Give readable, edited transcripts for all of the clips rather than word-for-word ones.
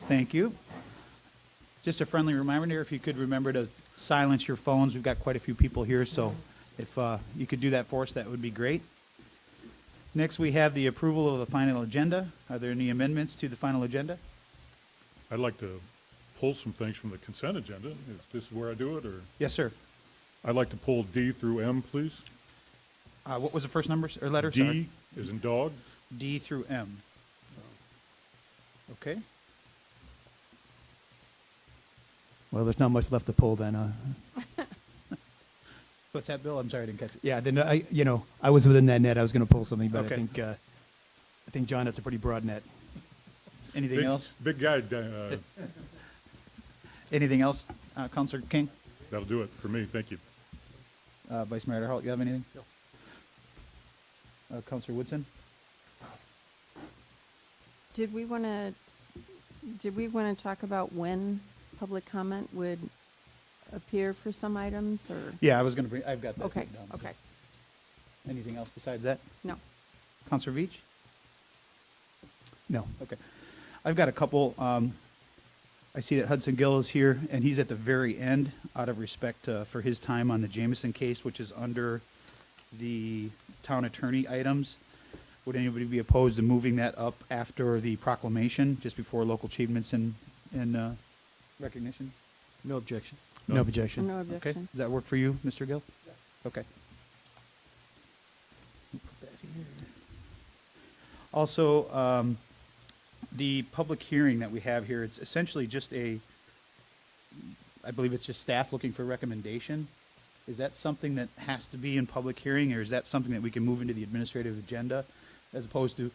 Thank you. Just a friendly reminder, if you could remember to silence your phones. We've got quite a few people here, so if you could do that for us, that would be great. Next, we have the approval of the final agenda. Are there any amendments to the final agenda? I'd like to pull some things from the consent agenda. If this is where I do it, or Yes, sir. I'd like to pull D through M, please. What was the first numbers or letter? Sorry. D is in dog. D through M. Okay. Well, there's not much left to pull then. What's that, Bill? I'm sorry, I didn't catch it. Yeah, then I was within that net. I was going to pull something, but Okay. I think John, that's a pretty broad net. Anything Big- else? Big guy, Anything else, Councilor King? that'll do it for me. Thank you. Vice Mayor Adderholt, you have anything? No. Councilor Woodson? Did we want to talk about when public comment would appear for some items, or? Yeah, I was going to bring, I've got that. Okay, written down, so. okay. Anything else besides that? No. Councilor Veach? No. Okay. I've got a couple. I see that Hudson Gill is here, and he's at the very end, out of respect for his time on the Jameson case, which is under the town attorney items. Would anybody be opposed to moving that up after the proclamation, just before local achievements and recognition? No objection. No. No objection. No Okay. objection. Does that work for you, Mr. Gill? Okay. Put that here. Also, the public hearing that we have here, it's essentially just I believe it's just staff looking for recommendation. Is that something that has to be in public hearing, or is that something that we can move into the administrative agenda, as opposed to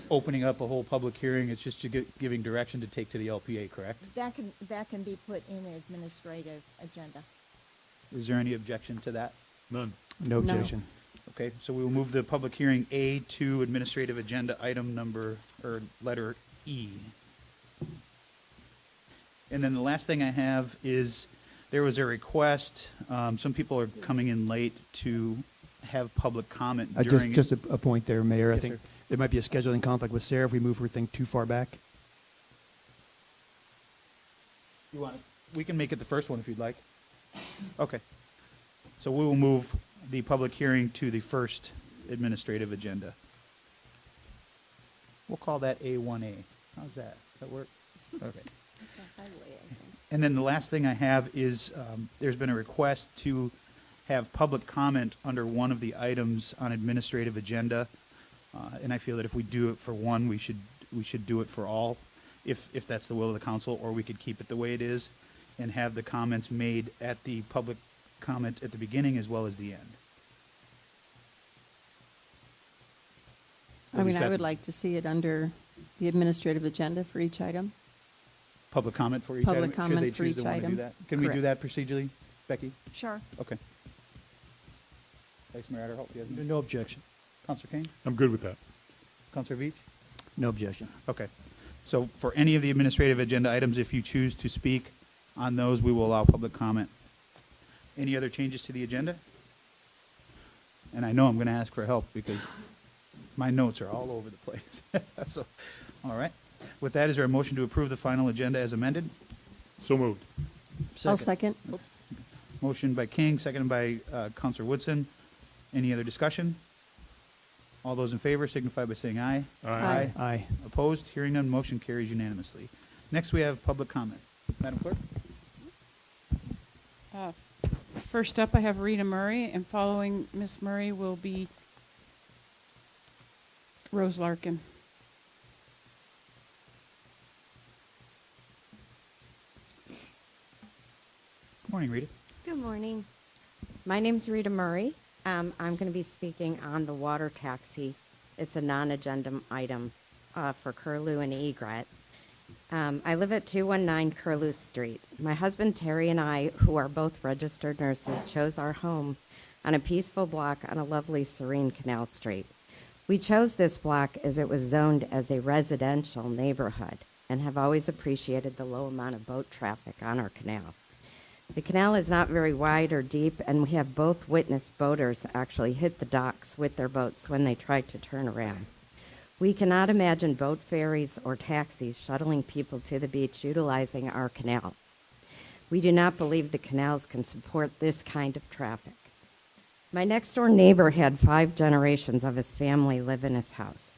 opening up a whole public hearing? It's just giving direction to take to the LPA, correct? That can be put in the administrative agenda. Is there any objection to that? None. No objection. Okay, so we will move the public hearing A to administrative agenda item number, or letter E. And then the last thing I have is, there was a request, some people are coming in late to have public comment during. Just a point there, Mayor. I Yes, think sir. there might be a scheduling conflict with Sarah if we move her thing too far back. You want, we can make it the first one if you'd like. Okay. So we will move the public hearing to the first administrative agenda. We'll call that A1A. How's that? Does that work? Okay. It's a highway, I think. And then the last thing I have is, there's been a request to have public comment under one of the items on administrative agenda. And I feel that if we do it for one, we should do it for all, if that's the will of the council, or we could keep it the way it is and have the comments made at the public comment at the beginning as well as the end. I At mean, least I that's- would like to see it under the administrative agenda for each item. Public comment for each item? Public comment should they for choose to each wanna do item. that? Can we do Correct. that procedurally, Becky? Sure. Okay. Vice Mayor Adderholt, you have any? No objection. Counselor Kane? I'm good with that. Counselor Veach? No objection. Okay. So for any of the administrative agenda items, if you choose to speak on those, we will allow public comment. Any other changes to the agenda? And I know I'm going to ask for help because my notes are all over the place. So, all right. With that, is there a motion to approve the final agenda as amended? So moved. I'll second. Motion by King, seconded by Counselor Woodson. Any other discussion? All those in favor signify by saying aye. Aye. Aye. Opposed? Hearing none, motion carries unanimously. Next, we have public comment. Madam Clerk? First up, I have Rita Murray, and following Miss Murray will be Rose Larkin. Good morning, Rita. Good morning. My name's Rita Murray. I'm going to be speaking on the water taxi. It's a non-agenda item for Curlew and Egret. I live at 219 Curlew Street. My husband Terry and I, who are both registered nurses, chose our home on a peaceful block on a lovely serene Canal Street. We chose this block as it was zoned as a residential neighborhood and have always appreciated the low amount of boat traffic on our canal. The canal is not very wide or deep, and we have both witnessed boaters actually hit the docks with their boats when they tried to turn around. We cannot imagine boat ferries or taxis shuttling people to the beach utilizing our canal. We do not believe the canals can support this kind of traffic. My next door neighbor had 5 generations of his family live in his house.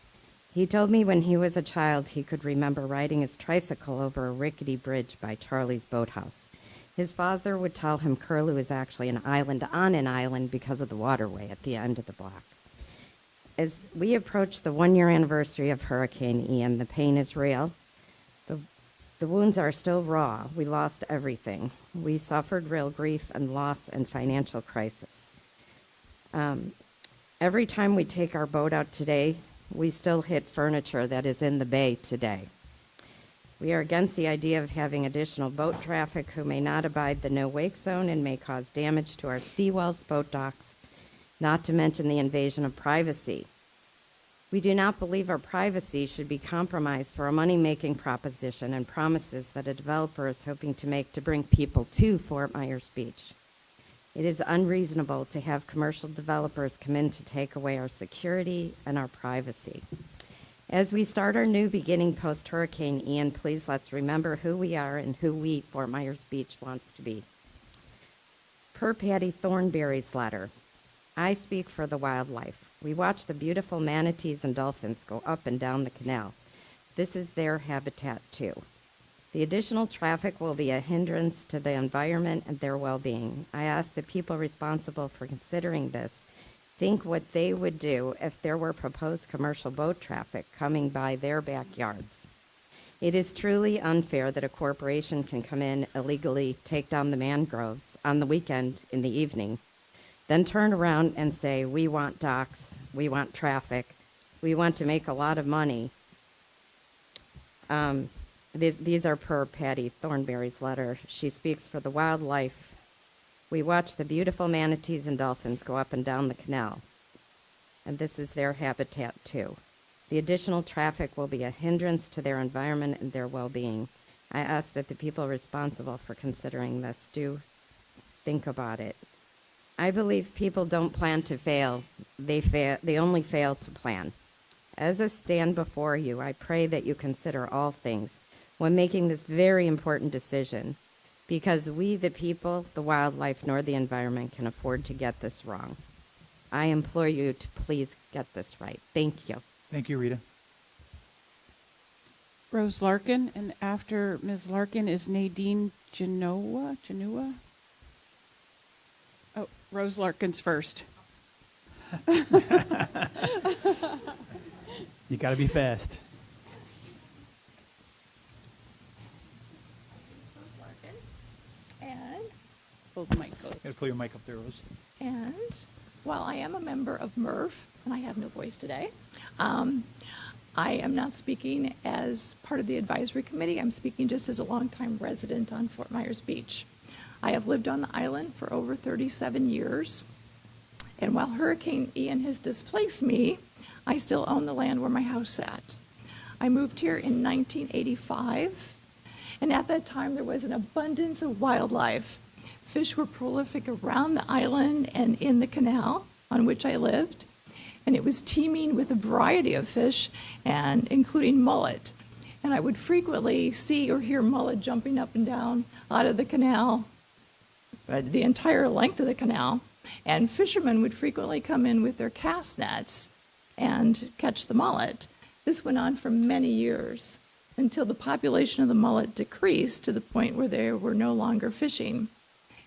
He told me when he was a child he could remember riding his tricycle over a rickety bridge by Charlie's Boathouse. His father would tell him Curlew is actually an island on an island because of the waterway at the end of the block. As we approach the 1-year anniversary of Hurricane Ian, the pain is real. The wounds are still raw. We lost everything. We suffered real grief and loss and financial crisis. Every time we take our boat out today, we still hit furniture that is in the bay today. We are against the idea of having additional boat traffic who may not abide the no-wake zone and may cause damage to our seawalls, boat docks, not to mention the invasion of privacy. We do not believe our privacy should be compromised for a money-making proposition and promises that a developer is hoping to make to bring people to Fort Myers Beach. It is unreasonable to have commercial developers come in to take away our security and our privacy. As we start our new beginning post-Hurricane Ian, please let's remember who we are and who we, Fort Myers Beach, wants to be. Per Patty Thornberry's letter, I speak for the wildlife. We watch the beautiful manatees and dolphins go up and down the canal. This is their habitat too. The additional traffic will be a hindrance to the environment and their well-being. I ask the people responsible for considering this think what they would do if there were proposed commercial boat traffic coming by their backyards. It is truly unfair that a corporation can come in illegally, take down the mangroves on the weekend in the evening, then turn around and say, we want docks, we want traffic, we want to make a lot of money. These are per Patty Thornberry's letter. She speaks for the wildlife. We watch the beautiful manatees and dolphins go up and down the canal, and this is their habitat too. The additional traffic will be a hindrance to their environment and their well-being. I ask that the people responsible for considering this do think about it. I believe people don't plan to fail. They only fail to plan. As I stand before you, I pray that you consider all things when making this very important decision, because we, the people, the wildlife, nor the environment can afford to get this wrong. I implore you to please get this right. Thank you. Thank you, Rita. Rose Larkin, and after Ms. Larkin is Nadine Genoa? Oh, Rose Larkin's first. You got to be fast. And, Hold the mic close. Got to pull your mic up there, Rose. and while I am a member of MRF, and I have no voice today, I am not speaking as part of the advisory committee. I'm speaking just as a longtime resident on Fort Myers Beach. I have lived on the island for over 37 years, and while Hurricane Ian has displaced me, I still own the land where my house sat. I moved here in 1985, and at that time there was an abundance of wildlife. Fish were prolific around the island and in the canal on which I lived, and it was teeming with a variety of fish, and including mullet. And I would frequently see or hear mullet jumping up and down out of the canal, the entire length of the canal, and fishermen would frequently come in with their cast nets and catch the mullet. This went on for many years until the population of the mullet decreased to the point where they were no longer fishing.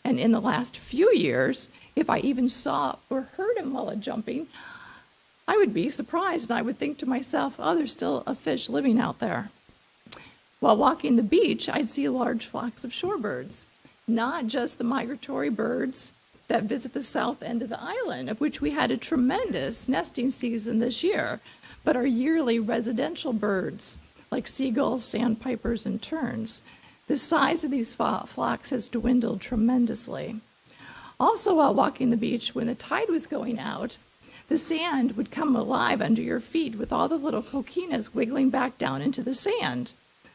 And in the last few years, if I even saw or heard a mullet jumping, I would be surprised, and I would think to myself, oh, there's still a fish living out there. While walking the beach, I'd see large flocks of shorebirds, not just the migratory birds that visit the south end of the island, of which we had a tremendous nesting season this year, but our yearly residential birds, like seagulls, sandpipers, and terns. The size of these flocks has dwindled tremendously. Also, while walking the beach, when the tide was going out, the sand would come alive under your feet with all the little coquinas wiggling back down into the sand.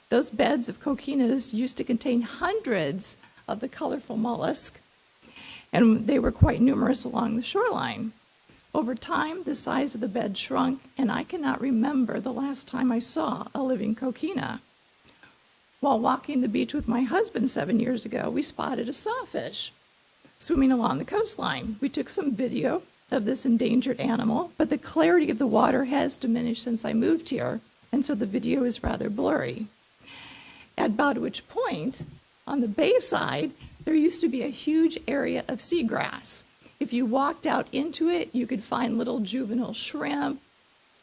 Those beds of coquinas used to contain hundreds of the colorful mollusk, and they were quite numerous along the shoreline. Over time, the size of the bed shrunk, and I cannot remember the last time I saw a living coquina. While walking the beach with my husband 7 years ago, we spotted a sawfish swimming along the coastline. We took some video of this endangered animal, but the clarity of the water has diminished since I moved here, and so the video is rather blurry. At Bowditch Point, on the bay side, there used to be a huge area of seagrass. If you walked out into it, you could find little juvenile shrimp,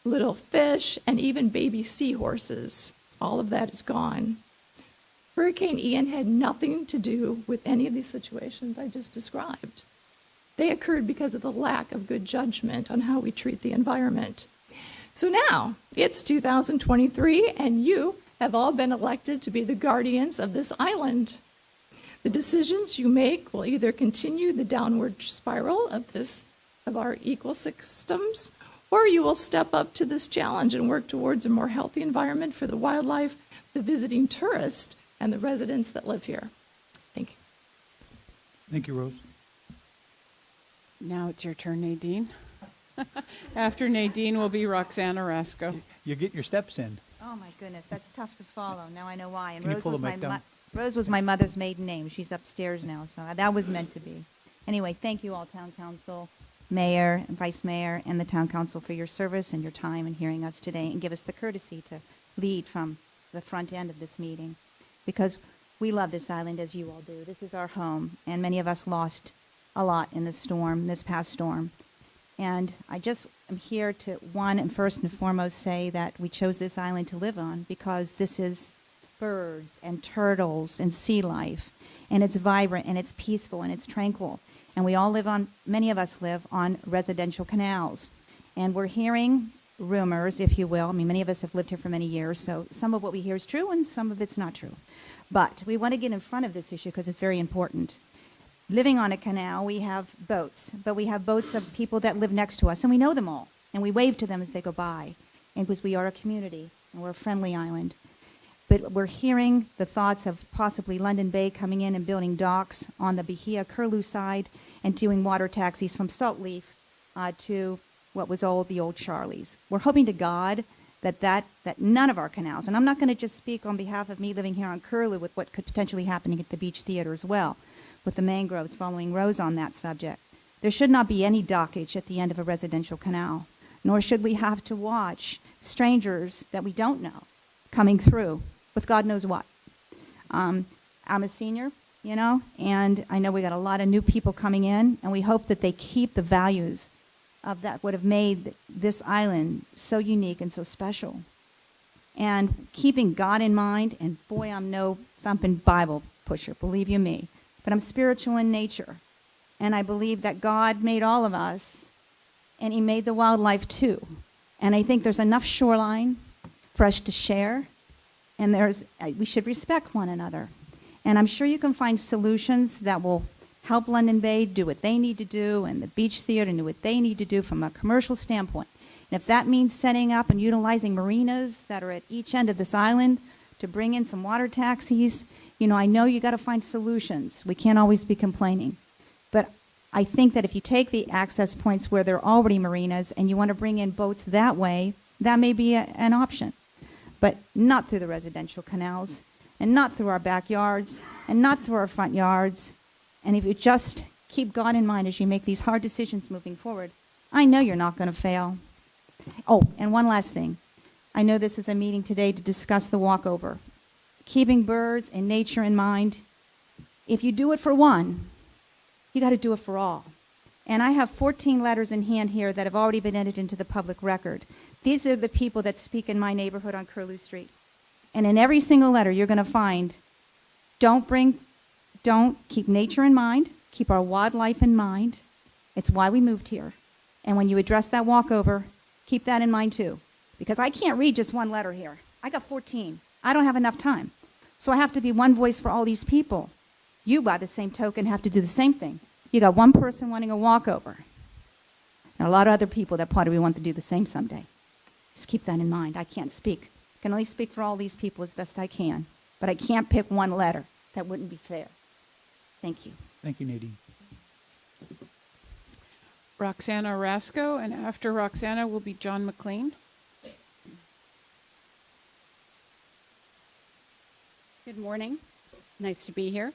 little fish, and even baby seahorses. All of that is gone. Hurricane Ian had nothing to do with any of these situations I just described. They occurred because of the lack of good judgment on how we treat the environment. So now, it's 2023, and you have all been elected to be the guardians of this island. The decisions you make will either continue the downward spiral of our ecosystems, or you will step up to this challenge and work towards a more healthy environment for the wildlife, the visiting tourist, and the residents that live here. Thank you. Thank you, Rose. Now it's your turn, Nadine. After Nadine will be Roxanne Orozco. You get your steps in. Oh, my goodness, that's tough to follow. Now I know why. And Can you Rose pull was the my mic down? Rose was my mother's maiden name. She's upstairs now, so that was meant to be. Anyway, thank you all, Town Council, Mayor, and Vice Mayor, and the Town Council for your service and your time in hearing us today and give us the courtesy to lead from the front end of this meeting, because we love this island as you all do. This is our home, and many of us lost a lot in this past storm. And I just am here to, one, and first and foremost, say that we chose this island to live on because this is birds and turtles and sea life, and it's vibrant and it's peaceful and it's tranquil. And we all live on, many of us live on residential canals. And we're hearing rumors, if you will. I mean, many of us have lived here for many years, so some of what we hear is true and some of it's not true. But we want to get in front of this issue because it's very important. Living on a canal, we have boats, but we have boats of people that live next to us, and we know them all, and we wave to them as they go by, and because we are a community, and we're a friendly island. But we're hearing the thoughts of possibly London Bay coming in and building docks on the Bahia Curlew side and doing water taxis from Salt Leaf to what was the old Charlie's. We're hoping to God that none of our canals, and I'm not going to just speak on behalf of me living here on Curlew with what could potentially happen at the Beach Theater as well, with the mangroves following Rose on that subject. There should not be any dockage at the end of a residential canal, nor should we have to watch strangers that we don't know coming through with God knows what. I'm a senior, and I know we got a lot of new people coming in, and we hope that they keep the values of that would have made this island so unique and so special. And keeping God in mind, and boy, I'm no thumping Bible pusher, believe you me, but I'm spiritual in nature. And I believe that God made all of us, and he made the wildlife too. And I think there's enough shoreline for us to share, and we should respect one another. And I'm sure you can find solutions that will help London Bay do what they need to do, and the Beach Theater do what they need to do from a commercial standpoint. And if that means setting up and utilizing marinas that are at each end of this island to bring in some water taxis, I know you got to find solutions. We can't always be complaining. But I think that if you take the access points where there are already marinas and you want to bring in boats that way, that may be an option. But not through the residential canals, and not through our backyards, and not through our front yards. And if you just keep God in mind as you make these hard decisions moving forward, I know you're not going to fail. Oh, and one last thing. I know this is a meeting today to discuss the walkover. Keeping birds and nature in mind, if you do it for one, you got to do it for all. And I have 14 letters in hand here that have already been entered into the public record. These are the people that speak in my neighborhood on Curlew Street. And in every single letter, you're going to find, don't keep nature in mind, keep our wildlife in mind. It's why we moved here. And when you address that walkover, keep that in mind too. Because I can't read just one letter here. I got 14. I don't have enough time. So I have to be one voice for all these people. You, by the same token, have to do the same thing. You got one person wanting a walkover. There are a lot of other people that probably want to do the same someday. Just keep that in mind. I can't speak. I can only speak for all these people as best I can. But I can't pick one letter. That wouldn't be fair. Thank you. Thank you, Nadine. Roxana Rasco, and after Roxana will be John McLean. Good morning. Nice to be here.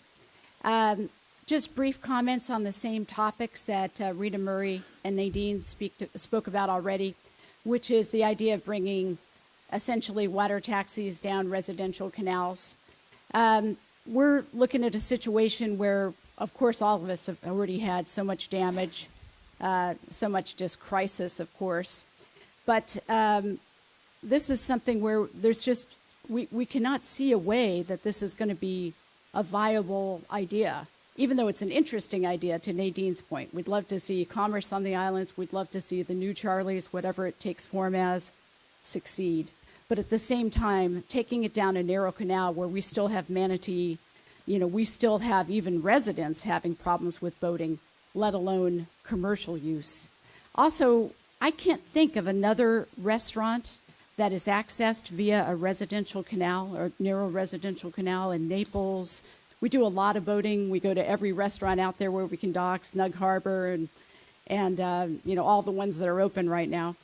Just brief comments on the same topics that Rita Murray and Nadine spoke about already, which is the idea of bringing essentially water taxis down residential canals. We're looking at a situation where, of course, all of us have already had so much damage, so much just crisis, of course. But this is something where there's just, we cannot see a way that this is going to be a viable idea, even though it's an interesting idea, to Nadine's point. We'd love to see commerce on the islands. We'd love to see the new Charlies, whatever it takes form as, succeed. But at the same time, taking it down a narrow canal where we still have manatee, we still have even residents having problems with boating, let alone commercial use. Also, I can't think of another restaurant that is accessed via a residential canal or narrow residential canal in Naples. We do a lot of boating. We go to every restaurant out there where we can dock, Snug Harbor, and all the ones that are open right now.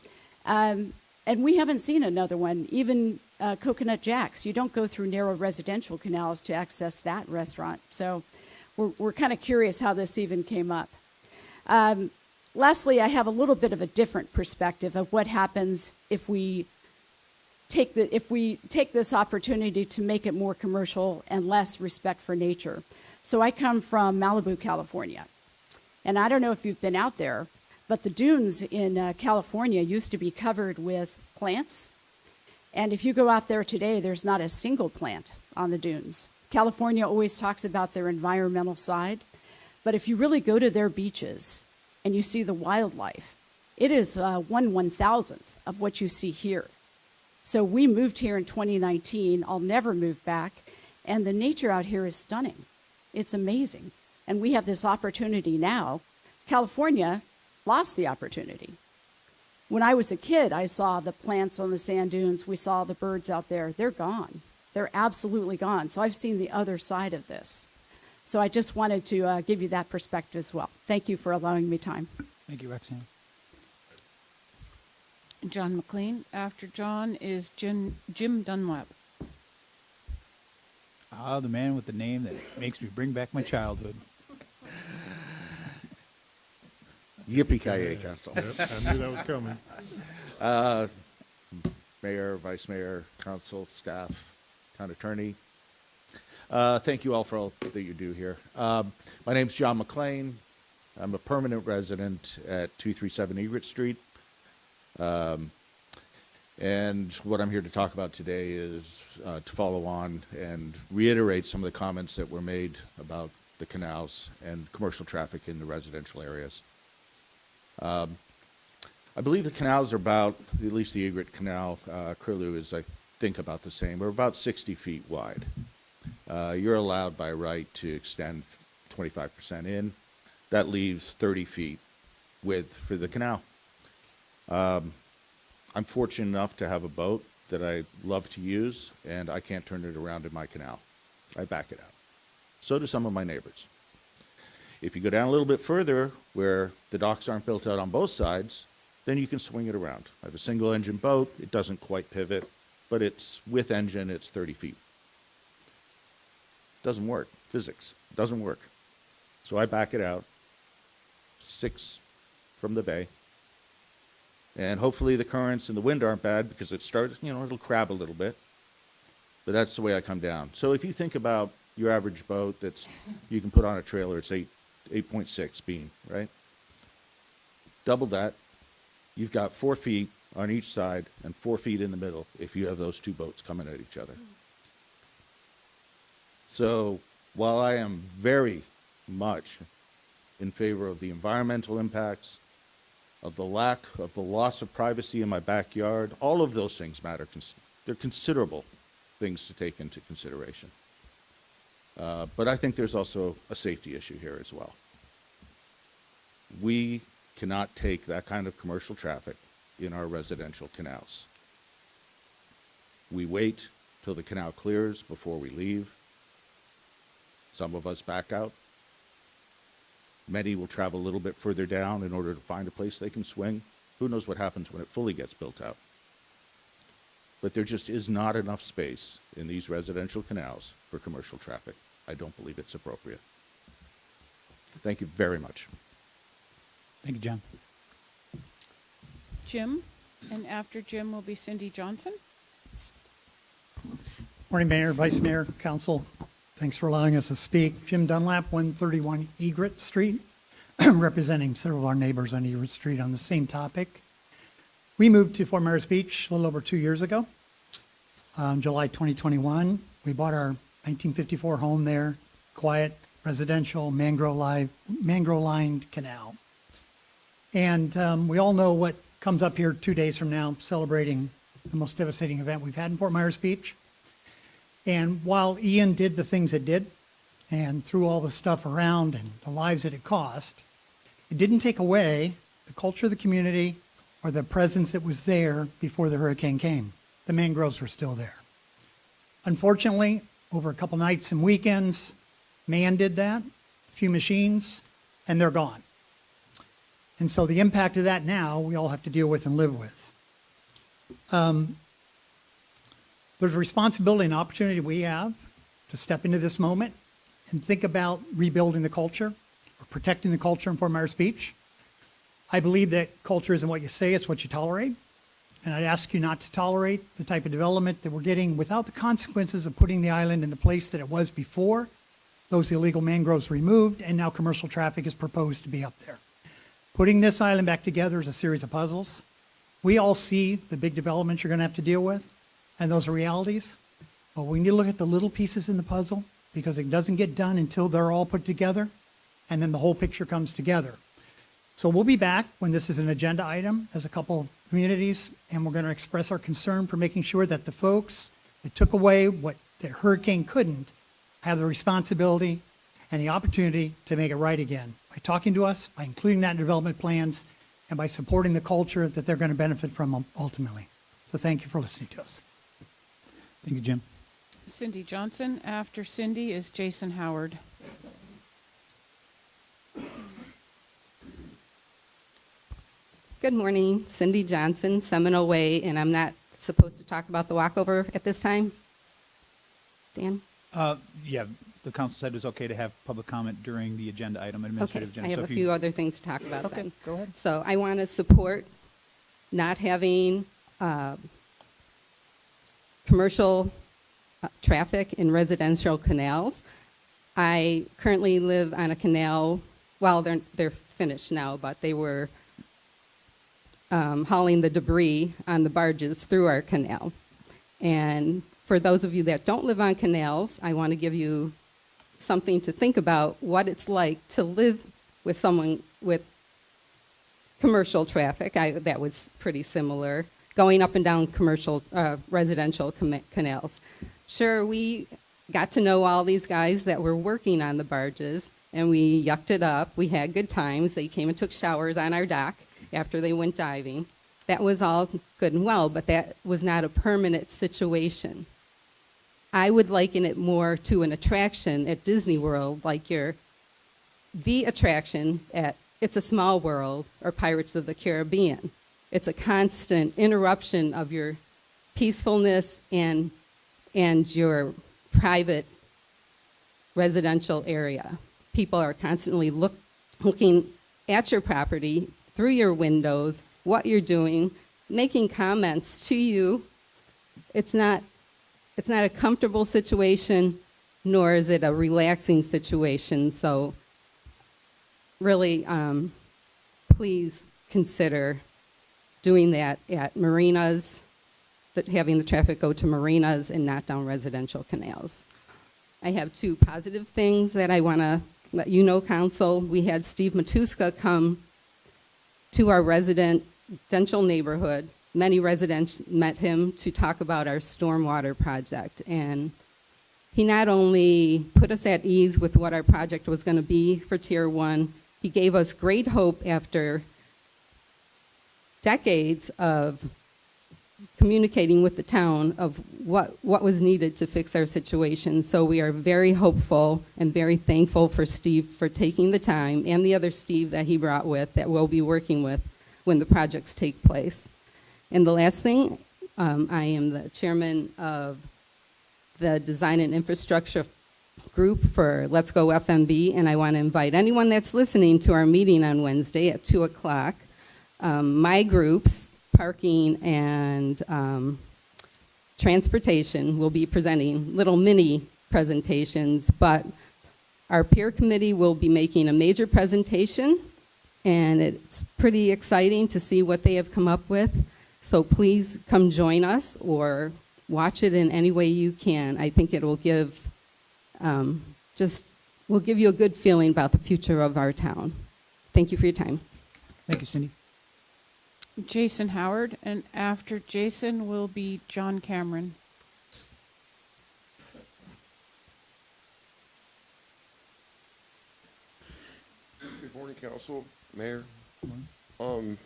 And we haven't seen another one, even Coconut Jack's. You don't go through narrow residential canals to access that restaurant. So we're kind of curious how this even came up. Lastly, I have a little bit of a different perspective of what happens if we take this opportunity to make it more commercial and less respect for nature. So I come from Malibu, California. And I don't know if you've been out there, but the dunes in California used to be covered with plants. And if you go out there today, there's not a single plant on the dunes. California always talks about their environmental side, but if you really go to their beaches and you see the wildlife, it is 1/1000th of what you see here. So we moved here in 2019. I'll never move back. And the nature out here is stunning. It's amazing. And we have this opportunity now. California lost the opportunity. When I was a kid, I saw the plants on the sand dunes. We saw the birds out there. They're gone. They're absolutely gone. So I've seen the other side of this. So I just wanted to give you that perspective as well. Thank you for allowing me time. Thank you, Roxanne. John McLean. After John is Jim Dunlap. Ah, the man with the name that makes me bring back my childhood. Yippee-ki-yay, Council. Yep, I knew that was coming. Mayor, Vice Mayor, Council, staff, Town Attorney. Thank you all for all that you do here. My name's John McLean. I'm a permanent resident at 237 Egret Street. And what I'm here to talk about today is to follow on and reiterate some of the comments that were made about the canals and commercial traffic in the residential areas. I believe the canals are about, at least the Egret Canal, Curlew is, I think, about the same. We're about 60 feet wide. You're allowed by right to extend 25% in. That leaves 30 feet width for the canal. I'm fortunate enough to have a boat that I love to use, and I can't turn it around in my canal. I back it out. So do some of my neighbors. If you go down a little bit further, where the docks aren't built out on both sides, then you can swing it around. I have a single engine boat. It doesn't quite pivot, but it's with engine, it's 30 feet. Doesn't work. Physics. Doesn't work. So I back it out 6 from the bay. And hopefully the currents and the wind aren't bad because it starts, it'll crab a little bit. But that's the way I come down. So if you think about your average boat you can put on a trailer, it's 8.6 beam, right? Double that. You've got 4 feet on each side and 4 feet in the middle if you have those two boats coming at each other. So while I am very much in favor of the environmental impacts, of the loss of privacy in my backyard, all of those things matter. They're considerable things to take into consideration. But I think there's also a safety issue here as well. We cannot take that kind of commercial traffic in our residential canals. We wait till the canal clears before we leave. Some of us back out. Many will travel a little bit further down in order to find a place they can swing. Who knows what happens when it fully gets built out? But there just is not enough space in these residential canals for commercial traffic. I don't believe it's appropriate. Thank you very much. Thank you, John. Jim, and after Jim will be Cindy Johnson. Morning, Mayor, Vice Mayor, Council. Thanks for allowing us to speak. Jim Dunlap, 131 Egret Street, representing several of our neighbors on Egret Street on the same topic. We moved to Fort Myers Beach a little over 2 years ago. July 2021, we bought our 1954 home there, quiet, residential, mangrove-lined canal. And we all know what comes up here 2 days from now, celebrating the most devastating event we've had in Fort Myers Beach. And while Ian did the things it did and threw all the stuff around and the lives that it cost, it didn't take away the culture of the community or the presence that was there before the hurricane came. The mangroves were still there. Unfortunately, over a couple nights and weekends, man did that, a few machines, and they're gone. And so the impact of that now we all have to deal with and live with. There's a responsibility and opportunity we have to step into this moment and think about rebuilding the culture or protecting the culture in Fort Myers Beach. I believe that culture isn't what you say, it's what you tolerate. And I'd ask you not to tolerate the type of development that we're getting without the consequences of putting the island in the place that it was before, those illegal mangroves removed, and now commercial traffic is proposed to be up there. Putting this island back together is a series of puzzles. We all see the big developments you're going to have to deal with, and those are realities. But we need to look at the little pieces in the puzzle because it doesn't get done until they're all put together, and then the whole picture comes together. So we'll be back when this is an agenda item as a couple communities, and we're going to express our concern for making sure that the folks that took away what the hurricane couldn't have the responsibility and the opportunity to make it right again by talking to us, by including that in development plans, and by supporting the culture that they're going to benefit from ultimately. So thank you for listening to us. Thank you, Jim. Cindy Johnson. After Cindy is Jason Howard. Good morning, Cindy Johnson, Seminole Way, and I'm not supposed to talk about the walkover at this time? Dan? Yeah, the council said it was okay to have public comment during the agenda item, administrative Okay, agenda. I have So a if you- few other things to talk about Okay, then. go ahead. So I want to support not having commercial traffic in residential canals. I currently live on a canal, well, they're finished now, but they were hauling the debris on the barges through our canal. And for those of you that don't live on canals, I want to give you something to think about what it's like to live with someone with commercial traffic. That was pretty similar, going up and down commercial, residential canals. Sure, we got to know all these guys that were working on the barges, and we yucked it up. We had good times. They came and took showers on our dock after they went diving. That was all good and well, but that was not a permanent situation. I would liken it more to an attraction at Disney World, like the attraction at It's a Small World or Pirates of the Caribbean. It's a constant interruption of your peacefulness and your private residential area. People are constantly looking at your property through your windows, what you're doing, making comments to you. It's not a comfortable situation, nor is it a relaxing situation. So really, please consider doing that at marinas, having the traffic go to marinas and not down residential canals. I have two positive things that I want to let you know, Council. We had Steve Matuska come to our residential neighborhood. Many residents met him to talk about our stormwater project. And he not only put us at ease with what our project was going to be for Tier 1, he gave us great hope after decades of communicating with the town of what was needed to fix our situation. So we are very hopeful and very thankful for Steve for taking the time, and the other Steve that he brought with that we'll be working with when the projects take place. And the last thing, I am the chairman of the Design and Infrastructure Group for Let's Go FMB, and I want to invite anyone that's listening to our meeting on Wednesday at 2 o'clock. My groups, parking and transportation, will be presenting little mini presentations, but our peer committee will be making a major presentation, and it's pretty exciting to see what they have come up with. So please come join us or watch it in any way you can. I think it will give will give you a good feeling about the future of our town. Thank you for your time. Thank you, Cindy. Jason Howard, and after Jason will be John Cameron. Good morning, Council, Mayor. I'm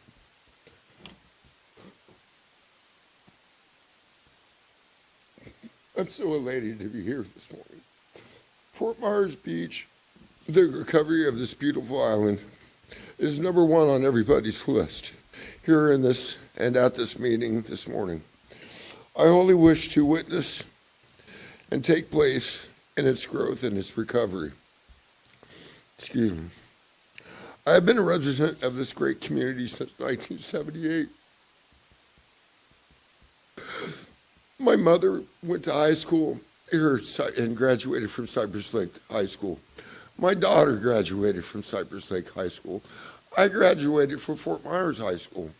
so elated to be here this morning. Fort Myers Beach, the recovery of this beautiful island, is number one on everybody's list here in this and at this meeting this morning. I only wish to witness and take place in its growth and its recovery. Excuse me. I have been a resident of this great community since 1978. My mother went to high school here and graduated from Cypress Lake High School. My daughter graduated from Cypress Lake High School. I graduated from Fort Myers High School.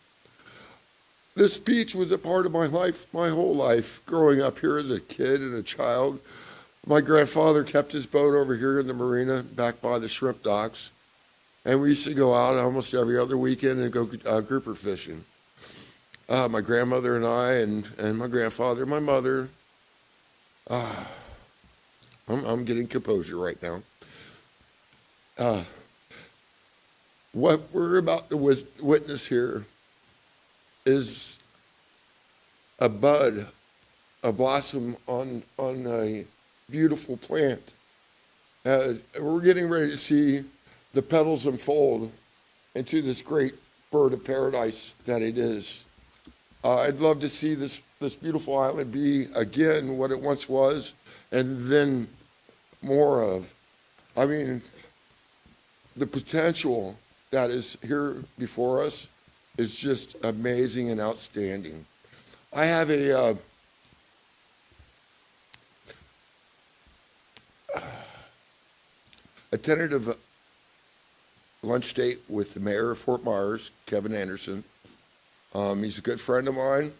This beach was a part of my life, my whole life, growing up here as a kid and a child. My grandfather kept his boat over here in the marina back by the shrimp docks, and we used to go out almost every other weekend and go grouper fishing. My grandmother and I and my grandfather, my mother. I'm getting composure right now. What we're about to witness here is a bud, a blossom on a beautiful plant. We're getting ready to see the petals unfold into this great bird of paradise that it is. I'd love to see this beautiful island be again what it once was, and then more of. I mean, the potential that is here before us is just amazing and outstanding. I have a tentative lunch date with the mayor of Fort Myers, Kevin Anderson. He's a good friend of mine.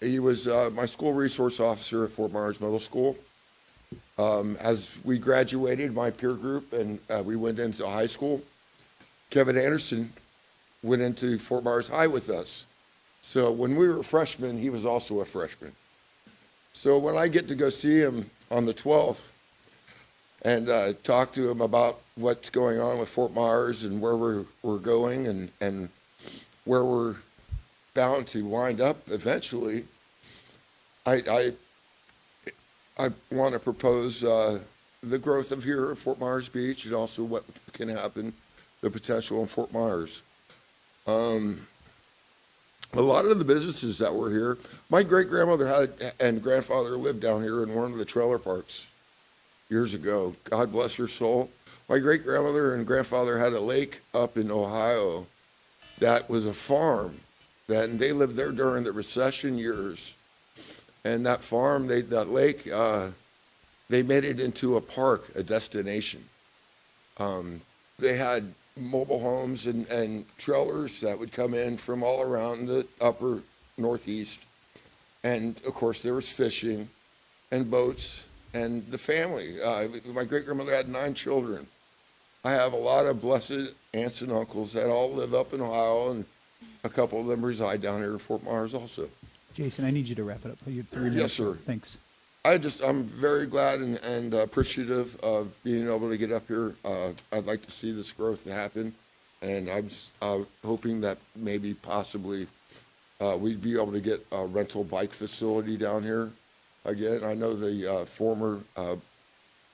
He was my school resource officer at Fort Myers Middle School. As we graduated, my peer group, and we went into high school, Kevin Anderson went into Fort Myers High with us. So when we were freshmen, he was also a freshman. So when I get to go see him on the 12th and talk to him about what's going on with Fort Myers and where we're going and where we're bound to wind up eventually, I want to propose the growth of here at Fort Myers Beach and also what can happen, the potential in Fort Myers. A lot of the businesses that were here, my great-grandmother and grandfather lived down here in one of the trailer parks years ago. God bless her soul. My great-grandmother and grandfather had a lake up in Ohio that was a farm, and they lived there during the recession years. And that farm, that lake, they made it into a park, a destination. They had mobile homes and trailers that would come in from all around the upper northeast. And of course there was fishing and boats and the family. My great-grandmother had 9 children. I have a lot of blessed aunts and uncles that all live up in Ohio, and a couple of them reside down here in Fort Myers also. Jason, I need you to wrap it up. You have 3 minutes. Yes, sir. Thanks. I'm very glad and appreciative of being able to get up here. I'd like to see this growth happen. And I'm hoping that maybe possibly we'd be able to get a rental bike facility down here again. I know the former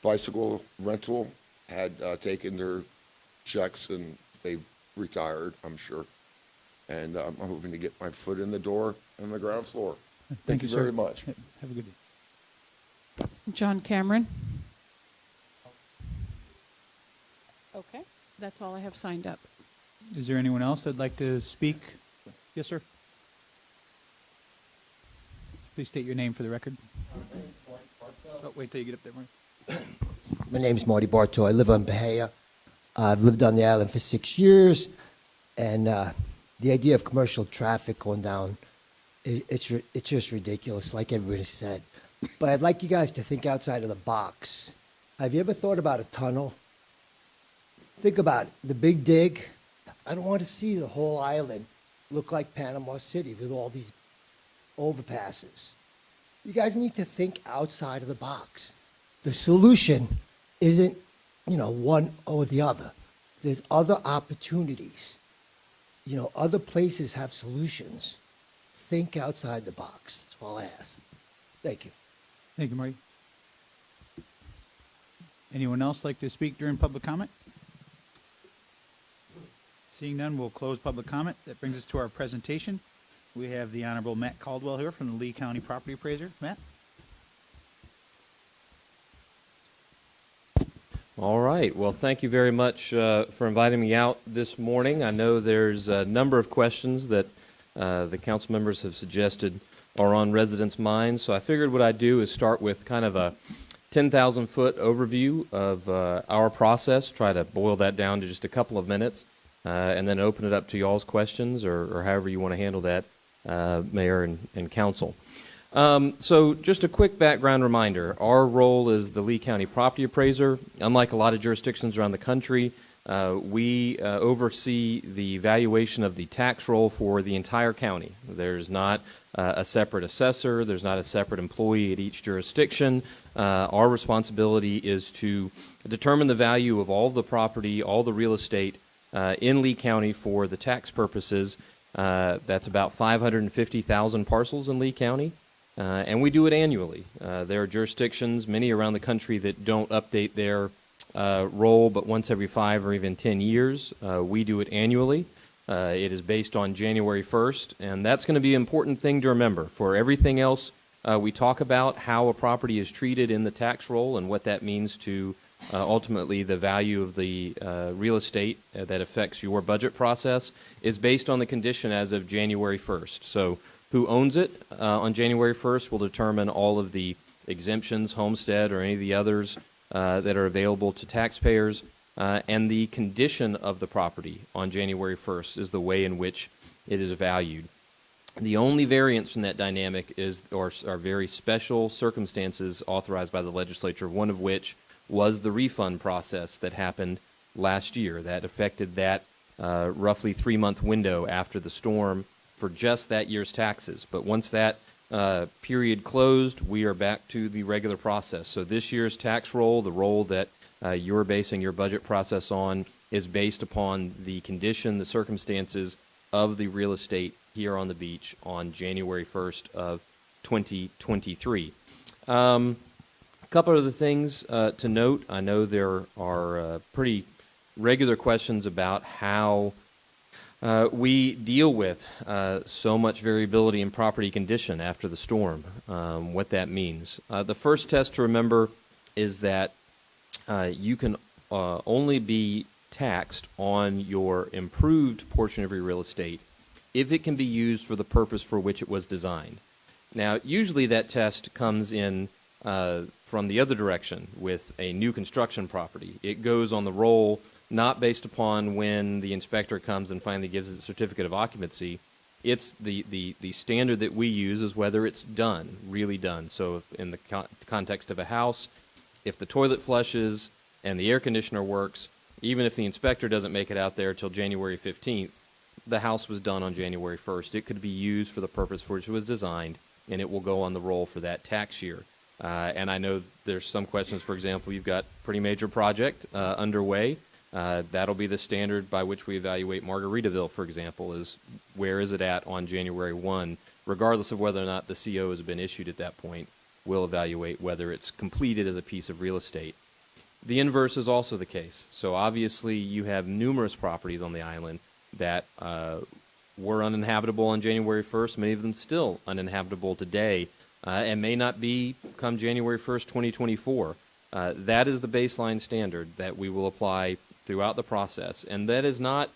bicycle rental had taken their checks and they've retired, I'm sure. And I'm hoping to get my foot in the door on the ground floor. Thank you sir. very much. Have a good day. John Cameron. Okay, that's all I have signed up. Is there anyone else that'd like to speak? Yes, sir. Please state your name for the record. Oh, wait till you get up there, Mark. My name's Marty Bartow. I live on Bahia. I've lived on the island for 6 years, and the idea of commercial traffic going down, it's just ridiculous, like everybody said. But I'd like you guys to think outside of the box. Have you ever thought about a tunnel? Think about it. The Big Dig. I don't want to see the whole island look like Panama City with all these overpasses. You guys need to think outside of the box. The solution isn't, one or the other. There's other opportunities. Other places have solutions. Think outside the box. That's all I ask. Thank you. Thank you, Marty. Anyone else like to speak during public comment? Seeing none, we'll close public comment. That brings us to our presentation. We have the Honorable Matt Caldwell here from the Lee County Property Appraiser. Matt? All right. Well, thank you very much for inviting me out this morning. I know there's a number of questions that the council members have suggested are on residents' minds. So I figured what I'd do is start with kind of a 10,000-foot overview of our process, try to boil that down to just a couple of minutes, and then open it up to y'all's questions or however you want to handle that, Mayor and Council. So just a quick background reminder. Our role is the Lee County Property Appraiser. Unlike a lot of jurisdictions around the country, we oversee the valuation of the tax roll for the entire county. There's not a separate assessor. There's not a separate employee at each jurisdiction. Our responsibility is to determine the value of all the property, all the real estate in Lee County for the tax purposes. That's about 550,000 parcels in Lee County. And we do it annually. There are jurisdictions, many around the country, that don't update their roll but once every 5 or even 10 years. We do it annually. It is based on January 1st, and that's going to be an important thing to remember. For everything else, we talk about how a property is treated in the tax roll and what that means to ultimately the value of the real estate that affects your budget process is based on the condition as of January 1st. So who owns it on January 1st will determine all of the exemptions, homestead, or any of the others that are available to taxpayers. And the condition of the property on January 1st is the way in which it is valued. The only variance from that dynamic are very special circumstances authorized by the legislature, one of which was the refund process that happened last year that affected that roughly 3-month window after the storm for just that year's taxes. But once that period closed, we are back to the regular process. So this year's tax roll, the roll that you're basing your budget process on, is based upon the condition, the circumstances of the real estate here on the beach on January 1st of 2023. A couple of the things to note. I know there are pretty regular questions about how we deal with so much variability in property condition after the storm, what that means. The first test to remember is that you can only be taxed on your improved portion of your real estate if it can be used for the purpose for which it was designed. Now, usually that test comes in from the other direction with a new construction property. It goes on the roll not based upon when the inspector comes and finally gives it a certificate of occupancy. It's the standard that we use is whether it's done, really done. So if in the context of a house, if the toilet flushes and the air conditioner works, even if the inspector doesn't make it out there till January 15th, the house was done on January 1st. It could be used for the purpose for which it was designed, and it will go on the roll for that tax year. And I know there's some questions. For example, you've got a pretty major project underway. That'll be the standard by which we evaluate Margaritaville, for example, is where is it at on January 1, regardless of whether or not the CO has been issued at that point. We'll evaluate whether it's completed as a piece of real estate. The inverse is also the case. So obviously you have numerous properties on the island that were uninhabitable on January 1st, many of them still uninhabitable today, and may not be come January 1st, 2024. That is the baseline standard that we will apply throughout the process. And that is not,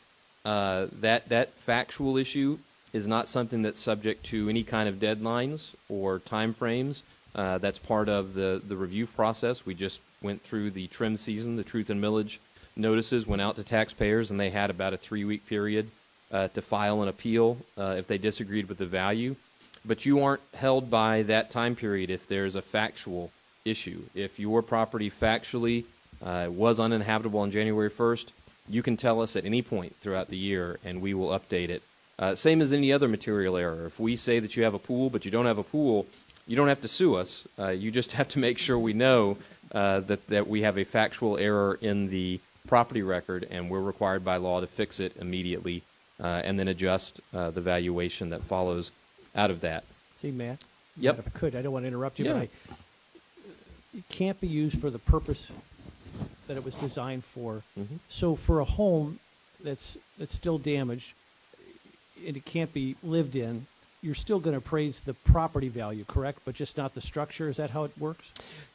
that factual issue is not something that's subject to any kind of deadlines or time frames. That's part of the review process. We just went through the trim season. The truth and millage notices went out to taxpayers, and they had about a 3-week period to file an appeal if they disagreed with the value. But you aren't held by that time period if there's a factual issue. If your property factually was uninhabitable on January 1st, you can tell us at any point throughout the year, and we will update it. Same as any other material error. If we say that you have a pool, but you don't have a pool, you don't have to sue us. You just have to make sure we know that we have a factual error in the property record, and we're required by law to fix it immediately and then adjust the valuation that follows out of that. See, Matt? Yep. If I could, I don't want to interrupt you, Yeah. but it can't be used for the purpose that it was designed for. Mm-hmm. So for a home that's still damaged and it can't be lived in, you're still going to appraise the property value, correct? But just not the structure? Is that how it works?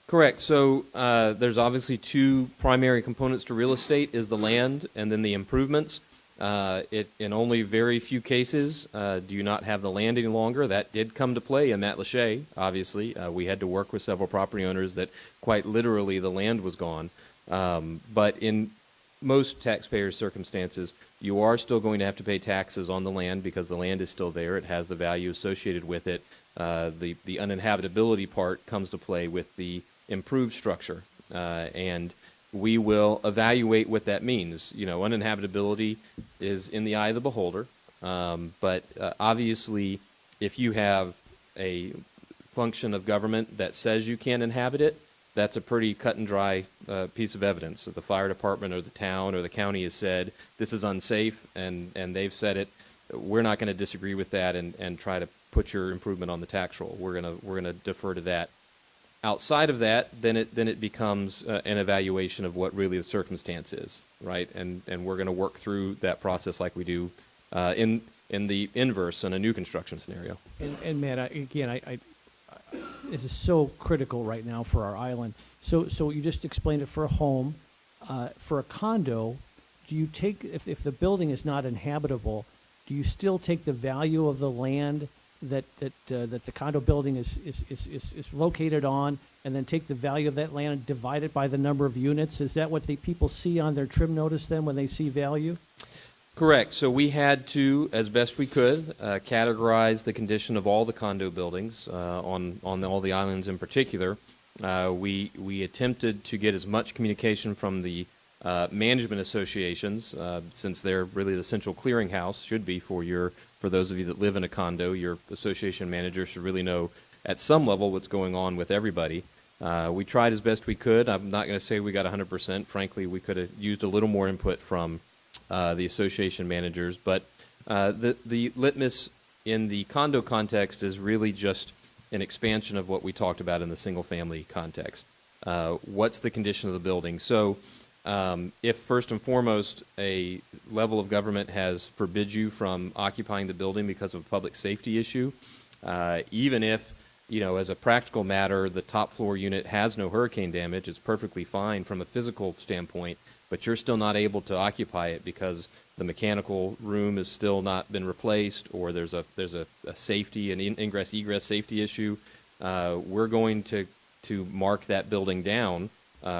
Correct. So there's obviously two primary components to real estate, is the land and then the improvements. In only very few cases do you not have the land any longer. That did come to play in Matlacha, obviously. We had to work with several property owners that quite literally the land was gone. But in most taxpayer circumstances, you are still going to have to pay taxes on the land because the land is still there. It has the value associated with it. The uninhabitability part comes to play with the improved structure. And we will evaluate what that means. You know, uninhabitability is in the eye of the beholder. But obviously, if you have a function of government that says you can't inhabit it, that's a pretty cut and dry piece of evidence. So the fire department or the town or the county has said this is unsafe, and they've said it. We're not going to disagree with that and try to put your improvement on the tax roll. We're gonna defer to that. Outside of that, then it becomes an evaluation of what really the circumstance is, right? And we're going to work through that process like we do in the inverse in a new construction scenario. And Matt, this is so critical right now for our island. So you just explained it for a home. For a condo, do you take, if the building is not inhabitable, do you still take the value of the land that the condo building is located on, and then take the value of that land and divide it by the number of units? Is that what the people see on their trim notice then when they see value? Correct. So we had to, as best we could, categorize the condition of all the condo buildings on all the islands in particular. We attempted to get as much communication from the management associations, since they're really the central clearinghouse, should be for those of you that live in a condo. Your association manager should really know at some level what's going on with everybody. We tried as best we could. I'm not going to say we got 100%. Frankly, we could have used a little more input from the association managers. But the litmus in the condo context is really just an expansion of what we talked about in the single-family context. What's the condition of the building? So if first and foremost a level of government has forbid you from occupying the building because of a public safety issue, even if, you know, as a practical matter, the top floor unit has no hurricane damage, it's perfectly fine from a physical standpoint, but you're still not able to occupy it because the mechanical room has still not been replaced, or there's a safety, an ingress egress safety issue, we're going to mark that building down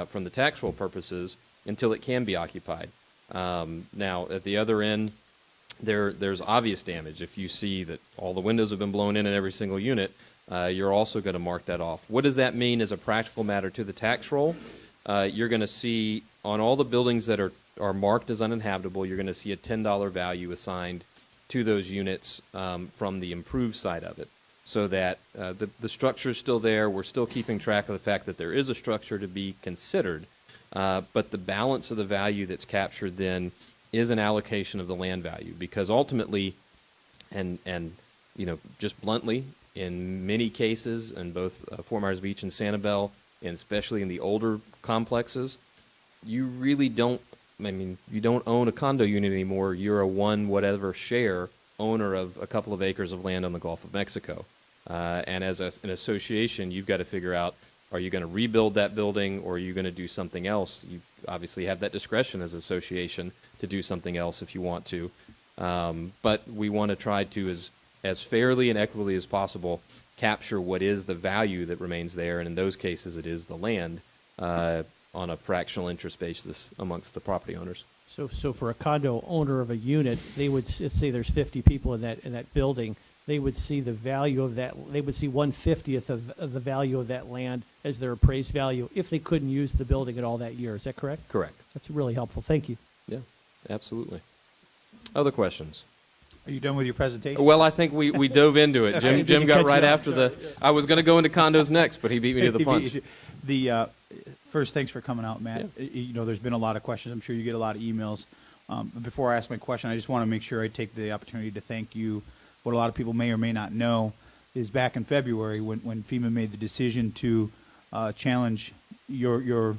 from the tax roll purposes until it can be occupied. Now, at the other end, there's obvious damage. If you see that all the windows have been blown in every single unit, you're also going to mark that off. What does that mean as a practical matter to the tax roll? You're going to see on all the buildings that are marked as uninhabitable, you're going to see a $10 value assigned to those units from the improved side of it, so that the structure is still there. We're still keeping track of the fact that there is a structure to be considered, but the balance of the value that's captured then is an allocation of the land value, because ultimately, and just bluntly, in many cases, in both Fort Myers Beach and Sanibel, and especially in the older complexes, you really don't, you don't own a condo unit anymore. You're a one whatever share owner of a couple of acres of land on the Gulf of Mexico. And as an association, you've got to figure out, are you going to rebuild that building, or are you going to do something else? You obviously have that discretion as an association to do something else if you want to. But we want to try to, as fairly and equitably as possible, capture what is the value that remains there, and in those cases it is the land on a fractional interest basis amongst the property owners. So for a condo owner of a unit, they would, let's say there's 50 people in that building, they would see the value of that, they would see 1/50th of the value of that land as their appraised value if they couldn't use the building at all that year. Is that correct? Correct. That's really helpful. Thank you. Yeah, absolutely. Other questions? Are you done with your presentation? Well, I think we dove into it. Jim got right after the. I was going to go into condos next, but he beat me to the punch. First, thanks for coming out, Matt. Yeah. There's been a lot of questions. I'm sure you get a lot of emails. Before I ask my question, I just want to make sure I take the opportunity to thank you. What a lot of people may or may not know is back in February when FEMA made the decision to challenge your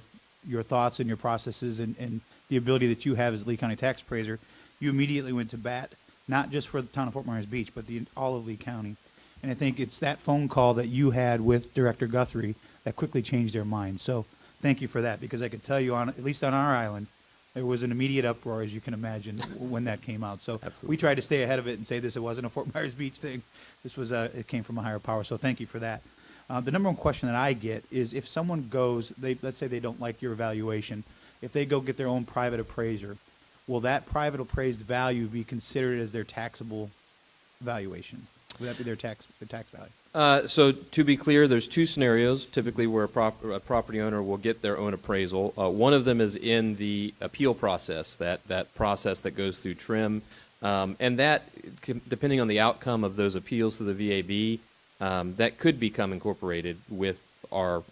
thoughts and your processes and the ability that you have as Lee County tax appraiser, you immediately went to bat, not just for the town of Fort Myers Beach, but all of Lee County. And I think it's that phone call that you had with Director Guthrie that quickly changed their mind. So thank you for that, because I could tell you, at least on our island, there was an immediate uproar, as you can imagine, when that came out. So Absolutely. we tried to stay ahead of it and say it wasn't a Fort Myers Beach thing. This was it came from a higher power. So thank you for that. The number one question that I get is if someone goes, let's say they don't like your evaluation, if they go get their own private appraiser, will that private appraised value be considered as their taxable valuation? Would that be their tax value? So to be clear, there's two scenarios typically where a property owner will get their own appraisal. One of them is in the appeal process, that process that goes through TRIM, and that, depending on the outcome of those appeals to the VAB, that could become incorporated with our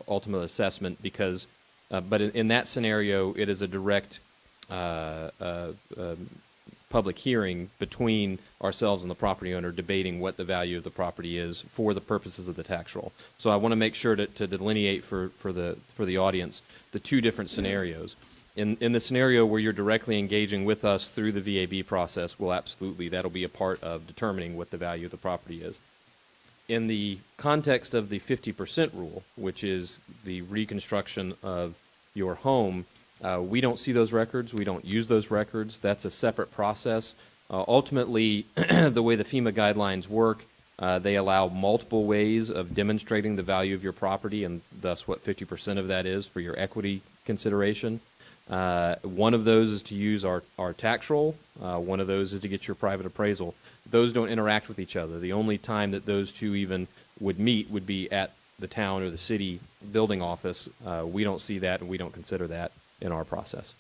ultimate assessment because, but in that scenario, it is a direct public hearing between ourselves and the property owner debating what the value of the property is for the purposes of the tax roll. So I want to make sure to delineate for the audience the two different scenarios. In the scenario where you're directly engaging with us through the VAB process, well, absolutely, that'll be a part of determining what the value of the property is. In the context of the 50% rule, which is the reconstruction of your home, we don't see those records. We don't use those records. That's a separate process. Ultimately, the way the FEMA guidelines work, they allow multiple ways of demonstrating the value of your property, and thus what 50% of that is for your equity consideration. One of those is to use our tax roll. One of those is to get your private appraisal. Those don't interact with each other. The only time that those two even would meet would be at the town or the city building office. We don't see that, and we don't consider that in our process.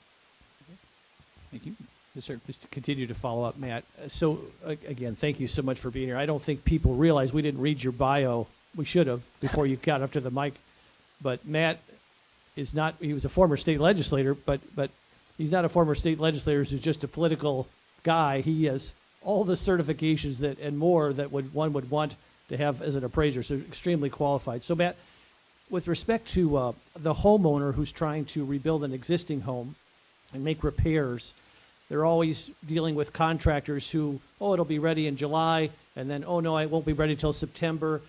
Thank you. Yes, sir. Just to continue to follow up, Matt. So, again, thank you so much for being here. I don't think people realize we didn't read your bio. We should have before you got up to the mic. But Matt is not, he was a former state legislator, but he's not a former state legislator who's just a political guy. He has all the certifications that and more that one would want to have as an appraiser, so extremely qualified. So, Matt, with respect to the homeowner who's trying to rebuild an existing home and make repairs, they're always dealing with contractors who, it'll be ready in July, and then, no, it won't be ready till September.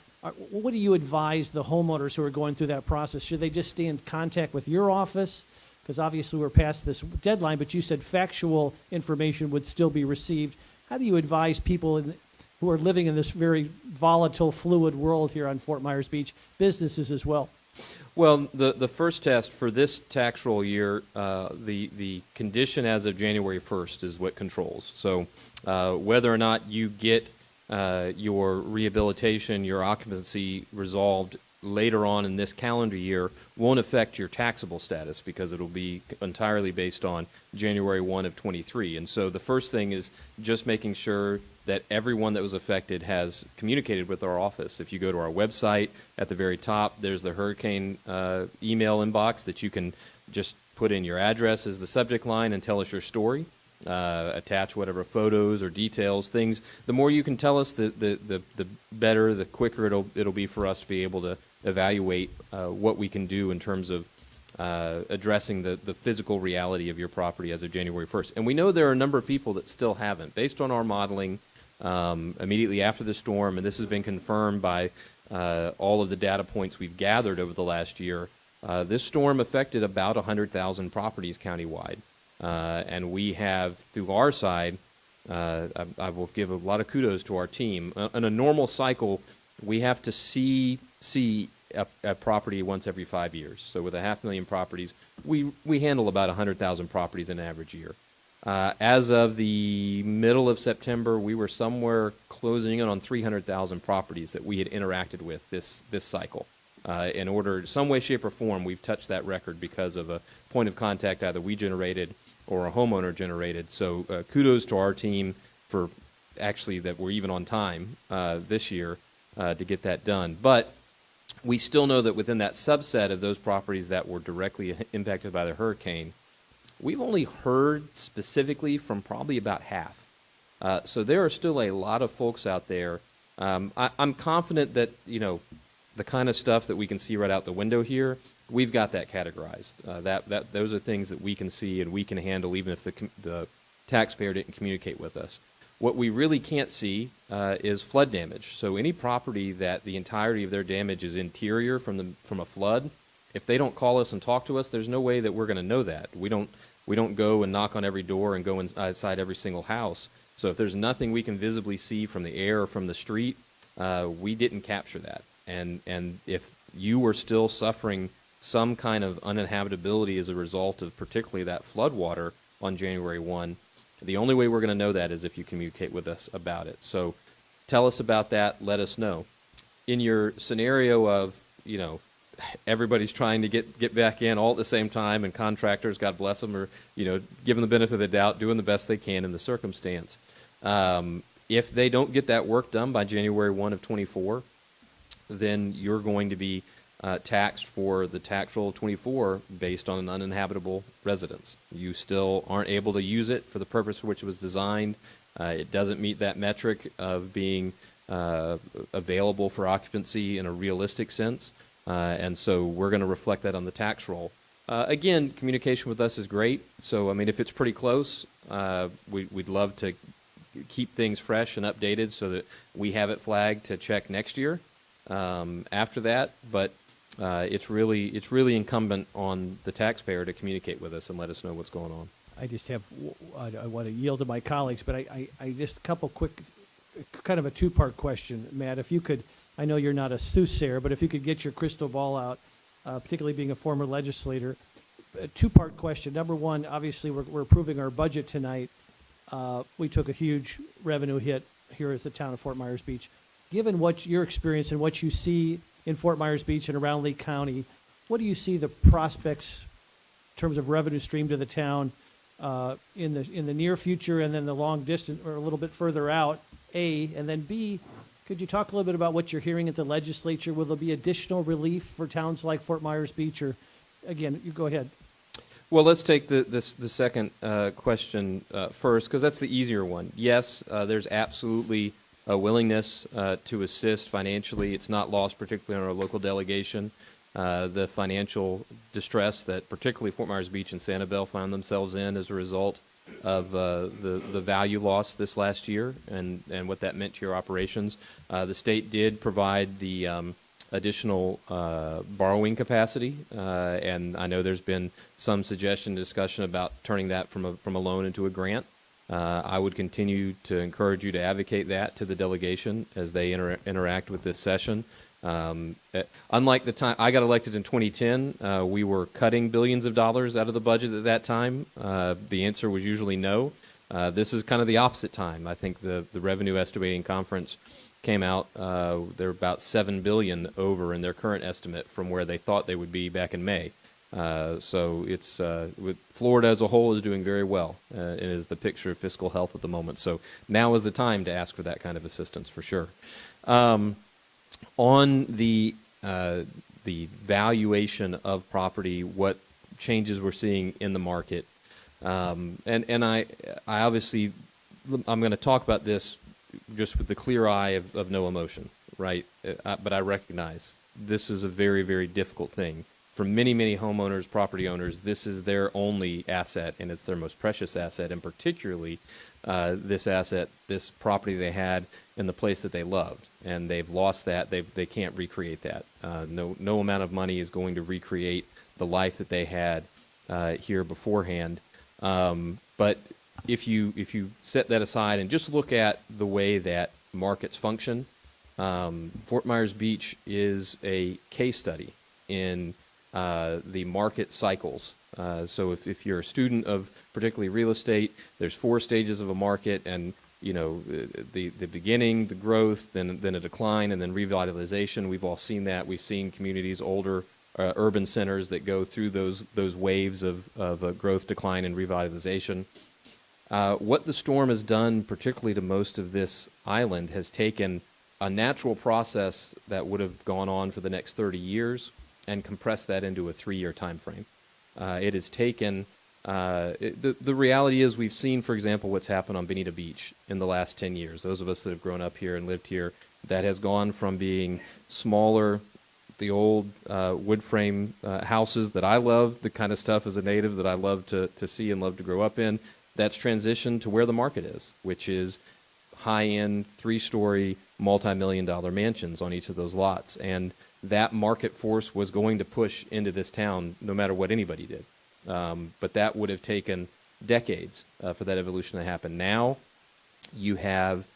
What do you advise the homeowners who are going through that process? Should they just stay in contact with your office? Because obviously we're past this deadline, but you said factual information would still be received. How do you advise people who are living in this very volatile, fluid world here on Fort Myers Beach, businesses as well? Well, the first test for this tax roll year, the condition as of January 1st is what controls. So whether or not you get your rehabilitation, your occupancy resolved later on in this calendar year won't affect your taxable status because it'll be entirely based on January 1 of 23. And so the first thing is just making sure that everyone that was affected has communicated with our office. If you go to our website, at the very top, there's the hurricane email inbox that you can just put in your address as the subject line and tell us your story. Attach whatever photos or details, things. The more you can tell us, the better, the quicker it'll be for us to be able to evaluate what we can do in terms of addressing the physical reality of your property as of January 1st. And we know there are a number of people that still haven't. Based on our modeling, immediately after the storm, and this has been confirmed by all of the data points we've gathered over the last year, this storm affected about 100,000 properties countywide. And we have, through our side, I will give a lot of kudos to our team. In a normal cycle, we have to see a property once every 5 years. So with 500,000 properties, we handle about 100,000 properties in an average year. As of the middle of September, we were somewhere closing in on 300,000 properties that we had interacted with this cycle. In order, some way, shape, or form, we've touched that record because of a point of contact either we generated or a homeowner generated. So kudos to our team for actually that we're even on time this year to get that done. But we still know that within that subset of those properties that were directly impacted by the hurricane, we've only heard specifically from probably about half. So there are still a lot of folks out there. I'm confident that, the kind of stuff that we can see right out the window here, we've got that categorized. Those are things that we can see and we can handle even if the taxpayer didn't communicate with us. What we really can't see is flood damage. So any property that the entirety of their damage is interior from a flood, if they don't call us and talk to us, there's no way that we're going to know that. We don't go and knock on every door and go inside every single house. So if there's nothing we can visibly see from the air or from the street, we didn't capture that. And if you were still suffering some kind of uninhabitability as a result of particularly that flood water on January 1, the only way we're going to know that is if you communicate with us about it. So tell us about that. Let us know. In your scenario of, everybody's trying to get back in all at the same time, and contractors, God bless them, are, given the benefit of the doubt, doing the best they can in the circumstance. If they don't get that work done by January 1 of 24, then you're going to be taxed for the tax roll of 24 based on an uninhabitable residence. You still aren't able to use it for the purpose for which it was designed. It doesn't meet that metric of being available for occupancy in a realistic sense. And so we're going to reflect that on the tax roll. Again, communication with us is great. So, if it's pretty close, we'd love to keep things fresh and updated so that we have it flagged to check next year after that. But it's really incumbent on the taxpayer to communicate with us and let us know what's going on. I just have, I want to yield to my colleagues, but I just a couple quick, kind of a two-part question. Matt, if you could, I know you're not a soothsayer, but if you could get your crystal ball out, particularly being a former legislator. A two-part question. Number one, obviously we're approving our budget tonight. We took a huge revenue hit here as the town of Fort Myers Beach. Given what your experience and what you see in Fort Myers Beach and around Lake County, what do you see the prospects in terms of revenue stream to the town in the near future, and then the long distance or a little bit further out, A, and then B, could you talk a little bit about what you're hearing at the legislature? Will there be additional relief for towns like Fort Myers Beach? Or, again, you go ahead. Well, let's take the second question first, because that's the easier one. Yes, there's absolutely a willingness to assist financially. It's not lost, particularly on our local delegation. The financial distress that particularly Fort Myers Beach and Sanibel found themselves in as a result of the value loss this last year and what that meant to your operations. The state did provide the additional borrowing capacity, and I know there's been some suggestion, discussion about turning that from a loan into a grant. I would continue to encourage you to advocate that to the delegation as they interact with this session. Unlike the time I got elected in 2010, we were cutting billions of dollars out of the budget at that time. The answer was usually no. This is kind of the opposite time. I think the Revenue Estimating Conference came out, they're about $7 billion over in their current estimate from where they thought they would be back in May. So it's with Florida as a whole is doing very well. It is the picture of fiscal health at the moment. So now is the time to ask for that kind of assistance for sure. On the valuation of property, what changes we're seeing in the market. And I obviously, I'm going to talk about this just with the clear eye of no emotion, right? But I recognize this is a very, very difficult thing. For many, many homeowners, property owners, this is their only asset, and it's their most precious asset, and particularly this asset, this property they had in the place that they loved, and they've lost that. They can't recreate that. No amount of money is going to recreate the life that they had here beforehand. But if you set that aside and just look at the way that markets function, Fort Myers Beach is a case study in the market cycles. So if you're a student of particularly real estate, there's 4 stages of a market, and the beginning, the growth, then a decline, and then revitalization. We've all seen that. We've seen communities, older urban centers that go through those waves of growth, decline, and revitalization. What the storm has done, particularly to most of this island, has taken a natural process that would have gone on for the next 30 years and compressed that into a 3-year time frame. It has taken the reality is we've seen, for example, what's happened on Bonita Beach in the last 10 years. Those of us that have grown up here and lived here, that has gone from being smaller, the old wood frame houses that I love, the kind of stuff as a native that I love to see and love to grow up in. That's transitioned to where the market is, which is high-end, 3-story, multi-million-dollar mansions on each of those lots. And that market force was going to push into this town no matter what anybody did. But that would have taken decades for that evolution to happen. Now you have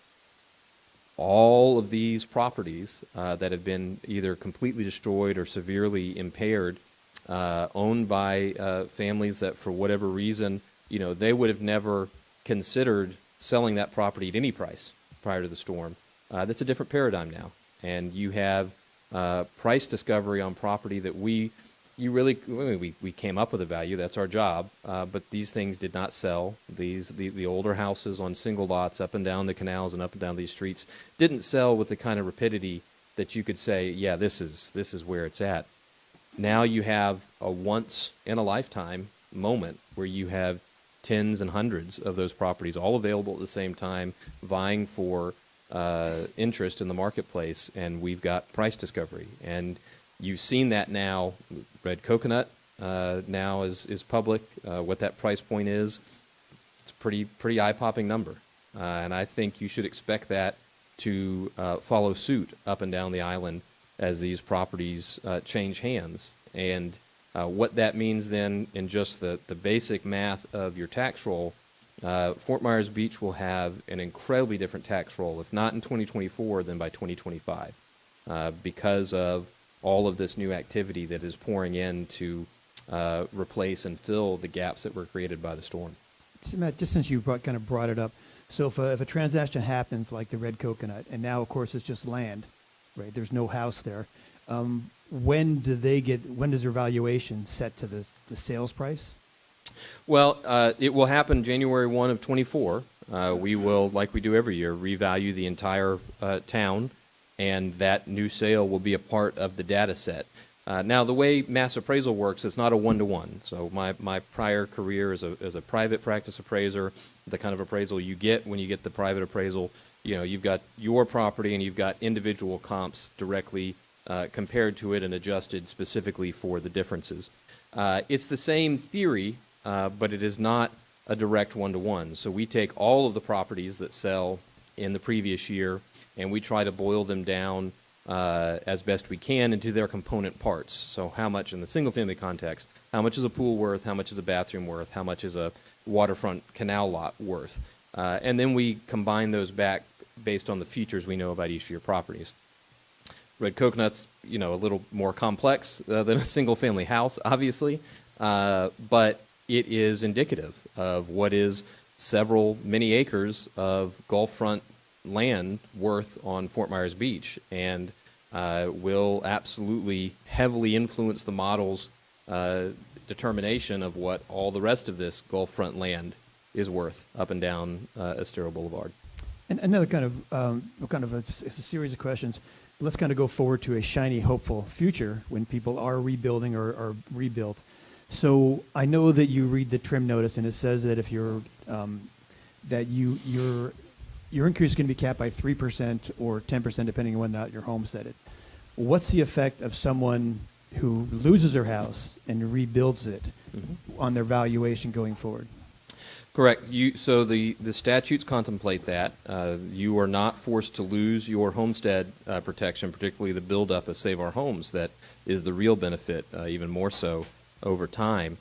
all of these properties that have been either completely destroyed or severely impaired, owned by families that for whatever reason, they would have never considered selling that property at any price prior to the storm. That's a different paradigm now. And you have price discovery on property that we came up with a value. That's our job. But these things did not sell. The older houses on single lots up and down the canals and up and down these streets didn't sell with the kind of rapidity that you could say, yeah, this is where it's at. Now you have a once in a lifetime moment where you have tens and hundreds of those properties all available at the same time, vying for interest in the marketplace, and we've got price discovery. And you've seen that now. Red Coconut now is public. What that price point is, it's a pretty eye-popping number. And I think you should expect that to follow suit up and down the island as these properties change hands. And what that means then in just the basic math of your tax roll, Fort Myers Beach will have an incredibly different tax roll, if not in 2024, then by 2025, because of all of this new activity that is pouring in to replace and fill the gaps that were created by the storm. So Matt, just since you brought it up, so if a transaction happens like the Red Coconut, and now of course it's just land, right? There's no house there. When does their valuation set to the sales price? Well, it will happen January 1 of 24. We will, like we do every year, revalue the entire town, and that new sale will be a part of the data set. Now, the way mass appraisal works, it's not a one-to-one. So my prior career as a private practice appraiser, the kind of appraisal you get when you get the private appraisal, you've got your property and you've got individual comps directly compared to it and adjusted specifically for the differences. It's the same theory, but it is not a direct one-to-one. So we take all of the properties that sell in the previous year and we try to boil them down as best we can into their component parts. So how much in the single-family context, how much is a pool worth, how much is a bathroom worth, how much is a waterfront canal lot worth. And then we combine those back based on the features we know about each of your properties. Red Coconut's, a little more complex than a single-family house, obviously, but it is indicative of what is many acres of Gulf front land worth on Fort Myers Beach, and will absolutely heavily influence the model's determination of what all the rest of this Gulf front land is worth up and down Estero Boulevard. And another it's a series of questions. Let's kind of go forward to a shiny, hopeful future when people are rebuilding or rebuilt. So I know that you read the trim notice, and it says that if you're that your increase is going to be capped by 3% or 10%, depending on whether or not you're homesteaded. What's the effect of someone who loses their house and rebuilds it on their valuation going forward? Correct. So the statutes contemplate that. You are not forced to lose your homestead protection, particularly the buildup of Save Our Homes. That is the real benefit, even more so over time.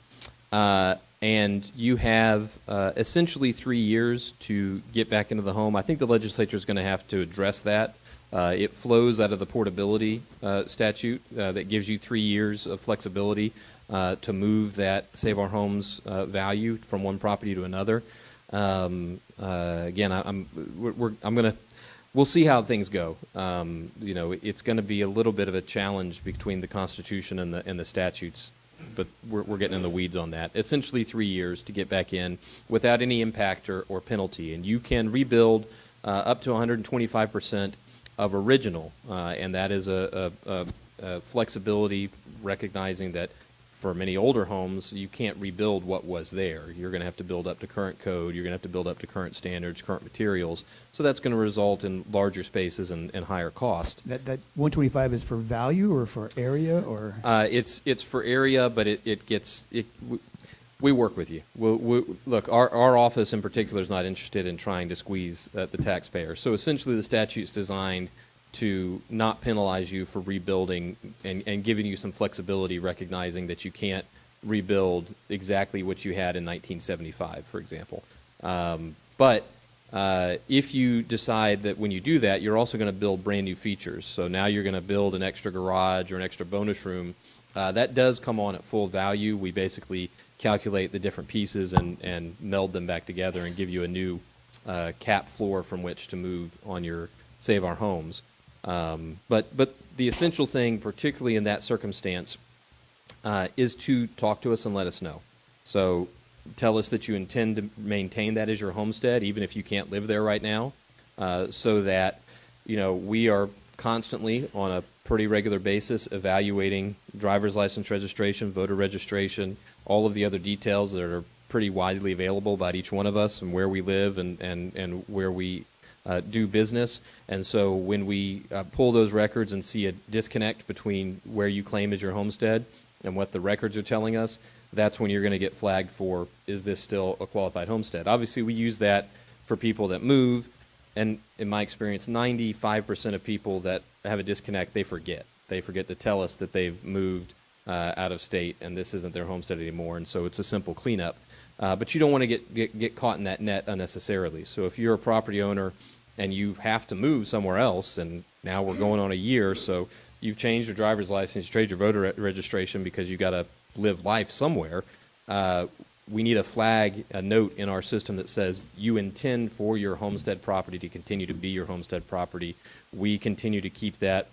And you have essentially 3 years to get back into the home. I think the legislature is going to have to address that. It flows out of the portability statute that gives you 3 years of flexibility to move that Save Our Homes value from one property to another. Again, we'll see how things go. It's going to be a little bit of a challenge between the Constitution and the statutes, but we're getting in the weeds on that. Essentially 3 years to get back in without any impact or penalty, and you can rebuild up to 125% of original, and that is a flexibility, recognizing that for many older homes, you can't rebuild what was there. You're going to have to build up to current code. You're going to have to build up to current standards, current materials. So that's going to result in larger spaces and higher cost. That 125 is for value or for area or? It's for area, but we work with you. Look, our office in particular is not interested in trying to squeeze the taxpayer. So essentially the statute's designed to not penalize you for rebuilding and giving you some flexibility, recognizing that you can't rebuild exactly what you had in 1975, for example. But if you decide that when you do that, you're also going to build brand new features. So now you're going to build an extra garage or an extra bonus room. That does come on at full value. We basically calculate the different pieces and meld them back together and give you a new cap floor from which to move on your Save Our Homes. But the essential thing, particularly in that circumstance, is to talk to us and let us know. So tell us that you intend to maintain that as your homestead, even if you can't live there right now, so that we are constantly on a pretty regular basis evaluating driver's license registration, voter registration, all of the other details that are pretty widely available about each one of us and where we live and where we do business. And so when we pull those records and see a disconnect between where you claim is your homestead and what the records are telling us, that's when you're going to get flagged for, is this still a qualified homestead? Obviously, we use that for people that move, and in my experience, 95% of people that have a disconnect, they forget. They forget to tell us that they've moved out of state and this isn't their homestead anymore, and so it's a simple cleanup. But you don't want to get caught in that net unnecessarily. So if you're a property owner and you have to move somewhere else, and now we're going on a year, so you've changed your driver's license, you changed your voter registration because you got to live life somewhere, we need a note in our system that says you intend for your homestead property to continue to be your homestead property. We continue to keep that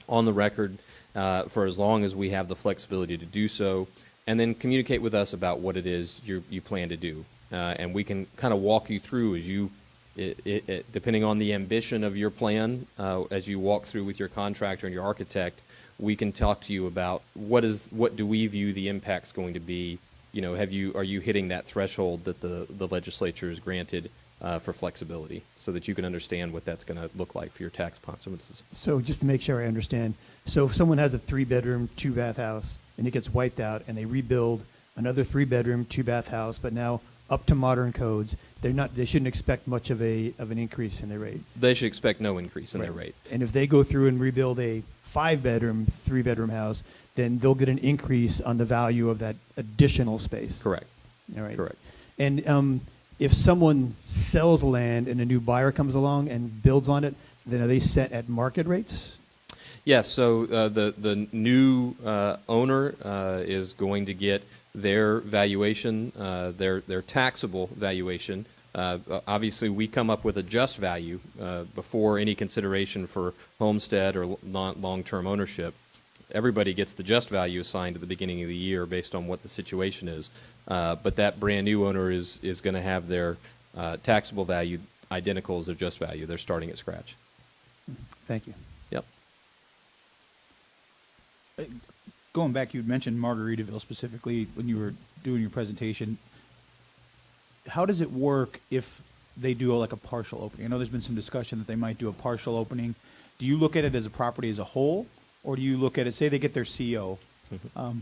on the record for as long as we have the flexibility to do so, and then communicate with us about what it is you plan to do. And we can kind of walk you through as you, depending on the ambition of your plan, as you walk through with your contractor and your architect, we can talk to you about what do we view the impact's going to be. Are you hitting that threshold that the legislature has granted for flexibility, so that you can understand what that's going to look like for your tax consequences. So just to make sure I understand, so if someone has a 3-bedroom, 2-bath house and it gets wiped out and they rebuild another 3-bedroom, 2-bath house, but now up to modern codes, they shouldn't expect much of an increase in their rate. They should expect no increase in their rate. And if they go through and rebuild a 5-bedroom, 3-bedroom house, then they'll get an increase on the value of that additional space. Correct. All right. Correct. And if someone sells land and a new buyer comes along and builds on it, then are they set at market rates? Yes. So the new owner is going to get their valuation, their taxable valuation. Obviously, we come up with a just value before any consideration for homestead or long-term ownership. Everybody gets the just value assigned at the beginning of the year based on what the situation is. But that brand new owner is going to have their taxable value identical as their just value. They're starting at scratch. Thank you. Yep. going back, you'd mentioned Margaritaville specifically when you were doing your presentation. How does it work if they do like a partial opening? I know there's been some discussion that they might do a partial opening. Do you look at it as a property as a whole, or do you look at it, say they get their CO,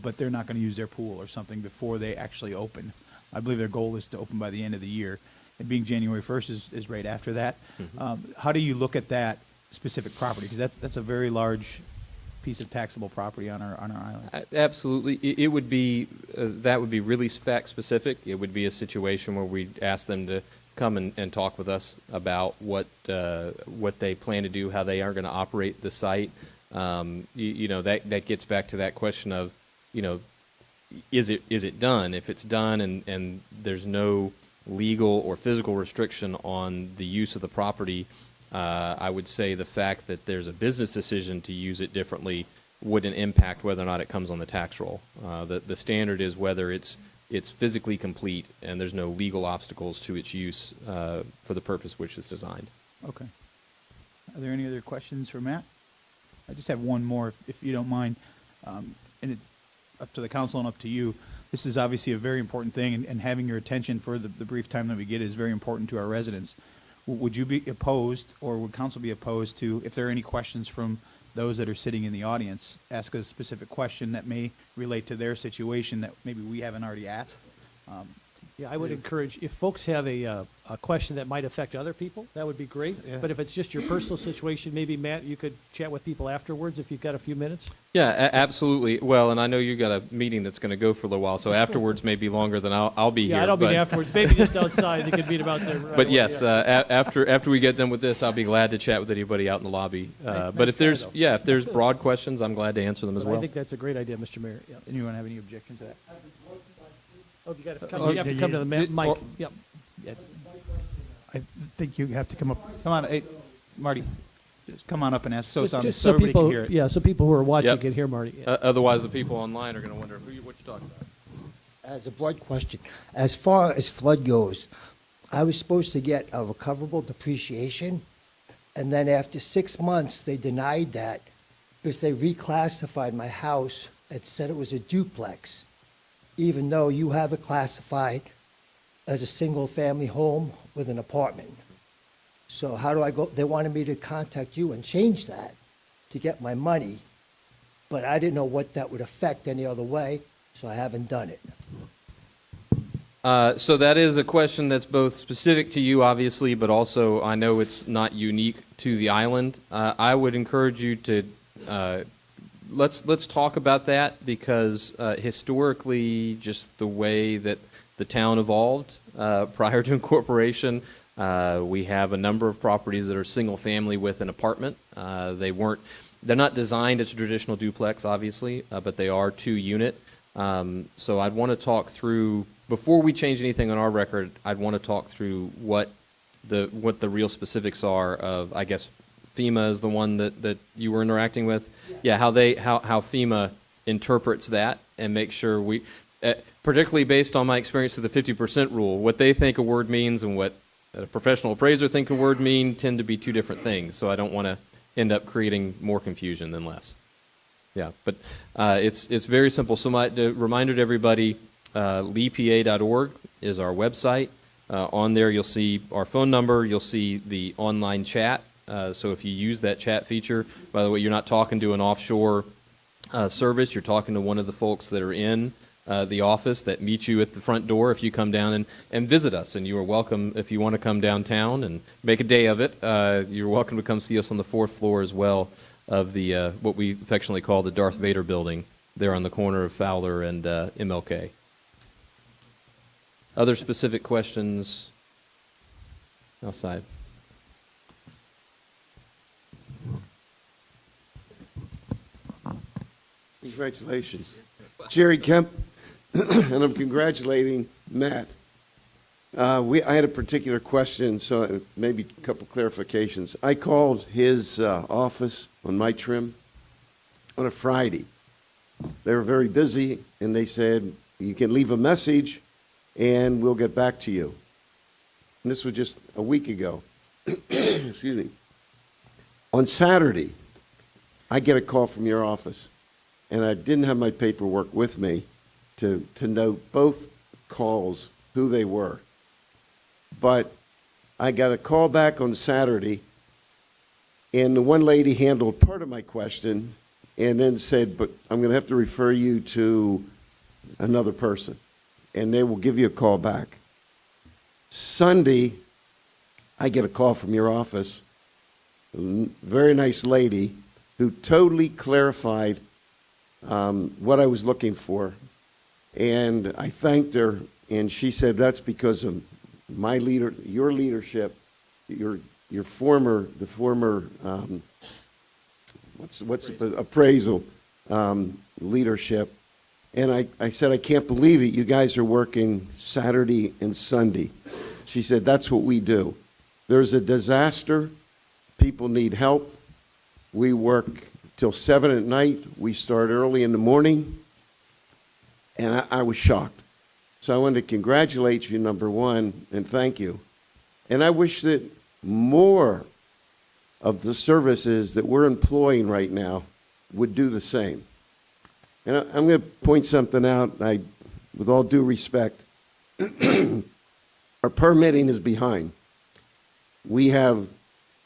but they're not going to use their pool or something before they actually open? I believe their goal is to open by the end of the year, and being January 1st is right after that. How do you look at that specific property? Because that's a very large piece of taxable property on our island. Absolutely. It would be, that would be really fact specific. It would be a situation where we'd ask them to come and talk with us about what they plan to do, how they are going to operate the site. That gets back to that question of, is it done? If it's done and there's no legal or physical restriction on the use of the property, I would say the fact that there's a business decision to use it differently wouldn't impact whether or not it comes on the tax roll. The standard is whether it's physically complete and there's no legal obstacles to its use for the purpose which it's designed. Okay. Are there any other questions for Matt? I just have one more, if you don't mind, and it, up to the council and up to you. This is obviously a very important thing, and having your attention for the brief time that we get is very important to our residents. Would you be opposed, or would council be opposed to, if there are any questions from those that are sitting in the audience, ask a specific question that may relate to their situation that maybe we haven't already asked? Yeah, I would encourage, if folks have a question that might affect other people, that would be great. Yeah. But if it's just your personal situation, maybe, Matt, you could chat with people afterwards if you've got a few minutes. Yeah, absolutely. Well, and I know you got a meeting that's going to go for a little while, so afterwards may be longer than I'll be here. Yeah, I don't mean afterwards. Maybe just outside. You could meet about there. Right but away, yes, yeah. after we get done with this, I'll be glad to chat with anybody out in the lobby. But if there's broad questions, I'm glad to answer them as well. I think that's a great idea, Mr. Mayor. Yeah. Anyone have any objection to that? Oh, you got to come. You have to come to the mic. Yep. I think you have to come up. Come on, hey, Marty, just come on up and ask so Just so everybody people, can hear it. yeah, so people who are watching Yep. can hear Marty. Yeah. Otherwise, the people online are going to wonder what you're talking about. As a broad question, as far as flood goes, I was supposed to get a recoverable depreciation, and then after 6 months, they denied that because they reclassified my house and said it was a duplex, even though you have it classified as a single-family home with an apartment. So how do I go? They wanted me to contact you and change that to get my money, but I didn't know what that would affect any other way, so I haven't done it. So that is a question that's both specific to you, obviously, but also I know it's not unique to the island. I would encourage you to let's talk about that, because historically, just the way that the town evolved prior to incorporation, we have a number of properties that are single family with an apartment. They're not designed as a traditional duplex, obviously, but they are 2-unit. So I'd want to talk through, before we change anything on our record, I'd want to talk through what the real specifics are of, I guess, FEMA is the one that you were interacting with. Yeah, how FEMA interprets that, and make sure we, particularly based on my experience of the 50% rule, what they think a word means and what a professional appraiser think a word mean tend to be two different things. So I don't want to end up creating more confusion than less. Yeah, but it's very simple. So the reminder to everybody, lepa.org is our website. On there you'll see our phone number, you'll see the online chat. So if you use that chat feature, by the way, you're not talking to an offshore service, you're talking to one of the folks that are in the office that meet you at the front door if you come down and visit us. And you are welcome, if you want to come downtown and make a day of it, you're welcome to come see us on the 4th floor as well of the what we affectionately call the Darth Vader building there on the corner of Fowler and MLK. Other specific questions outside? Congratulations. Jerry Kemp, and I'm congratulating Matt. I had a particular question, so maybe a couple clarifications. I called his office on my trim on a Friday. They were very busy, and they said, you can leave a message, and we'll get back to you. And this was just a week ago. Excuse me. On Saturday, I get a call from your office, and I didn't have my paperwork with me to note both calls, who they were. But I got a call back on Saturday, and the one lady handled part of my question and then said, but I'm going to have to refer you to another person, and they will give you a call back. Sunday, I get a call from your office, very nice lady who totally clarified what I was looking for. And I thanked her, and she said, that's because of my your leadership, the former appraisal leadership. And I said, I can't believe it. You guys are working Saturday and Sunday. She said, that's what we do. There's a disaster. People need help. We work till 7 at night. We start early in the morning. And I was shocked. So I wanted to congratulate you, number one, and thank you. And I wish that more of the services that we're employing right now would do the same. And I'm going to point something out, with all due respect. Our permitting is behind. We have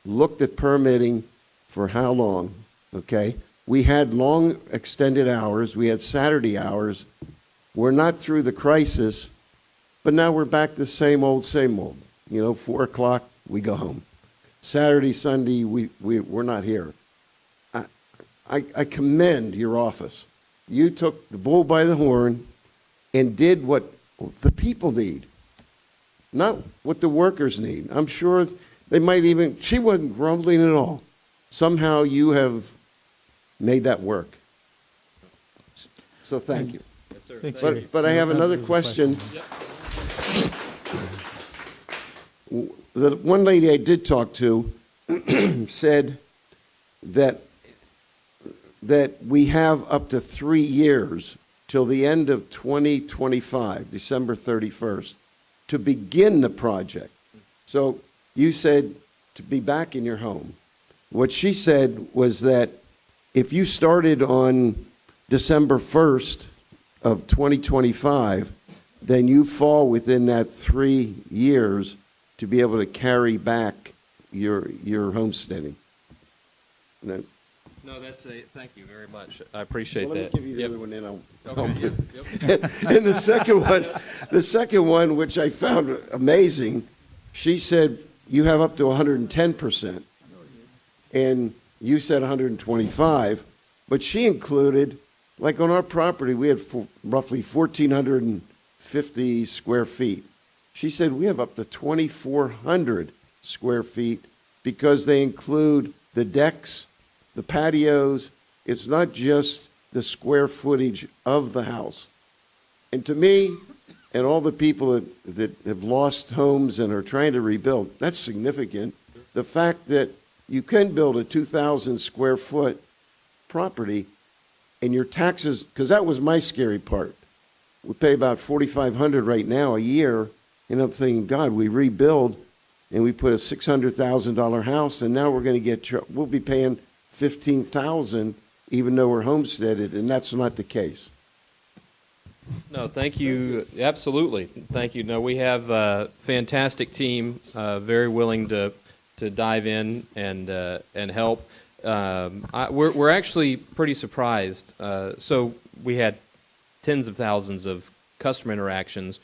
looked at permitting for how long, okay? We had long extended hours. We had Saturday hours. We're not through the crisis, but now we're back to the same old, same old. 4 o'clock, we go home. Saturday, Sunday, we're not here. I commend your office. You took the bull by the horn and did what the people need, not what the workers need. I'm sure they might even, she wasn't grumbling at all. Somehow you have made that work. So thank you. Thank you. But I have another question. The one lady I did talk to said that we have up to 3 years till the end of 2025, December 31st, to begin the project. So you said to be back in your home. What she said was that if you started on December 1st of 2025, then you fall within that 3 years to be able to carry back your homesteading. No, thank you very much. I appreciate well, that. Let me give you the other one, then I'll Okay, And the second one, which I found amazing, she said you have up to 110%, and you said 125, but she included, like on our property, we had roughly 1,450 square feet. She said we have up to 2,400 square feet because they include the decks, the patios. It's not just the square footage of the house. And to me, and all the people that have lost homes and are trying to rebuild, that's significant. The fact that you can build a 2,000 square foot property and your taxes, because that was my scary part. We pay about $4,500 right now a year, and I'm thinking, God, we rebuild and we put a $600,000 house, and now we're going to we'll be paying $15,000 even though we're homesteaded, and that's not the case. No, thank you. Absolutely. Thank you. No, we have a fantastic team, very willing to dive in and help. We're actually pretty surprised. So we had tens of thousands of customer interactions.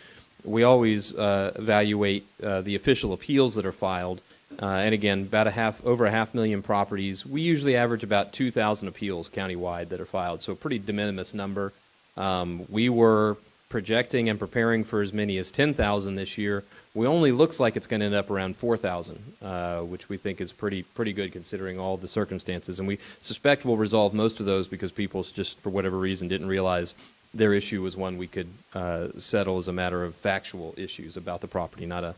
We always evaluate the official appeals that are filed. And again, over 500,000 properties. We usually average about 2,000 appeals countywide that are filed, so a pretty de minimis number. We were projecting and preparing for as many as 10,000 this year. We only looks like it's going to end up around 4,000, which we think is pretty good considering all the circumstances. And we suspect we'll resolve most of those because people just, for whatever reason, didn't realize their issue was one we could settle as a matter of factual issues about the property, not a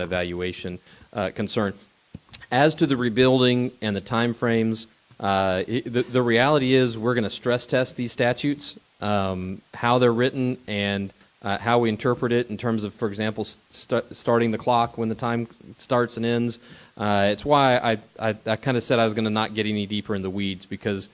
valuation concern. As to the rebuilding and the time frames, the reality is we're going to stress test these statutes, how they're written and how we interpret it in terms of, for example, starting the clock when the time starts and ends. It's why I kind of said I was going to not get any deeper in the weeds, because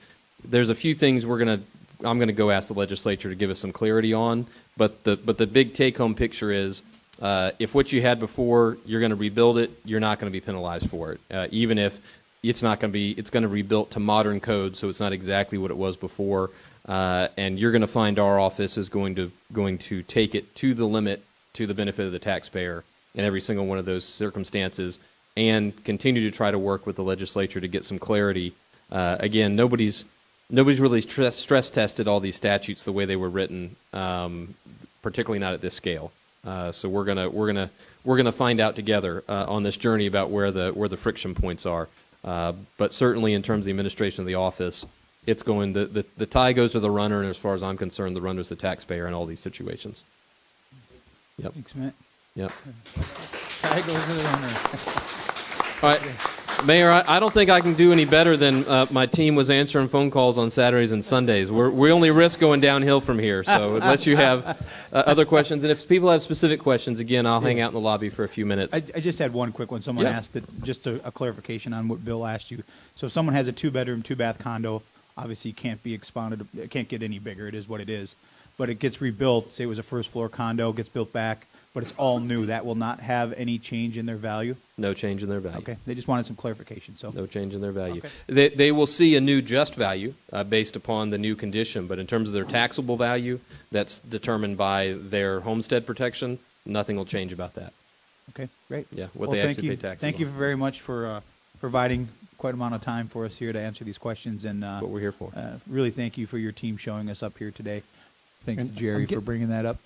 there's a few things we're going to I'm going to go ask the legislature to give us some clarity on. But the big take-home picture is, if what you had before, you're going to rebuild it, you're not going to be penalized for it, even if it's not going to be. It's going to rebuild to modern code, so it's not exactly what it was before. And you're going to find our office is going to take it to the limit to the benefit of the taxpayer in every single one of those circumstances, and continue to try to work with the legislature to get some clarity. Again, nobody's really stress tested all these statutes the way they were written, particularly not at this scale. So we're gonna find out together on this journey about where the friction points are. But certainly in terms of the administration of the office, it's going the tie goes to the runner, and as far as I'm concerned, the runner is the taxpayer in all these situations. Yep. Thanks, Matt. Yep. Tie goes to the runner. All right. Mayor, I don't think I can do any better than my team was answering phone calls on Saturdays and Sundays. We only risk going downhill from here. So unless you have other questions, and if people have specific questions, again, I'll hang out in the lobby for a few minutes. I just had one quick one. Someone Yeah. asked that, just a clarification on what Bill asked you. So if someone has a 2-bedroom, 2-bath condo, obviously can't be expanded, it can't get any bigger. It is what it is. But it gets rebuilt. Say it was a first-floor condo, gets built back, but it's all new. That will not have any change in their value? No change in their value. Okay. They just wanted some clarification. So No change in their value. Okay. They will see a new just value based upon the new condition, but in terms of their taxable value, that's determined by their homestead protection. Nothing will change about that. Okay, great. Yeah, what Well, they thank actually you. pay taxes Thank you on. very much for providing quite an amount of time for us here to answer these questions. And what we're here for. Really thank you for your team showing us up here today. Thanks And to Jerry I'm for bringing that up.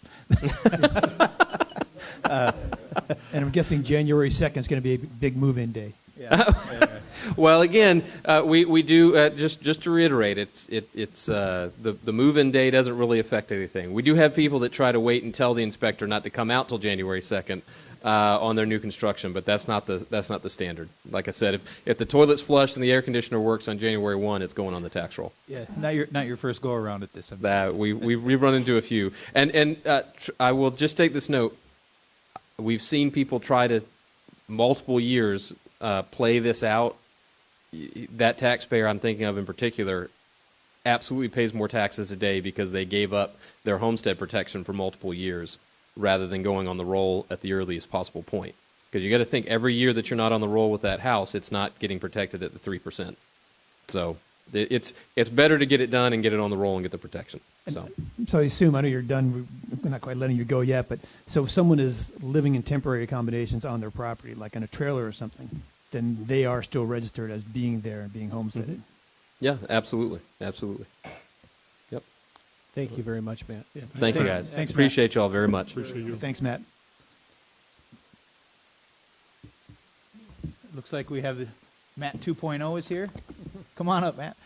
And I'm guessing January 2nd is going to be a big move-in day. Well, again, we do just to reiterate, it's the move-in day doesn't really affect anything. We do have people that try to wait and tell the inspector not to come out till January 2nd on their new construction, but that's not the standard. Like I said, if the toilet's flushed and the air conditioner works on January 1, it's going on the tax roll. Yeah, not your first go around at this. We've run into a few, and I will just take this note. We've seen people try to multiple years play this out. That taxpayer I'm thinking of in particular absolutely pays more taxes today because they gave up their homestead protection for multiple years rather than going on the roll at the earliest possible point. Because you got to think every year that you're not on the roll with that house, it's not getting protected at the 3%. So it's better to get it done and get it on the roll and get the protection. So I assume, I know you're done, we're not quite letting you go yet, but so if someone is living in temporary accommodations on their property, like in a trailer or something, then they are still registered as being there and being homesteaded. Mm-hmm. Yeah, absolutely. Absolutely. Yep. Thank you very much, Matt. Yeah. Thank you, guys. Thanks, Matt. Appreciate you all very much. Appreciate you. Thanks, Matt. Looks like we have the Matt 2.0 is here. Come on up, Matt.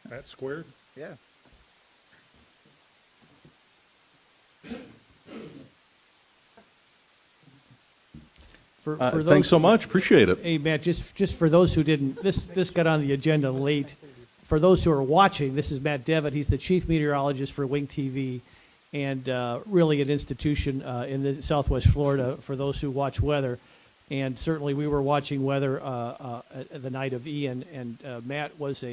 Matt Squared? Yeah. For Thanks those so much. Appreciate it. Hey, Matt, just for those who didn't, this got on the agenda late. For those who are watching, this is Matt Devitt. He's the chief meteorologist for Wing TV, and really an institution in the Southwest Florida for those who watch weather. And certainly we were watching weather the night of Ian, and Matt was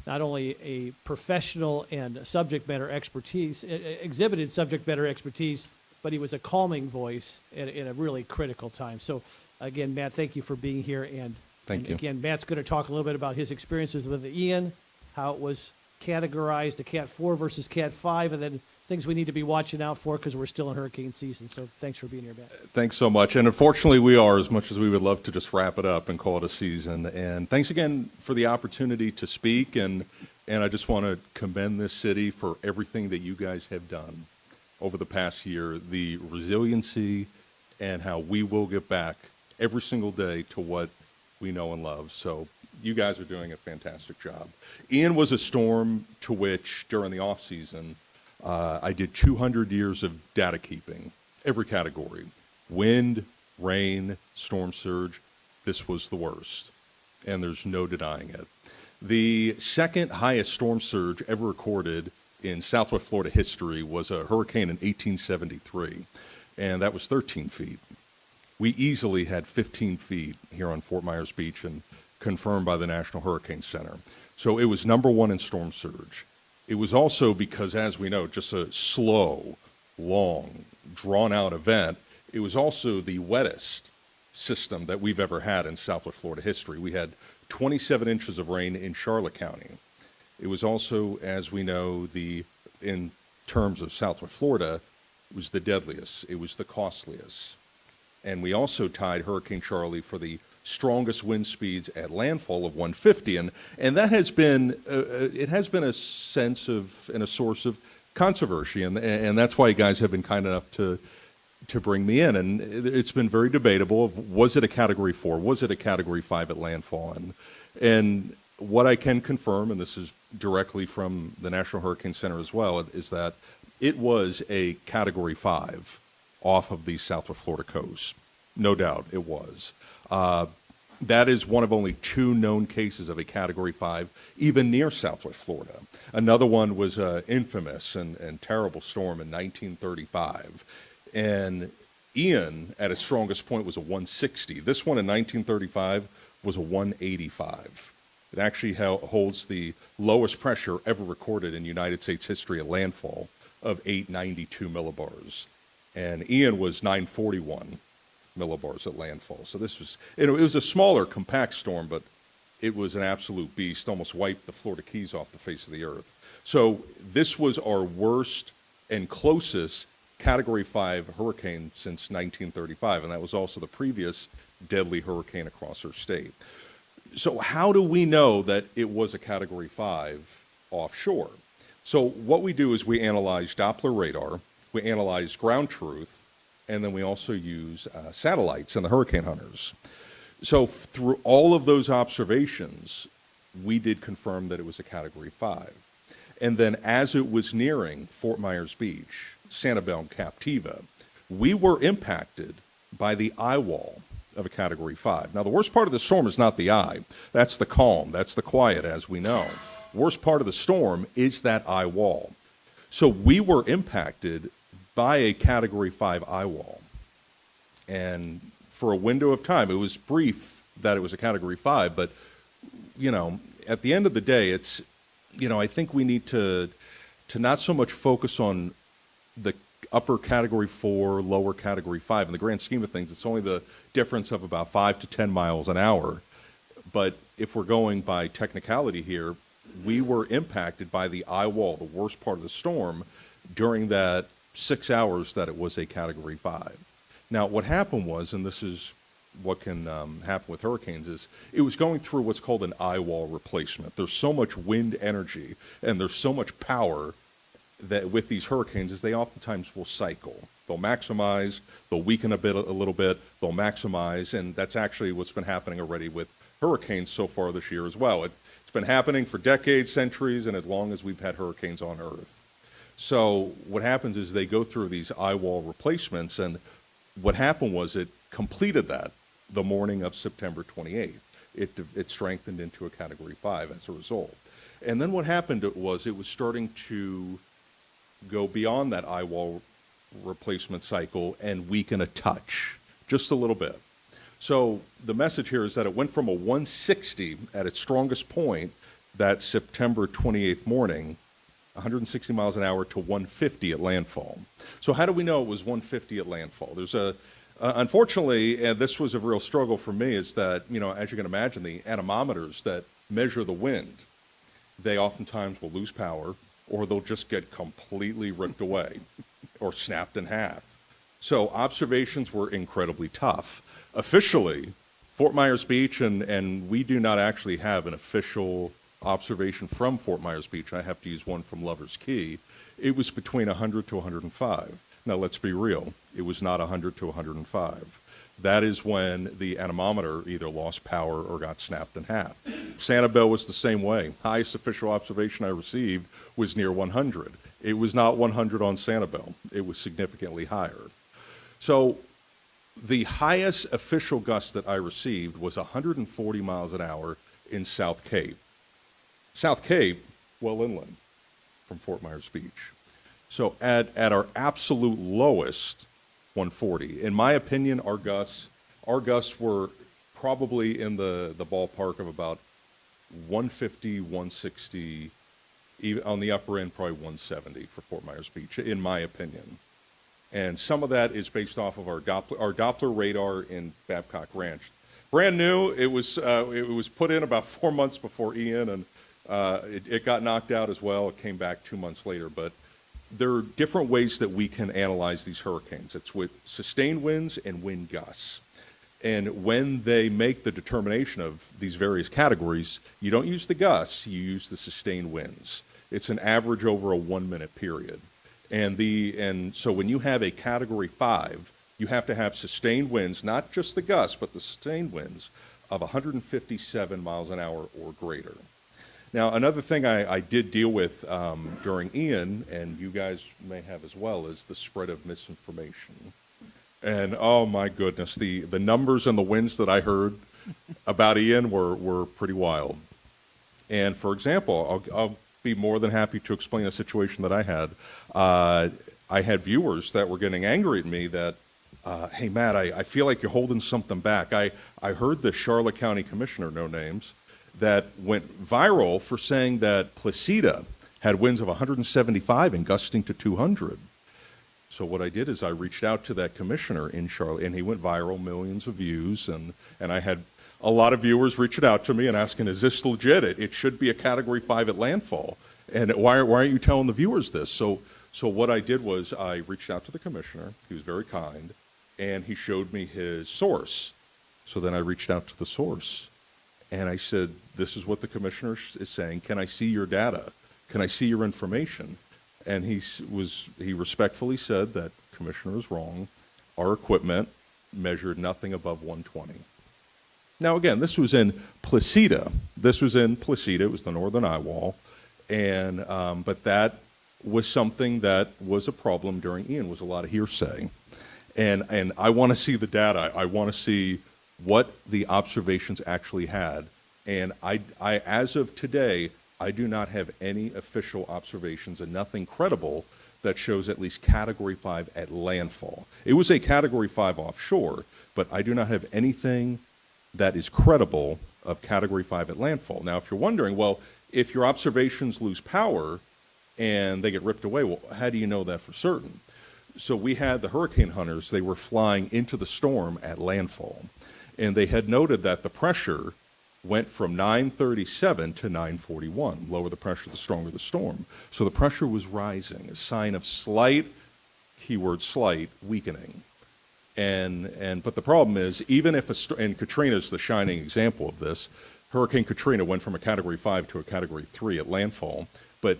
not only a professional and subject matter expertise, exhibited subject matter expertise, but he was a calming voice in a really critical time. So, again, Matt, thank you for being here. And Thank you. Again, Matt's going to talk a little bit about his experiences with the Ian, how it was categorized to Cat 4 versus Cat 5, and then things we need to be watching out for because we're still in hurricane season. So thanks for being here, Matt. Thanks so much. And unfortunately, we are, as much as we would love to just wrap it up and call it a season. And thanks again for the opportunity to speak. And I just want to commend this city for everything that you guys have done over the past year, the resiliency and how we will get back every single day to what we know and love. So you guys are doing a fantastic job. Ian was a storm to which, during the off season, I did 200 years of data keeping, every category. Wind, rain, storm surge. This was the worst, and there's no denying it. The second highest storm surge ever recorded in Southwest Florida history was a hurricane in 1873, and that was 13 feet. We easily had 15 feet here on Fort Myers Beach, and confirmed by the National Hurricane Center. So it was number one in storm surge. it was also because, as we know, just a slow, long, drawn-out event. It was also the wettest system that we've ever had in Southwest Florida history. We had 27 inches of rain in Charlotte County. It was also, as we know, in terms of Southwest Florida, it was the deadliest. It was the costliest. And we also tied Hurricane Charlie for the strongest wind speeds at landfall of 150, and that has been it has been a sense of and a source of controversy, and that's why you guys have been kind enough to bring me in, and it's been very debatable. Was it a Category 4? Was it a Category 5 at landfall? And what I can confirm, and this is directly from the National Hurricane Center as well, is that it was a Category 5 off of the Southwest Florida coast. No doubt it was. That is one of only 2 known cases of a Category 5 even near Southwest Florida. Another one was an infamous and terrible storm in 1935. And Ian, at its strongest point, was a 160. This one in 1935 was a 185. It actually holds the lowest pressure ever recorded in United States history at landfall of 892 millibars. And Ian was 941 millibars at landfall. So this was, it was a smaller, compact storm, but it was an absolute beast, almost wiped the Florida Keys off the face of the earth. So this was our worst and closest Category 5 hurricane since 1935, and that was also the previous deadly hurricane across our state. So how do we know that it was a Category 5 offshore? So what we do is we analyze Doppler radar, we analyze ground truth, and then we also use satellites and the hurricane hunters. So through all of those observations, we did confirm that it was a Category 5. And then as it was nearing Fort Myers Beach, Sanibel and Captiva, we were impacted by the eye wall of a Category 5. Now, the worst part of the storm is not the eye. That's the calm. That's the quiet, as we know. Worst part of the storm is that eye wall. So we were impacted by a Category 5 eye wall. And for a window of time, it was brief that it was a Category 5, but, you know, at the end of the day, it's, you know, I think we need to not so much focus on the upper Category 4, lower Category 5. In the grand scheme of things, it's only the difference of about 5 to 10 miles an hour. But if we're going by technicality here, we were impacted by the eye wall, the worst part of the storm, during that 6 hours that it was a Category 5. Now, what happened was, and this is what can happen with hurricanes, is it was going through what's called an eye wall replacement. There's so much wind energy and there's so much power that with these hurricanes is they oftentimes will cycle. They'll maximize, they'll weaken a little bit, they'll maximize, and that's actually what's been happening already with hurricanes so far this year as well. It's been happening for decades, centuries, and as long as we've had hurricanes on Earth. So what happens is they go through these eye wall replacements, and what happened was it completed that the morning of September 28th. It strengthened into a Category 5 as a result. And then what happened was it was starting to go beyond that eye wall replacement cycle and weaken a touch, just a little bit. So the message here is that it went from a 160 at its strongest point that September 28th morning, 160 miles an hour, to 150 at landfall. So how do we know it was 150 at landfall? There's unfortunately, and this was a real struggle for me, is that, you know, as you can imagine, the anemometers that measure the wind, they oftentimes will lose power, or they'll just get completely ripped away or snapped in half. So observations were incredibly tough. Officially, Fort Myers Beach, and we do not actually have an official observation from Fort Myers Beach. I have to use one from Lover's Key. It was between 100 to 105. Now, let's be real. It was not 100 to 105. That is when the anemometer either lost power or got snapped in half. Sanibel was the same way. Highest official observation I received was near 100. It was not 100 on Sanibel. It was significantly higher. So the highest official gust that I received was 140 miles an hour in South Cape. South Cape, well inland from Fort Myers Beach. So at our absolute lowest, 140. In my opinion, our gusts were probably in the ballpark of about 150, 160 even on the upper end, probably 170 for Fort Myers Beach, in my opinion. And some of that is based off of our Doppler radar in Babcock Ranch. Brand new. It was put in about 4 months before Ian, and it got knocked out as well. It came back 2 months later. But there are different ways that we can analyze these hurricanes. It's with sustained winds and wind gusts. And when they make the determination of these various categories, you don't use the gusts, you use the sustained winds. It's an average over a 1 minute period. And so when you have a Category 5, you have to have sustained winds, not just the gusts, but the sustained winds of 157 miles an hour or greater. Now, another thing I did deal with during Ian, and you guys may have as well, is the spread of misinformation. And oh my goodness, the numbers and the winds that I heard about Ian were pretty wild. And for example, I'll be more than happy to explain a situation that I had. I had viewers that were getting angry at me that, hey, Matt, I feel like you're holding something back. I heard the Charlotte County Commissioner, no names, that went viral for saying that Placida had winds of 175 and gusting to 200. So what I did is I reached out to that commissioner in Charlotte, and he went viral, millions of views, and I had a lot of viewers reaching out to me and asking, is this legit? It should be a Category 5 at landfall. And why aren't you telling the viewers this? So what I did was I reached out to the commissioner. He was very kind, and he showed me his source. So then I reached out to the source, and I said, this is what the commissioner is saying. Can I see your data? Can I see your information? And he respectfully said that commissioner is wrong. Our equipment measured nothing above 120. Now, again, this was in Placida. It was the northern eye wall. And, but that was something that was a problem during Ian, was a lot of hearsay. And I want to see the data. I want to see what the observations actually had. And I, as of today, I do not have any official observations and nothing credible that shows at least Category 5 at landfall. It was a Category 5 offshore, but I do not have anything that is credible of Category 5 at landfall. Now, if you're wondering, well, if your observations lose power and they get ripped away, well, how do you know that for certain? So we had the hurricane hunters, they were flying into the storm at landfall, and they had noted that the pressure went from 937 to 941. Lower the pressure, the stronger the storm. So the pressure was rising, a sign of slight, keyword slight, weakening. But the problem is, even if and Katrina's the shining example of this, Hurricane Katrina went from a Category 5 to a Category 3 at landfall, but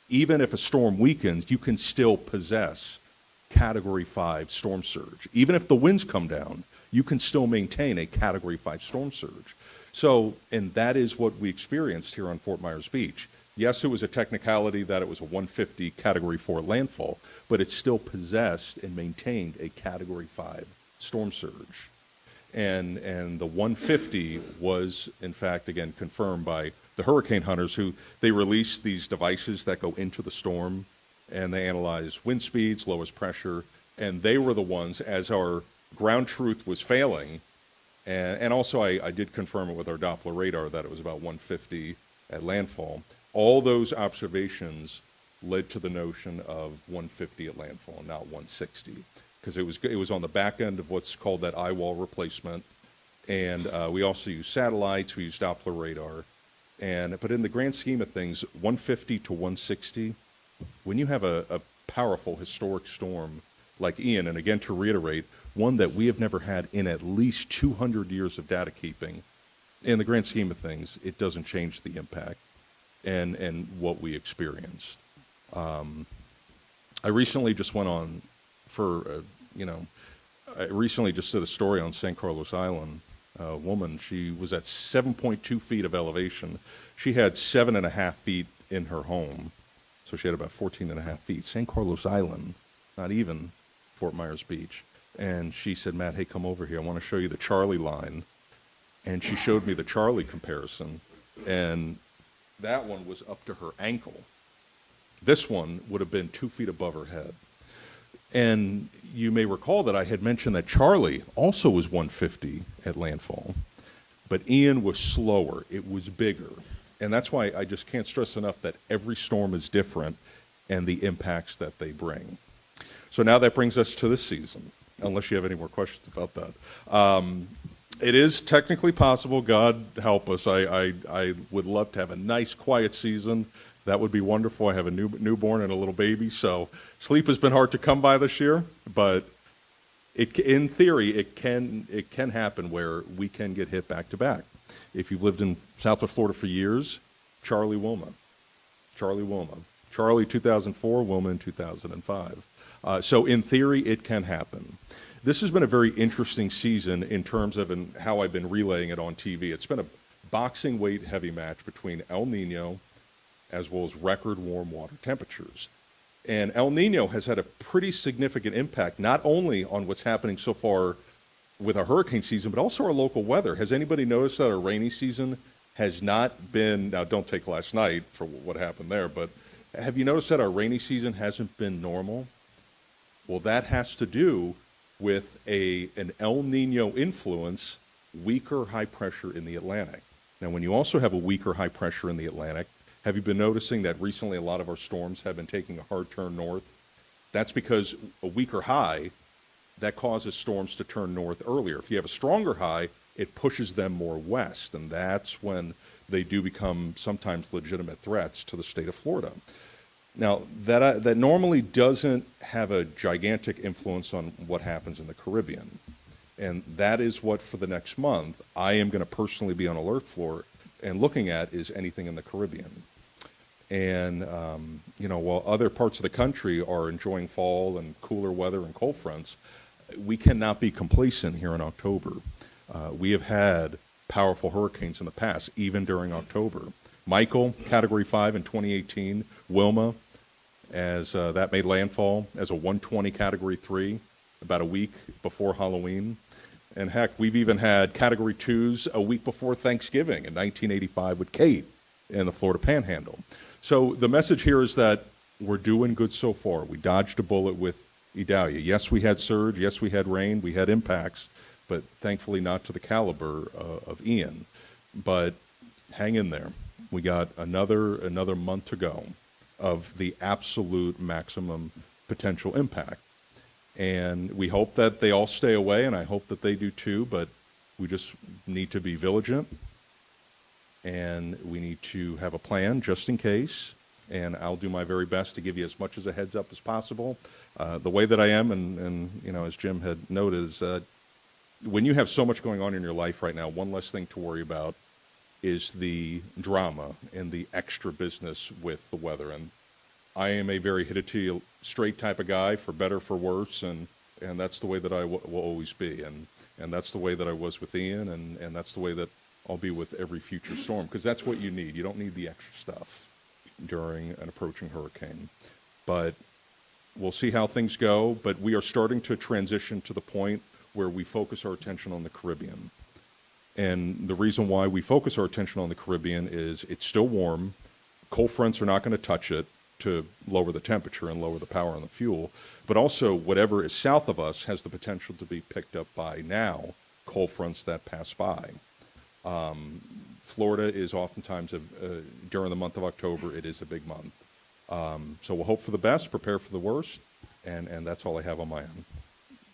even if a storm weakens, you can still possess Category 5 storm surge. Even if the winds come down, you can still maintain a Category 5 storm surge. So, and that is what we experienced here on Fort Myers Beach. Yes, it was a technicality that it was a 150 Category 4 landfall, but it still possessed and maintained a Category 5 storm surge. And the 150 was, in fact, again, confirmed by the hurricane hunters, who they released these devices that go into the storm, and they analyze wind speeds, lowest pressure, and they were the ones, as our ground truth was failing, and also I did confirm it with our Doppler radar that it was about 150 at landfall. All those observations led to the notion of 150 at landfall, not 160, because it was on the back end of what's called that eye wall replacement, and we also use satellites, we use Doppler radar, but in the grand scheme of things, 150 to 160, when you have a powerful historic storm like Ian, and again to reiterate, one that we have never had in at least 200 years of data keeping, in the grand scheme of things, it doesn't change the impact and what we experienced. I recently just went on I recently just did a story on San Carlos Island. A woman, she was at 7.2 feet of elevation. She had 7.5 feet in her home. So she had about 14.5 feet. San Carlos Island, not even Fort Myers Beach. And she said, Matt, hey, come over here. I want to show you the Charlie line. And she showed me the Charlie comparison. And that one was up to her ankle. This one would have been 2 feet above her head. And you may recall that I had mentioned that Charlie also was 150 at landfall, but Ian was slower. It was bigger. And that's why I just can't stress enough that every storm is different and the impacts that they bring. So now that brings us to this season, unless you have any more questions about that. It is technically possible, God help us. I would love to have a nice, quiet season. That would be wonderful. I have a newborn and a little baby, so sleep has been hard to come by this year, but in theory, it can happen where we can get hit back to back. If you've lived in Southwest Florida for years, Charlie, Wilma. Charlie 2004, Wilma in 2005. So in theory, it can happen. This has been a very interesting season in terms of how I've been relaying it on TV. It's been a boxing weight heavy match between El Nino as well as record warm water temperatures. And El Nino has had a pretty significant impact, not only on what's happening so far with our hurricane season, but also our local weather. Has anybody noticed that our rainy season has not been, now don't take last night for what happened there, but have you noticed that our rainy season hasn't been normal? Well, that has to do with an El Nino influence, weaker high pressure in the Atlantic. Now, when you also have a weaker high pressure in the Atlantic, have you been noticing that recently a lot of our storms have been taking a hard turn north? That's because a weaker high, that causes storms to turn north earlier. If you have a stronger high, it pushes them more west, and that's when they do become sometimes legitimate threats to the state of Florida. Now, that normally doesn't have a gigantic influence on what happens in the Caribbean, and that is what, for the next month, I am going to personally be on alert for and looking at is anything in the Caribbean. And, while other parts of the country are enjoying fall and cooler weather and cold fronts, we cannot be complacent here in October. We have had powerful hurricanes in the past, even during October. Michael, Category 5 in 2018. Wilma, as that made landfall as a 120 Category 3 about a week before Halloween. And heck, we've even had Category 2s a week before Thanksgiving in 1985 with Kate in the Florida Panhandle. So the message here is that we're doing good so far. We dodged a bullet with Idalia. Yes, we had surge. Yes, we had rain. We had impacts, but thankfully not to the caliber of Ian. But hang in there. We got another month to go of the absolute maximum potential impact. And we hope that they all stay away, and I hope that they do too, but we just need to be vigilant, and we need to have a plan just in case, and I'll do my very best to give you as much as a heads up as possible. The way that I am, and as Jim had noted, is when you have so much going on in your life right now, one less thing to worry about is the drama and the extra business with the weather. And I am a very hit-it-to-you straight type of guy, for better, for worse, and that's the way that I will always be. And that's the way that I was with Ian, and that's the way that I'll be with every future storm, because that's what you need. You don't need the extra stuff during an approaching hurricane. But we'll see how things go, but we are starting to transition to the point where we focus our attention on the Caribbean. And the reason why we focus our attention on the Caribbean is it's still warm. Cold fronts are not going to touch it to lower the temperature and lower the power on the fuel. But also, whatever is south of us has the potential to be picked up by now cold fronts that pass by. Florida is oftentimes, during the month of October, it is a big month. So we'll hope for the best, prepare for the worst, and that's all I have on my end.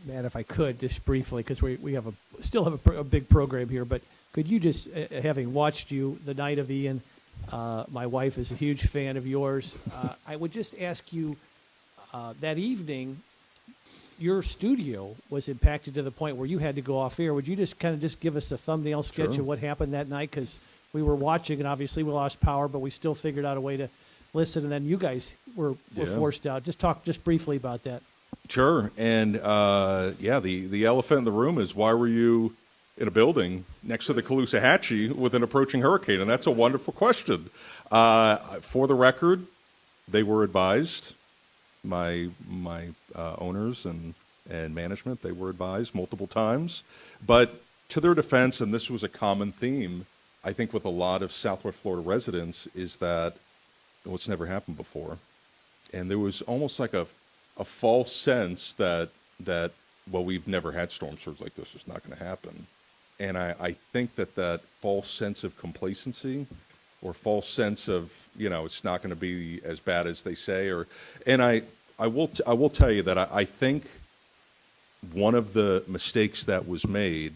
Matt, if I could, just briefly, because we still have a big program here, but could you just, having watched you the night of Ian, my wife is a huge fan of yours, I would just ask you, that evening, your studio was impacted to the point where you had to go off air. Would you just kind of just give us a thumbnail sketch Sure. of what happened that night? Because we were watching, and obviously we lost power, but we still figured out a way to listen, and then you guys were forced out. Just talk just briefly about that. Sure. And the elephant in the room is, why were you in a building next to the Caloosahatchee with an approaching hurricane? And that's a wonderful question. For the record, they were advised, my owners and management, they were advised multiple times. But to their defense, and this was a common theme, I think, with a lot of Southwest Florida residents, is that it's never happened before. And there was almost like a false sense that we've never had storm surge like this, it's not going to happen. And I think that false sense of complacency false sense of, it's not going to be as bad as they say. And I will tell you that I think one of the mistakes that was made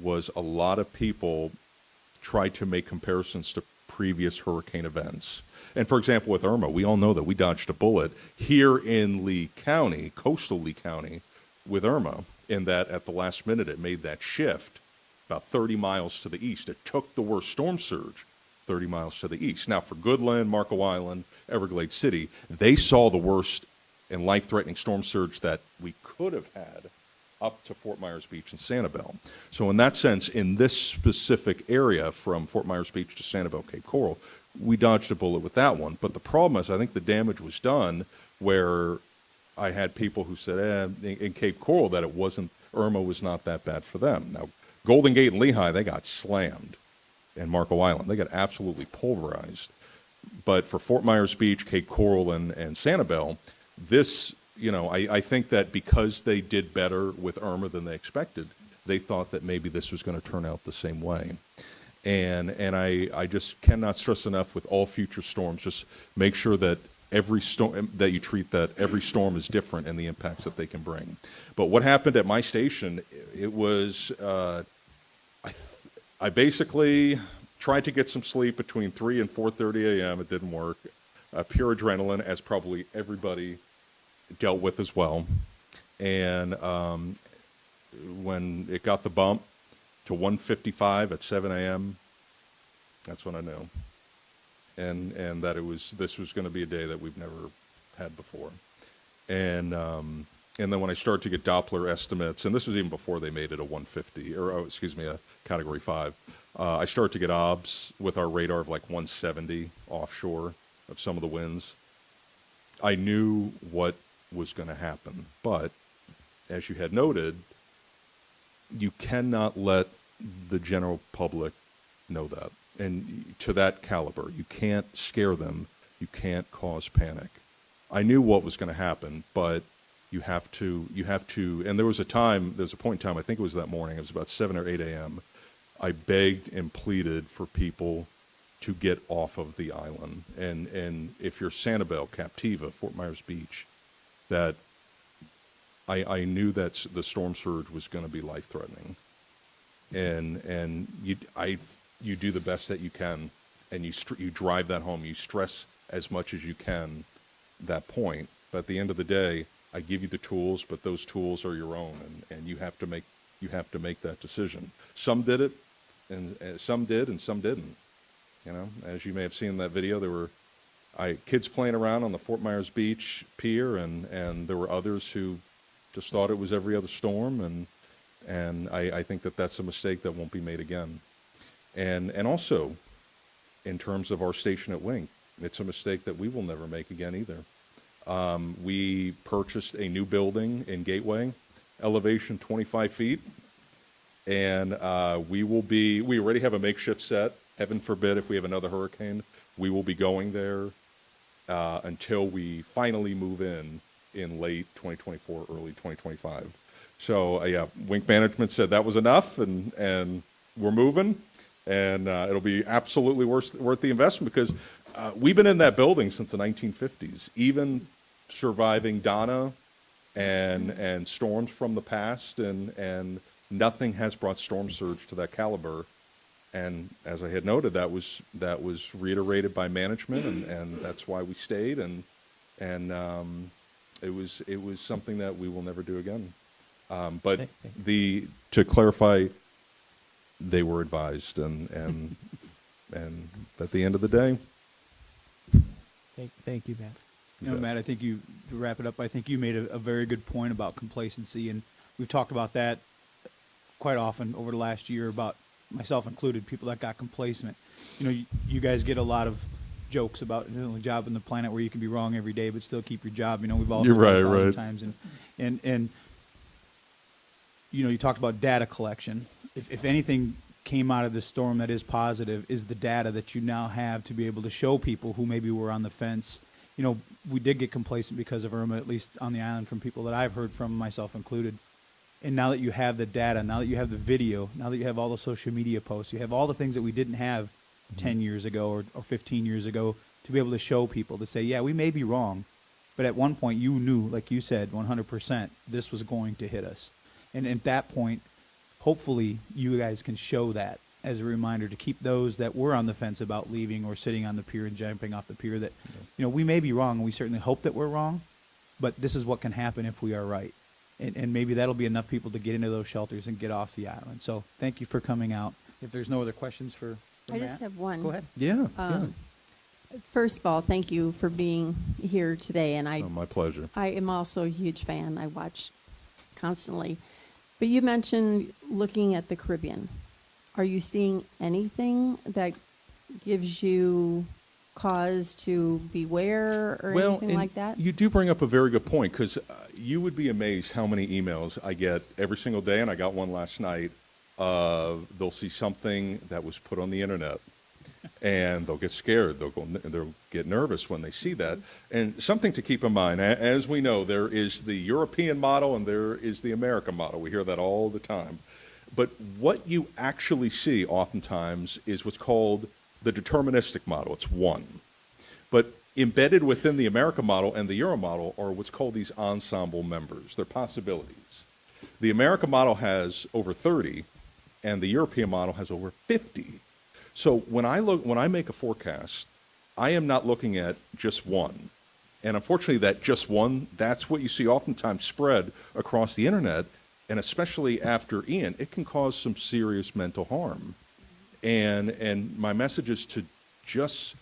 was a lot of people tried to make comparisons to previous hurricane events. And for example, with Irma, we all know that we dodged a bullet here in Lee County, coastal Lee County, with Irma, in that at the last minute it made that shift about 30 miles to the east. It took the worst storm surge 30 miles to the east. Now, for Goodland, Marco Island, Everglades City, they saw the worst and life-threatening storm surge that we could have had up to Fort Myers Beach and Sanibel. So in that sense, in this specific area from Fort Myers Beach to Sanibel, Cape Coral, we dodged a bullet with that one. But the problem is, I think the damage was done where I had people who said in Cape Coral that Irma was not that bad for them. Now, Golden Gate and Lehigh, they got slammed. And Marco Island, they got absolutely pulverized. But for Fort Myers Beach, Cape Coral, and Sanibel, this, I think that because they did better with Irma than they expected, they thought that maybe this was going to turn out the same way. And I just cannot stress enough with all future storms, just make sure that every storm is different and the impacts that they can bring. But what happened at my station, it was, I basically tried to get some sleep between 3 and 4:30 a.m. It didn't work. Pure adrenaline, as probably everybody dealt with as well. And when it got the bump to 1:55 at 7 a.m., that's when I knew. And that this was going to be a day that we've never had before. And then when I started to get Doppler estimates, and this was even before they made it a 150, a Category 5, I started to get OBS with our radar of like 170 offshore of some of the winds. I knew what was going to happen, but as you had noted, you cannot let the general public know that. And to that caliber, you can't scare them, you can't cause panic. I knew what was going to happen, but you have to, and there was a point in time, I think it was that morning, it was about 7 or 8 a.m., I begged and pleaded for people to get off of the island. And if you're Sanibel, Captiva, Fort Myers Beach, that I knew that the storm surge was going to be life-threatening. And you do the best that you can, and you drive that home. You stress as much as you can that point. But at the end of the day, I give you the tools, but those tools are your own, and you have to make that decision. Some did it, and some did, and some didn't. As you may have seen in that video, there were kids playing around on the Fort Myers Beach pier, and there were others who just thought it was every other storm, and I think that that's a mistake that won't be made again. And also, in terms of our station at Wink, it's a mistake that we will never make again either. We purchased a new building in Gateway, elevation 25 feet, and we already have a makeshift set. Heaven forbid if we have another hurricane, we will be going there until we finally move in late 2024, early 2025. So yeah, Wink Management said that was enough, and we're moving, and it'll be absolutely worth the investment, because we've been in that building since the 1950s, even surviving Donna and storms from the past, and nothing has brought storm surge to that caliber. And as I had noted, that was reiterated by management, and that's why we stayed, and it was something that we will never do again. But to clarify, they were advised, and at the end of the day. Thank you, Matt. Matt, I think to wrap it up, I think you made a very good point about complacency, and we've talked about that quite often over the last year, about myself included, people that got complacent. You guys get a lot of jokes about a job on the planet where you can be wrong every day but still keep your job. We've all You're heard that right. 1,000 times, and you talked about data collection. If anything came out of this storm that is positive, is the data that you now have to be able to show people who maybe were on the fence. We did get complacent because of Irma, at least on the island, from people that I've heard from, myself included. And now that you have the data, now that you have the video, now that you have all the social media posts, you have all the things that we didn't have 10 years ago or 15 years ago, to be able to show people, to say, yeah, we may be wrong, but at one point you knew, like you said, 100% this was going to hit us. And at that point, hopefully you guys can show that as a reminder to keep those that were on the fence about leaving or sitting on the pier and jumping off the pier that, you know, we may be wrong, and we certainly hope that we're wrong, but this is what can happen if we are right. And maybe that'll be enough people to get into those shelters and get off the island. So thank you for coming out. If there's no other questions for I just Matt? have one. Go ahead. Yeah. First of all, thank you for being here today. And Oh, my pleasure. I am also a huge fan. I watch constantly. But you mentioned looking at the Caribbean. Are you seeing anything that gives you cause to beware or anything and like that? You do bring up a very good point, because you would be amazed how many emails I get every single day, and I got one last night. They'll see something that was put on the internet, and they'll get scared. They'll get nervous when they see that. And something to keep in mind, as we know, there is the European model and there is the American model. We hear that all the time. But what you actually see oftentimes is what's called the deterministic model. It's one. But embedded within the American model and the Euro model are what's called these ensemble members. They're possibilities. The American model has over 30, and the European model has over 50. So when I make a forecast, I am not looking at just one. And unfortunately, that just one, that's what you see oftentimes spread across the internet, and especially after Ian, it can cause some serious mental harm. And my message is to just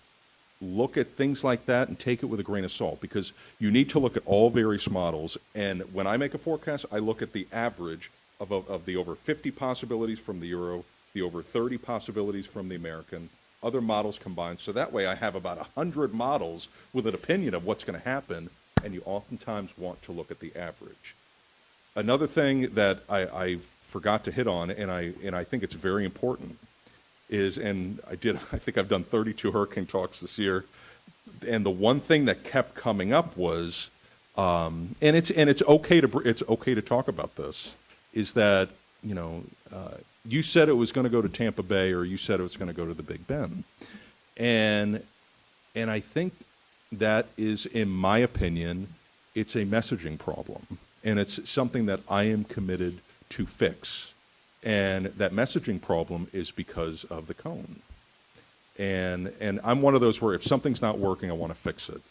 look at things like that and take it with a grain of salt, because you need to look at all various models. And when I make a forecast, I look at the average of the over 50 possibilities from the Euro, the over 30 possibilities from the American, other models combined. So that way I have about 100 models with an opinion of what's going to happen, and you oftentimes want to look at the average. Another thing that I forgot to hit on, and I think it's very important, is, and I think I've done 32 hurricane talks this year, and the one thing that kept coming up was, and it's okay to talk about this, is that, you know, you said it was going to go to Tampa Bay, or you said it was going to go to the Big Bend, and I think that is, in my opinion, it's a messaging problem, and it's something that I am committed to fix. And that messaging problem is because of the cone. And I'm one of those where if something's not working, I want to fix it.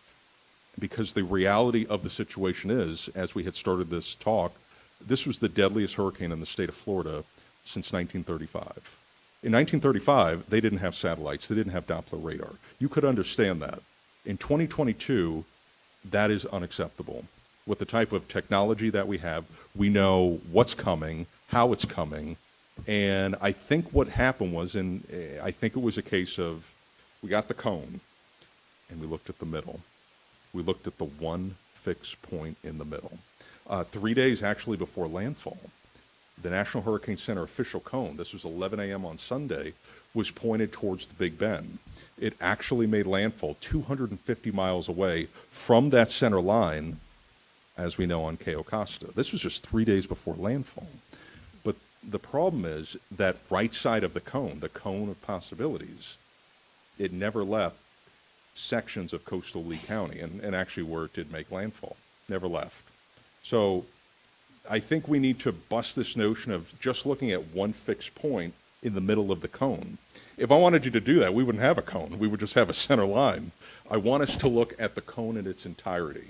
Because the reality of the situation is, as we had started this talk, this was the deadliest hurricane in the state of Florida since 1935. In 1935, they didn't have satellites. They didn't have Doppler radar. You could understand that. In 2022, that is unacceptable. With the type of technology that we have, we know what's coming, how it's coming, and I think what happened was, and I think it was a case of, we got the cone, and we looked at the middle. We looked at the one fixed point in the middle. 3 days actually before landfall, the National Hurricane Center official cone, this was 11 a.m. on Sunday, was pointed towards the Big Bend. It actually made landfall 250 miles away from that center line, as we know, on Cayo Costa. This was just 3 days before landfall. But the problem is that right side of the cone of possibilities, it never left sections of coastal Lee County, and actually where it did make landfall, never left. So I think we need to bust this notion of just looking at one fixed point in the middle of the cone. If I wanted you to do that, we wouldn't have a cone. We would just have a center line. I want us to look at the cone in its entirety,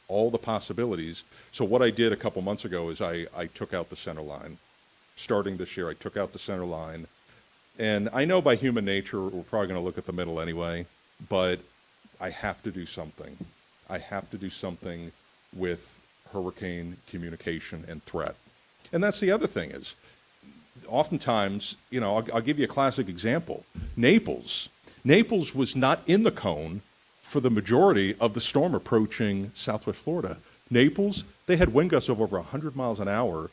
all the possibilities. So what I did a couple months ago is I took out the center line. Starting this year, I took out the center line. And I know by human nature, we're probably going to look at the middle anyway, but I have to do something. I have to do something with hurricane communication and threat. And that's the other thing is, oftentimes, you know, I'll give you a classic example. Naples was not in the cone for the majority of the storm approaching Southwest Florida. Naples, they had wind gusts of over 100 miles an hour.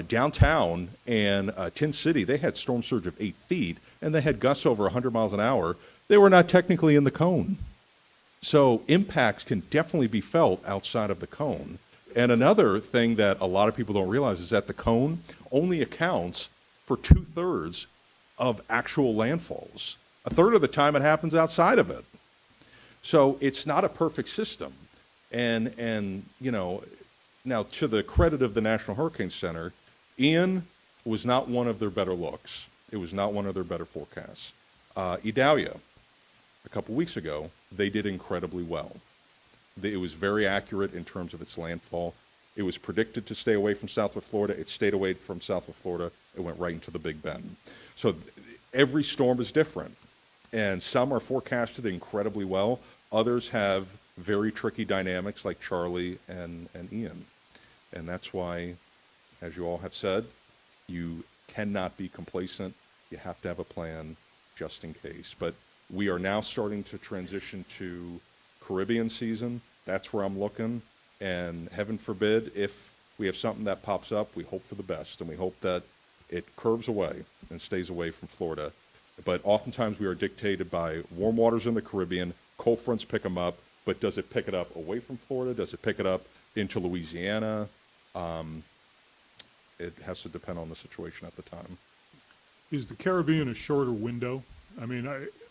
Downtown and Tin City, they had storm surge of 8 feet, and they had gusts over 100 miles an hour. They were not technically in the cone. So impacts can definitely be felt outside of the cone. And another thing that a lot of people don't realize is that the cone only accounts for 2/3 of actual landfalls. A third of the time it happens outside of it. So it's not a perfect system. And you know, now to the credit of the National Hurricane Center, Ian was not one of their better looks. It was not one of their better forecasts. Idalia, a couple weeks ago, they did incredibly well. It was very accurate in terms of its landfall. It was predicted to stay away from Southwest Florida. It stayed away from Southwest Florida. It went right into the Big Bend. So every storm is different. And some are forecasted incredibly well. Others have very tricky dynamics like Charlie and Ian. And that's why, as you all have said, you cannot be complacent. You have to have a plan just in case. But we are now starting to transition to Caribbean season. That's where I'm looking. And heaven forbid, if we have something that pops up, we hope for the best. And we hope that it curves away and stays away from Florida. But oftentimes we are dictated by warm waters in the Caribbean. Cold fronts pick them up. But does it pick it up away from Florida? Does it pick it up into Louisiana? It has to depend on the situation at the time. Is the Caribbean a shorter window? I mean,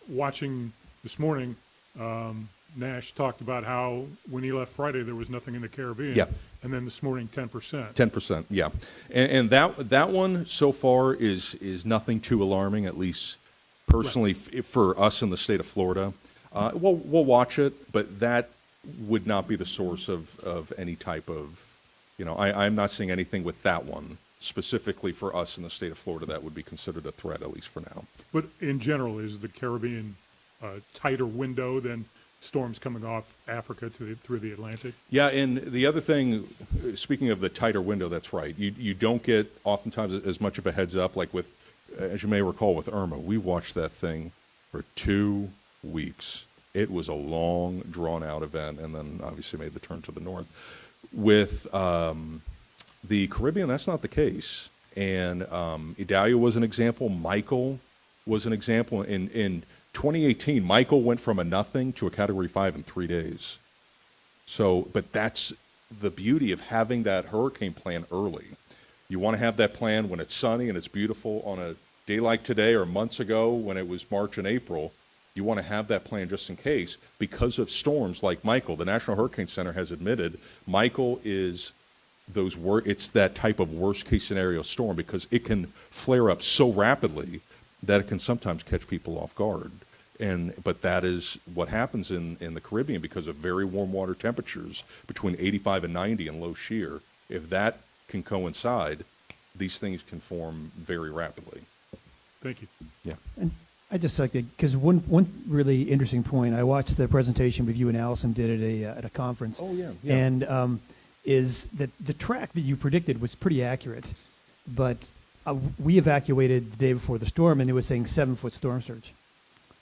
watching this morning, Nash talked about how when he left Friday, there was nothing in the Caribbean. Yeah. And then this morning, 10%. 10%, yeah. And that one so far is nothing too alarming, at least personally for us in the state of Florida. We'll watch it, but that would not be the source of any type of, you know, I'm not seeing anything with that one specifically for us in the state of Florida that would be considered a threat, at least for now. But in general, is the Caribbean a tighter window than storms coming off Africa through the Atlantic? Yeah, and the other thing, speaking of the tighter window, that's right. You don't get oftentimes as much of a heads up, like with, as you may recall with Irma, we watched that thing for 2 weeks. It was a long, drawn-out event, and then obviously made the turn to the north. With the Caribbean, that's not the case. And Idalia was an example. Michael was an example. In 2018, Michael went from a nothing to a Category 5 in 3 days. So, but that's the beauty of having that hurricane plan early. You want to have that plan when it's sunny and it's beautiful on a day like today or months ago when it was March and April. You want to have that plan just in case because of storms like Michael. The National Hurricane Center has admitted Michael is it's that type of worst case scenario storm because it can flare up so rapidly that it can sometimes catch people off guard. But that is what happens in the Caribbean because of very warm water temperatures between 85 and 90 and low shear. If that can coincide, these things can form very rapidly. Thank you. Yeah. And I just like it because one really interesting point. I watched the presentation with you and Allison did at a conference. Oh yeah. And is that the track that you predicted was pretty accurate, but we evacuated the day before the storm and it was saying 7-foot storm surge,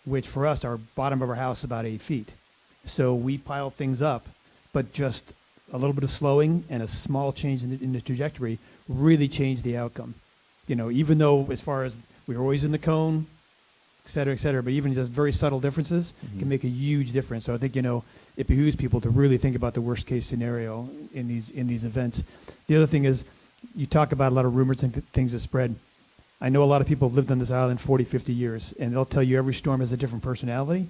which for us, our bottom of our house is about 8 feet. So we piled things up, but just a little bit of slowing and a small change in the trajectory really changed the outcome. You know, even though as far as we were always in the cone, et cetera, but even just very subtle differences can make a huge difference. So I think, you know, it behooves people to really think about the worst case scenario in these events. The other thing is you talk about a lot of rumors and things that spread. I know a lot of people have lived on this island 40, 50 years, and they'll tell you every storm has a different personality.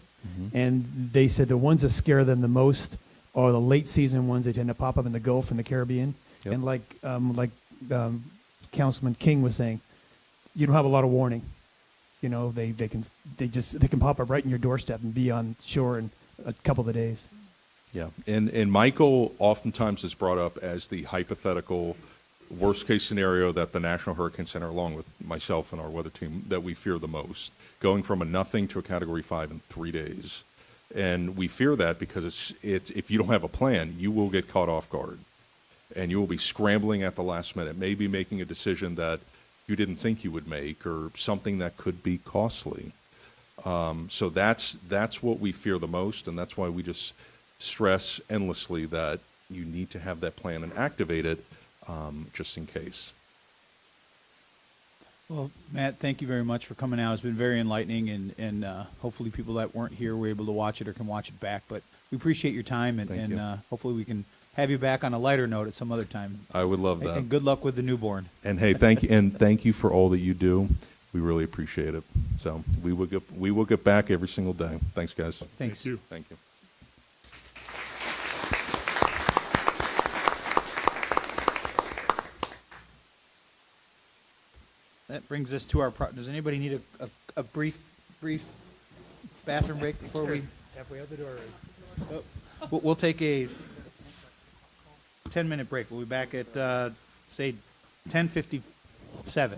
And they said the ones that scare them the most are the late season ones that tend to pop up in the Gulf and the Caribbean. Yep. And like Councilman King was saying, you don't have a lot of warning. You know, they can pop up right in your doorstep and be on shore in a couple of days. Yeah, and Michael oftentimes is brought up as the hypothetical worst case scenario that the National Hurricane Center, along with myself and our weather team, that we fear the most, going from a nothing to a Category 5 in 3 days. And we fear that because it's if you don't have a plan, you will get caught off guard, and you will be scrambling at the last minute, maybe making a decision that you didn't think you would make, or something that could be costly. So that's what we fear the most, and that's why we just stress endlessly that you need to have that plan and activate it just in case. Well, Matt, thank you very much for coming out. It's been very enlightening, and hopefully people that weren't here were able to watch it or can watch it back. But we appreciate your time, and hopefully we can have you back on a lighter note at some other time. I would love that. And good luck with the newborn. And hey, thank you for all that you do. We really appreciate it. So we will get back every single day. Thanks, guys. Thanks. Thank you. Thank you. That brings us to our, does anybody need a brief bathroom break before we? Halfway out the door. We'll take a 10-minute break. We'll be back at, say, 10:57.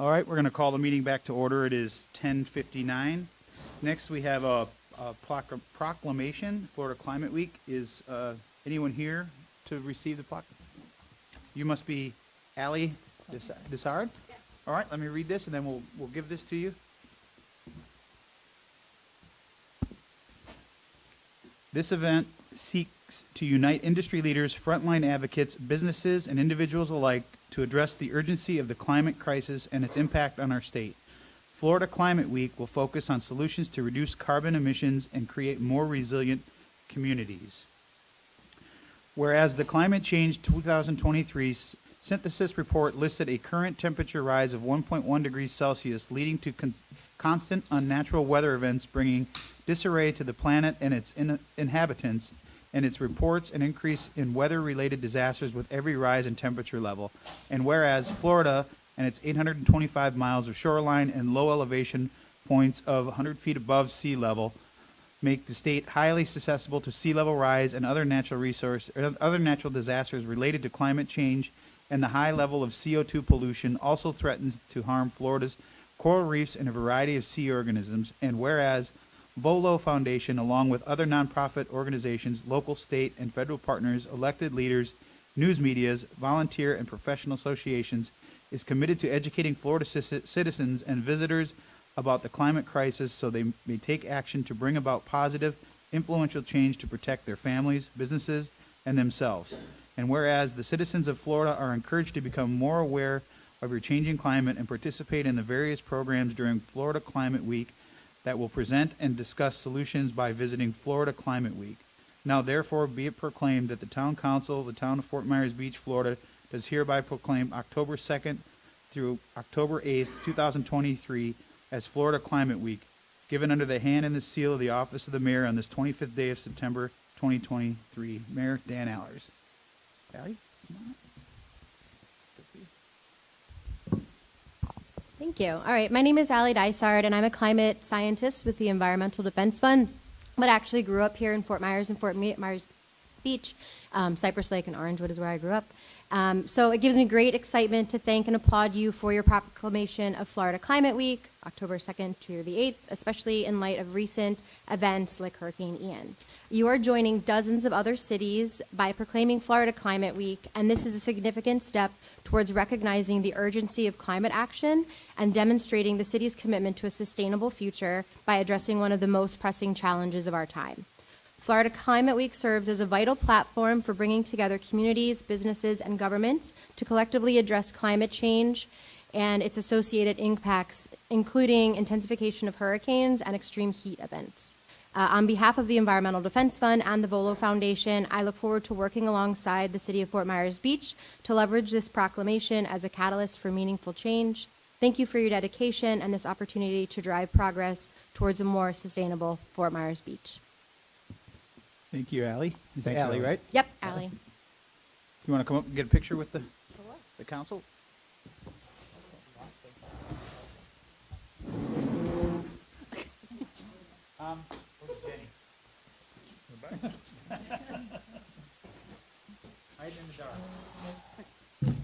All right, we're going to call the meeting back to order. It is 10:59. Next, we have a proclamation, Florida Climate Week. Is anyone here to receive the proclamation? You must be Allie Dessard? All right, let me read this, and then we'll give this to you. This event seeks to unite industry leaders, frontline advocates, businesses, and individuals alike to address the urgency of the climate crisis and its impact on our state. Florida Climate Week will focus on solutions to reduce carbon emissions and create more resilient communities. Whereas the Climate Change 2023 Synthesis Report listed a current temperature rise of 1.1 degrees Celsius, leading to constant unnatural weather events, bringing disarray to the planet and its inhabitants, and its reports an increase in weather-related disasters with every rise in temperature level. And whereas Florida and its 825 miles of shoreline and low elevation points of 100 feet above sea level make the state highly susceptible to sea level rise and other natural disasters related to climate change, and the high level of CO2 pollution also threatens to harm Florida's coral reefs and a variety of sea organisms. And whereas Volo Foundation, along with other nonprofit organizations, local, state, and federal partners, elected leaders, news medias, volunteer, and professional associations, is committed to educating Florida citizens and visitors about the climate crisis so they may take action to bring about positive, influential change to protect their families, businesses, and themselves. And whereas the citizens of Florida are encouraged to become more aware of your changing climate and participate in the various programs during Florida Climate Week that will present and discuss solutions by visiting Florida Climate Week. Now therefore be it proclaimed that the Town Council of the Town of Fort Myers Beach, Florida, does hereby proclaim October 2nd through October 8th, 2023 as Florida Climate Week, given under the hand and the seal of the Office of the Mayor on this 25th day of September 2023. Mayor Dan Allers. Allie? Thank you. All right, my name is Allie Dysard, and I'm a climate scientist with the Environmental Defense Fund, but actually grew up here in Fort Myers and Fort Myers Beach. Cypress Lake and Orangewood is where I grew up. So it gives me great excitement to thank and applaud you for your proclamation of Florida Climate Week, October 2nd to the 8th, especially in light of recent events like Hurricane Ian. You are joining dozens of other cities by proclaiming Florida Climate Week, and this is a significant step towards recognizing the urgency of climate action and demonstrating the city's commitment to a sustainable future by addressing one of the most pressing challenges of our time. Florida Climate Week serves as a vital platform for bringing together communities, businesses, and governments to collectively address climate change and its associated impacts, including intensification of hurricanes and extreme heat events. On behalf of the Environmental Defense Fund and the Volo Foundation, I look forward to working alongside the City of Fort Myers Beach to leverage this proclamation as a catalyst for meaningful change. Thank you for your dedication and this opportunity to drive progress towards a more sustainable Fort Myers Beach. Thank you, Allie. It's Thank you, Allie, Allie. right? Yep, Allie. You want to come up and get a picture with the council? Where's Jenny? Hiding in the dark. Let's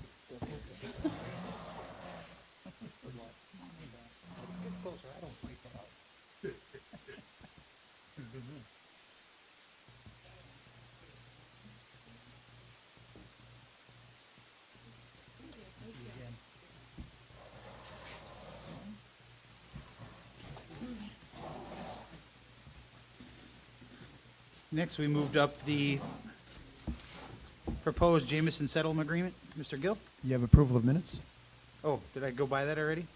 get closer. I don't freak out. Next, we moved up the proposed Jameson settlement agreement. Mr. Gill? You have approval of minutes? Oh, did I go by that already?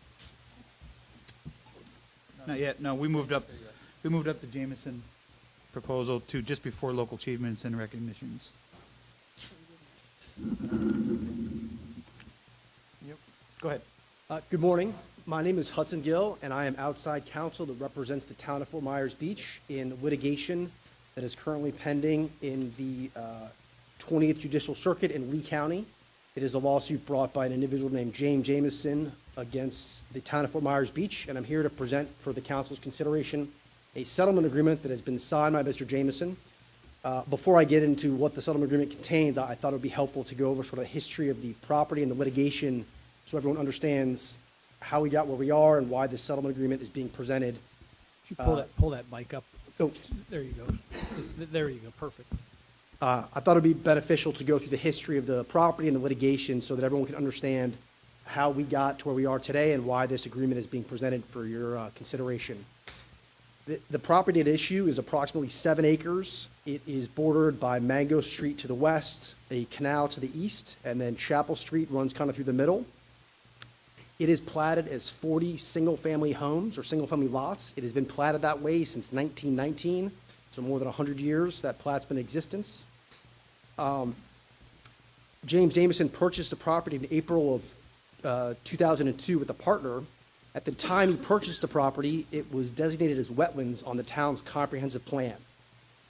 Not yet. No, we moved up the Jameson proposal to just before local achievements and recognitions. Yep. Go ahead. Good morning. My name is Hudson Gill, and I am outside counsel that represents the town of Fort Myers Beach in litigation that is currently pending in the 20th Judicial Circuit in Lee County. It is a lawsuit brought by an individual named James Jameson against the town of Fort Myers Beach, and I'm here to present for the council's consideration a settlement agreement that has been signed by Mr. Jameson. Before I get into what the settlement agreement contains, I thought it would be helpful to go over sort of the history of the property and the litigation so everyone understands how we got where we are and why this settlement agreement is being presented. If you pull that mic up. Oh. There you go. There you go. Perfect. I thought it'd be beneficial to go through the history of the property and the litigation so that everyone can understand how we got to where we are today and why this agreement is being presented for your consideration. The property at issue is approximately 7 acres. It is bordered by Mango Street to the west, a canal to the east, and then Chapel Street runs kind of through the middle. It is platted as 40 single-family homes or single-family lots. It has been platted that way since 1919, so more than 100 years that plat's been in existence. James Jameson purchased the property in April of 2002 with a partner. At the time he purchased the property, it was designated as wetlands on the town's comprehensive plan.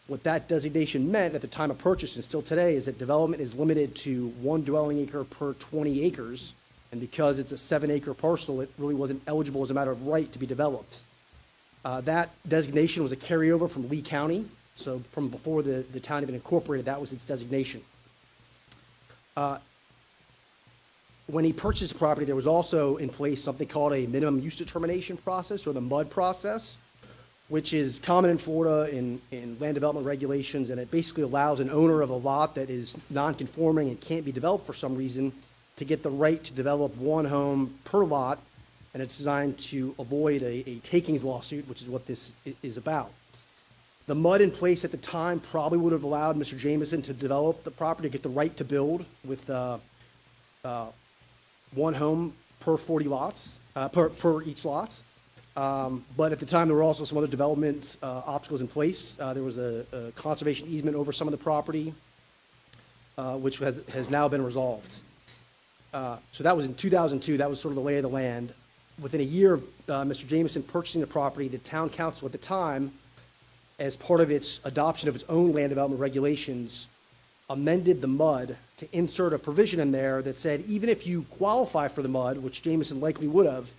What that designation meant at the time of purchase and still today is that development is limited to 1 dwelling acre per 20 acres. And because it's a 7-acre parcel, it really wasn't eligible as a matter of right to be developed. That designation was a carryover from Lee County. So from before the town even incorporated, that was its designation. When he purchased the property, there was also in place something called a minimum use determination process, or the MUD process, which is common in Florida in land development regulations, and it basically allows an owner of a lot that is non-conforming and can't be developed for some reason to get the right to develop 1 home per lot, and it's designed to avoid a takings lawsuit, which is what this is about. The MUD in place at the time probably would have allowed Mr. Jameson to develop the property, get the right to build with 1 home per 40 lots, per each lot. But at the time, there were also some other development obstacles in place. There was a conservation easement over some of the property, which has now been resolved. So that was in 2002. That was sort of the lay of the land. Within a year of Mr. Jameson purchasing the property, the town council at the time, as part of its adoption of its own land development regulations, amended the MUD to insert a provision in there that said even if you qualify for the MUD, which Jameson likely would have,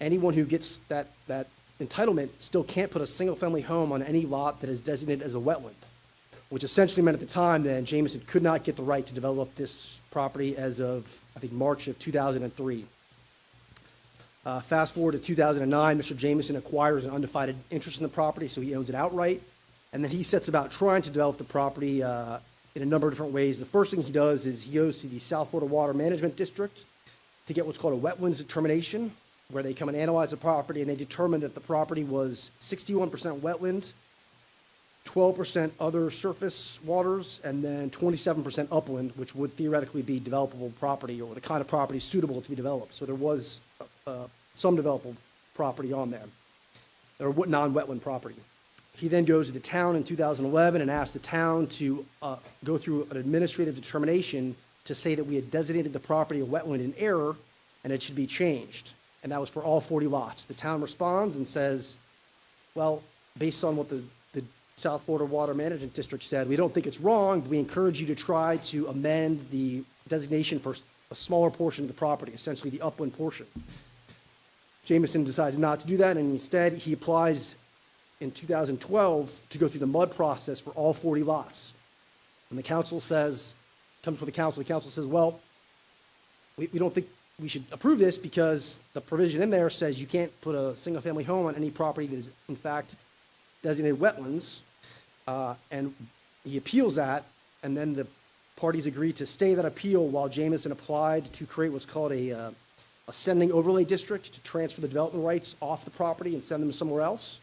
anyone who gets that entitlement still can't put a single-family home on any lot that is designated as a wetland, which essentially meant at the time then Jameson could not get the right to develop this property as of, I think, March of 2003. Fast forward to 2009, Mr. Jameson acquires an undivided interest in the property, so he owns it outright, and then he sets about trying to develop the property in a number of different ways. The first thing he does is he goes to the South Florida Water Management District to get what's called a wetlands determination, where they come and analyze the property, and they determine that the property was 61% wetland, 12% other surface waters, and then 27% upland, which would theoretically be developable property or the kind of property suitable to be developed. So there was some developable property on there, or non-wetland property. He then goes to the town in 2011 and asks the town to go through an administrative determination to say that we had designated the property a wetland in error and it should be changed. And that was for all 40 lots. The town responds and says, well, based on what the South Florida Water Management District said, we don't think it's wrong. We encourage you to try to amend the designation for a smaller portion of the property, essentially the upland portion. Jameson decides not to do that, and instead he applies in 2012 to go through the MUD process for all 40 lots. And the council says, comes for the council says, well, we don't think we should approve this because the provision in there says you can't put a single-family home on any property that is, in fact, designated wetlands. And he appeals that, and then the parties agree to stay that appeal while Jameson applied to create what's called a sending overlay district to transfer the development rights off the property and send them somewhere else.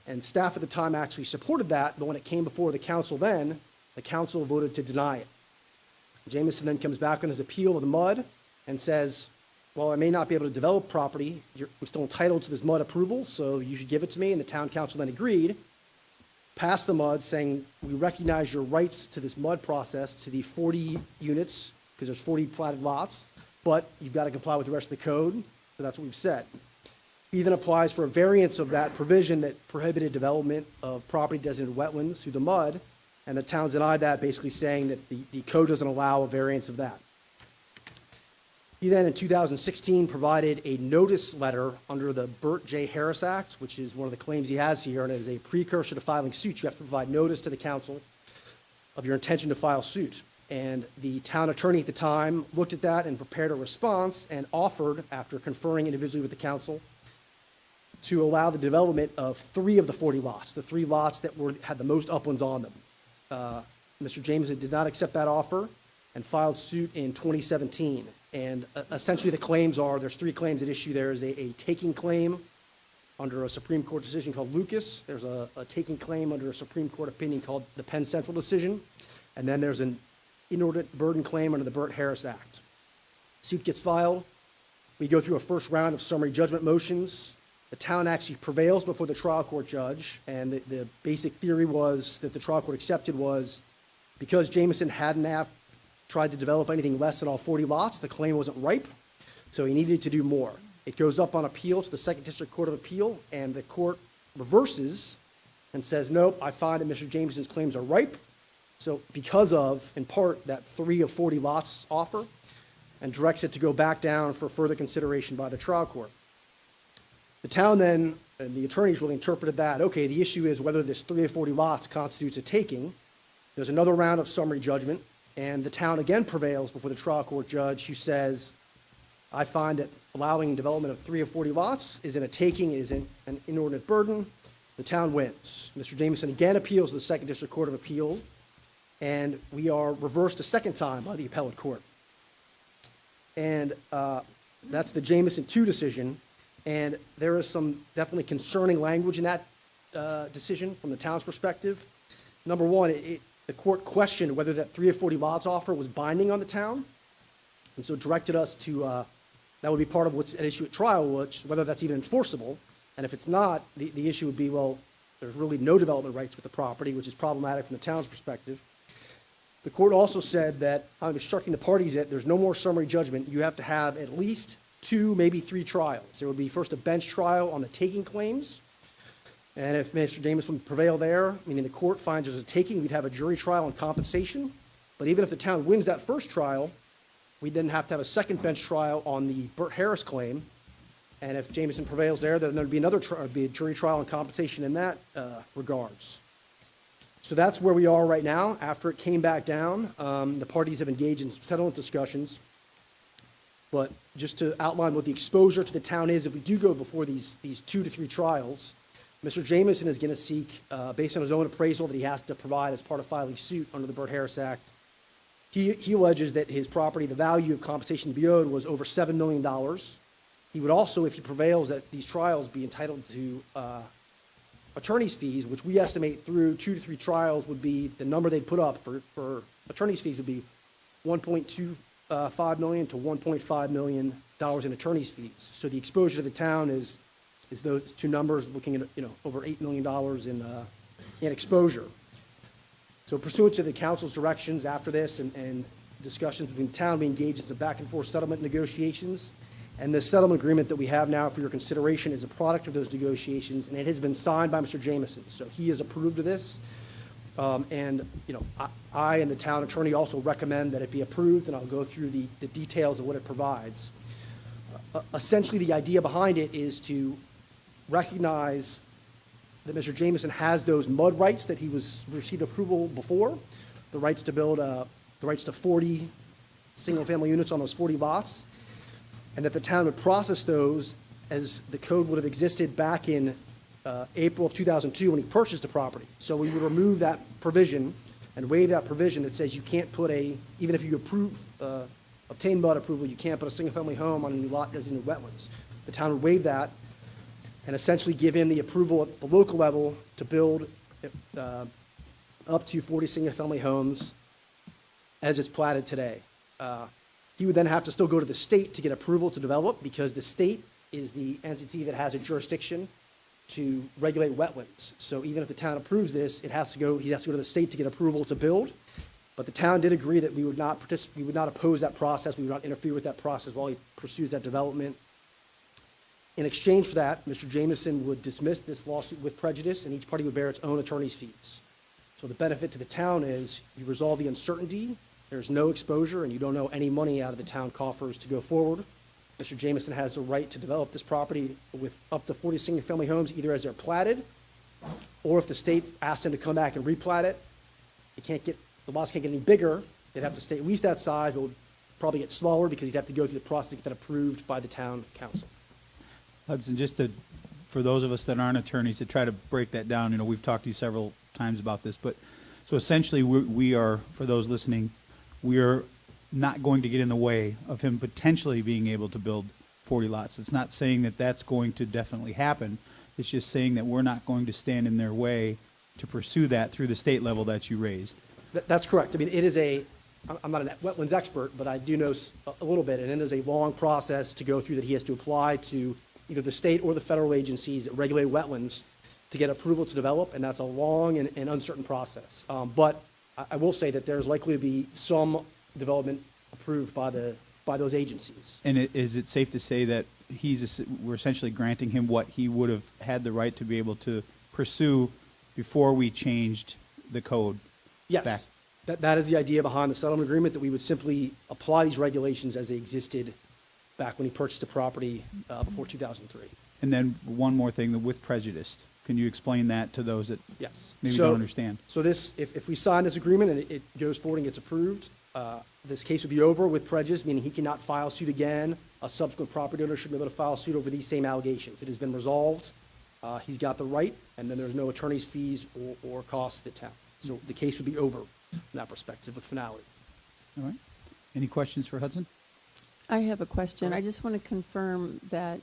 And staff at the time actually supported that, but when it came before the council then, the council voted to deny it. Jameson then comes back on his appeal of the MUD and says, well, I may not be able to develop property. I'm still entitled to this MUD approval, so you should give it to me. And the town council then agreed, passed the MUD saying, we recognize your rights to this MUD process to the 40 units, because there's 40 platted lots, but you've got to comply with the rest of the code. So that's what we've said. He then applies for a variance of that provision that prohibited development of property designated wetlands through the MUD, and the town denied that, basically saying that the code doesn't allow a variance of that. He then, in 2016, provided a notice letter under the Burt J. Harris Act, which is one of the claims he has here, and it is a precursor to filing suit. You have to provide notice to the council of your intention to file suit. And the town attorney at the time looked at that and prepared a response and offered, after conferring individually with the council, to allow the development of 3 of the 40 lots, the 3 lots that had the most uplands on them. Mr. Jameson did not accept that offer and filed suit in 2017. And essentially the claims are, there's 3 claims at issue. There is a taking claim under a Supreme Court decision called Lucas. There's a taking claim under a Supreme Court opinion called the Penn Central decision. And then there's an inordinate burden claim under the Burt-Harris Act. Suit gets filed. We go through a first round of summary judgment motions. The town actually prevails before the trial court judge, and the basic theory was that the trial court accepted was because Jameson hadn't tried to develop anything less than all 40 lots, the claim wasn't ripe, so he needed to do more. It goes up on appeal to the Second District Court of Appeal, and the court reverses and says, nope, I find that Mr. Jameson's claims are ripe, so because of, in part, that 3 of 40 lots offer, and directs it to go back down for further consideration by the trial court. The town then, and the attorneys really interpreted that, okay, the issue is whether this 3 of 40 lots constitutes a taking. There's another round of summary judgment, and the town again prevails before the trial court judge, who says, I find that allowing development of 3 of 40 lots isn't a taking, it isn't an inordinate burden. The town wins. Mr. Jameson again appeals to the Second District Court of Appeal, and we are reversed a second time by the appellate court. And that's the Jameson 2 decision. And there is some definitely concerning language in that decision from the town's perspective. Number one, the court questioned whether that 3 of 40 lots offer was binding on the town. And so directed us to, that would be part of what's at issue at trial, which whether that's even enforceable. And if it's not, the issue would be, well, there's really no development rights with the property, which is problematic from the town's perspective. The court also said that, I'm instructing the parties that there's no more summary judgment. You have to have at least 2, maybe 3 trials. There would be first a bench trial on the taking claims. And if Mr. Jameson would prevail there, meaning the court finds there's a taking, we'd have a jury trial on compensation. But even if the town wins that first trial, we'd then have to have a second bench trial on the Burt-Harris claim. And if Jameson prevails there, then there'd be a jury trial on compensation in that regards. So that's where we are right now. After it came back down, the parties have engaged in settlement discussions. But just to outline what the exposure to the town is, if we do go before these 2 to 3 trials, Mr. Jameson is going to seek, based on his own appraisal that he has to provide as part of filing suit under the Burt-Harris Act, he alleges that his property, the value of compensation to be owed was over $7 million. He would also, if he prevails at these trials, be entitled to attorney's fees, which we estimate through 2 to 3 trials would be, the number they'd put up for attorney's fees would be $1.25 million to $1.5 million in attorney's fees. So the exposure to the town is those 2 numbers, looking at over $8 million in exposure. So pursuant to the council's directions after this and discussions between the town, we engaged in some back and forth settlement negotiations. And the settlement agreement that we have now for your consideration is a product of those negotiations, and it has been signed by Mr. Jameson. So he has approved of this. And I and the town attorney also recommend that it be approved, and I'll go through the details of what it provides. Essentially, the idea behind it is to recognize that Mr. Jameson has those MUD rights that he received approval before, the rights to build, the rights to 40 single-family units on those 40 lots, and that the town would process those as the code would have existed back in April of 2002 when he purchased the property. So we would remove that provision and waive that provision that says you can't put even if you obtain MUD approval, you can't put a single-family home on a new lot designated wetlands. The town would waive that and essentially give him the approval at the local level to build up to 40 single-family homes as it's platted today. He would then have to still go to the state to get approval to develop, because the state is the entity that has a jurisdiction to regulate wetlands. So even if the town approves this, he has to go to the state to get approval to build. But the town did agree that we would not oppose that process, we would not interfere with that process while he pursues that development. In exchange for that, Mr. Jameson would dismiss this lawsuit with prejudice, and each party would bear its own attorney's fees. So the benefit to the town is you resolve the uncertainty, there's no exposure, and you don't owe any money out of the town coffers to go forward. Mr. Jameson has the right to develop this property with up to 40 single-family homes, either as they're platted, or if the state asks him to come back and replat it, the lots can't get any bigger, They'd have to stay at least that size, but would probably get smaller because he'd have to go through the process to get that approved by the town council. Hudson, for those of us that aren't attorneys, to try to break that down, we've talked to you several times about this, but so essentially we are, for those listening, we are not going to get in the way of him potentially being able to build 40 lots. It's not saying that that's going to definitely happen. It's just saying that we're not going to stand in their way to pursue that through the state level that you raised. That's correct. I mean, it is I'm not a wetlands expert, but I do know a little bit, and it is a long process to go through that he has to apply to either the state or the federal agencies that regulate wetlands to get approval to develop, and that's a long and uncertain process. But I will say that there's likely to be some development approved by those agencies. And is it safe to say that we're essentially granting him what he would have had the right to be able to pursue before we changed the code? Yes. Back? That is the idea behind the settlement agreement, that we would simply apply these regulations as they existed back when he purchased the property before 2003. And then one more thing, with prejudice. Can you explain that to those that Yes. maybe don't understand? So if we sign this agreement and it goes forward and gets approved, this case would be over with prejudice, meaning he cannot file suit again. A subsequent property owner should be able to file suit over these same allegations. It has been resolved. He's got the right, and then there's no attorney's fees or costs to the town. So the case would be over from that perspective with finality. All right. Any questions for Hudson? I have a question. I just want to confirm that,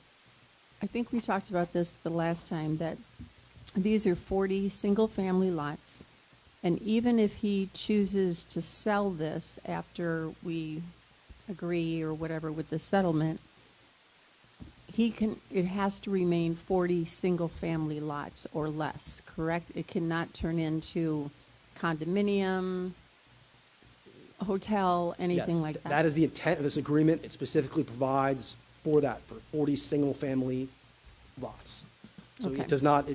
I think we talked about this the last time, that these are 40 single-family lots, and even if he chooses to sell this after we agree or whatever with the settlement, it has to remain 40 single-family lots or less, correct? It cannot turn into condominium, hotel, anything Yes, like that? That is the intent of this agreement. It specifically provides for that, for 40 single-family lots. So Okay. it does not,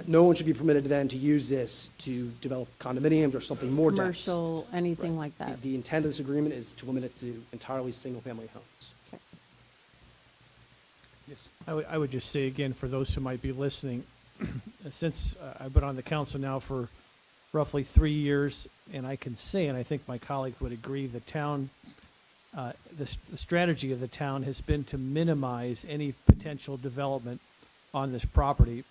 no one should be permitted then to use this to develop condominiums or something more dense. Commercial, anything like The- that? The intent of this agreement is to limit it to entirely single-family homes. Okay. Yes. I would just say again, for those who might be listening, since I've been on the council now for roughly 3 years, and I can say, and I think my colleagues would agree, the town, the strategy of the town has been to minimize any potential development on this property.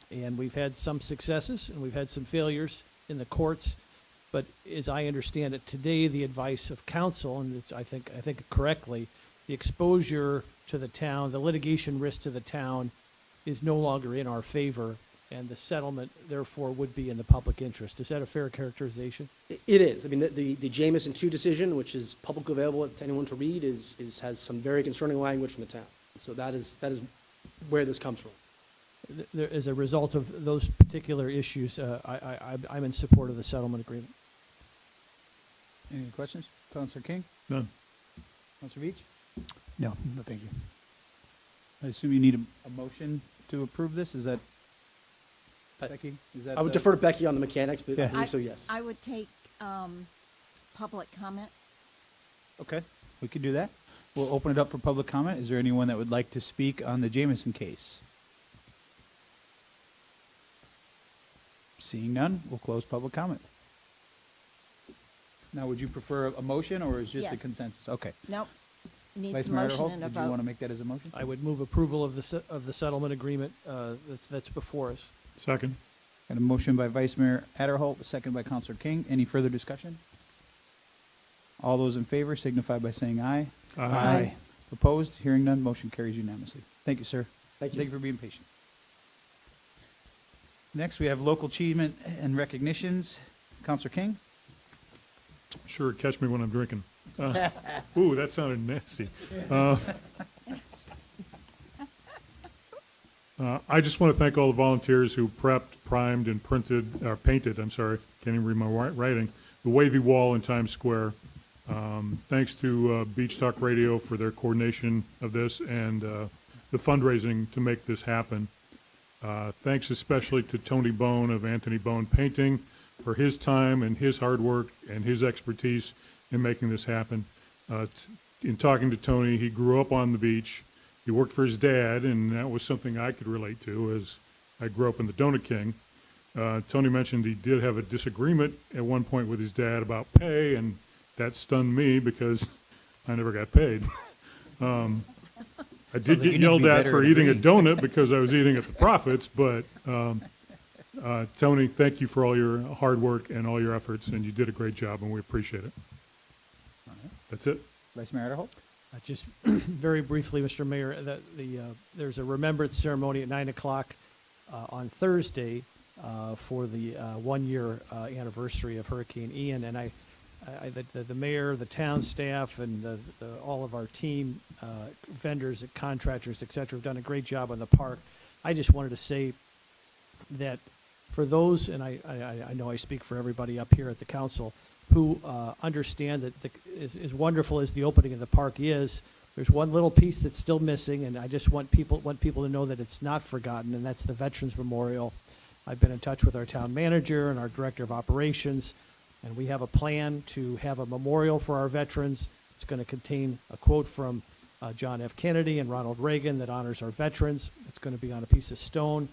And we've had some successes and we've had some failures in the courts. But as I understand it today, the advice of counsel, and it's, I think correctly, the exposure to the town, the litigation risk to the town is no longer in our favor, and the settlement therefore would be in the public interest. Is that a fair characterization? It is. I mean, the Jamison 2 decision, which is publicly available to anyone to read, has some very concerning language from the town. So that is where this comes from. There, as a result of those particular issues, I'm in support of the settlement agreement. Any questions? Councilor King? None. Councilor Beach? No, thank you. I assume you need a motion to approve this? Is that, Becky? Is that I would defer to Becky on the mechanics, but I Yeah. believe so, yes. I would take public comment. Okay, we could do that. We'll open it up for public comment. Is there anyone that would like to speak on the Jamison case? Seeing none, we'll close public comment. Now, would you prefer a motion or is just a Yes. consensus? Okay. Nope. Needs Vice a Mayor motion Adderholt, and a did you vote. want to make that as a motion? I would move approval of the settlement agreement that's before us. Second. Got a motion by Vice Mayor Adderholt, a second by Councilor King. Any further discussion? All those in favor signify by saying aye. Aye. Opposed? Hearing none, motion carries unanimously. Thank you, sir. Thank you. Thank you for being patient. Next, we have local achievement and recognitions. Councilor King? Sure, catch me when I'm drinking. Ooh, that sounded nasty. I just want to thank all the volunteers who prepped, primed, and painted, can't even read my writing, the wavy wall in Times Square. Thanks to Beach Talk Radio for their coordination of this and the fundraising to make this happen. Thanks especially to Tony Bone of Anthony Bone Painting for his time and his hard work and his expertise in making this happen. In talking to Tony, he grew up on the beach. He worked for his dad, and that was something I could relate to as I grew up in the Donut King. Tony mentioned he did have a disagreement at one point with his dad about pay, and That stunned me because I never got paid. I did Sounds like you get need to yelled be at better for at eating a agreeing. donut because I was eating at the profits, but Tony, thank you for all your hard work and all your efforts, and you did a great job, and we appreciate it. That's it. Vice Mayor Adderholt? Just very briefly, Mr. Mayor, there's a remembrance ceremony at 9 o'clock on Thursday for the 1-year anniversary of Hurricane Ian. And the mayor, the town staff, and all of our team, vendors, contractors, et cetera, have done a great job on the park. I just wanted to say that for those, and I know I speak for everybody up here at the council, who understand that as wonderful as the opening of the park is, there's one little piece that's still missing, and I just want people to know that it's not forgotten, and that's the Veterans Memorial. I've been in touch with our town manager and our director of operations, and we have a plan to have a memorial for our veterans. It's going to contain a quote from John F. Kennedy and Ronald Reagan that honors our veterans. It's going to be on a piece of stone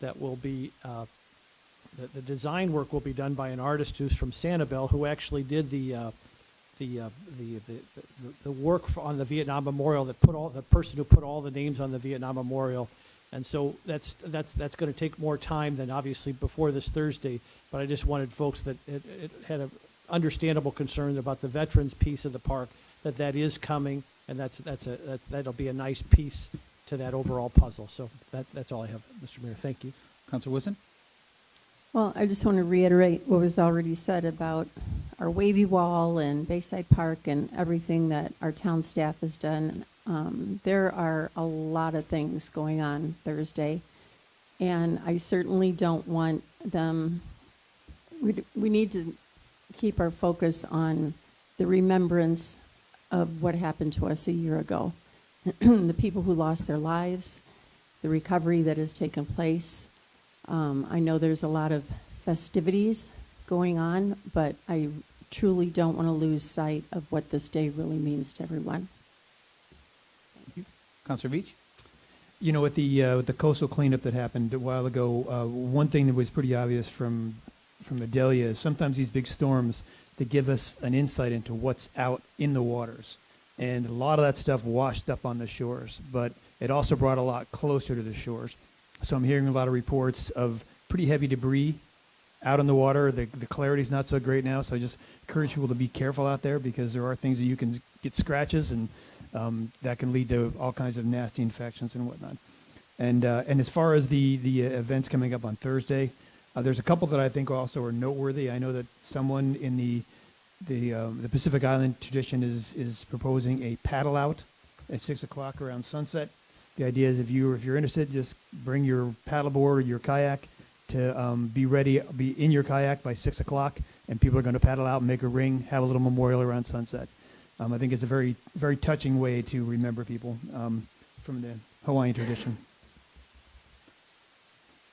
that will be the design work will be done by an artist who's from Sanibel, who actually did the work on the Vietnam Memorial, the person who put all the names on the Vietnam Memorial. And so that's going to take more time than obviously before this Thursday. But I just wanted folks that it had an understandable concern about the veterans piece of the park, that is coming, and that'll be a nice piece to that overall puzzle. So that's all I have, Mr. Mayor. Thank you. Councilor Whitson? Well, I just want to reiterate what was already said about our wavy wall and Bayside Park and everything that our town staff has done. There are a lot of things going on Thursday, and I certainly don't want them. We need to keep our focus on the remembrance of what happened to us a year ago, the people who lost their lives, the recovery that has taken place. I know there's a lot of festivities going on, but I truly don't want to lose sight of what this day really means to everyone. Councilor Beach? You know, with the coastal cleanup that happened a while ago, one thing that was pretty obvious from Adelia is sometimes these big storms, they give us an insight into what's out in the waters. And a lot of that stuff washed up on the shores, but it also brought a lot closer to the shores. So I'm hearing a lot of reports of pretty heavy debris out in the water. The clarity's not so great now, so I just encourage people to be careful out there because there are things that you can get scratches, and that can lead to all kinds of nasty infections and whatnot. And as far as the events coming up on Thursday, there's a couple that I think also are noteworthy. I know that someone in the Pacific Island tradition is proposing a paddle out at 6 o'clock around sunset. The idea is if you're interested, just bring your paddleboard or your kayak to be in your kayak by 6 o'clock, and people are going to paddle out and make a ring, have a little memorial around sunset. I think it's a very, very touching way to remember people from the Hawaiian tradition.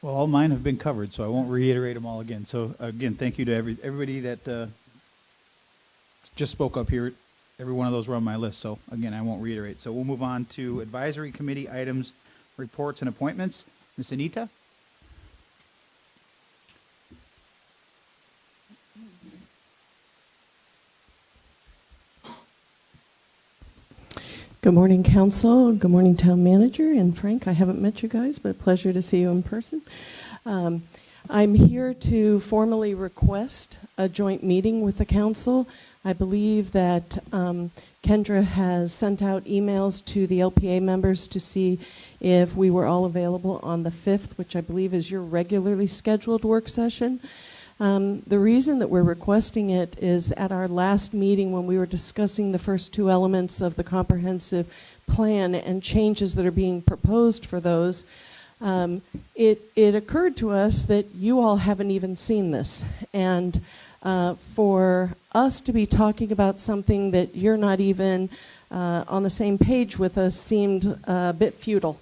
Well, all mine have been covered, so I won't reiterate them all again. So again, thank you to everybody that just spoke up here. Every one of those were on my list, so again, I won't reiterate. So we'll move on to advisory committee items, reports, and appointments. Ms. Anita? Good morning, Council. Good morning, Town Manager. And Frank, I haven't met you guys, but a pleasure to see you in person. I'm here to formally request a joint meeting with the Council. I believe that Kendra has sent out emails to the LPA members to see if we were all available on the 5th, which I believe is your regularly scheduled work session. The reason that we're requesting it is at our last meeting when we were discussing the first two elements of the comprehensive plan and changes that are being proposed for those, it occurred to us that you all haven't even seen this. And for us to be talking about something that you're not even on the same page with us seemed a bit futile.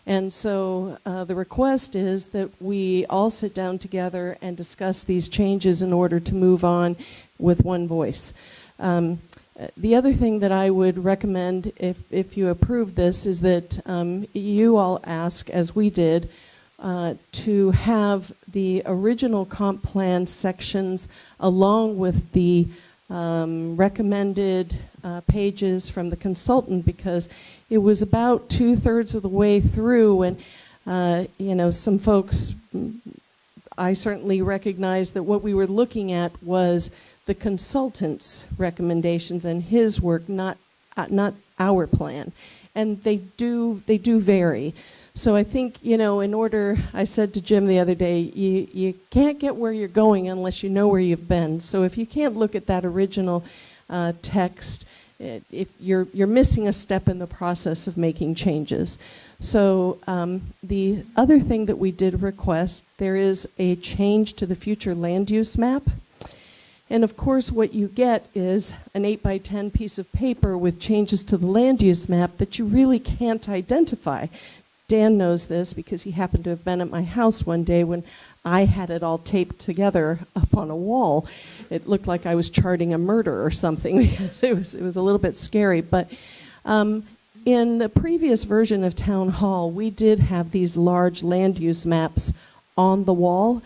And so the request is that we all sit down together and discuss these changes in order to move on with one voice. The other thing that I would recommend if you approve this is that you all ask, as we did, to have the original comp plan sections along with the recommended pages from the consultant, because it was about 2/3 of the way through, and some folks, I certainly recognized that what we were looking at was the consultant's recommendations and his work, not our plan, and they do vary. So I think, in order, I said to Jim the other day, you can't get where you're going unless you know where you've been. So if you can't look at that original text, if you're missing a step in the process of making changes. So the other thing that we did request, there is a change to the future land use map. And of course, what you get is an 8x10 piece of paper with changes to the land use map that you really can't identify. Dan knows this because he happened to have been at my house one day when I had it all taped together up on a wall. It looked like I was charting a murder or something because it was a little bit scary. But in the previous version of Town Hall, we did have these large land use maps on the wall,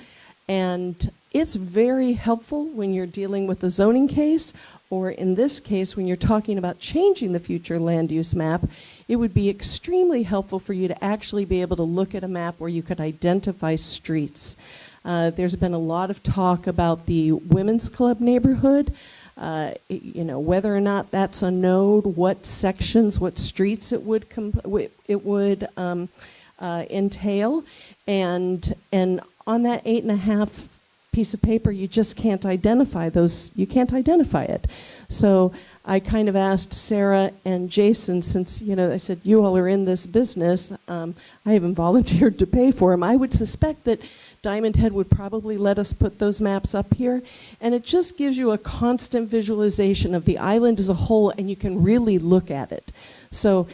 and it's very helpful when you're dealing with a zoning case, or in this case, when you're talking about changing the future land use map. It would be extremely helpful for you to actually be able to look at a map where you could identify streets. There's been a lot of talk about the Women's Club neighborhood, whether or not that's a node, what sections, what streets it would entail, and on that 8.5 piece of paper, you just can't identify those. You can't identify it. So I kind of asked Sarah and Jason, since I said you all are in this business, I haven't volunteered to pay for them. I would suspect that Diamond Head would probably let us put those maps up here, and it just gives you a constant visualization of the island as a whole, and you can really look at it. So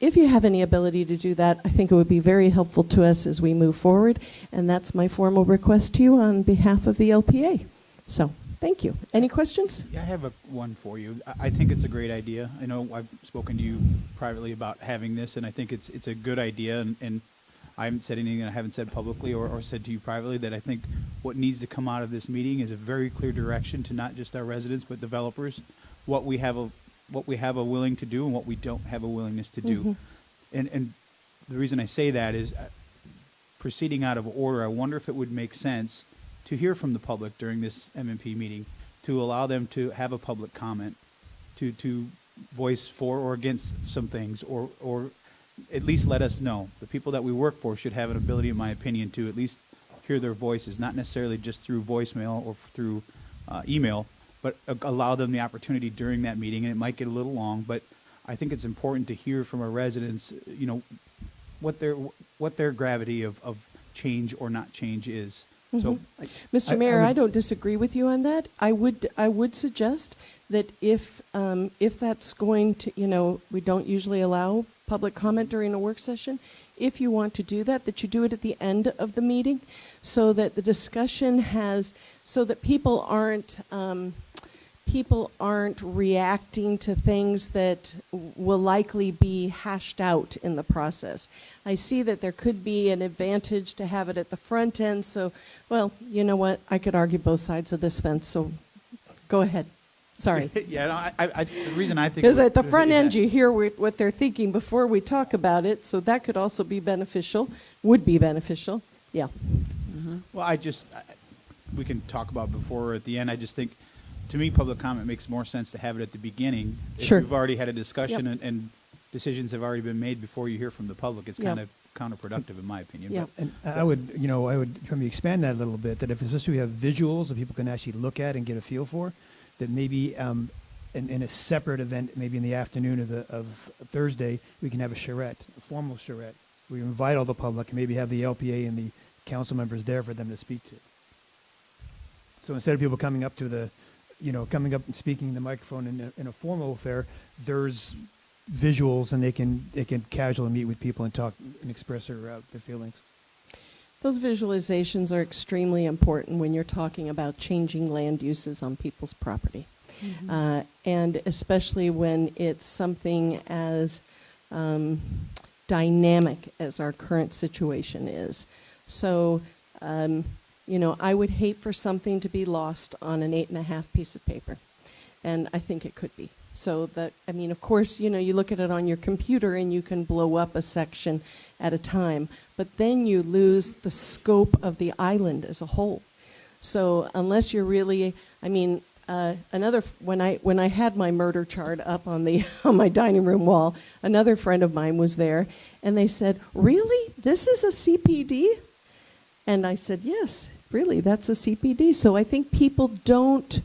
if you have any ability to do that, I think it would be very helpful to us as we move forward, and that's my formal request to you on behalf of the LPA. So thank you. Any questions? Yeah, I have one for you. I think it's a great idea. I know I've spoken to you privately about having this, and I think it's a good idea, and I haven't said anything that I haven't said publicly or said to you privately, that I think what needs to come out of this meeting is a very clear direction to not just our residents but developers, what we have a willing to do and what we don't have a willingness to do. Mm-hmm. And the reason I say that is, proceeding out of order, I wonder if it would make sense to hear from the public during this MMP meeting, to allow them to have a public comment, to voice for or against some things, or at least let us know. The people that we work for should have an ability, in my opinion, to at least hear their voices, not necessarily just through voicemail or through email, but allow them the opportunity during that meeting. And it might get a little long, but I think it's important to hear from our residents, what their gravity of change or not change is. Mm-hmm. So, Mr. Mayor, I don't disagree with you on that. I would suggest that if that's going to, we don't usually allow public comment during a work session. If you want to do that, that you do it at the end of the meeting, so that the discussion so that people aren't reacting to things that will likely be hashed out in the process. I see that there could be an advantage to have it at the front end, so, well, you know what? I could argue both sides of this fence, so go ahead. Sorry. Yeah, no, the reason I think... Because at the front end, you hear what they're thinking before we talk about it, so that could also be beneficial, would be beneficial. Yeah. Mm-hmm. Well, we can talk about before or at the end. I just think, to me, public comment makes more sense to have it at the beginning. Sure. If you've already had a discussion, Yep. and decisions have already been made before you hear from the public, it's kind of counterproductive, in my opinion. Yeah. And I would maybe expand that a little bit, that if especially we have visuals that people can actually look at and get a feel for, that maybe in a separate event, maybe in the afternoon of Thursday, we can have a charrette, a formal charrette. We invite all the public and maybe have the LPA and the council members there for them to speak to. So instead of people coming up to coming up and speaking in the microphone in a formal affair, there's visuals, and they can casually meet with people and talk and express their feelings. Those visualizations are extremely important when you're talking about changing land uses on people's property. Mm-hmm. And especially when it's something as dynamic as our current situation is. So You know, I would hate for something to be lost on an 8.5 piece of paper. And I think it could be. So that, I mean, of course, you know, you look at it on your computer and you can blow up a section at a time, but then you lose the scope of the island as a whole. So unless you're really, I mean, when I had my murder chart up on the on my dining room wall, another friend of mine was there, and they said, "Really? This is a CPD?" And I said, "Yes, really, that's a CPD." So I think people don't.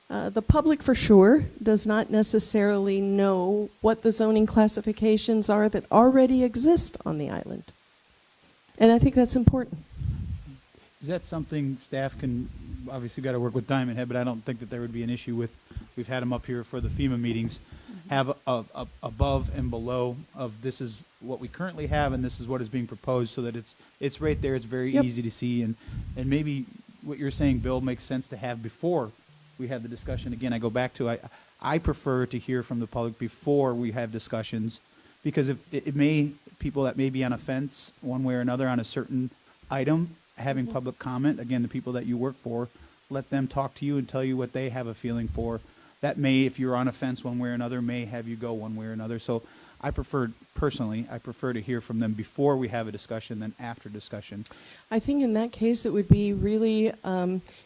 The public, for sure, does not necessarily know what the zoning classifications are that already exist on the island, and I think that's important. Is that something staff can, obviously got to work with Diamond Head, but I don't think that there would be an issue with, we've had them up here for the FEMA meetings, have a above and below of this is what we currently have and this is what is being proposed, so that it's right there, it's very Yep. easy to see, and maybe what you're saying, Bill, makes sense to have before we have the discussion. Again, I go back to, I prefer to hear from the public before we have discussions, because if it may, people that may be on a fence one way or another on a certain item, having public comment, again, the people that you work for, let them talk to you and tell you what they have a feeling for. That may, if you're on a fence one way or another, may have you go one way or another. So I prefer to hear from them before we have a discussion than after discussion. I think in that case it would be really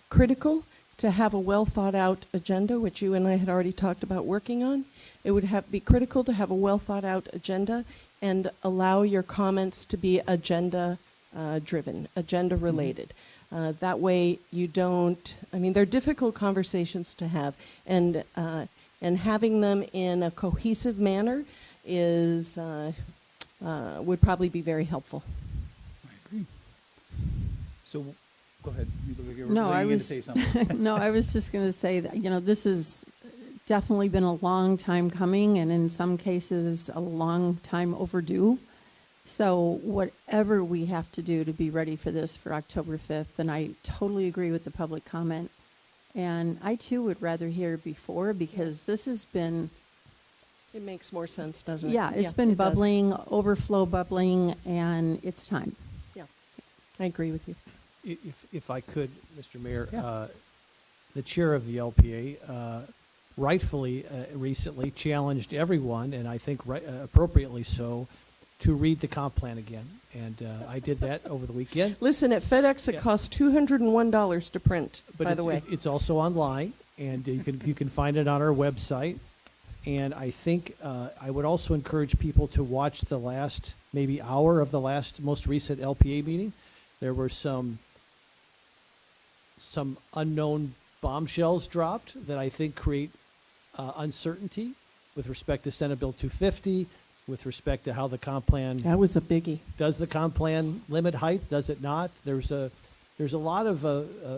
critical to have a well thought out agenda, which you and I had already talked about working on. It would be critical to have a well thought out agenda and allow your comments to be agenda driven, agenda related. That way you don't, I mean, they're difficult conversations to have, and having them in a cohesive manner is, would probably be very helpful. I agree. So, go ahead. You were No, I ready to was say something. no, I was just going to say that, you know, this has definitely been a long time coming, and in some cases a long time overdue. So whatever we have to do to be ready for this for October 5th, and I totally agree with the public comment. And I too would rather hear before, because this has been, It makes more sense, doesn't it? yeah, it's been it does. bubbling, overflow bubbling, and it's time. Yeah, I agree with you. If I could, Mr. Mayor, Yeah. the chair of the LPA rightfully recently challenged everyone, and I think appropriately so, to read the comp plan again. And I did that over the weekend. Listen, at FedEx it costs $201 to print, But by the way. it's also online, and you can find it on our website. And I think I would also encourage people to watch the last maybe hour of the most recent LPA meeting. There were some unknown bombshells dropped that I think create uncertainty with respect to Senate Bill 250, with respect to how the comp plan. That was a biggie. Does the comp plan limit height? Does it not? There's a lot of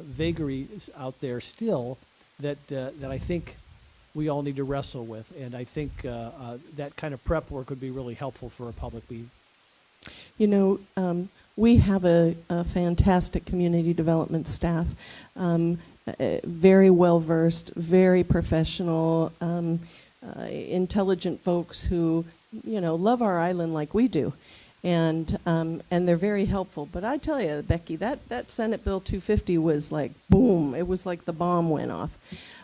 vagaries out there still that I think we all need to wrestle with, and I think that kind of prep work would be really helpful for a public meeting. You know, we have a fantastic community development staff, very well versed, very professional, intelligent folks who, you know, love our island like we do, and they're very helpful. But I tell you, Becky, that Senate Bill 250 was like boom! It was like the bomb went off,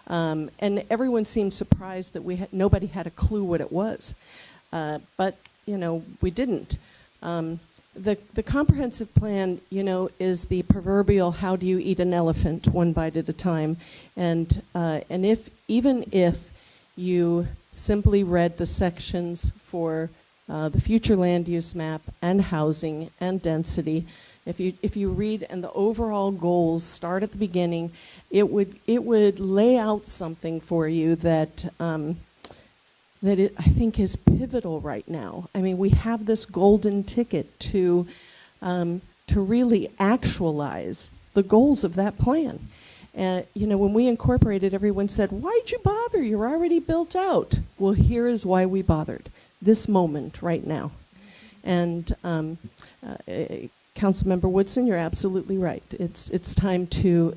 and everyone seemed surprised that nobody had a clue what it was, but you know, we didn't. The comprehensive plan, you know, is the proverbial how do you eat an elephant one bite at a time, and even if you simply read the sections for the future land use map and housing and density, if you read and the overall goals start at the beginning, it would lay out something for you that I think is pivotal right now. I mean, we have this golden ticket to really actualize the goals of that plan. And, you know, when we incorporated, everyone said, why'd you bother? You're already built out. Well, here is why we bothered. This moment right now. And Councilmember Woodson, you're absolutely right. It's time to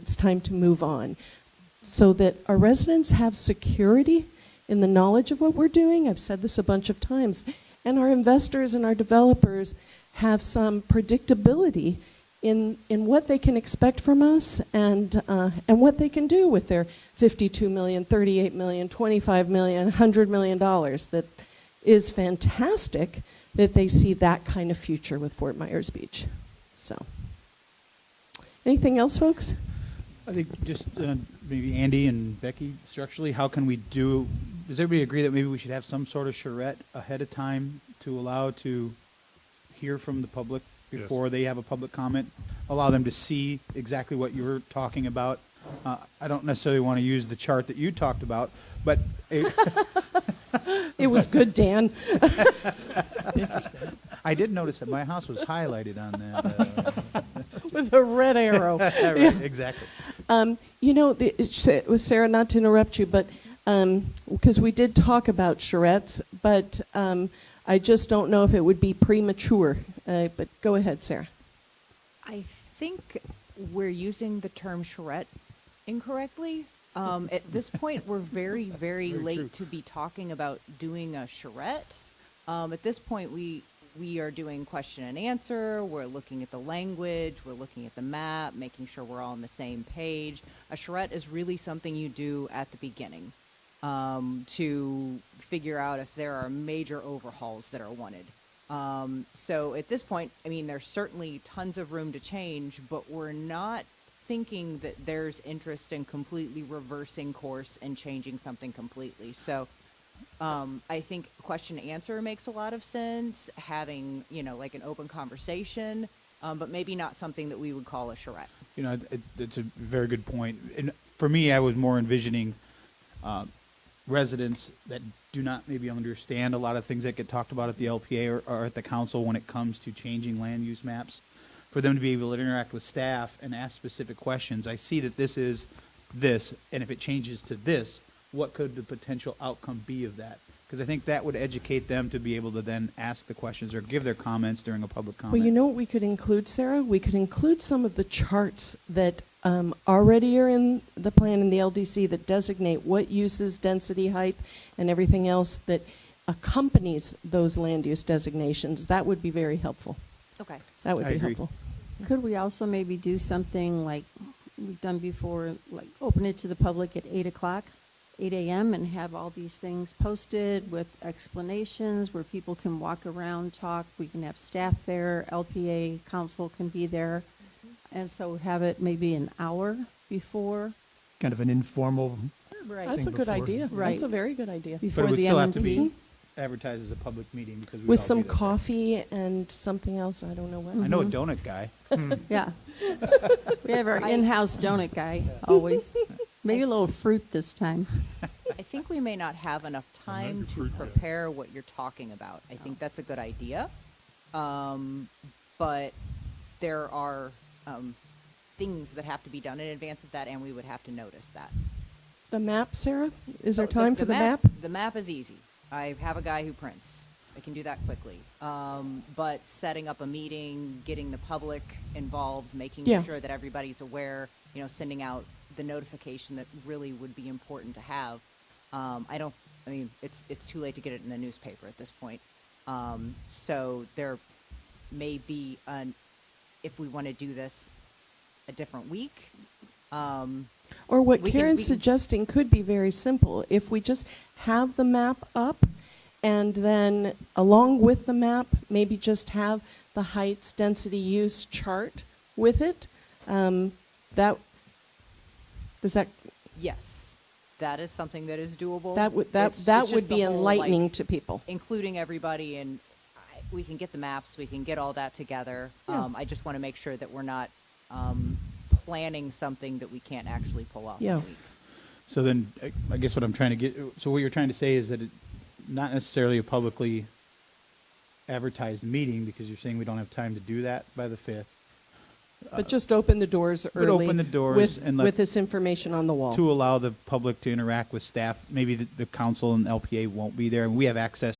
move on so that our residents have security in the knowledge of what we're doing. I've said this a bunch of times. And our investors and our developers have some predictability in what they can expect from us and what they can do with their $52 million, $38 million, $25 million, $100 million. That is fantastic that they see that kind of future with Fort Myers Beach. So, anything else, folks? I think just maybe Andy and Becky, structurally, how can we do, does everybody agree that maybe we should have some sort of charrette ahead of time to allow to hear from the public before they have a public comment, allow them to see exactly what you're talking about? I don't necessarily want to use the chart that you talked about, but it was good, Dan. I did notice that my house was highlighted on that. With a red arrow. Right, Yeah. exactly. You know, with Sarah, not to interrupt you, but because we did talk about charrettes, but I just don't know if it would be premature. But go ahead, Sarah. I think we're using the term charrette incorrectly. At this point, we're very, very late to be talking about doing a charrette. At this point, we are doing question and answer. We're looking at the language. We're looking at the map, making sure we're all on the same page. A charrette is really something you do at the beginning to figure out if there are major overhauls that are wanted. So at this point, I mean, there's certainly tons of room to change, but we're not thinking that there's interest in completely reversing course and changing something completely. So I think question and answer makes a lot of sense, having, you know, like an open conversation, but maybe not something that we would call a charrette. You know, it's a very good point. And for me, I was more envisioning residents that do not maybe understand a lot of things that get talked about at the LPA or at the council when it comes to changing land use maps, for them to be able to interact with staff and ask specific questions. I see that this is this, and if it changes to this, what could the potential outcome be of that? Because I think that would educate them to be able to then ask the questions or give their comments during a public comment. Well, you know what we could include, Sarah? We could include some of the charts that already are in the plan in the LDC that designate what uses, density, height, and everything else that accompanies those land use designations. That would be very helpful. Okay. That would I be agree. helpful. Could we also maybe do something like we've done before, like open it to the public at 8 o'clock, 8 a.m., and have all these things posted with explanations where people can walk around, talk. We can have staff there, LPA council can be there. And so have it maybe an hour before. Kind of an informal. Right. That's a thing good before. idea. Right. That's a very good idea. But Before it would the still have to be MMP. advertised as a public meeting because we With some coffee and something else, I don't know what. I know a donut guy. Yeah. We have our in-house donut guy, always. Maybe a little fruit this time. I think we may not have enough time to prepare what you're talking about. I think that's a good idea. But there are things that have to be done in advance of that, and we would have to notice that. The map, Sarah? Is there Oh, time for the map? The map is easy. I have a guy who prints. I can do that quickly. But setting up a meeting, getting the public involved, making Yeah. sure that everybody's aware, you know, sending out the notification that really would be important to have. It's too late to get it in the newspaper at this point. So there may be if we want to do this a different week. Or what we can- Karen's we can- suggesting could be very simple. If we just have the map up and then along with the map, maybe just have the heights, density, use chart with it. Does that Yes, that is something that is doable. That would It's would just be the whole, enlightening like, to people. including everybody, and we can get the maps, we can get all that together. Yeah. I just want to make sure that we're not planning something that we can't actually pull off. Yeah. in a week. So then, I guess what I'm trying to get, so what you're trying to say is that not necessarily a publicly advertised meeting, because you're saying we don't have time to do that by the 5th. But just open the doors But early. open the doors with, and let- with this information on the wall. To allow the public to interact with staff. Maybe the council and LPA won't be there, and we have access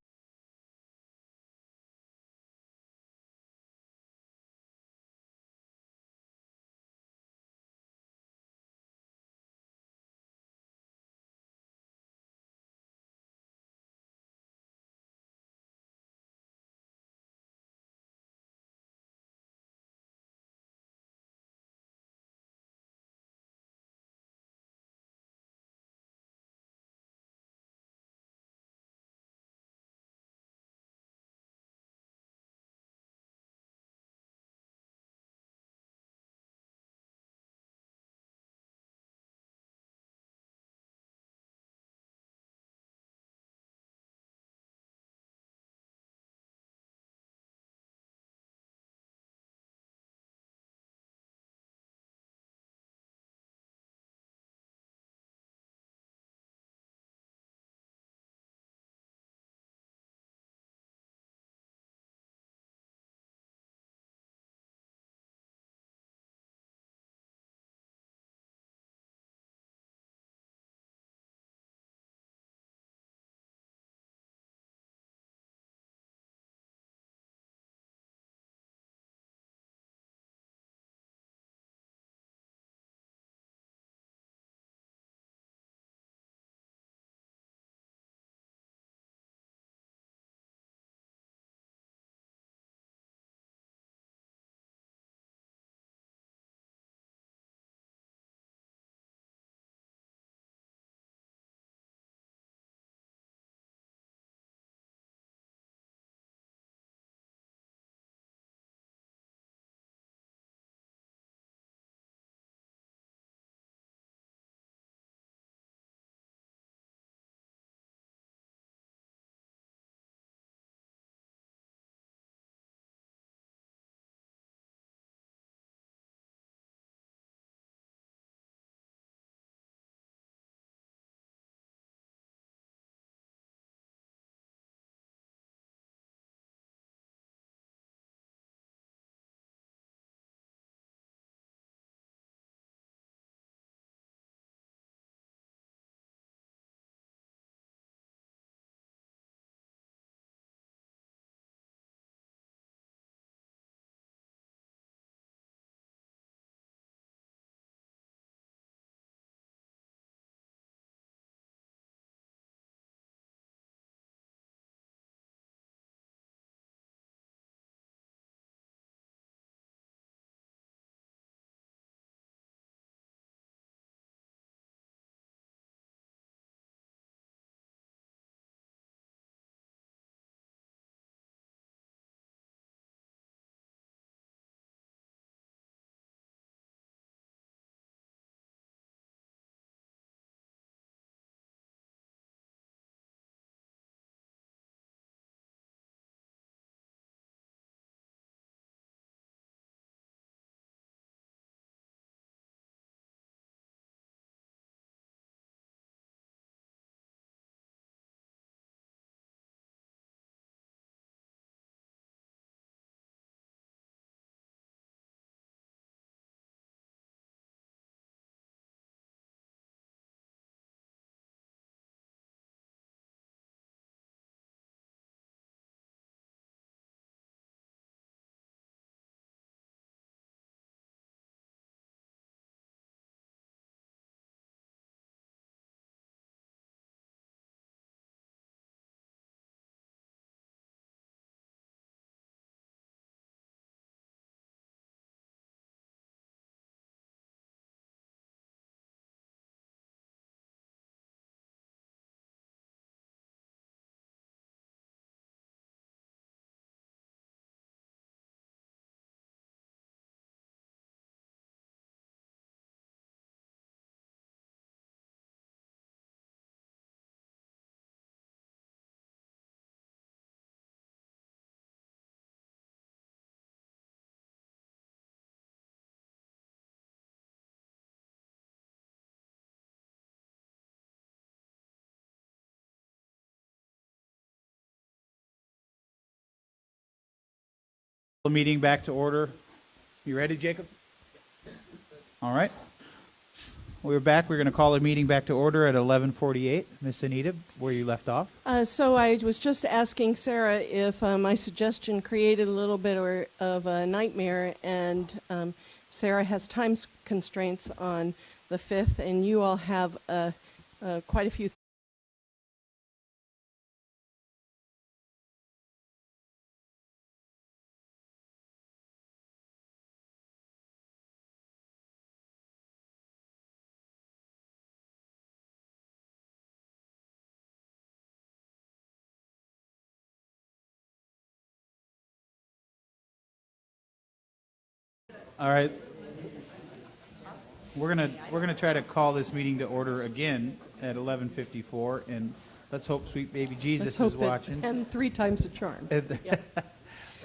The meeting back to order. You ready, Jacob? All right. We're back. We're going to call the meeting back to order at 11:48. Miss Anita, where you left off? So I was just asking Sarah if my suggestion created a little bit of a nightmare, and Sarah has time constraints on the 5th, and you all have quite a few. All right. We're gonna try to call this meeting to order again at 11:54, and let's hope sweet baby Jesus is watching. And 3 times a charm. Go ahead.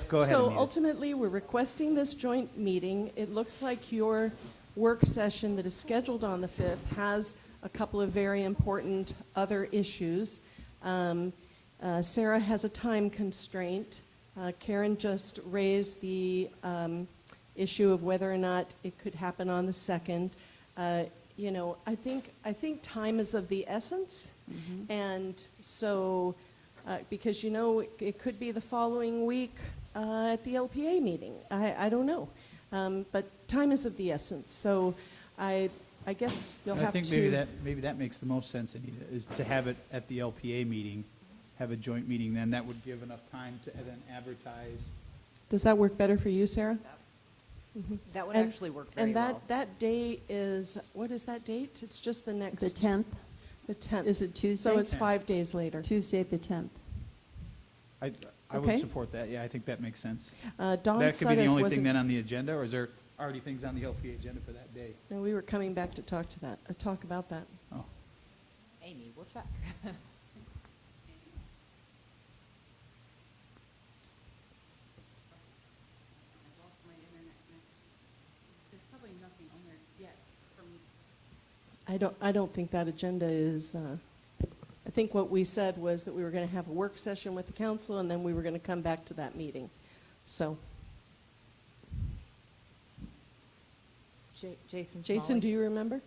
So Anita. ultimately, we're requesting this joint meeting. It looks like your work session that is scheduled on the 5th has a couple of very important other issues. Sarah has a time constraint. Karen just raised the issue of whether or not it could happen on the 2nd. You know, I think time is of the essence, and so because you know it could be the following week at the LPA meeting. I don't know, but time is of the essence. So I guess you'll have to. I think maybe that makes the most sense, Anita, is to have it at the LPA meeting, have a joint meeting. Then that would give enough time to then advertise. Does that work better for you, Sarah? That would actually work very and well. that day is, what is that date? It's just the next. The 10th? The 10th. Is it Tuesday? So it's 5 days later. Tuesday, the 10th. I Okay. would support that. Yeah, I think that makes sense. Dawn That could be the Sudduth only thing wasn't- then on the agenda, or is there already things on the LPA agenda for that day? No, we were coming back to talk about that. Oh. Amy, we'll check. I don't think that agenda is, I think what we said was that we were going to have a work session with the council, and then we were going to come back to that meeting. So, Jason, do you remember?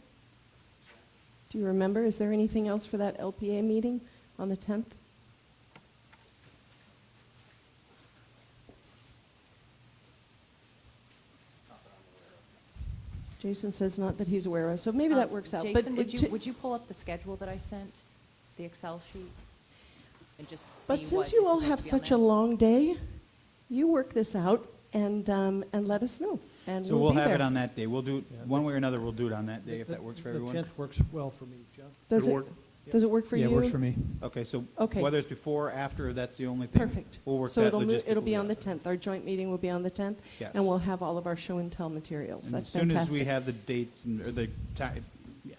Do you remember? Is there anything else for that LPA meeting on the 10th? Jason says not that he's aware of, so maybe that works out. Jason, But would you pull up the schedule that I sent, the Excel sheet, and just see But what since is you all supposed have to be on such a there? long day, you work this out and let us know. And So we'll be have there. it on that day. We'll do it, one way or another, we'll do it on that day if that works for everyone. The 10th works well for me, John. Does it? Does it work for you? Yeah, it works for me. Okay, so Okay. whether it's before or after, that's the only thing. Perfect. We'll work So that it'll be logistically on the out. 10th. Our joint meeting will be on the 10th. Yes. And we'll have all of our show and tell materials. And That's as soon fantastic. as we have the dates or the time, yeah.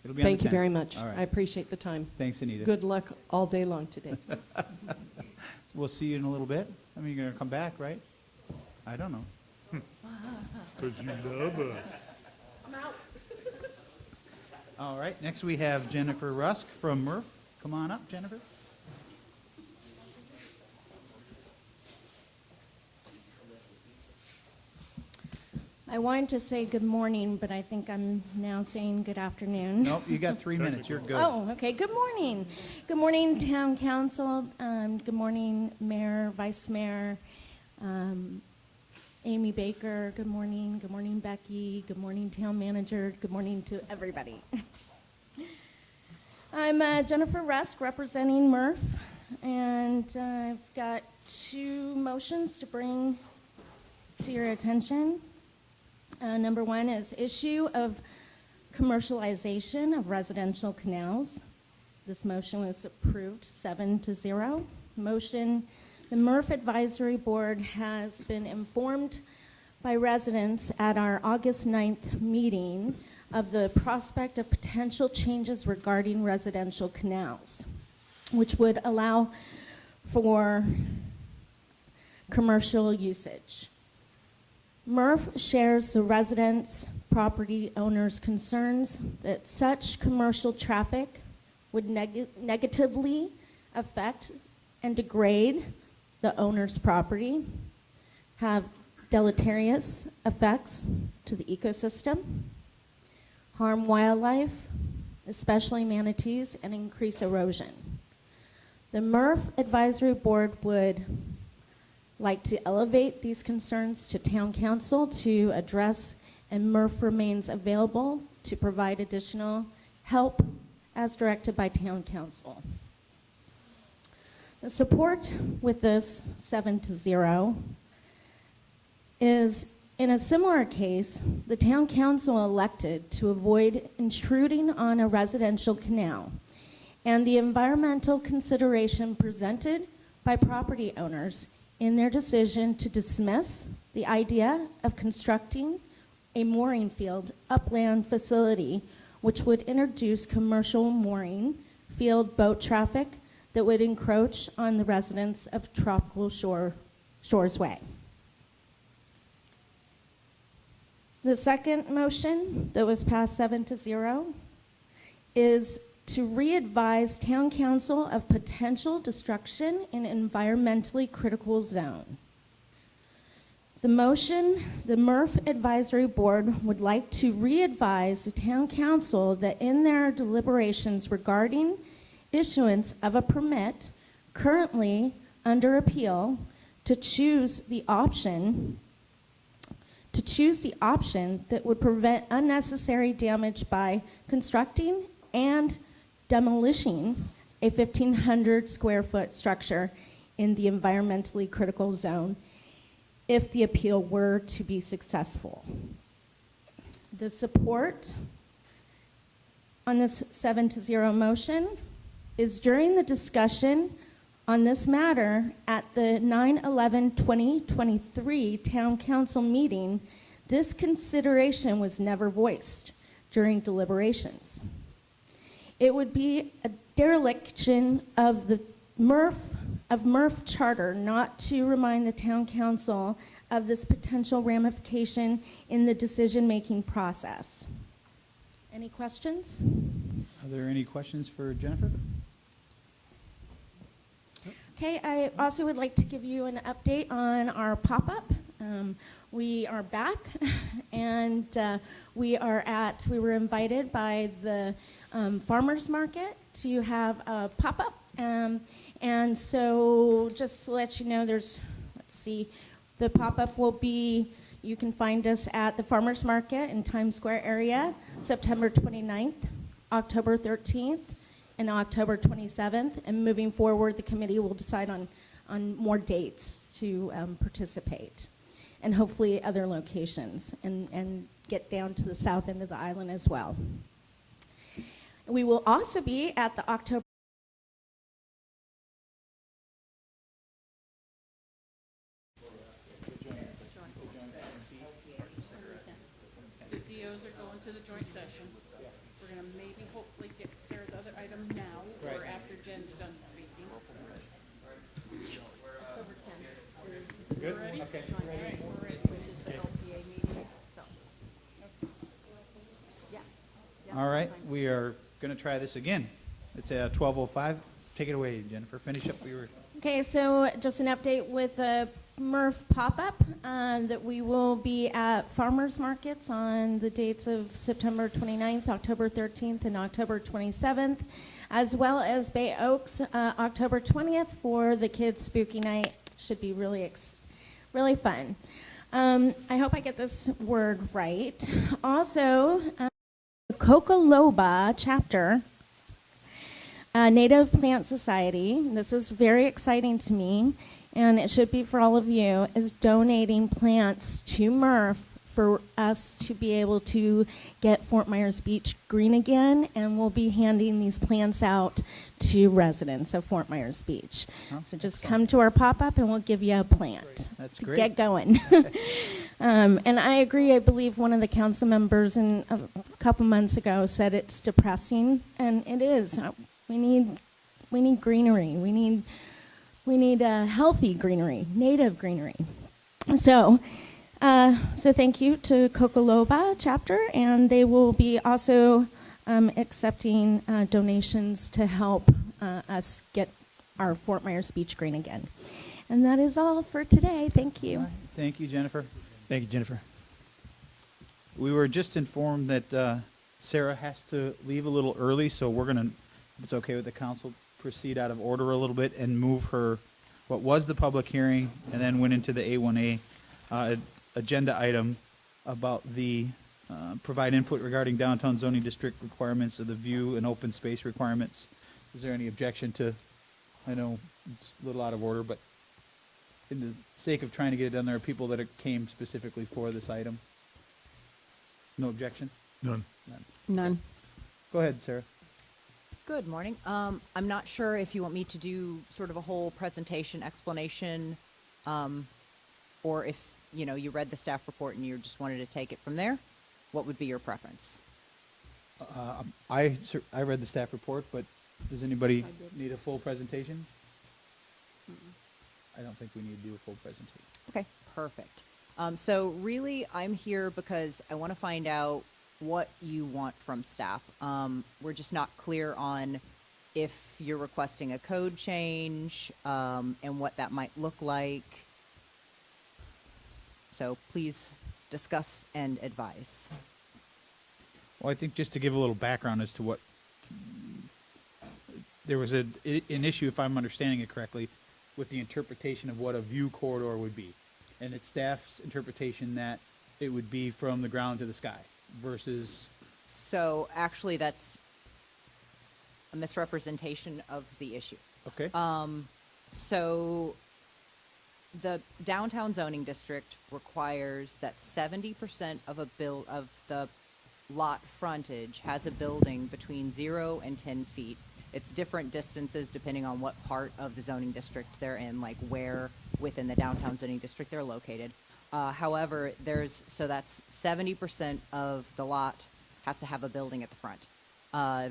It'll be on the Thank you 10th. very much. All right. I appreciate the time. Thanks, Anita. Good luck all day long today. We'll see you in a little bit. I mean, you're going to come back, right? I don't know. Because you love us. All right, next we have Jennifer Rusk from Murph. Come on up, Jennifer. I wanted to say good morning, but I think I'm now saying good afternoon. Nope, you got 3 minutes. You're good. Oh, okay. Good morning. Good morning, Town Council. Good morning, Mayor, Vice Mayor, Amy Baker. Good morning. Good morning, Becky. Good morning, Town Manager. Good morning to everybody. I'm Jennifer Rusk, representing Murph, and I've got 2 motions to bring to your attention. Number 1 is issue of commercialization of residential canals. This motion was approved 7-0. Motion, the Murph Advisory Board has been informed by residents at our August 9th meeting of the prospect of potential changes regarding residential canals, which would allow for commercial usage. Murph shares the residents' property owners' concerns that such commercial traffic would negatively affect and degrade the owner's property, have deleterious effects to the ecosystem, harm wildlife, especially manatees, and increase erosion. The MRF Advisory Board would like to elevate these concerns to Town Council to address, and MRF remains available to provide additional help as directed by Town Council. The support with this 7-0 is, in a similar case, the Town Council elected to avoid intruding on a residential canal, and the environmental consideration presented by property owners in their decision to dismiss the idea of constructing a mooring field upland facility, which would introduce commercial mooring field boat traffic that would encroach on the residents of Tropical Shores Way. The second motion that was passed 7-0 is to re-advise Town Council of potential destruction in environmentally critical zone. The motion, the MRF Advisory Board would like to re-advise the Town Council that in their deliberations regarding issuance of a permit currently under appeal, to choose the option that would prevent unnecessary damage by constructing and demolishing a 1,500 square foot structure in the environmentally critical zone if the appeal were to be successful. The support on this 7-0 motion is during the discussion on this matter at the 9/11/2023 Town Council meeting. This consideration was never voiced during deliberations. It would be a dereliction of the MRF charter not to remind the Town Council of this potential ramification in the decision-making process. Any questions? Are there any questions for Jennifer? Okay, I also would like to give you an update on our pop-up. We are back, and we were invited by the farmers market to have a pop-up. And so just to let you know, the pop-up will be, you can find us at the farmers market in Times Square area, September 29th, October 13th, and October 27th. And moving forward, the committee will decide on more dates to participate, and hopefully other locations, and get down to the south end of the island as well. We will also be at the October The DOs are going to the joint session. We're going to maybe hopefully get Sarah's other item now or after Jen's done speaking. October 10th is Good? Ready? Okay. All right, we're ready. which is the LPA meeting, so. Yeah. All right, we are going to try this again. It's 12:05. Take it away, Jennifer. Finish up what you were. Okay, so just an update with the MRF pop-up that we will be at farmers markets on the dates of September 29th, October 13th, and October 27th, as well as Bay Oaks October 20th for the kids' spooky night. Should be really fun. I hope I get this word right. Also, the Cocoloba chapter, Native Plant Society, this is very exciting to me, and it should be for all of you, is donating plants to MRF for us to be able to get Fort Myers Beach green again, and we'll be handing these plants out to residents of Fort Myers Beach. So just come to our pop-up and we'll give you a plant That's to great. get going. And I agree. I believe one of the council members a couple months ago said it's depressing, and it is. We need greenery. We need healthy greenery, native greenery. So thank you to Cocoloba chapter, and they will be also accepting donations to help us get our Fort Myers Beach green again. And that is all for today. Thank you. Thank you, Jennifer. Thank you, Jennifer. We were just informed that Sarah has to leave a little early, so we're going to, if it's okay with the council, proceed out of order a little bit and move her, what was the public hearing, and then went into the A1A agenda item about the provide input regarding downtown zoning district requirements of the view and open space requirements. Is there any objection to, I know it's a little out of order, but in the sake of trying to get it done, there are people that came specifically for this item. No objection? None. None. Go ahead, Sarah. Good morning. I'm not sure if you want me to do sort of a whole presentation explanation, or if, you know, you read the staff report and you just wanted to take it from there. What would be your preference? I read the staff report, but does anybody need a full presentation? I don't think we need to do a full presentation. Okay, perfect. So really, I'm here because I want to find out what you want from staff. We're just not clear on if you're requesting a code change, and what that might look like. So please discuss and advise. Well, I think just to give a little background as to what, there was an issue, if I'm understanding it correctly, with the interpretation of what a view corridor would be. And it's staff's interpretation that it would be from the ground to the sky versus... So actually, that's a misrepresentation of the issue. Okay. So the downtown zoning district requires that 70% of the lot frontage has a building between 0 and 10 feet. It's different distances depending on what part of the zoning district they're in, like where within the downtown zoning district they're located. However, so that's 70% of the lot has to have a building at the front.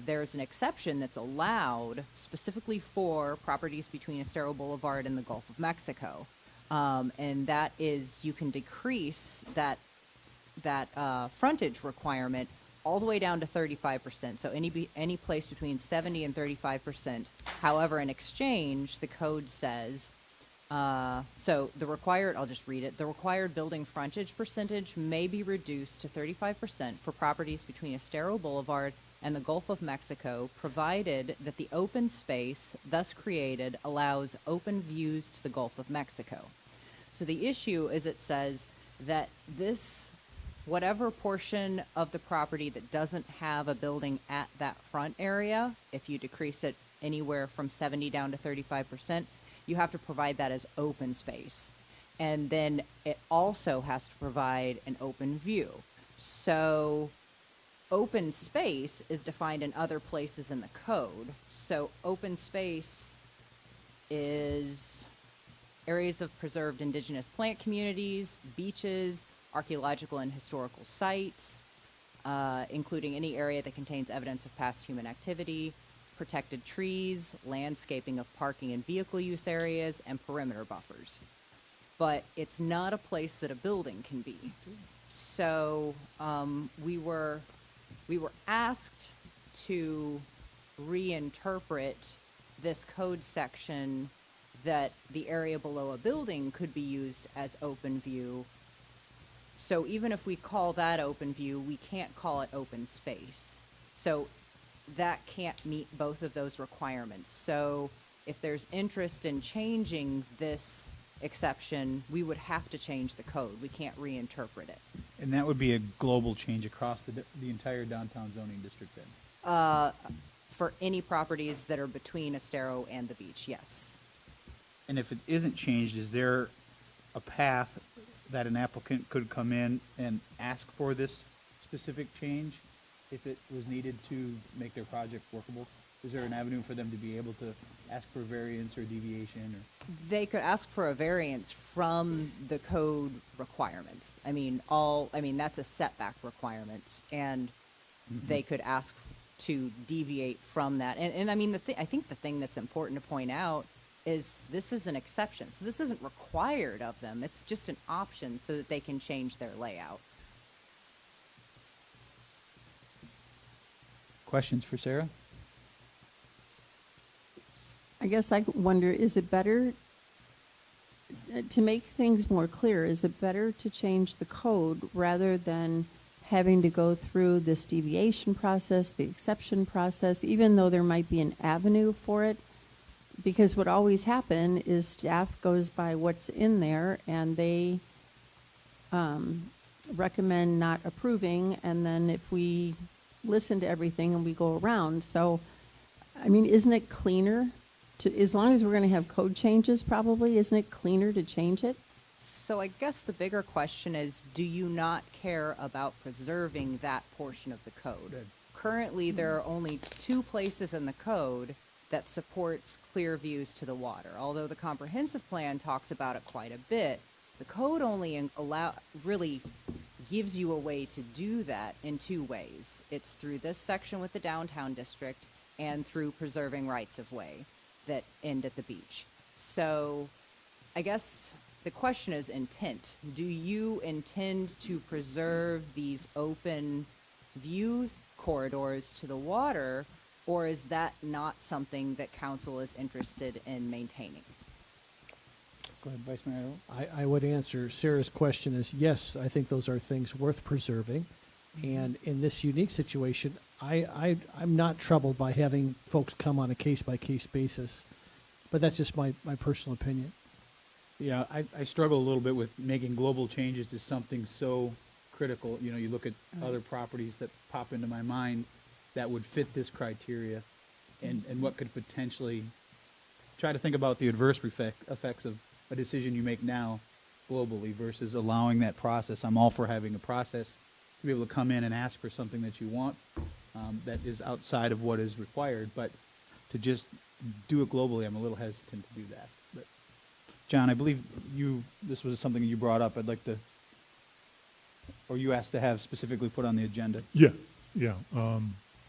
There's an exception that's allowed specifically for properties between Estero Boulevard and the Gulf of Mexico. And that is, you can decrease that frontage requirement all the way down to 35%. So any place between 70 and 35%. However, in exchange, the code says, so the required, I'll just read it. The required building frontage percentage may be reduced to 35% for properties between Estero Boulevard and the Gulf of Mexico, provided that the open space thus created allows open views to the Gulf of Mexico. So the issue is, it says that whatever portion of the property that doesn't have a building at that front area, if you decrease it anywhere from 70 down to 35%, you have to provide that as open space. And then it also has to provide an open view. So open space is defined in other places in the code. So open space is areas of preserved indigenous plant communities, beaches, archaeological and historical sites, including any area that contains evidence of past human activity, protected trees, landscaping of parking and vehicle use areas, and perimeter buffers. But it's not a place that a building can be. So we were asked to reinterpret this code section that the area below a building could be used as open view. So even if we call that open view, we can't call it open space. So that can't meet both of those requirements. So if there's interest in changing this exception, we would have to change the code. We can't reinterpret it. And that would be a global change across the entire downtown zoning district then? For any properties that are between Estero and the beach, yes. And if it isn't changed, is there a path that an applicant could come in and ask for this specific change if it was needed to make their project workable? Is there an avenue for them to be able to ask for variance or deviation? Or? They could ask for a variance from the code requirements. I mean, that's a setback requirement, and they could ask to deviate from that. And I mean, I think the thing that's important to point out is this is an exception. So this isn't required of them. It's just an option so that they can change their layout. Questions for Sarah? I guess I wonder, is it better to make things more clear, is it better to change the code rather than having to go through this deviation process, the exception process, even though there might be an avenue for it? Because what always happen is staff goes by what's in there and they recommend not approving, and then if we listen to everything and we go around. So, I mean, isn't it cleaner to, as long as we're going to have code changes probably, isn't it cleaner to change it? So I guess the bigger question is, do you not care about preserving that portion of the code? Currently, there are only 2 places in the code that supports clear views to the water. Although the comprehensive plan talks about it quite a bit, the code only really gives you a way to do that in 2 ways. It's through this section with the downtown district and through preserving rights of way that end at the beach. So I guess the question is intent. Do you intend to preserve these open view corridors to the water, or is that not something that council is interested in maintaining? Go ahead, Vice Mayor. I would answer Sarah's question is yes, I think those are things worth preserving. And in this unique situation, I'm not troubled by having folks come on a case-by-case basis. But that's just my personal opinion. Yeah, I struggle a little bit with making global changes to something so critical. You know, you look at other properties that pop into my mind that would fit this criteria, and what could potentially try to think about the adverse effects of a decision you make now globally versus allowing that process. I'm all for having a process to be able to come in and ask for something that you want that is outside of what is required, but to just do it globally, I'm a little hesitant to do that. But John, I believe this was something you brought up. I'd like to, or you asked to have specifically put on the agenda. Yeah.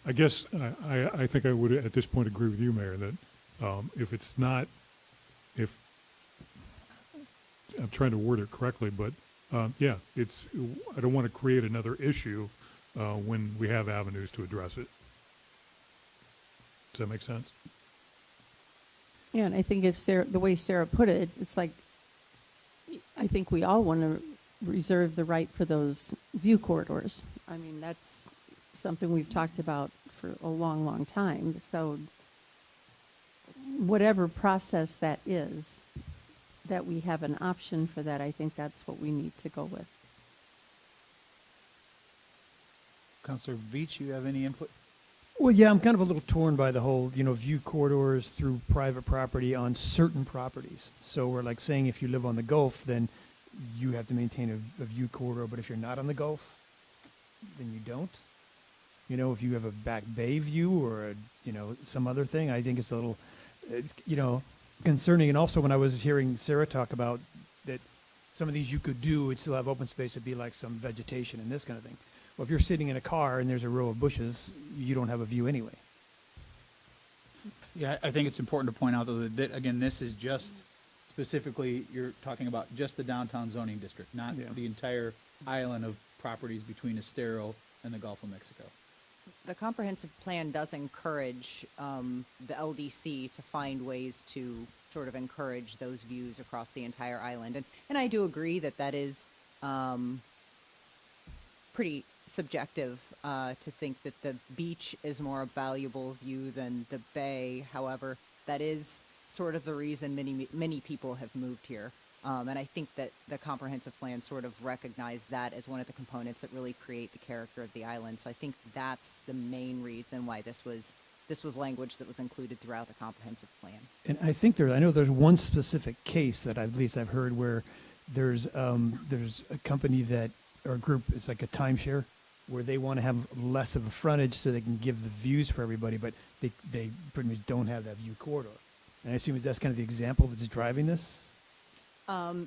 I guess I think I would at this point agree with you, Mayor, that if it's not, if I'm trying to word it correctly, but yeah, I don't want to create another issue when we have avenues to address it. Does that make sense? Yeah, and I think if the way Sarah put it, it's like, I think we all want to reserve the right for those view corridors. I mean, that's something we've talked about for a long, long time. So whatever process that is, that we have an option for that, I think that's what we need to go with. Councilor Veach, you have any input? Well, yeah, I'm kind of a little torn by the whole, view corridors through private property on certain properties. So we're like saying if you live on the Gulf, then you have to maintain a view corridor, but if you're not on the Gulf, then you don't. If you have a back bay view or, some other thing, I think it's a little, concerning. And also when I was hearing Sarah talk about that some of these you could do, it'd still have open space, it'd be like some vegetation and this kind of thing. Well, if you're sitting in a car and there's a row of bushes, you don't have a view anyway. Yeah, I think it's important to point out, though, that again, this is just specifically, you're talking about just the downtown zoning district, not the entire island of properties between Estero and the Gulf of Mexico. The comprehensive plan does encourage the LDC to find ways to sort of encourage those views across the entire island. And I do agree that is pretty subjective to think that the beach is more a valuable view than the bay. However, that is sort of the reason many people have moved here. And I think that the comprehensive plan sort of recognized that as one of the components that really create the character of the island. So I think that's the main reason why this was language that was included throughout the comprehensive plan. And I think I know there's one specific case that at least I've heard where there's a company or a group, it's like a timeshare, where they want to have less of a frontage so they can give the views for everybody, but they pretty much don't have that view corridor. And I assume that's kind of the example that's driving this?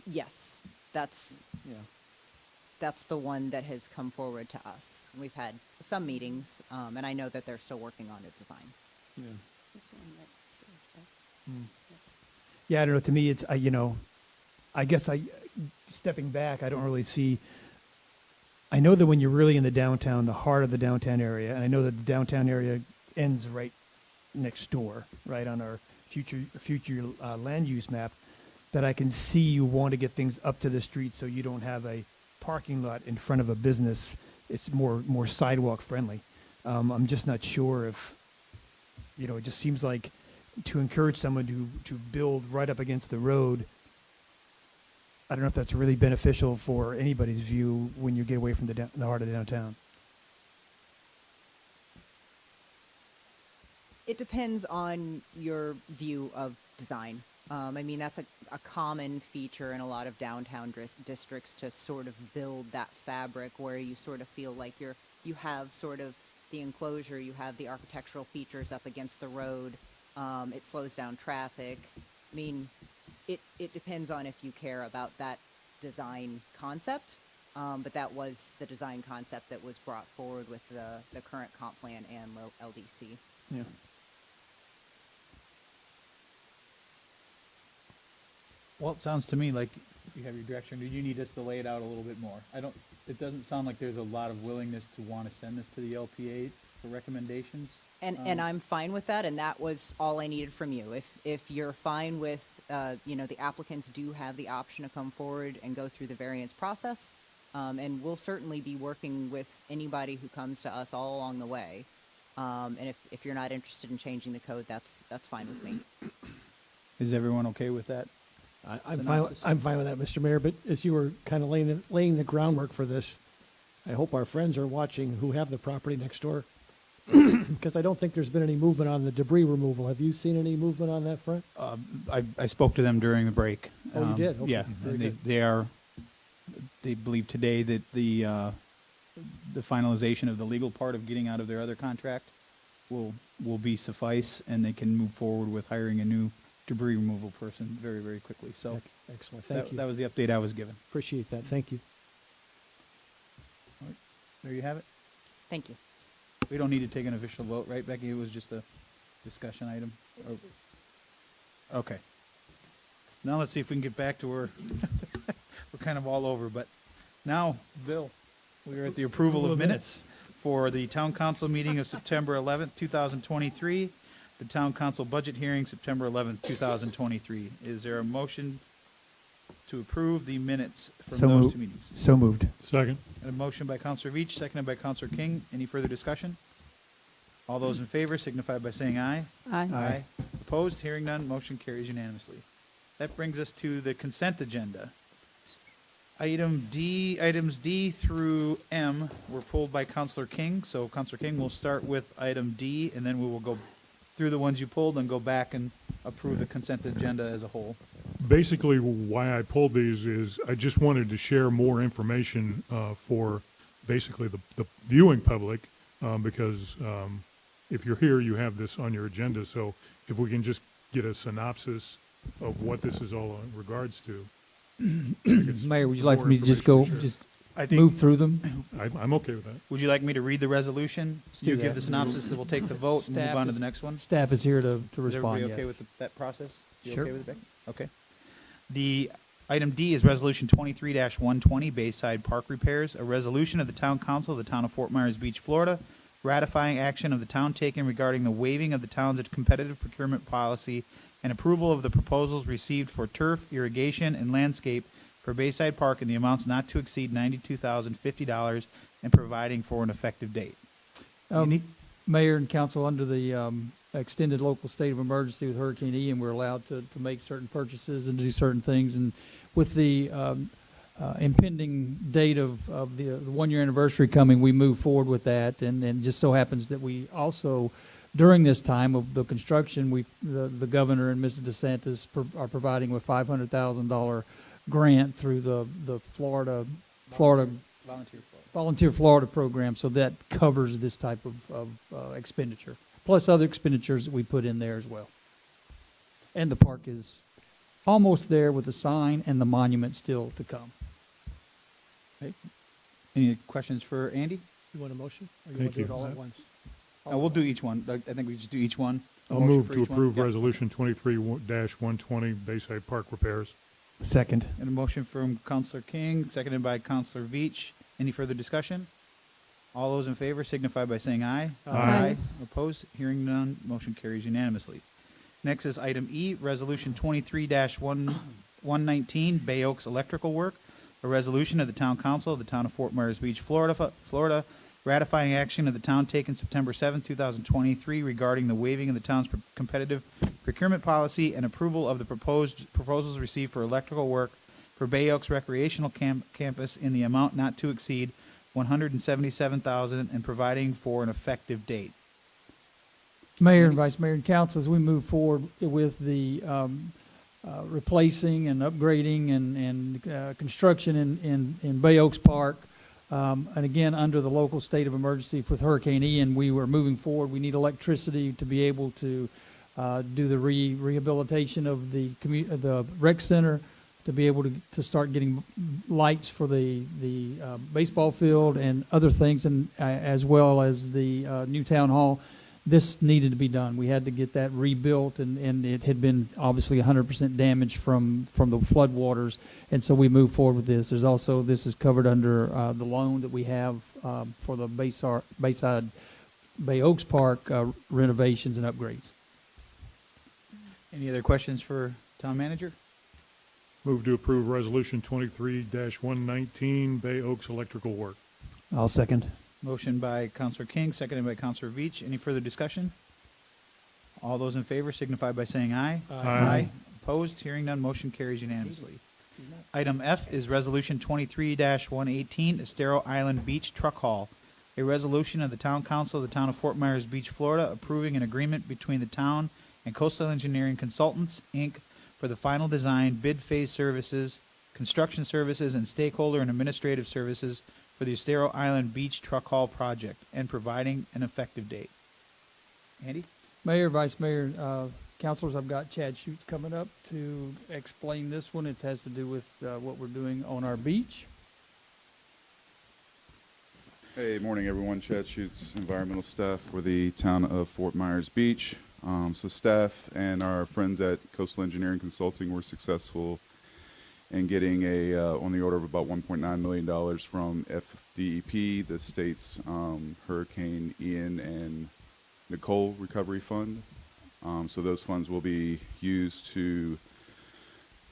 Yes, that's the one that has come forward to us. We've had some meetings, and I know that they're still working on a design. Yeah. Yeah, I don't know. To me, it's I guess stepping back, I don't really see. I know that when you're really in the downtown, the heart of the downtown area, and I know that the downtown area ends right next door, right on our future land use map. that I can see you want to get things up to the street so you don't have a parking lot in front of a business. It's more sidewalk friendly. I'm just not sure if, it just seems like to encourage someone to build right up against the road, I don't know if that's really beneficial for anybody's view when you get away from the heart of downtown. It depends on your view of design. That's a common feature in a lot of downtown districts to sort of build that fabric where you sort of feel like you have sort of the enclosure, you have the architectural features up against the road. It slows down traffic. It depends on if you care about that design concept, but that was the design concept that was brought forward with the current comp plan and LDC. Yeah. Well, it sounds to me like you have your direction. Do you need us to lay it out a little bit more? It doesn't sound like there's a lot of willingness to want to send this to the LPA for recommendations. And I'm fine with that, and that was all I needed from you. If you're fine with, the applicants do have the option to come forward and go through the variance process, and we'll certainly be working with anybody who comes to us all along the way. And if you're not interested in changing the code, that's fine with me. Is everyone okay with that? I'm fine with that, Mr. Mayor, but as you were kind of laying the groundwork for this, I hope our friends are watching who have the property next door, because I don't think there's been any movement on the debris removal. Have you seen any movement on that front? I spoke to them during the break. Oh, you did? Okay. Yeah, Very and good. they believe today that the finalization of the legal part of getting out of their other contract will be suffice, and they can move forward with hiring a new debris removal person very, very quickly. So Excellent. Thank you. that was the update I was given. Appreciate that. Thank you. All right, there you have it. Thank you. We don't need to take an official vote, right, Becky? It was just a discussion item. Okay. Now let's see if we can get back to where we're kind of all over. But now, Bill, we are at the approval of minutes for the Town Council meeting of September 11th, 2023, the Town Council budget hearing September 11th, 2023. Is there a motion to approve the minutes from those two meetings? So moved. Second. And a motion by Counselor Veach, seconded by Counselor King. Any further discussion? All those in favor signify by saying aye. Aye. Aye. Opposed? Hearing none, motion carries unanimously. That brings us to the consent agenda. Items D through M were pulled by Counselor King. So Counselor King will start with item D, and then we will go through the ones you pulled and go back and approve the consent agenda as a whole. Basically, why I pulled these is I just wanted to share more information for basically the viewing public, because if you're here, you have this on your agenda. So if we can just get a synopsis of what this is all in regards to. Mayor, would you like more me to just information go, share. I think- move through them? I'm okay with that. Would you like me to read the resolution? do You give that. the synopsis, then we'll take the vote and move Staff on to is- the next one? Staff is here to Is respond, everybody okay yes. with that process? You Sure. okay with it, Becky? Okay. The item D is Resolution 23-120, Bayside Park Repairs, a resolution of the Town Council of the Town of Fort Myers Beach, Florida, ratifying action of the town taken regarding the waiving of the town's competitive procurement policy and approval of the proposals received for turf, irrigation, and landscape for Bayside Park in the amounts not to exceed $92,050 and providing for an effective date. Mayor and council, under the extended local state of emergency with Hurricane Ian, we're allowed to make certain purchases and do certain things. And with the impending date of the 1-year anniversary coming, we move forward with that. And it just so happens that we also, during this time of the construction, the governor and Mrs. DeSantis are providing with $500,000 grant through the Florida Volunteer Florida program, so that covers this type of expenditure, plus other expenditures that we put in there as well. And the park is almost there with the sign and the monument still to come. Okay. Any questions for Andy? You want a motion? Or you Thank want to do it you. all at once? We'll do each one. I think we just do each one. A I'll motion move for to each one? approve Yep. Resolution 23-120, Bayside Park repairs. Second. And a motion from Counselor King, seconded by Counselor Veach. Any further discussion? All those in favor signify by saying aye. Aye. Opposed? Hearing none, motion carries unanimously. Next is item E, Resolution 23-1, 119, Bay Oaks Electrical Work, a resolution of the Town Council of the Town of Fort Myers Beach, Florida, ratifying action of the town taken September 7, 2023 regarding the waiving of the town's competitive procurement policy and approval of the proposals received for electrical work for Bay Oaks Recreational Campus in the amount not to exceed $177,000 and providing for an effective date. Mayor and Vice Mayor and Council, as we move forward with the replacing and upgrading and construction in Bay Oaks Park, and again, under the local state of emergency with Hurricane Ian, we were moving forward. We need electricity to be able to do the rehabilitation of the rec center, to be able to start getting lights for the baseball field and other things, and as well as the new town hall. This needed to be done. We had to get that rebuilt, and it had been obviously 100% damaged from the flood waters, and so we moved forward with this. There's also, this is covered under the loan that we have for the Bayside Bay Oaks Park renovations and upgrades. Any other questions for Town Manager? Move to approve Resolution 23-119, Bay Oaks Electrical Work. I'll second. Motion by Counselor King, seconded by Counselor Veach. Any further discussion? All those in favor signify by saying aye. Aye. Opposed? Hearing none, motion carries unanimously. Item F is Resolution 23-118, Estero Island Beach Truck Haul. A resolution of the Town Council of the Town of Fort Myers Beach, Florida, approving an agreement between the town and Coastal Engineering Consultants, Inc., for the final design, bid phase services, construction services, and stakeholder and administrative services for the Estero Island Beach Truck Haul project, and providing an effective date. Andy? Mayor, Vice Mayor, Councilors, I've got Chad Schutz coming up to explain this one. It has to do with what we're doing on our beach. Hey, morning everyone. Chad Schutz, environmental staff for the town of Fort Myers Beach. So staff and our friends at Coastal Engineering Consulting were successful in getting on the order of about $1.9 million from FDEP, the state's Hurricane Ian and Nicole Recovery Fund. So those funds will be used to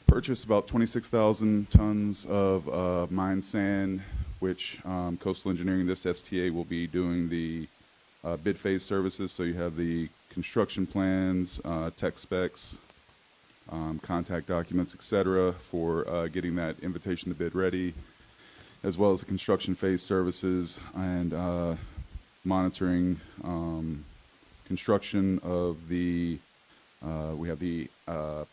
purchase about 26,000 tons of mine sand, which Coastal Engineering, this STA, will be doing the bid phase services. So you have the construction plans, tech specs, contact documents, etc., for getting that invitation to bid ready, as well as the construction phase services and monitoring construction of the, we have the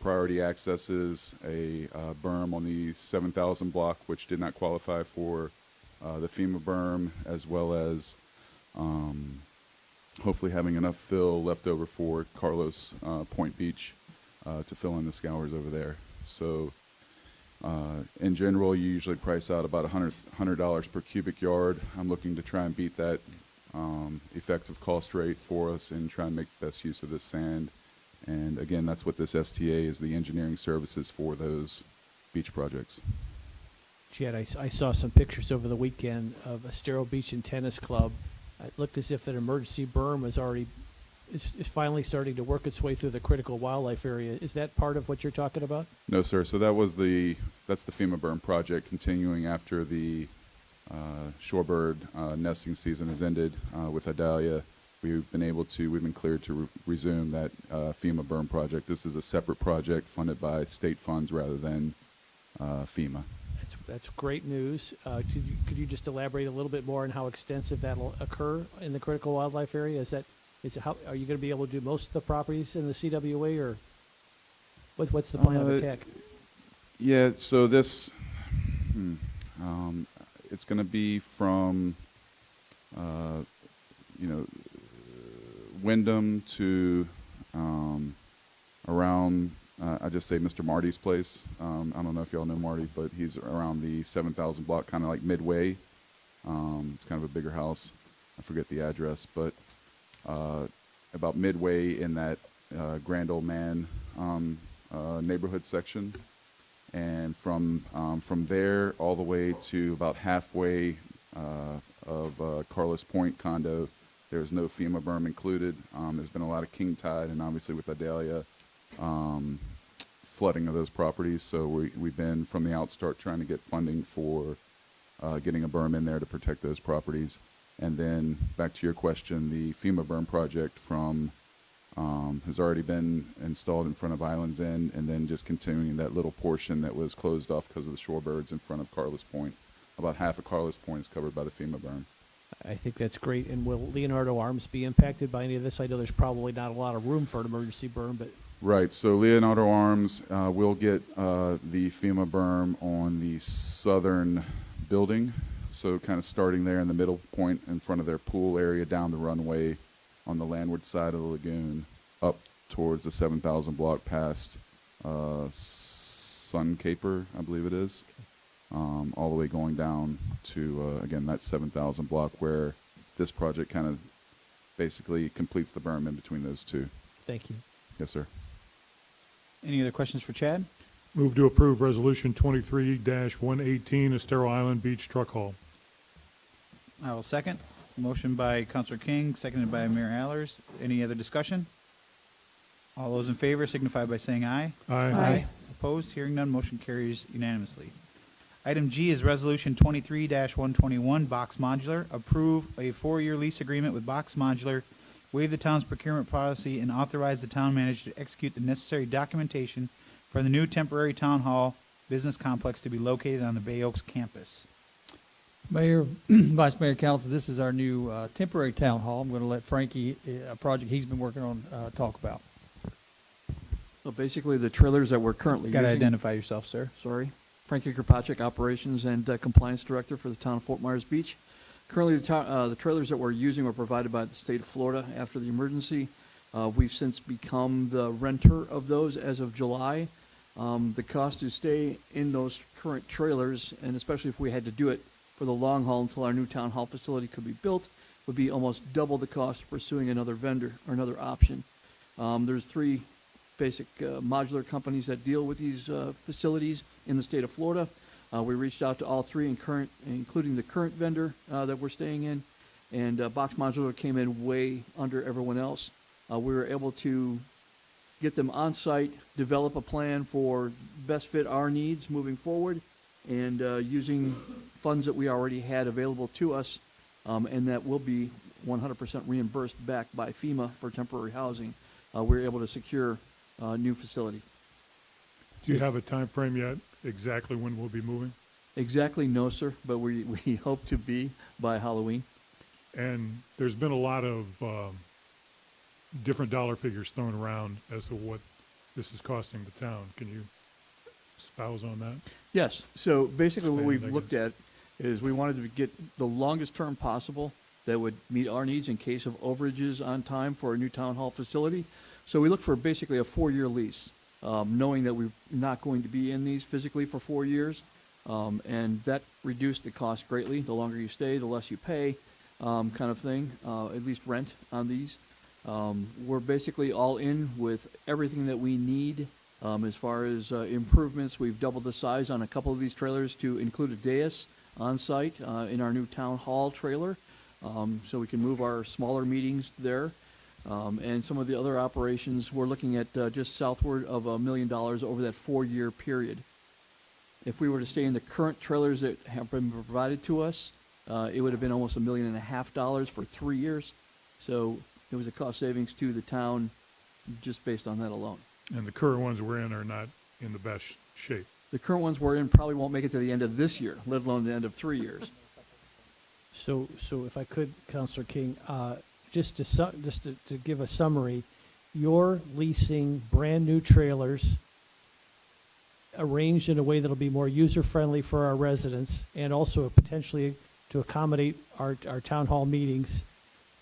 priority accesses, a berm on the 7,000 block, which did not qualify for the FEMA berm, as well as hopefully having enough fill left over for Carlos Point Beach to fill in the scours over there. So in general, you usually price out about $100 per cubic yard. I'm looking to try and beat that effective cost rate for us and try and make the best use of this sand. And again, that's what this STA is, the engineering services for those beach projects. Chad, I saw some pictures over the weekend of Estero Beach and Tennis Club. It looked as if an emergency berm is finally starting to work its way through the critical wildlife area. Is that part of what you're talking about? No, sir. So that's the FEMA berm project continuing after the shorebird nesting season has ended with Idalia. We've been cleared to resume that FEMA berm project. This is a separate project funded by state funds rather than FEMA. That's great news. Could you just elaborate a little bit more on how extensive that'll occur in the critical wildlife area? How are you going to be able to do most of the properties in the CWA, or what's the plan of attack? Yeah, so this it's going to be from Wyndham to around. I just say Mr. Marty's place. I don't know if y'all know Marty, but he's around the 7,000 block, kind of like midway. It's kind of a bigger house. I forget the address, but about midway in that Grand Old Man neighborhood section. And from there all the way to about halfway of Carlos Point condo, there's no FEMA berm included. There's been a lot of king tide, and obviously with Idalia, flooding of those properties. So we've been from the outstart trying to get funding for getting a berm in there to protect those properties. And then back to your question, the FEMA berm project from has already been installed in front of Islands End, and then just continuing that little portion that was closed off because of the shorebirds in front of Carlos Point. About half of Carlos Point is covered by the FEMA berm. I think that's great. And will Leonardo Arms be impacted by any of this? I know there's probably not a lot of room for an emergency berm, but Right. So Leonardo Arms will get the FEMA berm on the southern building. So kind of starting there in the middle point in front of their pool area, down the runway on the landward side of the lagoon, up towards the 7,000 block past Sun Caper, I believe it is, all the way going down to, again, that 7,000 block where this project kind of basically completes the berm in between those two. thank you. Yes, sir. Any other questions for Chad? Move to approve Resolution 23-118, Estero Island Beach Truck Haul. I will second. Motion by Counselor King, seconded by Mayor Allers. Any other discussion? All those in favor signify by saying aye. Aye. Opposed? Hearing none, motion carries unanimously. Item G is Resolution 23-121, Box Modular. Approve a 4-year lease agreement with Box Modular, waive the town's procurement policy, and authorize the town manager to execute the necessary documentation for the new temporary town hall business complex to be located on the Bay Oaks campus. Mayor, Vice Mayor, Council, this is our new temporary town hall. I'm going to let Frankie, a project he's been working on, talk about. So basically, the trailers that we're currently Got to using. identify yourself, sir. Sorry. Frankie Kropacek, Operations and Compliance Director for the town of Fort Myers Beach. Currently, the trailers that we're using were provided by the state of Florida after the emergency. We've since become the renter of those as of July. The cost to stay in those current trailers, and especially if we had to do it for the long haul until our new town hall facility could be built, would be almost double the cost of pursuing another vendor or another option. There's 3 basic modular companies that deal with these facilities in the state of Florida. We reached out to all 3, including the current vendor that we're staying in, and Box Modular came in way under everyone else. We were able to get them on site, develop a plan for best fit our needs moving forward, and using funds that we already had available to us, and that will be 100% reimbursed back by FEMA for temporary housing. We were able to secure a new facility. Do you have a time frame yet, exactly when we'll be moving? Exactly, no, sir, but we hope to be by Halloween. And there's been a lot of different dollar figures thrown around as to what this is costing the town. Can you espouse on that? Yes. So basically what Expand, we've I looked at is we wanted to get the longest term possible that would meet our needs in case of overages on time for a new town hall facility. So we looked for basically a 4-year lease, knowing that we're not going to be in these physically for 4 years. And that reduced the cost greatly. The longer you stay, the less you pay, kind of thing, at least rent on these. We're basically all in with everything that we need. As far as improvements, we've doubled the size on a couple of these trailers to include a dais on site in our new town hall trailer, so we can move our smaller meetings there. And some of the other operations, we're looking at just southward of $1 million over that 4-year period. If we were to stay in the current trailers that have been provided to us, it would have been almost $1.5 million for 3 years. So it was a cost savings to the town just based on that alone. And the current ones we're in are not in the best shape. The current ones we're in probably won't make it to the end of this year, let alone the end of 3 years. So if I could, Counselor King, just to give a summary, you're leasing brand-new trailers arranged in a way that'll be more user-friendly for our residents and also potentially to accommodate our town hall meetings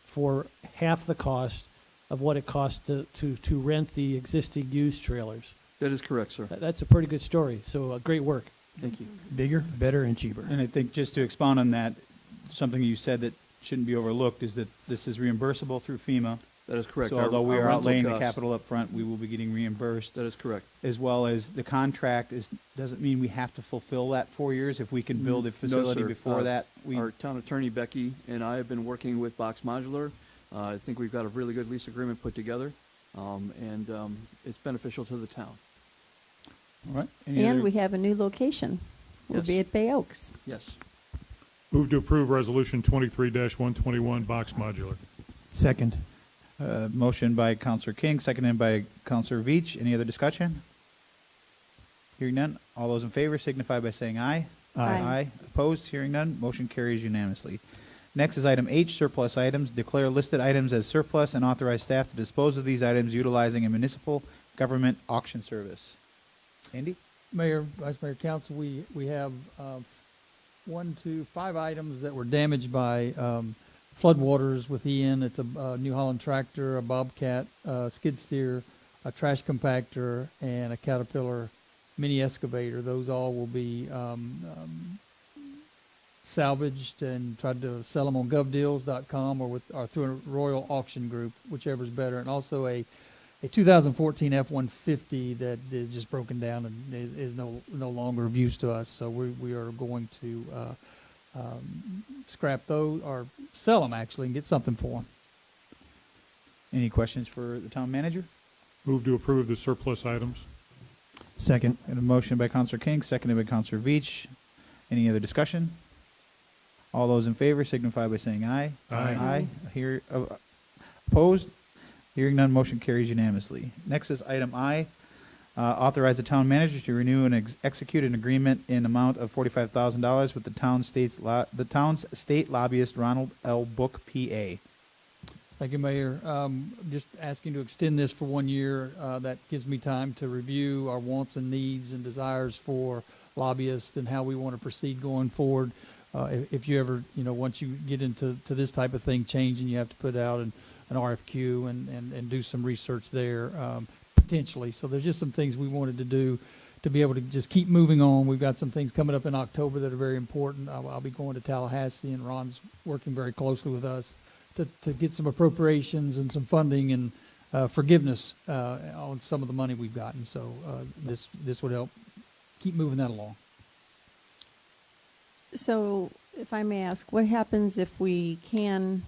for half the cost of what it costs to rent the existing used trailers. That is correct, sir. That's a pretty good story, so great work. Thank you. Bigger, better, and cheaper. And I think just to expound on that, something you said that shouldn't be overlooked is that this is reimbursable through FEMA. That is correct. So Our- although we our are rental outlaying the costs. capital up front, we will be getting reimbursed. That is correct. As well as the contract doesn't mean we have to fulfill that 4 years. If we can build a facility No, sir. before that, Our town attorney, Becky, and I have been working with Box Modular. I think we've got a really good lease agreement put together, and it's beneficial to the town. All right. Any And other- we have a new location. We'll Yes. be at Bay Oaks. Yes. Move to approve Resolution 23-121, Box Modular. Second. Motion by Counselor King, seconded by Counselor Veach. Any other discussion? Hearing none. All those in favor signify by saying aye. Aye. Aye. Opposed? Hearing none. Motion carries unanimously. Next is item H, surplus items. Declare listed items as surplus and authorize staff to dispose of these items utilizing a municipal government auction service. Andy? Mayor, Vice Mayor, Council, we have 5 items that were damaged by floodwaters with Ian. It's a New Holland tractor, a Bobcat skid steer, a trash compactor, and a Caterpillar mini excavator. Those all will be salvaged and tried to sell them on govdeals.com or through a Royal Auction Group, whichever is better. And also a 2014 F-150 that is just broken down and is no longer of use to us. So we are going to scrap those or sell them actually and get something for them. Any questions for the town manager? Move to approve the surplus items. Second. Got a motion by Counselor King, seconded by Counselor Veach. Any other discussion? All those in favor signify by saying aye. Aye. Aye. Opposed? Hearing none, motion carries unanimously. Next is item I. Authorize the town manager to renew and execute an agreement in amount of $45,000 with the town's state lobbyist, Ronald L. Book, PA. Thank you, Mayor. Just asking to extend this for 1 year. That gives me time to review our wants and needs and desires for lobbyists and how we want to proceed going forward. If you ever, once you get into this type of thing, changing, you have to put out an RFQ and do some research there, potentially. So there's just some things we wanted to do to be able to just keep moving on. We've got some things coming up in October that are very important. I'll be going to Tallahassee, and Ron's working very closely with us to get some appropriations and some funding and forgiveness on some of the money we've gotten. So this would help keep moving that along. So if I may ask, what happens if we can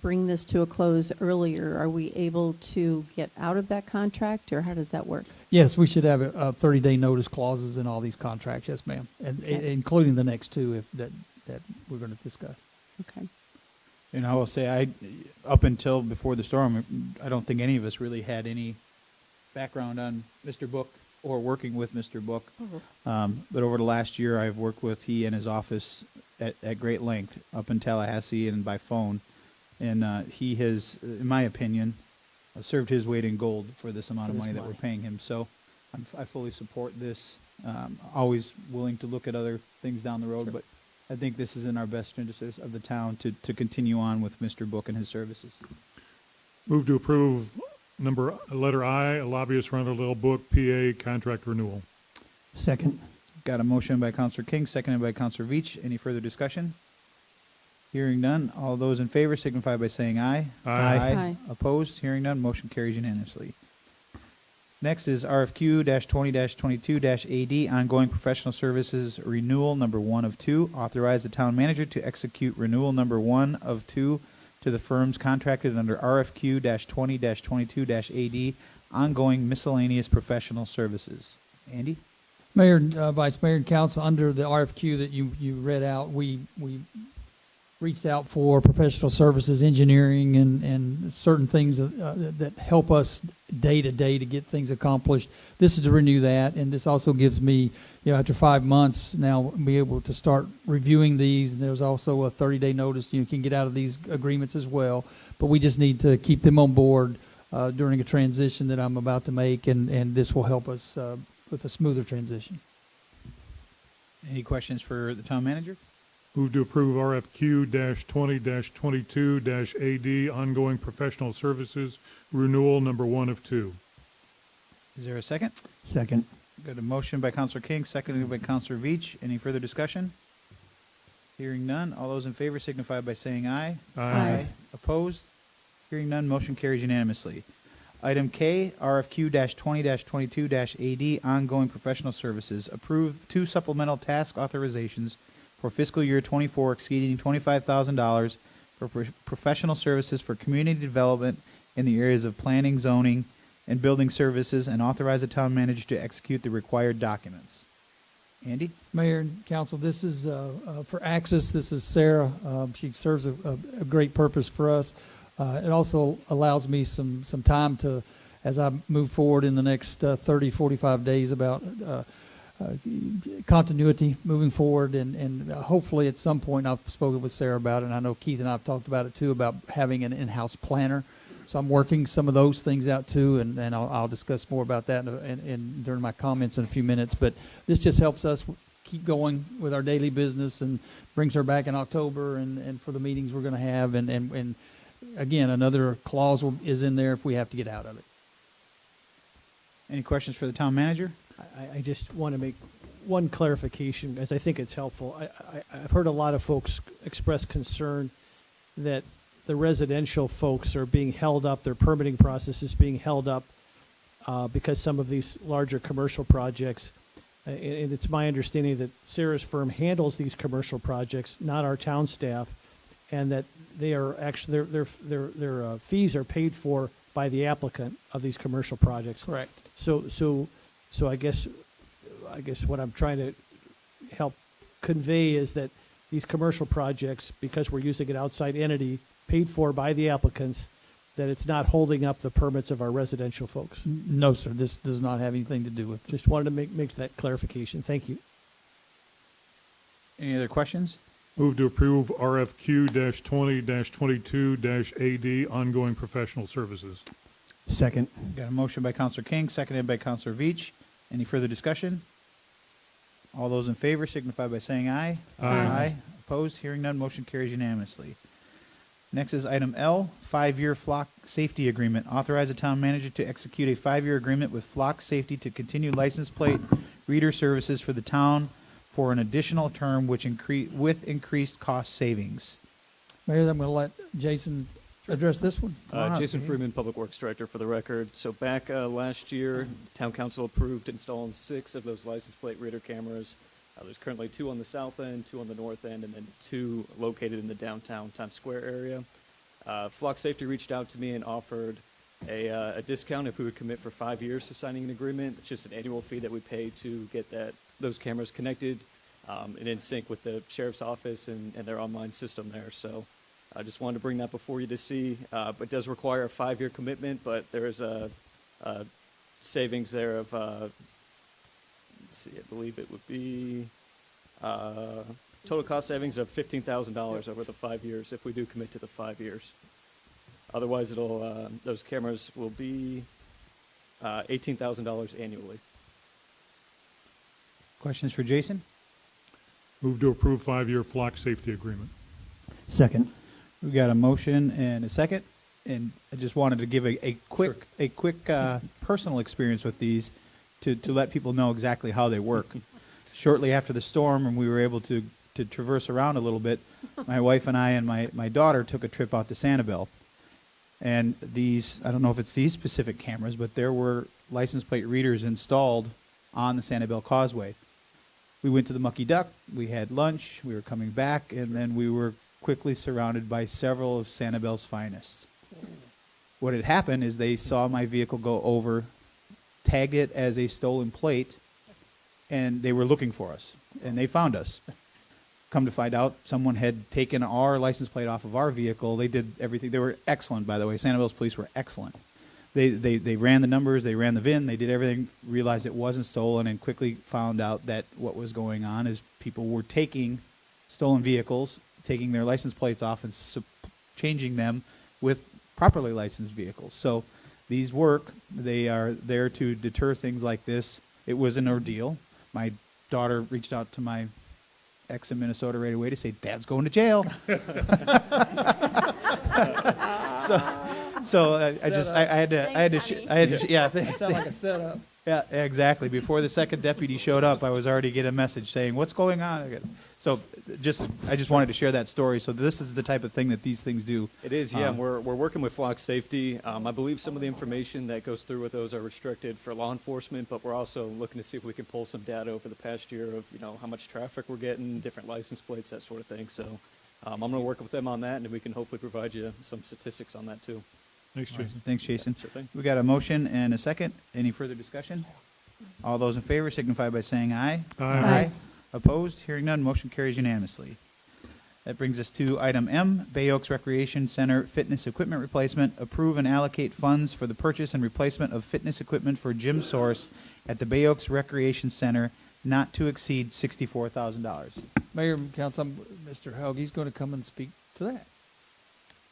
bring this to a close earlier? Are we able to get out of that contract, or how does that work? Yes, we should have a 30-day notice clauses in all these contracts. Yes, ma'am, and including the next two that we're going to discuss. Okay. And I will say, up until before the storm, I don't think any of us really had any background on Mr. Book or working with Mr. Book. But over the last year, I've worked with he and his office at great length up in Tallahassee and by phone. And he has, in my opinion, served his weight in gold for this amount of money that we're paying him. So I fully support this. Always willing to look at other things down the road, but I think this is in our best interest of the town to continue on with Mr. Book and his services. Move to approve letter I, a lobbyist Ronald L. Book, PA, contract renewal. Second. Got a motion by Counselor King, seconded by Counselor Veach. Any further discussion? Hearing none. All those in favor signify by saying aye. Aye. Aye. Opposed? Hearing none. Motion carries unanimously. Next is RFQ-20-22-AD, ongoing professional services renewal number 1 of 2. Authorize the town manager to execute renewal number 1 of 2 to the firms contracted under RFQ-20-22-AD, ongoing miscellaneous professional services. Andy? Mayor, Vice Mayor, and Council, under the RFQ that you read out, we reached out for professional services, engineering, and certain things that help us day to day to get things accomplished. This is to renew that, and this also gives me, after 5 months now, be able to start reviewing these. And there's also a 30-day notice you can get out of these agreements as well. But we just need to keep them on board during a transition that I'm about to make, and this will help us with a smoother transition. Any questions for the town manager? Move to approve RFQ-20-22-AD, ongoing professional services renewal number 1 of 2. Is there a second? Second. Got a motion by Counselor King, seconded by Counselor Veach. Any further discussion? Hearing none. All those in favor signify by saying aye. Aye. Opposed? Hearing none. Motion carries unanimously. Item K, RFQ-20-22-AD, ongoing professional services. Approve 2 supplemental task authorizations for fiscal year 24 exceeding $25,000 for professional services for community development in the areas of planning, zoning, and Building Services and authorize the town manager to execute the required documents. Andy? Mayor and council, this is for Axis. This is Sarah. She serves a great purpose for us. It also allows me some time to, as I move forward in the next 30, 45 days, about continuity moving forward, and hopefully at some point, I've spoken with Sarah about it, and I know Keith and I have talked about it too, about having an in-house planner. So I'm working some of those things out too, and I'll discuss more about that in during my comments in a few minutes. But this just helps us keep going with our daily business and brings her back in October and for the meetings we're going to have. And again, another clause is in there if we have to get out of it. Any questions for the town manager? I just want to make one clarification, as I think it's helpful. I've heard a lot of folks express concern that the residential folks are being held up, their permitting process is being held up because some of these larger commercial projects, and it's my understanding that Sarah's firm handles these commercial projects, not our town staff, and that they are actually their fees are paid for by the applicant of these commercial projects. Correct. So I guess what I'm trying to help convey is that these commercial projects, because we're using an outside entity paid for by the applicants, that it's not holding up the permits of our residential folks. No, sir. This does not have anything to do with it. Just wanted to make that clarification. Thank you. Any other questions? Move to approve RFQ-20-22-AD, ongoing professional services. Second. Got a motion by Counselor King, seconded by Counselor Veach. Any further discussion? All those in favor signify by saying aye. Aye. Opposed? Hearing none, motion carries unanimously. Next is item L, 5-year flock safety agreement. Authorize the town manager to execute a 5-year agreement with Flock Safety to continue license plate reader services for the town for an additional term with increased cost savings. Mayor, I'm going to let Jason address this one. Jason Freeman, Public Works Director, for the record. So back last year, Town Council approved installing 6 of those license plate reader cameras. There's currently 2 on the south end, 2 on the north end, and then 2 located in the downtown Times Square area. Flock Safety reached out to me and offered a discount if we would commit for 5 years to signing an agreement. It's just an annual fee that we pay to get those cameras connected and in sync with the sheriff's office and their online system there. So I just wanted to bring that before you to see. It does require a 5-year commitment, but there is a savings there of let's see, I believe it would be total cost savings of $15,000 over the 5 years if we do commit to the 5 years. Otherwise, those cameras will be $18,000 annually. Questions for Jason? Move to approve 5-year flock safety agreement. Second. We got a motion and a second, and I just wanted to give a quick personal experience with these to let people know exactly how they work. Shortly after the storm, and we were able to traverse around a little bit, my wife and I and my daughter took a trip out to Sanibel. And these, I don't know if it's these specific cameras, but there were license plate readers installed on the Sanibel Causeway. We went to the Mucky Duck, we had lunch, we were coming back, and then we were quickly surrounded by several of Sanibel's finest. What had happened is they saw my vehicle go over, tagged it as a stolen plate, and they were looking for us, and they found us. Come to find out, someone had taken our license plate off of our vehicle. They did everything. They were excellent, by the way. Sanibel's police were excellent. They ran the numbers, they ran the VIN, they did everything, realized it wasn't stolen, and quickly found out that what was going on is people were taking stolen vehicles, taking their license plates off and changing them with properly licensed vehicles. So these work. They are there to deter things like this. It was an ordeal. My daughter reached out to my ex in Minnesota right away to say, "Dad's going to jail." So I had to, yeah. Sound like a setup. Yeah, exactly. Before the second deputy showed up, I was already getting a message saying, "What's going on?" So I just wanted to share that story. So this is the type of thing that these things do. It is, yeah. We're working with Flock Safety. I believe some of the information that goes through with those are restricted for law enforcement, but we're also looking to see if we can pull some data over the past year of how much traffic we're getting, different license plates, that sort of thing. So I'm going to work with them on that, and we can hopefully provide you some statistics on that too. Thanks, Jason. Thanks, Jason. Sure thing. We got a motion and a second. Any further discussion? All those in favor signify by saying aye. Aye. Opposed? Hearing none, motion carries unanimously. That brings us to item M, Bay Oaks Recreation Center fitness equipment replacement. Approve and allocate funds for the purchase and replacement of fitness equipment for Gym Source at the Bay Oaks Recreation Center, not to exceed $64,000. Mayor and Council, Mr. Hoagie's going to come and speak to that.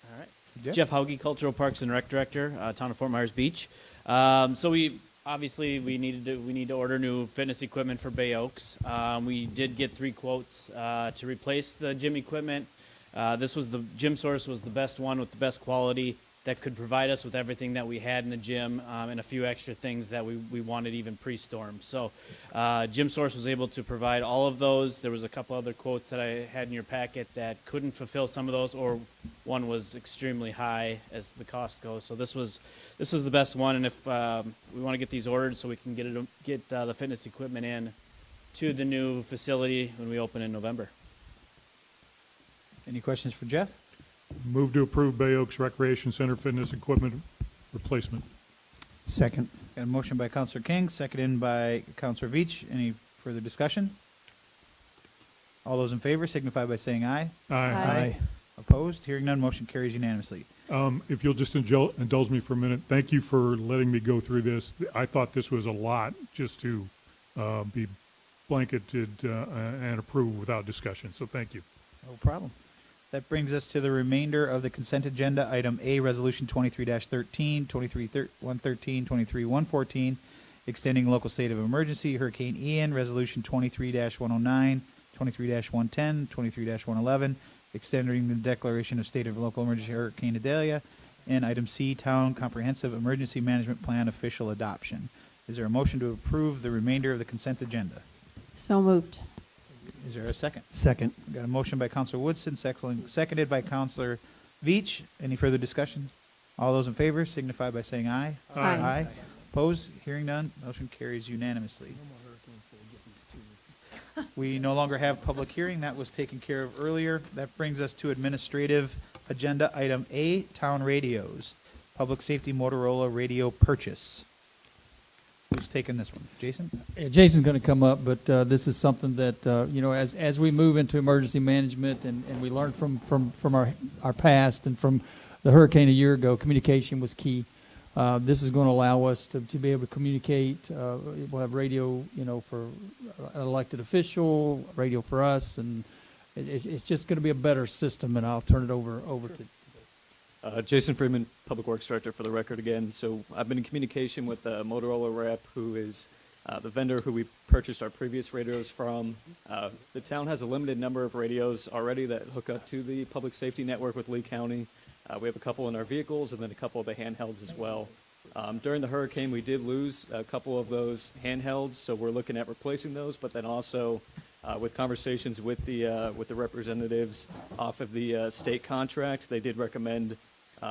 All right. Jeff? Jeff Hauge, Cultural Parks and Rec Director, Town of Fort Myers Beach. So we need to order new fitness equipment for Bay Oaks. We did get 3 quotes to replace the gym equipment. The Gym Source was the best one with the best quality that could provide us with everything that we had in the gym and a few extra things that we wanted even pre-storm. So Gym Source was able to provide all of those. There was a couple other quotes that I had in your packet that couldn't fulfill some of those, or one was extremely high as the cost goes. So this was the best one, and if we want to get these ordered so we can get the fitness equipment in to the new facility when we open in November. Any questions for Jeff? Move to approve Bay Oaks Recreation Center fitness equipment replacement. Second. Got a motion by Counselor King, seconded by Counselor Veach. Any further discussion? All those in favor signify by saying aye. Aye. Opposed? Hearing none, motion carries unanimously. If you'll just indulge me for a minute, thank you for letting me go through this. I thought this was a lot just to be blanketed and approved without discussion, so thank you. No problem. That brings us to the remainder of the consent agenda. Item A, Resolution 23-13, 23-113, 23-114, extending local state of emergency, Hurricane Ian. Resolution 23-109, 23-110, 23-111, extending the declaration of state of local emergency, Hurricane Idalia. And item C, Town Comprehensive Emergency Management Plan official adoption. Is there a motion to approve the remainder of the consent agenda? So moved. Is there a second? Second. We got a motion by Counselor Woodson, seconded by Counselor Veach. Any further discussion? All those in favor signify by saying aye. Aye. Opposed? Hearing none, motion carries unanimously. We no longer have public hearing. That was taken care of earlier. That brings us to administrative agenda. Item A, Town Radios. Public Safety Motorola Radio Purchase. Who's taking this one? Jason? Yeah, Jason's going to come up, but this is something that, as we move into emergency management and we learn from our past and from the hurricane a year ago, communication was key. This is going to allow us to be able to communicate. We'll have radio, for an elected official, radio for us, and it's just going to be a better system, and I'll turn it over to Jason Freeman, Public Works Director for the record again. So I've been in communication with the Motorola rep, who is the vendor who we purchased our previous radios from. The town has a limited number of radios already that hook up to the public safety network with Lee County. We have a couple in our vehicles and then a couple of the handhelds as well. During the hurricane, we did lose a couple of those handhelds, so we're looking at replacing those, but then also with conversations with the representatives off of the state contract, they did recommend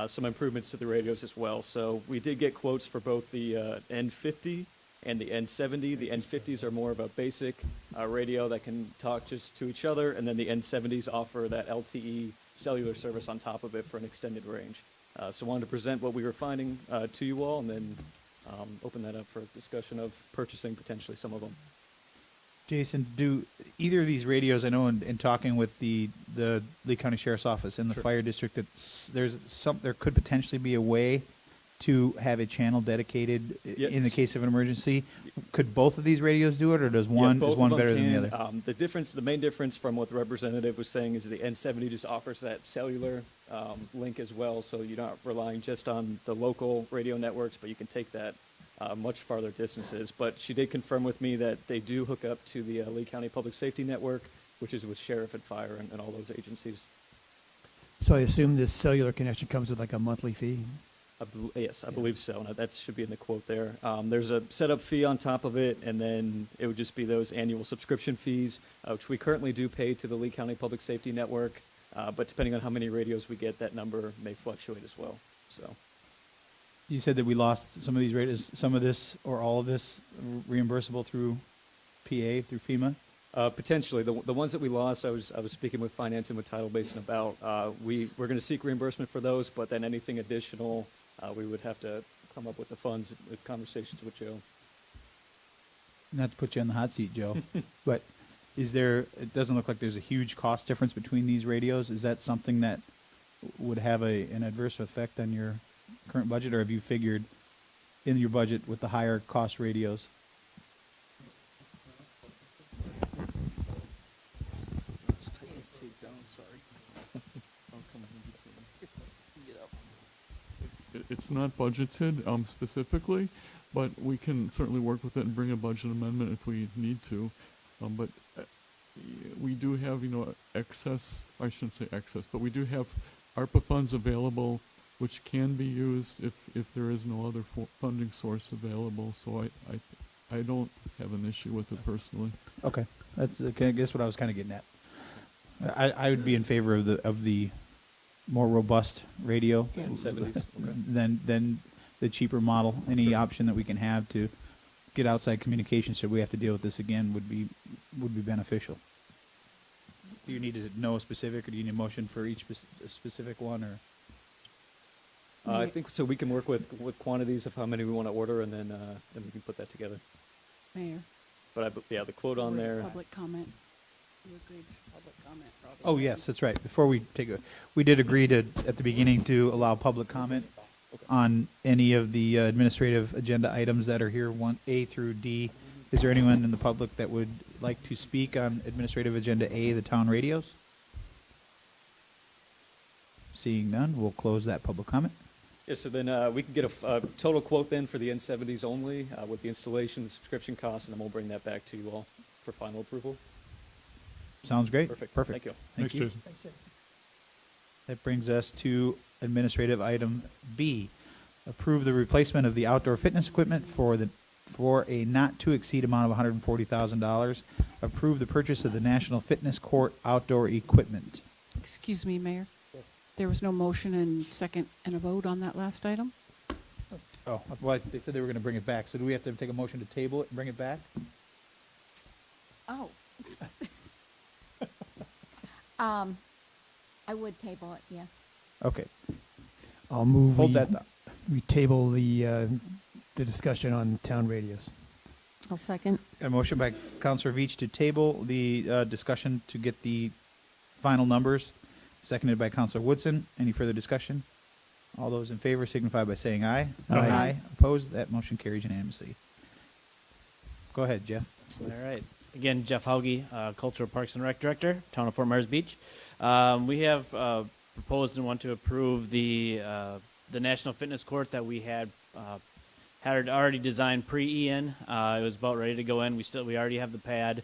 some improvements to the radios as well. So we did get quotes for both the N50 and the N70. The N50s are more of a basic radio that can talk just to each other, and then the N70s offer that LTE cellular service on top of it for an extended range. So I wanted to present what we were finding to you all, and then open that up for discussion of purchasing potentially some of them. Jason, do either of these radios, I know in talking with the Lee County Sheriff's Office and the fire district, that there could potentially be a way to have a channel dedicated in the case of an emergency. Could both of these radios do it, or does one is one better than the other? The main difference from what the representative was saying is the N70 just offers that cellular link as well, so you're not relying just on the local radio networks, but you can take that much farther distances. But she did confirm with me that they do hook up to the Lee County Public Safety Network, which is with Sheriff and Fire and all those agencies. So I assume this cellular connection comes with like a monthly fee? Yes, I believe so. And that should be in the quote there. There's a setup fee on top of it, and then it would just be those annual subscription fees, which we currently do pay to the Lee County Public Safety Network. But depending on how many radios we get, that number may fluctuate as well. So. You said that we lost some of these radios, some of this or all of this reimbursable through PA, through FEMA? Potentially. The ones that we lost, I was speaking with Finance and with Tidal Basin about. We're going to seek reimbursement for those, but then anything additional We would have to come up with the funds with conversations with Joe. Not to put you on the hot seat, Joe, but it doesn't look like there's a huge cost difference between these radios. Is that something that would have an adverse effect on your current budget, or have you figured in your budget with the higher cost radios? It's not budgeted specifically, but we can certainly work with it and bring a budget amendment if we need to. But we do have, excess, I shouldn't say excess, but we do have ARPA funds available which can be used if there is no other funding source available. So I don't have an issue with it personally. Okay, that's I guess what I was kind of getting at. I would be in favor of the more robust radio N70s. than the cheaper model. Any option that we can have to get outside communication, should we have to deal with this again, would be beneficial. Do you need to know a specific, or do you need a motion for each specific one, or? I think so. We can work with quantities of how many we want to order, and then we can put that together. Mayor. But the quote on there. Public comment. You agreed to public comment for all these Oh, yes, that's right. Before we we did agree to, at the beginning, to allow public comment on any of the administrative agenda items that are here, 1A through D. Is there anyone in the public that would like to speak on administrative agenda A, the town radios? Seeing none, we'll close that public comment. Yeah, so then we can get a total quote then for the N70s only with the installation, the subscription costs, and then we'll bring that back to you all for final approval. Sounds great. Perfect. Perfect. Thank you. Thank Thanks, you. Jason. Thanks, Jason. That brings us to administrative item B. Approve the replacement of the outdoor fitness equipment for a not to exceed amount of $140,000. Approve the purchase of the National Fitness Court outdoor equipment. Excuse me, Mayor. There was no motion and second and a vote on that last item? Oh, well, they said they were going to bring it back. So do we have to take a motion to table it and bring it back? Oh. I would table it, yes. Okay. I'll move. Hold that thought. We table the discussion on town radios. I'll second. A motion by Counselor Veach to table the discussion to get the final numbers, seconded by Counselor Woodson. Any further discussion? All those in favor signify by saying aye. Aye. Opposed? That motion carries unanimously. Go ahead, Jeff. All right. Again, Jeff Hauge, Cultural Parks and Rec Director, Town of Fort Myers Beach. We have proposed and want to approve the National Fitness Court that we had already designed pre-Ian. It was about ready to go in. We already have the pad.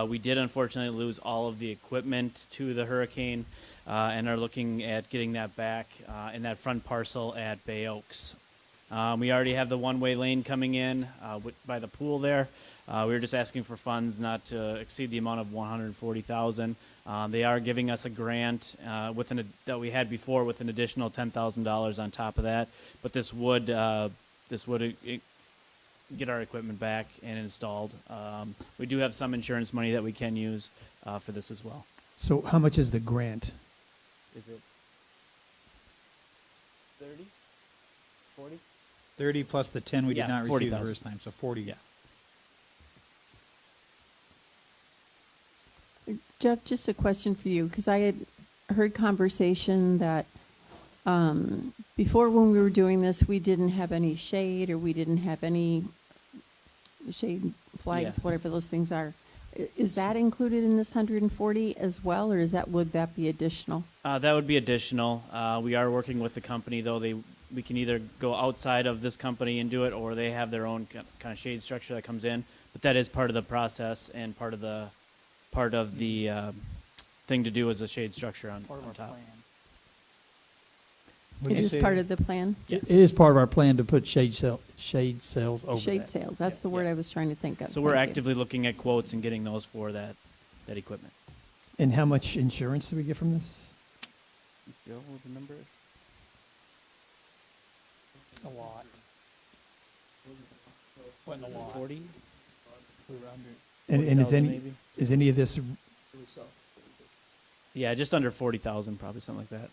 We did unfortunately lose all of the equipment to the hurricane, and are looking at getting that back in that front parcel at Bay Oaks. We already have the one-way lane coming in by the pool there. We were just asking for funds not to exceed the amount of $140,000. They are giving us a grant that we had before with an additional $10,000 on top of that. But this would get our equipment back and installed. We do have some insurance money that we can use for this as well. So how much is the grant? Is it 30? 40? 30 plus the 10 we did not receive the 40,000. first time, so 40. Yeah. Jeff, just a question for you, because I had heard conversation that before, when we were doing this, we didn't have any shade, or we didn't have any shade flags, Yeah. whatever those things are. Is that included in this 140 as well, or would that be additional? That would be additional. We are working with the company, though. We can either go outside of this company and do it, or they have their own kind of shade structure that comes in. But that is part of the process and part of the thing to do as a shade structure on top. It is part of the plan? Yes. It is part of our plan to put shade cells over Shade that. sales, that's the word I was trying to think of. So we're Thank you. actively looking at quotes and getting those for that equipment. And how much insurance do we get from this? Joe, remember? A lot. Wasn't a lot. 40? And is 40,000 any maybe? is any of this? Yeah, just under 40,000, probably something like that.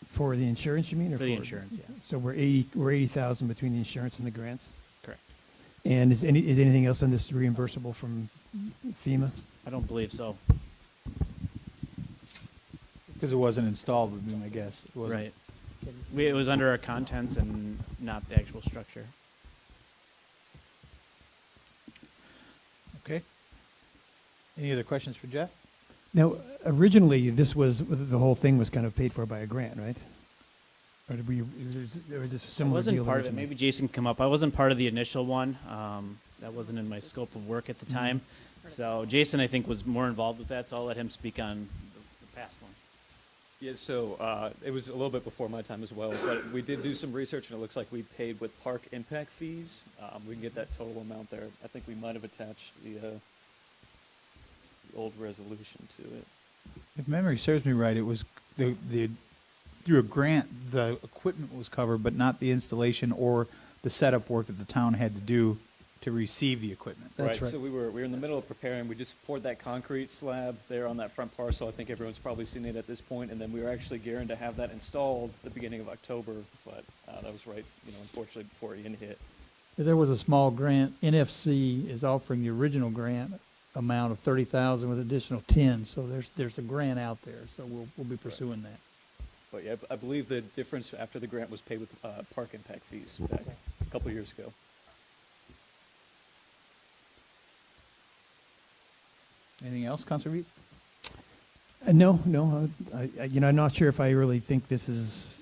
For the insurance, you mean? Or For the insurance, yeah. So we're 80,000 between the insurance and the grants? Correct. And is anything else on this reimbursable from FEMA? I don't believe so. Because it wasn't installed, would be my guess. It wasn't. Right. It was under our contents and not the actual structure. Okay. Any other questions for Jeff? Now, originally, the whole thing was kind of paid for by a grant, right? Or did we, or was this a I similar wasn't deal part of it. originally? Maybe Jason can come up. I wasn't part of the initial one. That wasn't in my scope of work at the time. So Jason, I think, was more involved with that, so I'll let him speak on the past one. Yeah, so it was a little bit before my time as well, but we did do some research, and it looks like we paid with park impact fees. We can get that total amount there. I think we might have attached the old resolution to it. If memory serves me right, it was the through a grant, the equipment was covered, but not the installation or the setup work that the town had to do to receive the equipment. Right. So we were in the middle of preparing. We just poured that concrete slab there on that front parcel. I think everyone's probably seen it at this point. And then we were actually gearing to have that installed at the beginning of October, but that was right, unfortunately before Ian hit. There was a small grant. NFC is offering the original grant amount of 30,000 with additional 10. So there's a grant out there. So we'll be pursuing that. But yeah, I believe the difference after the grant was paid with park impact fees back a couple years ago. Anything else, Councilor Veach? No. I'm not sure if I really think this is,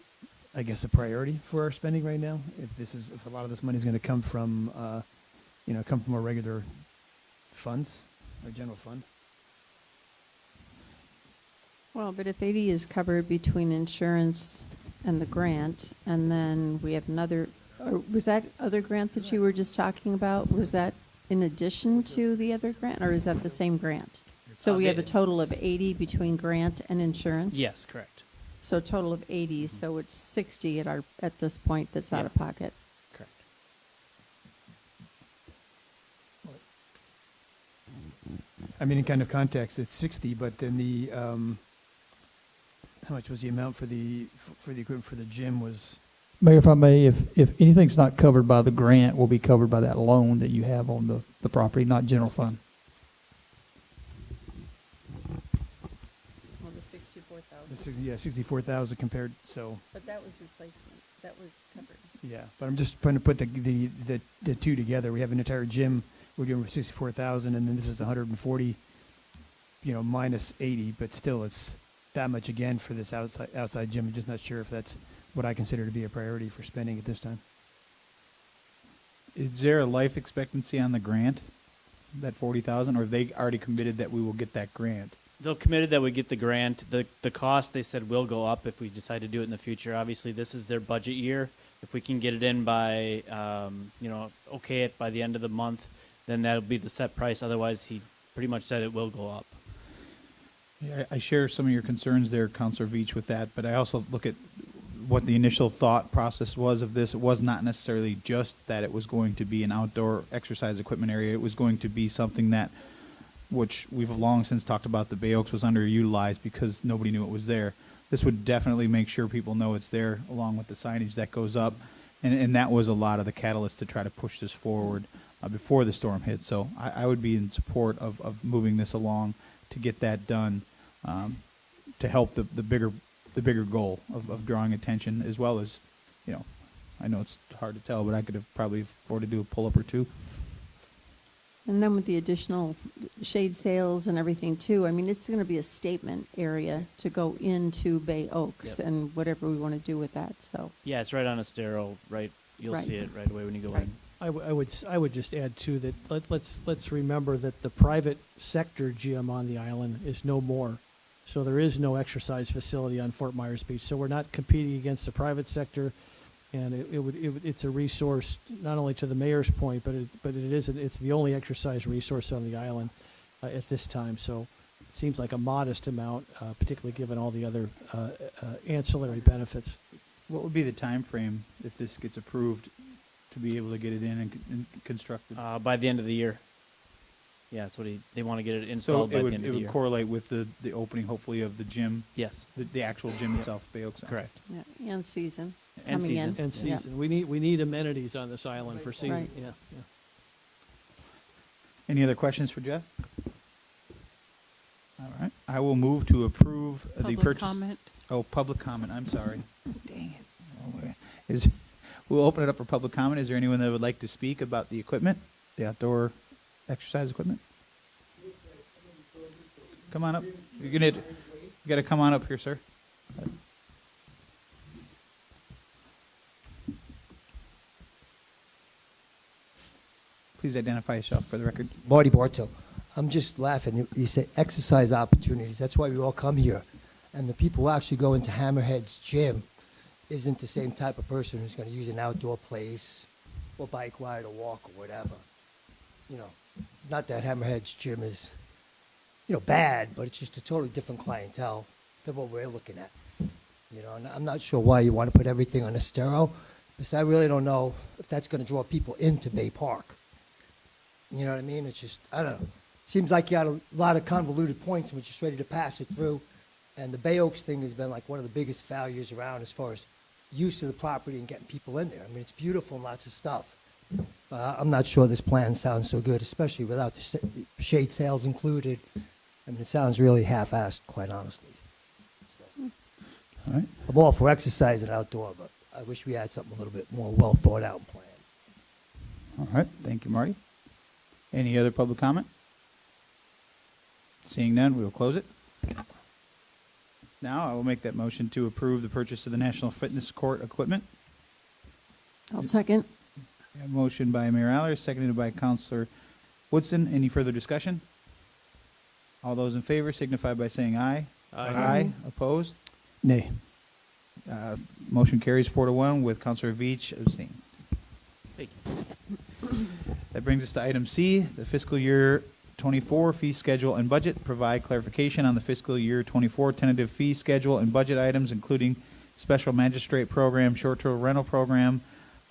I guess, a priority for our spending right now. If a lot of this money is going to come from, come from our regular funds, our general fund. Well, but if 80 is covered between insurance and the grant, and then we have another, or was that other grant that you were just talking about, was that in addition to the other grant, or is that the same grant? So we have a total of 80 between grant and insurance? Yes, correct. So a total of 80, so it's 60 at this point that's out of pocket. Correct. I mean, in kind of context, it's 60, but then the, how much was the amount for the equipment for the gym was? Mayor, if I may, if anything's not covered by the grant, will be covered by that loan that you have on the property, not general fund. Well, the 64,000. Yeah, 64,000 compared, so. But that was replacement. That was covered. Yeah, but I'm just trying to put the two together. We have an entire gym, we're doing 64,000, and then this is 140, minus 80, but still it's that much again for this outside gym. I'm just not sure if that's what I consider to be a priority for spending at this time. Is there a life expectancy on the grant, that 40,000, or have they already committed that we will get that grant? They're committed that we get the grant. The cost, they said, will go up if we decide to do it in the future. Obviously, this is their budget year. If we can get it in by, okay it by the end of the month, then that'll be the set price. Otherwise, he pretty much said it will go up. Yeah, I share some of your concerns there, Councilor Veach, with that, but I also look at what the initial thought process was of this. It was not necessarily just that it was going to be an outdoor exercise equipment area. It was going to be something that, which we've long since talked about, the Bay Oaks was underutilized because nobody knew it was there. This would definitely make sure people know it's there, along with the signage that goes up, and that was a lot of the catalyst to try to push this forward before the storm hit. So I would be in support of moving this along to get that done, to help the bigger goal of drawing attention, as well as, I know it's hard to tell, but I could have probably afforded to do a pull-up or two. And then with the additional shade sails and everything too, I mean, it's going to be a statement area to go into Bay Oaks and whatever we want to do with that. So Yeah, it's right on Estero, right? You'll see it right away when you go in. I would just add too that let's remember that the private sector gym on the island is no more. So there is no exercise facility on Fort Myers Beach. So we're not competing against the private sector, and it's a resource not only to the mayor's point, but it's the only exercise resource on the island at this time. So it seems like a modest amount, particularly given all the other ancillary benefits. What would be the time frame if this gets approved to be able to get it in and constructed? By the end of the year. Yeah, that's what they want to get it So installed by it the would, end it of the would year. correlate with the opening, hopefully, of the gym. Yes. The actual gym itself, Bay Oaks. Correct. Yeah, and season And coming in. season. And Yeah. season. We need amenities on this island for season. Right. Yeah. Any other questions for Jeff? All right, I will move to approve the Public purchase. comment. Oh, public comment, I'm sorry. Dang it. Oh, we'll open it up for public comment. Is there anyone that would like to speak about the equipment, the outdoor exercise equipment? Come on up. You gotta come on up here, sir. Please identify yourself for the record. Marty Bartow. I'm just laughing. You say exercise opportunities. That's why we all come here. And the people who actually go into Hammerhead's gym isn't the same type of person who's going to use an outdoor place or bike ride or walk or whatever. You know, not that Hammerhead's gym is, bad, but it's just a totally different clientele than what we're looking at. And I'm not sure why you want to put everything on Estero, because I really don't know if that's going to draw people into Bay Park. You know what I mean? It's just, I don't know. Seems like you got a lot of convoluted points and we're just ready to pass it through. And the Bay Oaks thing has been like one of the biggest failures around as far as use of the property and getting people in there. I mean, it's beautiful and lots of stuff. I'm not sure this plan sounds so good, especially without the shade sales included. I mean, it sounds really half-assed, quite honestly. So, all right. I'm all for exercise and outdoor, but I wish we had something a little bit more well thought out and planned. All right, thank you, Marty. Any other public comment? Seeing none, we will close it. Now I will make that motion to approve the purchase of the National Fitness Court equipment. I'll second. A motion by Mayor Aller, seconded by Councilor Woodson. Any further discussion? All those in favor signify by saying aye. Aye. Opposed? Nay. Motion carries 4-1 with Councilor Veach abstaining. Thank you. That brings us to item C, the fiscal year 24 fee schedule and budget. Provide clarification on the fiscal year 24 tentative fee schedule and budget items, including special magistrate program, short-term rental program,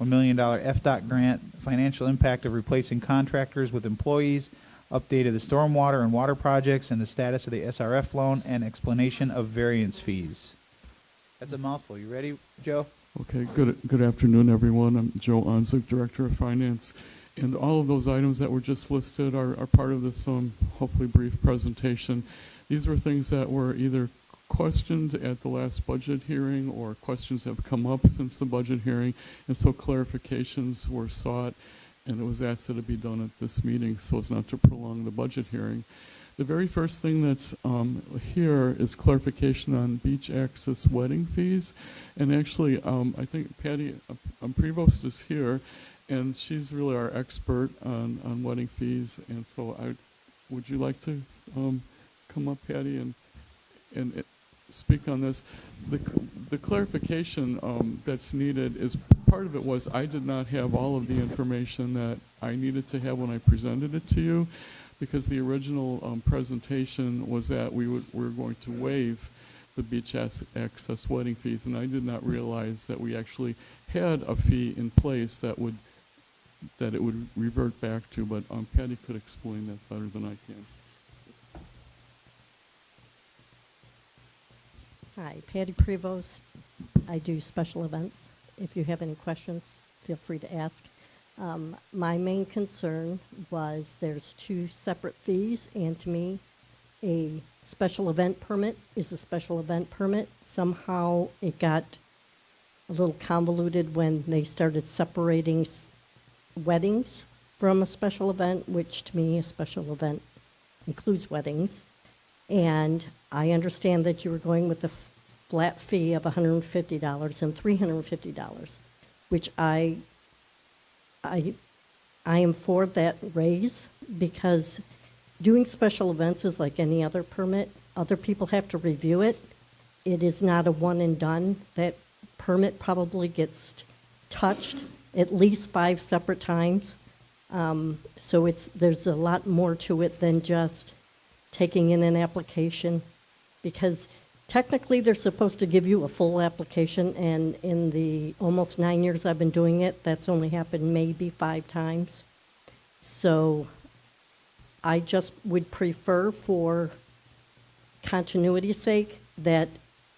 $1 million FDOT grant, financial impact of replacing contractors with employees, update of the stormwater and water projects, and the status of the SRF loan, and explanation of variance fees. That's a mouthful. You ready, Joe? Okay, good afternoon, everyone. I'm Joe Onzik, Director of Finance. And all of those items that were just listed are part of this hopefully brief presentation. These were things that were either questioned at the last budget hearing or questions have come up since the budget hearing, and so clarifications were sought, and it was asked that it be done at this meeting so as not to prolong the budget hearing. The very first thing that's here is clarification on beach access wedding fees. And actually, I think Patty Prevost is here, and she's really our expert on wedding fees. And so would you like to come up, Patty, and speak on this? The clarification that's needed is, part of it was I did not have all of the information that I needed to have when I presented it to you, because the original presentation was that we were going to waive the beach access wedding fees, and I did not realize that we actually had a fee in place that it would revert back to, but Patty could explain that better than I can. Hi, Patty Prevost. I do special events. If you have any questions, feel free to ask. My main concern was there's two separate fees, and to me, a special event permit is a special event permit. Somehow it got a little convoluted when they started separating weddings from a special event, which to me, a special event includes weddings. And I understand that you were going with the flat fee of $150 and $350, which I am for that raise, because doing special events is like any other permit. Other people have to review it. It is not a one and done. That permit probably gets touched at least 5 separate times. So there's a lot more to it than just taking in an application, because technically they're supposed to give you a full application, and in the almost 9 years I've been doing it, that's only happened maybe 5 times. So I just would prefer, for continuity's sake, that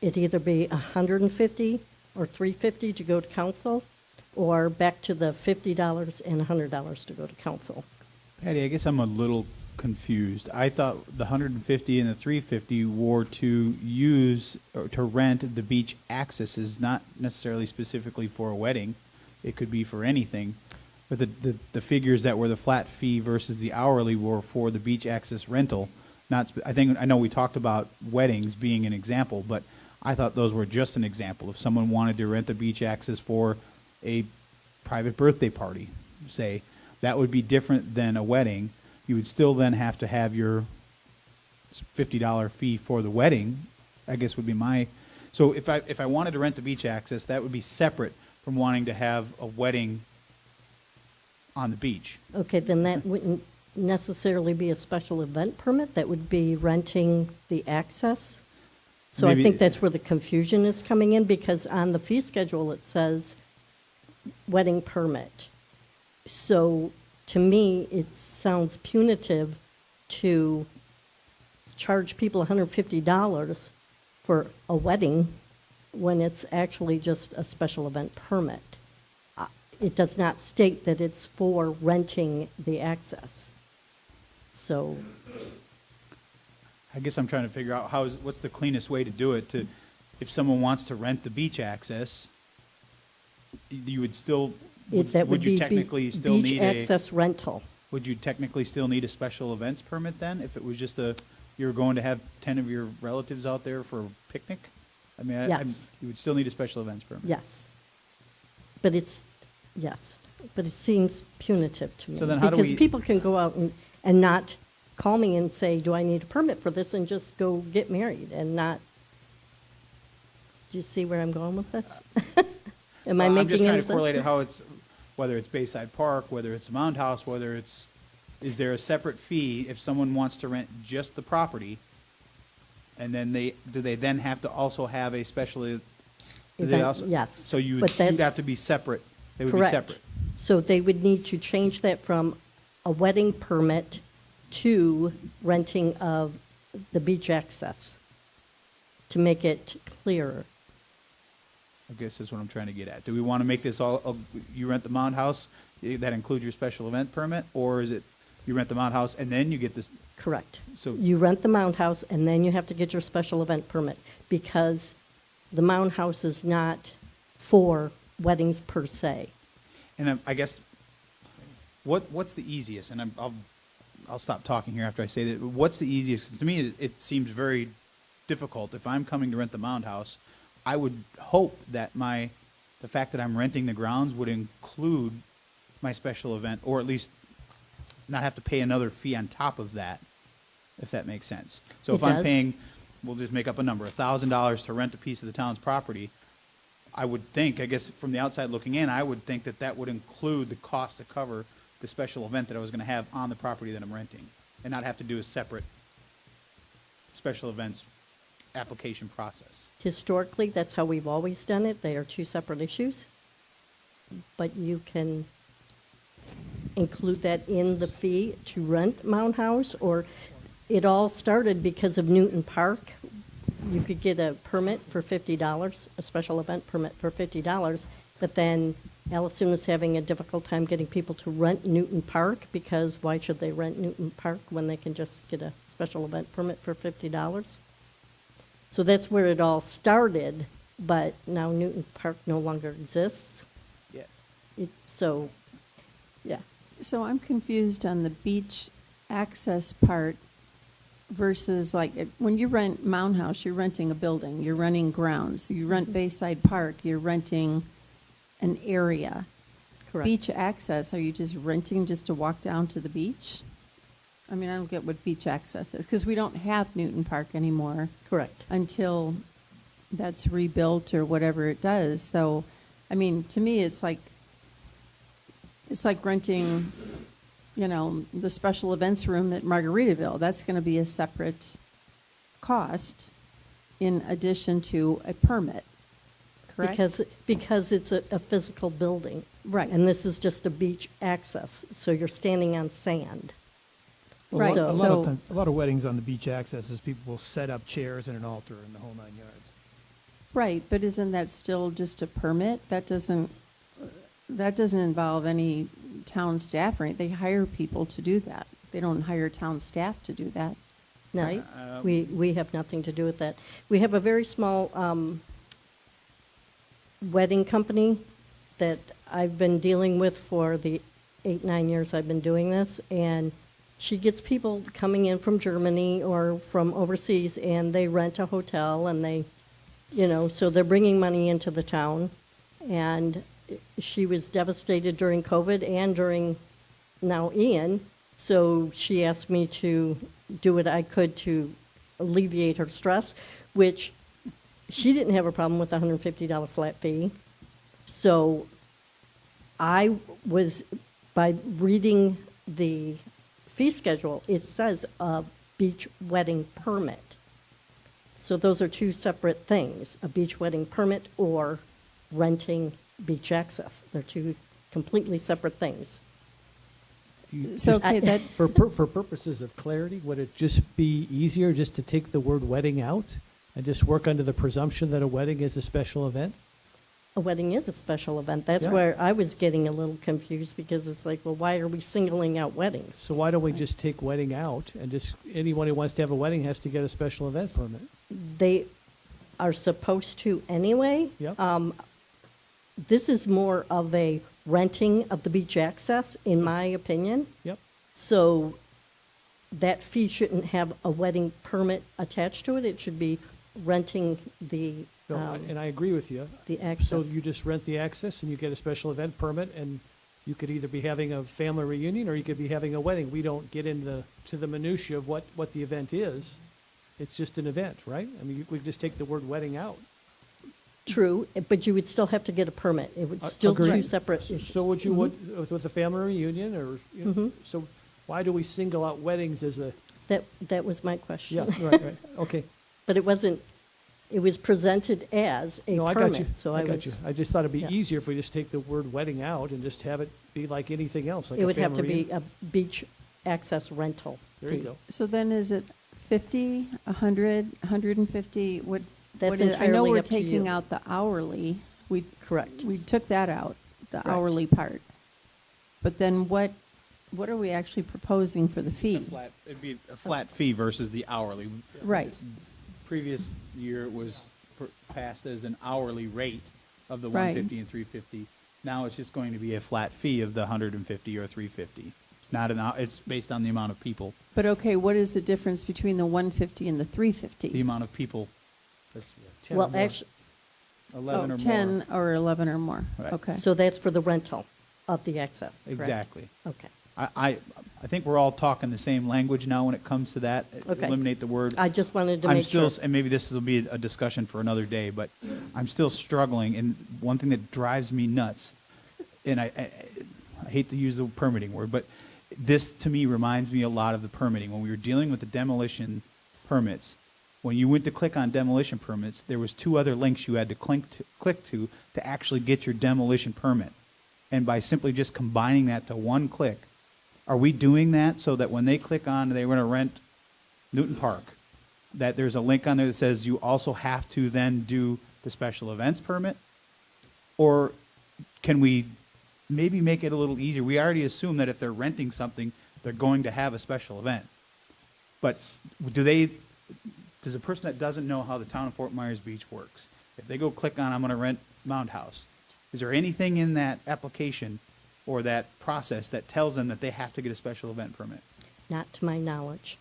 it either be $150 or $350 to go to council, or back to the $50 and $100 to go to council. Patty, I guess I'm a little confused. I thought the 150 and the 350 were to use or to rent the beach access, is not necessarily specifically for a wedding. It could be for anything. But the figures that were the flat fee versus the hourly were for the beach access rental. Not I know we talked about weddings being an example, but I thought those were just an example. If someone wanted to rent the beach access for a private birthday party, say, that would be different than a wedding. You would still then have to have your $50 fee for the wedding, I guess would be my. So if I wanted to rent the beach access, that would be separate from wanting to have a wedding on the beach. Okay, then that wouldn't necessarily be a special event permit. That would be renting the access. So Maybe- I think that's where the confusion is coming in, because on the fee schedule it says wedding permit. So to me, it sounds punitive to charge people $150 for a wedding when it's actually just a special event permit. It does not state that it's for renting the access. So I guess I'm trying to figure out what's the cleanest way to do it. If someone wants to rent the beach access, you would still. that would you be technically still beach need access rental. Would you technically still need a special events permit then, if it was just you were going to have 10 of your relatives out there for a picnic? I mean, Yes. you would still need a special events permit. Yes. But it seems punitive to me. So then how do because we- people can go out and not call me and say, do I need a permit for this, and just go get married and not. Do you see where I'm going with this? Am I Well, making I'm just any trying sense? to correlate it how it's, whether it's Bayside Park, whether it's Mound House, is there a separate fee if someone wants to rent just the property? And then do they then have to also have a special? Do they Event, also? yes. So you'd But that's- have to be separate. They would Correct. be separate. So they would need to change that from a wedding permit to renting of the beach access, to make it clearer. I guess that's what I'm trying to get at. Do we want to make this all, you rent the Mound House, that includes your special event permit? Or is it, you rent the Mound House and then you get this? Correct. So- You rent the Mound House, and then you have to get your special event permit, because the Mound House is not for weddings per se. And I guess, what's the easiest? And I'll stop talking here after I say that. What's the easiest? To me, it seems very difficult. If I'm coming to rent the Mound House, I would hope that the fact that I'm renting the grounds would include my special event, or at least not have to pay another fee on top of that, if that makes sense. So if It I'm does. paying, we'll just make up a number, $1,000 to rent a piece of the town's property, I would think, I guess from the outside looking in, I would think that would include the cost to cover the special event that I was going to have on the property that I'm renting, and not have to do a separate special events application process. Historically, that's how we've always done it. They are two separate issues. But you can include that in the fee to rent Mound House, or it all started because of Newton Park. You could get a permit for $50, a special event permit for $50, but then Allison was having a difficult time getting people to rent Newton Park, because why should they rent Newton Park when they can just get a special event permit for $50? So that's where it all started, but now Newton Park no longer exists. Yeah. So, yeah. So I'm confused on the beach access part versus when you rent Mound House, you're renting a building, you're renting grounds. You rent Bayside Park, you're renting an area. Correct. Beach access, are you just renting just to walk down to the beach? I mean, I don't get what beach access is, because we don't have Newton Park anymore. Correct. Until that's rebuilt or whatever it does. So, I mean, to me, it's like renting, the special events room at Margaritaville. That's going to be a separate cost in addition to a permit, correct? Because it's a physical building. Right. And this is just a beach access, so you're standing on sand. Right, A lot so- of time, a lot of weddings on the beach access is people will set up chairs and an altar and the whole 9 yards. Right, but isn't that still just a permit? That doesn't involve any town staff, right? They hire people to do that. They don't hire town staff to do that, No, right? we have nothing to do with that. We have a very small wedding company that I've been dealing with for the 8-9 years I've been doing this, and she gets people coming in from Germany or from overseas, and they rent a hotel, and they, so they're bringing money into the town. And she was devastated during COVID and during now Ian, so she asked me to do what I could to alleviate her stress, which she didn't have a problem with the $150 flat fee. So I was, by reading the fee schedule, it says a beach wedding permit. So those are two separate things, a beach wedding permit or renting beach access. They're two completely separate things. So, okay, that, For purposes of clarity, would it just be easier just to take the word wedding out and just work under the presumption that a wedding is a special event? A wedding is a special event. That's Yeah. where I was getting a little confused, because it's like, well, why are we singling out weddings? So why don't we just take wedding out and just, anyone who wants to have a wedding has to get a special event permit? They are supposed to anyway. Yep. This is more of a renting of the beach access, in my opinion. Yep. So that fee shouldn't have a wedding permit attached to it. It should be renting the, No, and I agree with you. the access. So you just rent the access and you get a special event permit, and you could either be having a family reunion or you could be having a wedding. We don't get into the minutia of what the event is. It's just an event, right? I mean, we just take the word wedding out. True, but you would still have to get a permit. It would still Agreed. two separate issues. So would you, Mhm. with a family reunion, or, Mhm. so why do we single out weddings as a, That was my question. yeah, right, okay. But it wasn't, it was presented as a No, I permit. got you, So I I got was, you. I just thought it'd be yeah. easier if we just take the word wedding out and just have it be like anything else, like It a would have to family be a beach access rental. There you fee. go. so then is it 50, 100, 150? What That's is, I know entirely we're up to taking you. out the hourly. Correct. We took that out, the Correct. hourly part. But then what are we actually proposing for the fee? It'd be a flat fee versus the hourly. Right. Previous year it was passed as an hourly rate of the Right. 150 and 350. Now it's just going to be a flat fee of the 150 or 350. Not it's based on the amount of people. But okay, what is the difference between the 150 and the The 350? amount of people. That's 10 Well, or more. actually, 11 or 10 more. or 11 or more. Right. Okay. so that's for the rental of the access. correct? Exactly. Okay. I think we're all talking the same language now when it comes to that. Okay. Eliminate the word. I just wanted to I'm make still, sure. and maybe this will be a discussion for another day, but I'm still struggling. And one thing that drives me nuts, and I hate to use the permitting word, but this to me reminds me a lot of the permitting. When we were dealing with the demolition permits, when you went to click on demolition permits, there was 2 other links you had to click to actually get your demolition permit. And by simply just combining that to one click, are we doing that so that when they click on, they want to rent Newton Park, that there's a link on there that says you also have to then do the special events permit? Or can we maybe make it a little easier? We already assume that if they're renting something, they're going to have a special event. But does a person that doesn't know how the town of Fort Myers Beach works, if they go click on, I'm going to rent Mound House, is there anything in that application or that process that tells them that they have to get a special event permit? Not to my knowledge.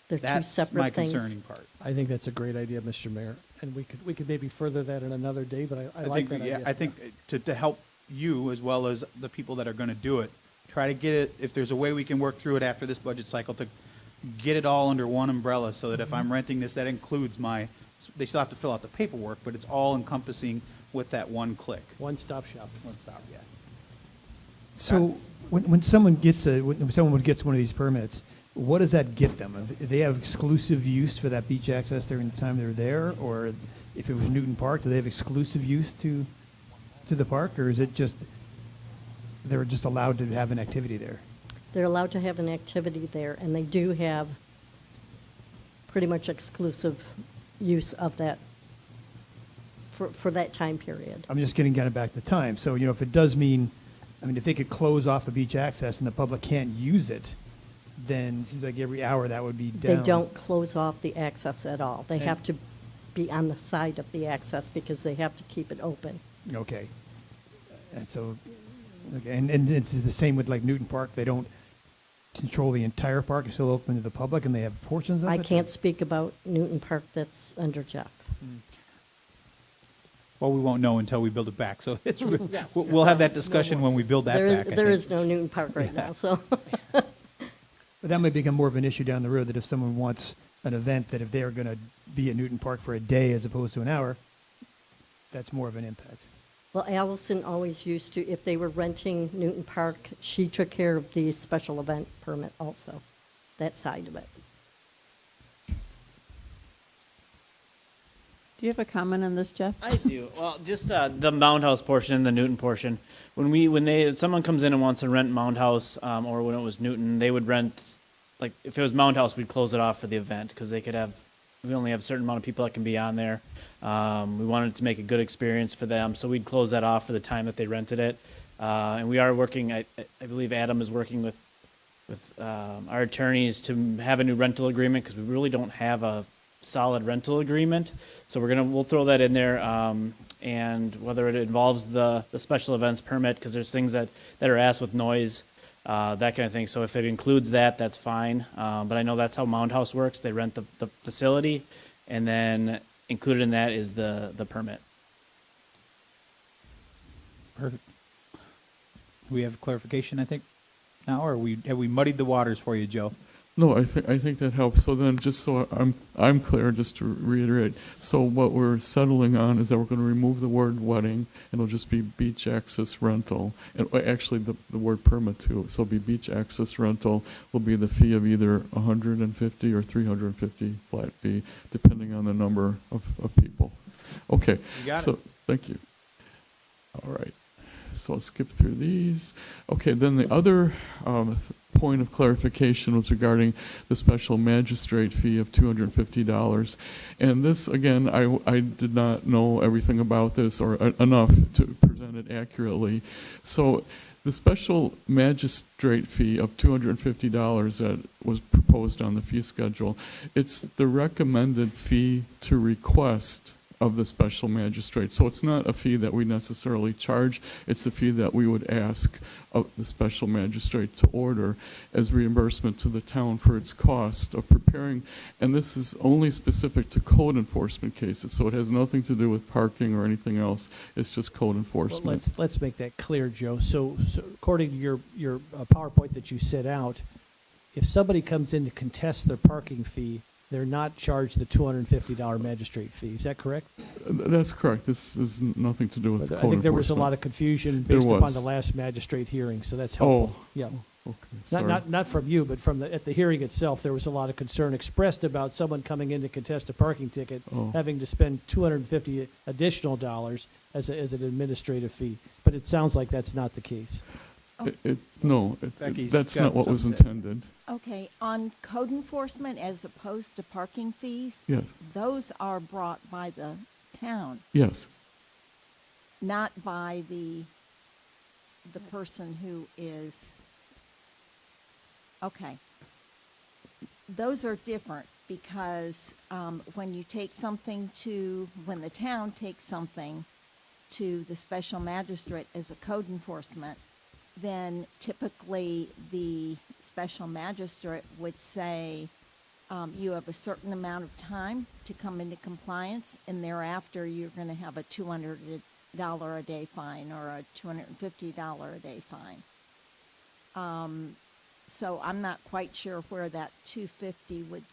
They're two That's separate my things. concerning part. I think that's a great idea, Mr. Mayor, and we could maybe further that in another day, but I like that idea. I think to help you as well as the people that are going to do it, try to get it, if there's a way we can work through it after this budget cycle, to get it all under one umbrella so that if I'm renting this, that includes they still have to fill out the paperwork, but it's all encompassing with that one click. One-stop shop. One stop, yeah. So when someone gets when someone gets one of these permits, what does that get them? If they have exclusive use for that beach access during the time they're there, or if it was Newton Park, do they have exclusive use to the park, or is it just they're just allowed to have an activity there? They're allowed to have an activity there, and they do have pretty much exclusive use of that for that time period. I'm just getting kind of back to time. So, if it does mean, if they could close off the beach access and the public can't use it, then it seems like every hour that would be down. They don't close off the access at all. They And- have to be on the side of the access because they have to keep it open. Okay. And so, okay, and it's the same with like Newton Park. They don't control the entire park. It's still open to the public, and they have portions of it? I can't speak about Newton Park. That's under Jeff. Well, we won't know until we build it back, so we'll have that discussion when we build that back. I There think. is no Newton Park right now, so. But that might become more of an issue down the road, that if someone wants an event, that if they're going to be at Newton Park for a day as opposed to an hour, that's more of an impact. Well, Allison always used to, if they were renting Newton Park, she took care of the special event permit also, that side of it. Do you have a comment on this, Jeff? I do. Well, just the Mound House portion, the Newton portion. When someone comes in and wants to rent Mound House, or when it was Newton, they would rent. Like if it was Mound House, we'd close it off for the event because we only have a certain amount of people that can be on there. We wanted to make a good experience for them, so we'd close that off for the time that they rented it. And we are working. I believe Adam is working with our attorneys to have a new rental agreement because we really don't have a solid rental agreement. So we'll throw that in there, and whether it involves the special events permit, because there's things that are asked with noise, that kind of thing. So if it includes that, that's fine. But I know that's how Mound House works. They rent the facility, and then included in that is the permit. Perfect. We have clarification, I think, now, or have we muddied the waters for you, Joe? No, I think that helps. So then, just so I'm clear, just to reiterate, so what we're settling on is that we're going to remove the word wedding, and it'll just be beach access rental. And actually, the word permit too. So it'll be beach access rental will be the fee of either $150 or $350 flat fee, depending on the number of people. Okay. You got so it. Thank you. All right. So I'll skip through these. Okay, then the other point of clarification was regarding the special magistrate fee of $250. And this, again, I did not know everything about this or enough to present it accurately. So the special magistrate fee of $250 that was proposed on the fee schedule, it's the recommended fee to request of the special magistrate. So it's not a fee that we necessarily charge, it's a fee that we would ask of the special magistrate to order as reimbursement to the town for its cost of preparing, and this is only specific to code enforcement cases, so it has nothing to do with parking or anything else, it's just code enforcement. Well, let's make that clear, Joe. So according to your PowerPoint that you set out, if somebody comes in to contest their parking fee, they're not charged the $250 magistrate fee. Is that correct? That's correct. This is nothing to do with code I think there was a enforcement. lot of confusion There based upon was. the last magistrate hearing, so that's helpful. Oh, Yeah. okay. Sorry. Not from you, but at the hearing itself, there was a lot of concern expressed about someone coming in to contest a parking ticket, Oh. having to spend $250 additional dollars as an administrative fee. But it sounds like that's not the case. Becky's That's got not what was something. intended. Okay, on code enforcement as opposed to parking fees? Yes. Those are brought by the town, Yes. not by the person who is, okay. Those are different because when the town takes something to the special magistrate as a code enforcement, then typically the special magistrate would say, you have a certain amount of time to come into compliance, and thereafter you're going to have a $200 a day fine or a $250 a day fine. So I'm not quite sure where that $250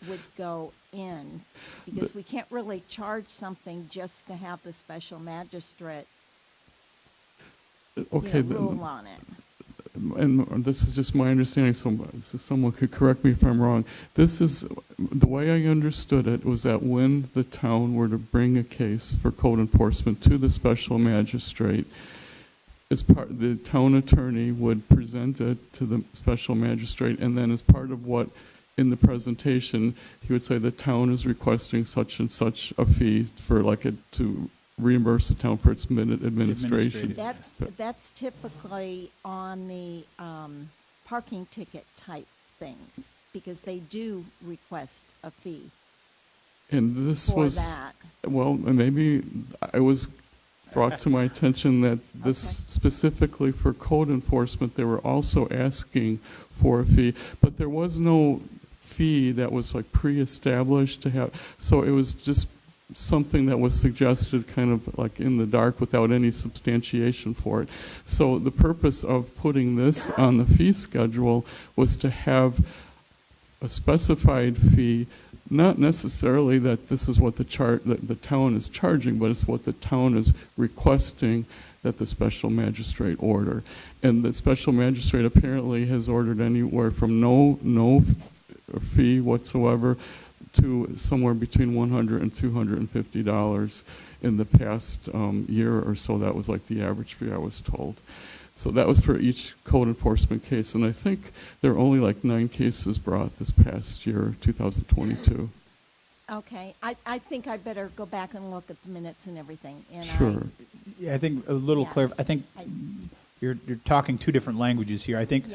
would go in, because we can't really charge something just to have the special magistrate Okay. rule on it. And this is just my understanding, so someone could correct me if I'm wrong. This is, the way I understood it was that when the town were to bring a case for code enforcement to the special magistrate, the town attorney would present it to the special magistrate, and then as part of what, in the presentation, he would say the town is requesting such and such a fee for to reimburse the town for its administration. That's typically on the parking ticket type things, because they do request a fee. And this for was, that. well, maybe I was brought to my attention that this specifically for code enforcement, they were also asking for a fee, but there was no fee that was pre-established to have, so it was just something that was suggested kind of in the dark without any substantiation for it. So the purpose of putting this on the fee schedule was to have a specified fee, not necessarily that this is what the town is charging, but it's what the town is requesting that the special magistrate order. And the special magistrate apparently has ordered anywhere from no fee whatsoever to somewhere between $100 and $250 in the past year or so. That was the average fee, I was told. So that was for each code enforcement case, and I think there are only 9 cases brought this past year, 2022. Okay, I think I better go back and look at the minutes and everything. And Sure. Yeah, I think a little I think you're talking two different languages here. I think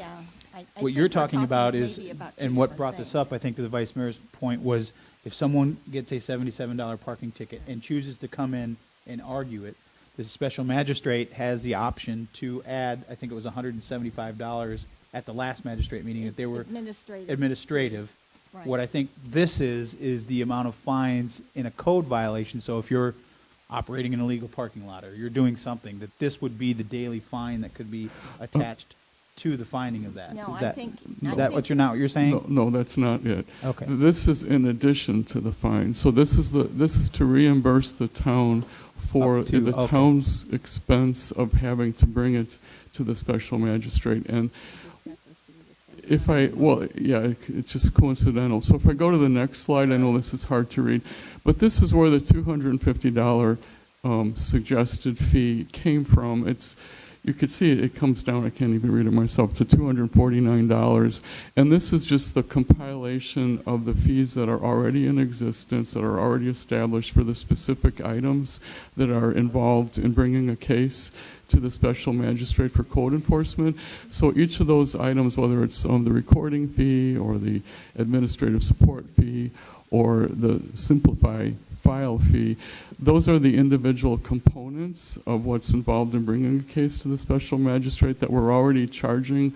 what you're talking about is, and what brought this up, I think, to the Vice Mayor's point, was if someone gets a $77 parking ticket and chooses to come in and argue it, the special magistrate has the option to add, I think it was $175 at the last magistrate meeting, that they were administrative. Right. What I think this is the amount of fines in a code violation. So if you're operating an illegal parking lot or you're doing something, that this would be the daily fine that could be attached to the finding of that. No, Is I that, think- is I that think- what you're saying? No, that's not it. Okay. This is in addition to the fine. So this is to reimburse the town for the town's expense of having to bring it to the special magistrate. And it's just coincidental. So if I go to the next slide, I know this is hard to read, but this is where the $250 suggested fee came from. You could see it comes down, I can't even read it myself, to $249. And this is just the compilation of the fees that are already in existence, that are already established for the specific items that are involved in bringing a case to the special magistrate for code enforcement. So each of those items, whether it's the recording fee or the administrative support fee or the simplify file fee, those are the individual components of what's involved in bringing a case to the special magistrate that we're already charging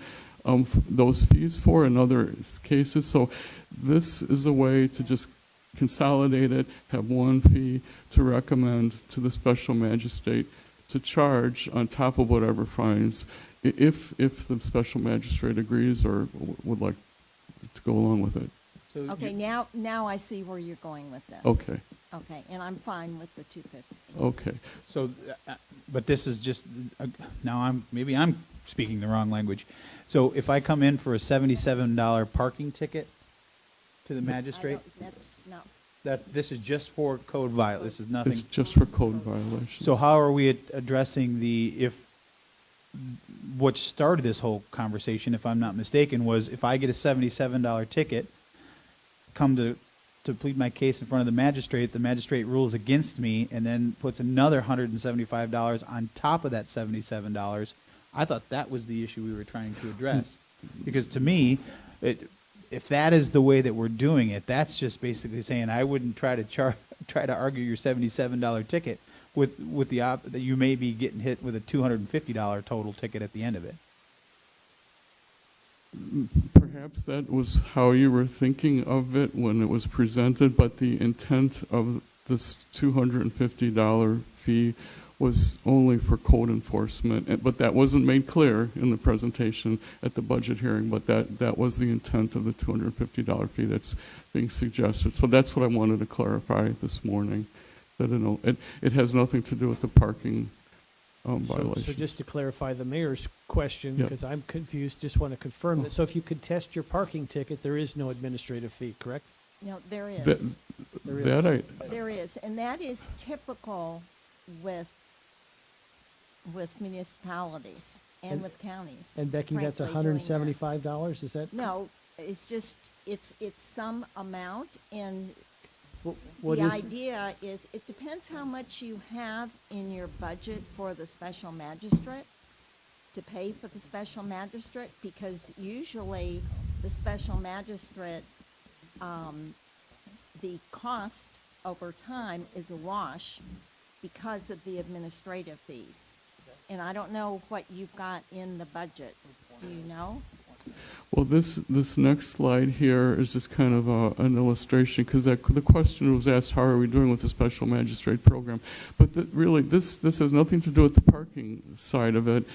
those fees for in other cases. So this is a way to just consolidate it, have one fee to recommend to the special magistrate to charge on top of whatever fines, if the special magistrate agrees or would like to go along with it. So Okay, now I see where you're going with this. Okay. Okay, and I'm fine with the 250. Okay. So, but this is just, now maybe I'm speaking the wrong language. So if I come in for a $77 parking ticket to the magistrate, That's not, this is just for code violation. This is nothing. It's just for code violations. So how are we addressing what started this whole conversation, if I'm not mistaken, was if I get a $77 ticket, come to plead my case in front of the magistrate rules against me and then puts another $175 on top of that $77. I thought that was the issue we were trying to address. Because to me, if that is the way that we're doing it, that's just basically saying I wouldn't try to argue your $77 ticket with that you may be getting hit with a $250 total ticket at the end of it. Perhaps that was how you were thinking of it when it was presented, but the intent of this $250 fee was only for code enforcement. But that wasn't made clear in the presentation at the budget hearing, but that was the intent of the $250 fee that's being suggested. So that's what I wanted to clarify this morning, that it has nothing to do with the parking violations. So just to clarify the mayor's question, Yeah. because I'm confused, just want to confirm that. So if you contest your parking ticket, there is no administrative fee, correct? no, there is. There is. There is, and that is typical with with municipalities and with counties. And Becky, that's frankly, doing that. $175, is that? No, it's just, it's some amount, and What the is- idea is, it depends how much you have in your budget for the special magistrate, to pay for the special magistrate, because usually the special magistrate, the cost over time is a wash because of the administrative fees. And I don't know what you've got in the budget. Do you know? Well, this next slide here is just kind of an illustration, because the question was asked, how are we doing with the special magistrate program? But really, this has nothing to do with the parking side of it.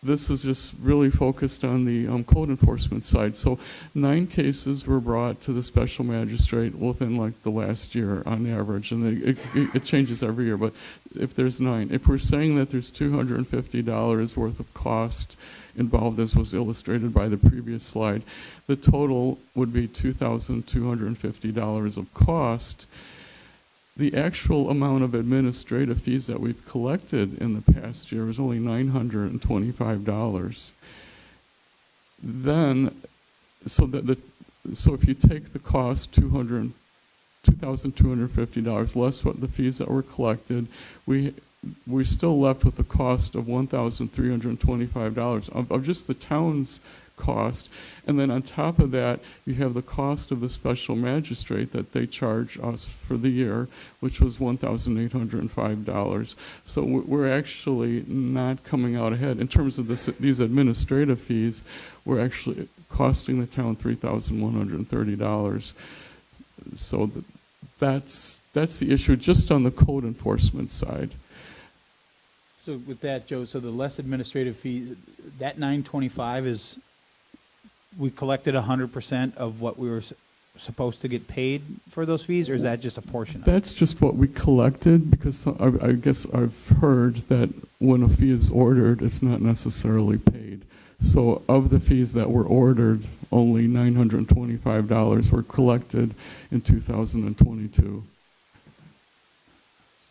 This is just really focused on the code enforcement side. So 9 cases were brought to the special magistrate within like the last year on average, and it changes every year, but if there's 9. If we're saying that there's $250 worth of cost involved, as was illustrated by the previous slide, the total would be $2,250 of cost. The actual amount of administrative fees that we've collected in the past year was only $925. Then, so if you take the cost, $2,250 less what the fees that were collected, we're still left with a cost of $1,325 of just the town's cost. And then on top of that, you have the cost of the special magistrate that they charge us for the year, which was $1,805. So we're actually not coming out ahead. In terms of these administrative fees, we're actually costing the town $3,130. So that's the issue just on the code enforcement side. So with that, Joe, so the less administrative fees, that 925 is, we collected 100% of what we were supposed to get paid for those fees, or is that just a portion of it? That's just what we collected, because I guess I've heard that when a fee is ordered, it's not necessarily paid. So of the fees that were ordered, only $925 were collected in 2022.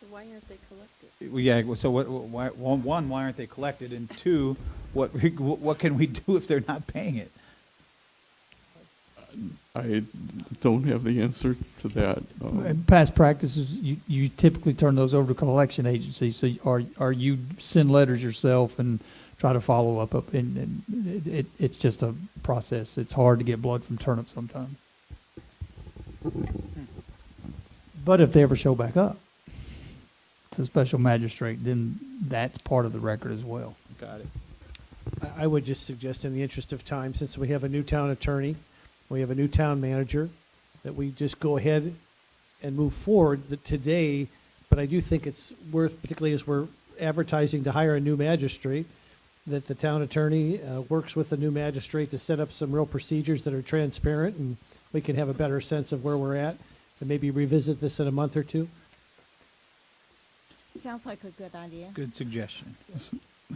So why aren't they collected? Well, yeah, so why aren't they collected? And 2, what can we do if they're not paying it? I don't have the answer to that. In past practices, you typically turn those over to collection agencies. So are you send letters yourself and try to follow up, and it's just a process. It's hard to get blood from turnips sometimes. But if they ever show back up to the special magistrate, then that's part of the record as well. Got it. I would just suggest, in the interest of time, since we have a new town attorney, we have a new town manager, that we just go ahead and move forward today. But I do think it's worth, particularly as we're advertising to hire a new magistrate, that the town attorney works with the new magistrate to set up some real procedures that are transparent, and we can have a better sense of where we're at, and maybe revisit this in a month or two. Sounds like a good idea. Good suggestion.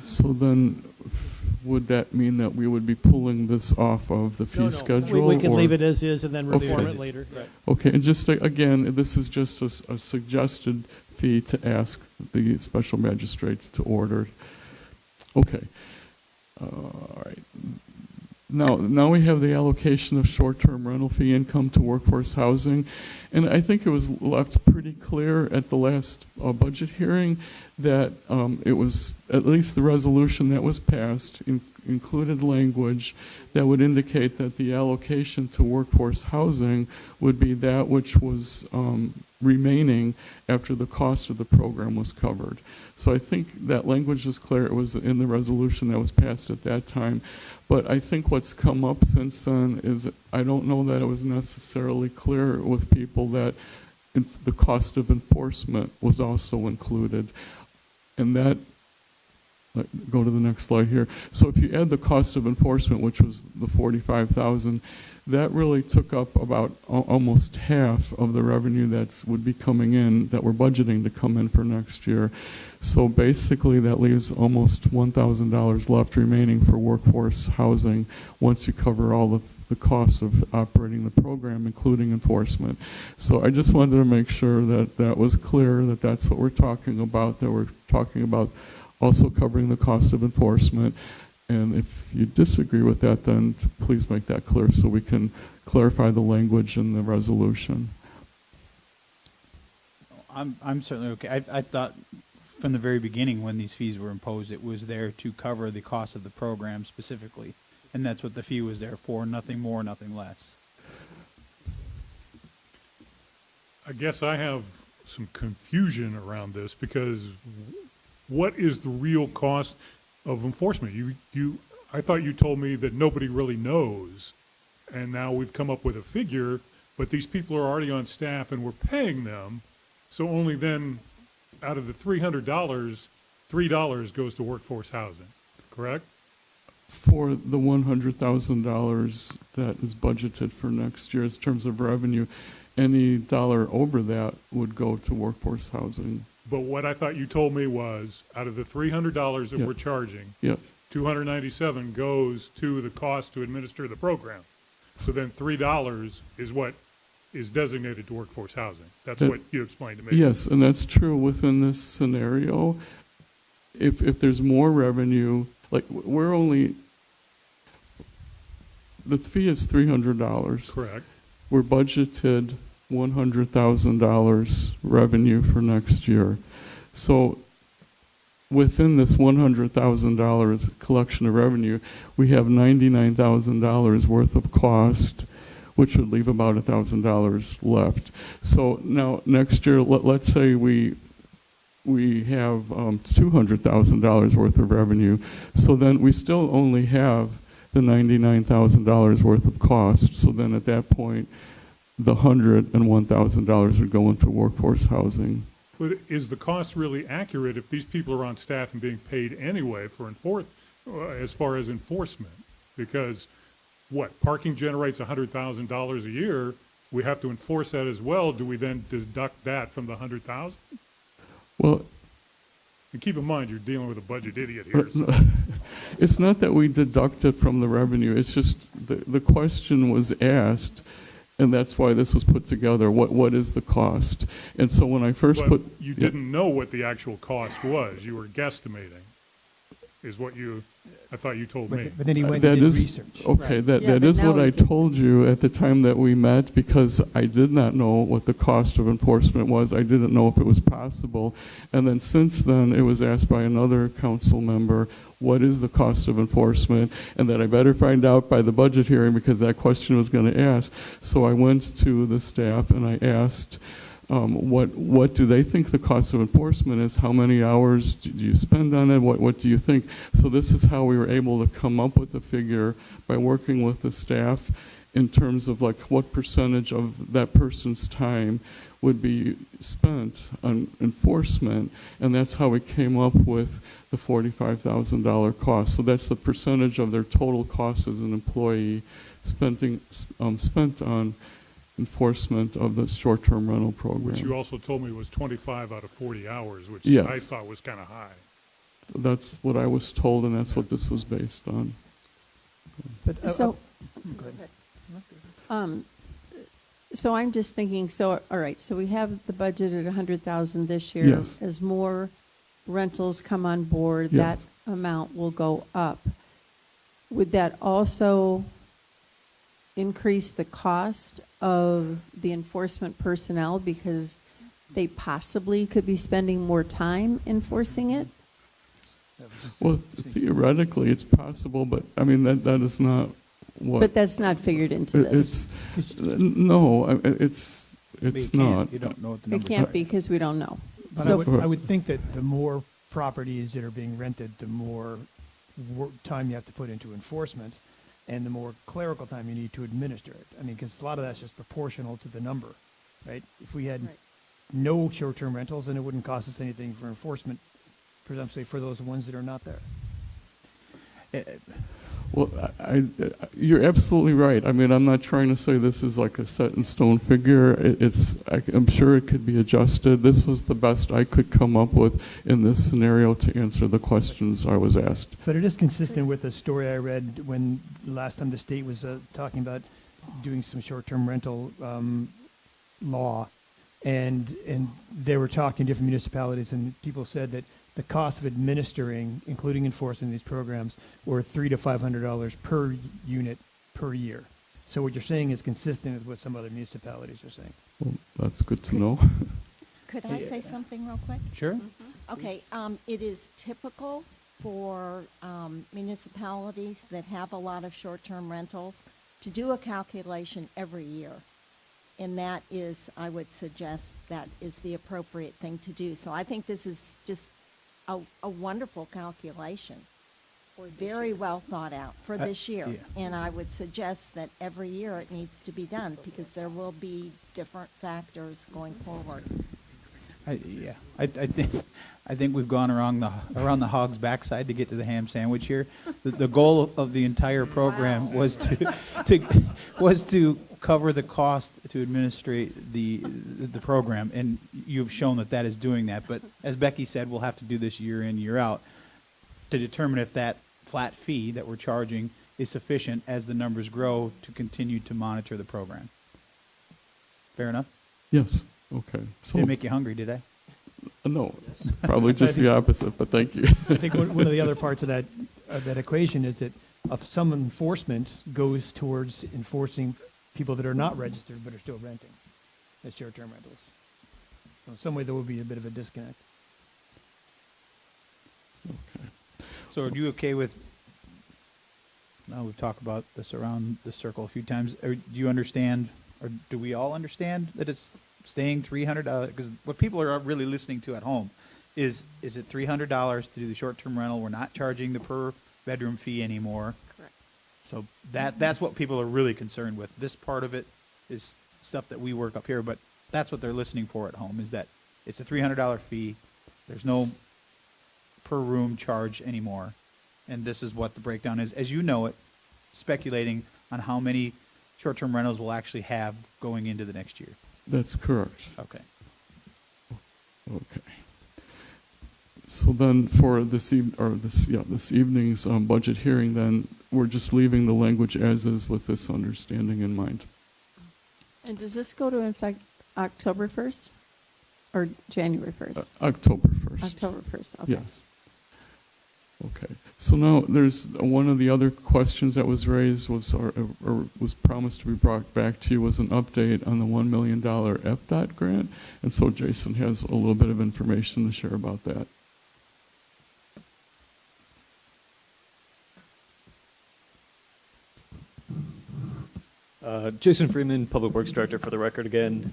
So then, would that mean that we would be pulling this off of the fee schedule? We can or? leave it as is and then reform Okay. it later. Right. Okay, and just again, this is just a suggested fee to ask the special magistrates to order. Okay. All right. Now we have the allocation of short-term rental fee income to workforce housing. And I think it was left pretty clear at the last budget hearing that it was, at least the resolution that was passed, included language that would indicate that the allocation to workforce housing would be that which was remaining after the cost of the program was covered. So I think that language is clear. It was in the resolution that was passed at that time. But I think what's come up since then is I don't know that it was necessarily clear with people that the cost of enforcement was also included. And that, go to the next slide here. So if you add the cost of enforcement, which was the $45,000, that really took up about almost half of the revenue that would be coming in, that we're budgeting to come in for next year. So basically that leaves almost $1,000 left remaining for workforce housing once you cover all the costs of operating the program, including enforcement. So I just wanted to make sure that that was clear, that that's what we're talking about, that we're talking about also covering the cost of enforcement. And if you disagree with that, then please make that clear so we can clarify the language in the resolution. I'm certainly okay. I thought from the very beginning when these fees were imposed, it was there to cover the cost of the program specifically. And that's what the fee was there for, nothing more, nothing less. I guess I have some confusion around this because what is the real cost of enforcement? I thought you told me that nobody really knows, and now we've come up with a figure, but these people are already on staff and we're paying them, so only then out of the $300, $3 goes to workforce housing, correct? For the $100,000 that is budgeted for next year in terms of revenue, any dollar over that would go to workforce housing. But what I thought you told me was, out of the $300 that Yeah. we're charging, Yes. $297 goes to the cost to administer the program. So then $3 is what is designated to workforce housing. That's That- what you explained to me. Yes, and that's true within this scenario. If there's more revenue, like we're only, the fee is $300. Correct. We're budgeted $100,000 revenue for next year. So within this $100,000 collection of revenue, we have $99,000 worth of cost, which would leave about $1,000 left. So now next year, let's say we have $200,000 worth of revenue. So then we still only have the $99,000 worth of cost. So then at that point, the $101,000 would go into workforce housing. But is the cost really accurate if these people are on staff and being paid anyway for as far as enforcement? Because parking generates $100,000 a year. We have to enforce that as well. Do we then deduct that from the $100,000? Well, and keep in mind, you're dealing with a budget idiot here. So. It's not that we deduct it from the revenue. It's just the question was asked, and that's why this was put together. What is the cost? And so when I first But put... you didn't know what the actual cost was. You were guesstimating, is what I thought you told me. But then he went and did research. Okay, Right. that Yeah, but is now what he I did told you at the time that we met, because I did not know what the cost of enforcement was. I didn't know if it was possible. And then since then, it was asked by another council member, what is the cost of enforcement? And that I better find out by the budget hearing because that question was going to ask. So I went to the staff and I asked, what do they think the cost of enforcement is? How many hours do you spend on it? What do you think? So this is how we were able to come up with a figure by working with the staff in terms of like what percentage of that person's time would be spent on enforcement, and that's how we came up with the $45,000 cost. So that's the percentage of their total cost as an employee spent on enforcement of the short-term rental program. Which you also told me was 25 out of 40 hours, which Yes. I thought was kind of high. That's what I was told, and that's what this was based on. But, So, go ahead. so I'm just thinking, all right, so we have the budget at 100,000 this year. Yes. As more rentals come on board, Yes. that amount will go up. Would that also increase the cost of the enforcement personnel because they possibly could be spending more time enforcing it? Well, theoretically, it's possible, but I mean, that is not what... But that's not figured into this. It's not. You don't know what the It numbers can't are. be because we don't know. But So I would think that the more properties that are being rented, the more time you have to put into enforcement, and the more clerical time you need to administer it. I mean, because a lot of that's just proportional to the number, right? If we had no short-term rentals, then it wouldn't cost us anything for enforcement, presumptively for those ones that are not there. Well, you're absolutely right. I mean, I'm not trying to say this is like a set in stone figure. I'm sure it could be adjusted. This was the best I could come up with in this scenario to answer the questions I was asked. But it is consistent with a story I read when the last time the state was talking about doing some short-term rental law, and they were talking to different municipalities, and people said that the cost of administering, including enforcing these programs, were $300 to $500 per unit per year. So what you're saying is consistent with what some other municipalities are saying. Well, that's good to know. Could I say something real quick? Sure. Okay, it is typical for municipalities that have a lot of short-term rentals to do a calculation every year. And that is, I would suggest, that is the appropriate thing to do. So I think this is just a wonderful calculation. Very well thought out for this year. yeah. And I would suggest that every year it needs to be done because there will be different factors going forward. I think we've gone around the hog's backside to get to the ham sandwich here. The goal of the entire program was to cover the cost to administrate the program, and you've shown that is doing that. But as Becky said, we'll have to do this year in, year out to determine if that flat fee that we're charging is sufficient as the numbers grow to continue to monitor the program. Fair enough? Yes, okay. So, Didn't make you hungry, did I? no, probably just the opposite, but thank you. I think one of the other parts of that equation is that some enforcement goes towards enforcing people that are not registered but are still renting as short-term rentals. So in some way, there will be a bit of a disconnect. Okay. So are you okay with, now we've talked about this around the circle a few times, do you understand, or do we all understand that it's staying $300? Because what people are really listening to at home is it $300 to do the short-term rental? We're not charging the per bedroom fee anymore. Correct. So that's what people are really concerned with. This part of it is stuff that we work up here, but that's what they're listening for at home, is that it's a $300 fee. There's no per room charge anymore. And this is what the breakdown is, as you know it, speculating on how many short-term rentals we'll actually have going into the next year. That's correct. Okay. Okay. So then for this evening's budget hearing, then we're just leaving the language as is with this understanding in mind. And does this go to effect October 1st or January 1st? October 1st. October 1st, okay. Yes. Okay. So now there's one of the other questions that was raised was or was promised to be brought back to you was an update on the $1 million FDOT grant. And so Jason has a little bit of information to share about that. Jason Freeman, Public Works Director for the record again.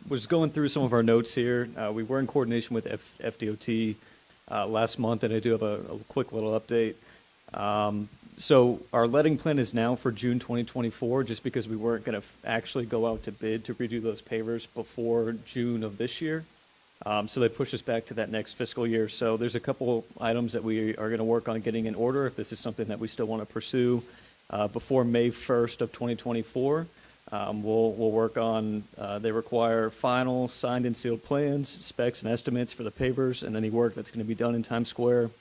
Was going through some of our notes here. We were in coordination with FDOT last month, and I do have a quick little update. So our letting plan is now for June 2024, just because we weren't going to actually go out to bid to redo those pavers before June of this year. So they pushed us back to that next fiscal year. So there's a couple items that we are going to work on getting in order if this is something that we still want to pursue. Before May 1st of 2024, we'll work on, they require final signed and sealed plans, specs and estimates for the pavers and any work that's going to be done in Times Square.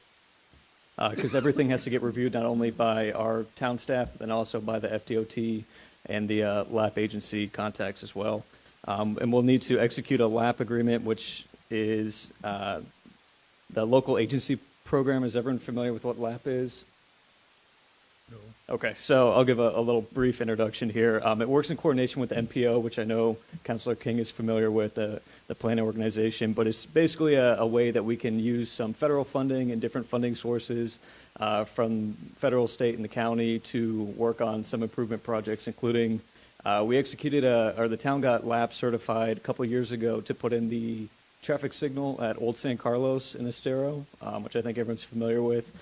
Because everything has to get reviewed not only by our town staff, but then also by the FDOT and the LAP agency contacts as well. And we'll need to execute a LAP agreement, which is the local agency program. Is everyone familiar with what LAP is? No. Okay, so I'll give a little brief introduction here. It works in coordination with the MPO, which I know Councilor King is familiar with, the planning organization, but it's basically a way that we can use some federal funding and different funding sources from federal, state, and the county to work on some improvement projects, including we executed or the town got LAP certified a couple years ago to put in the traffic signal at Old San Carlos in Estero, which I think everyone's familiar with.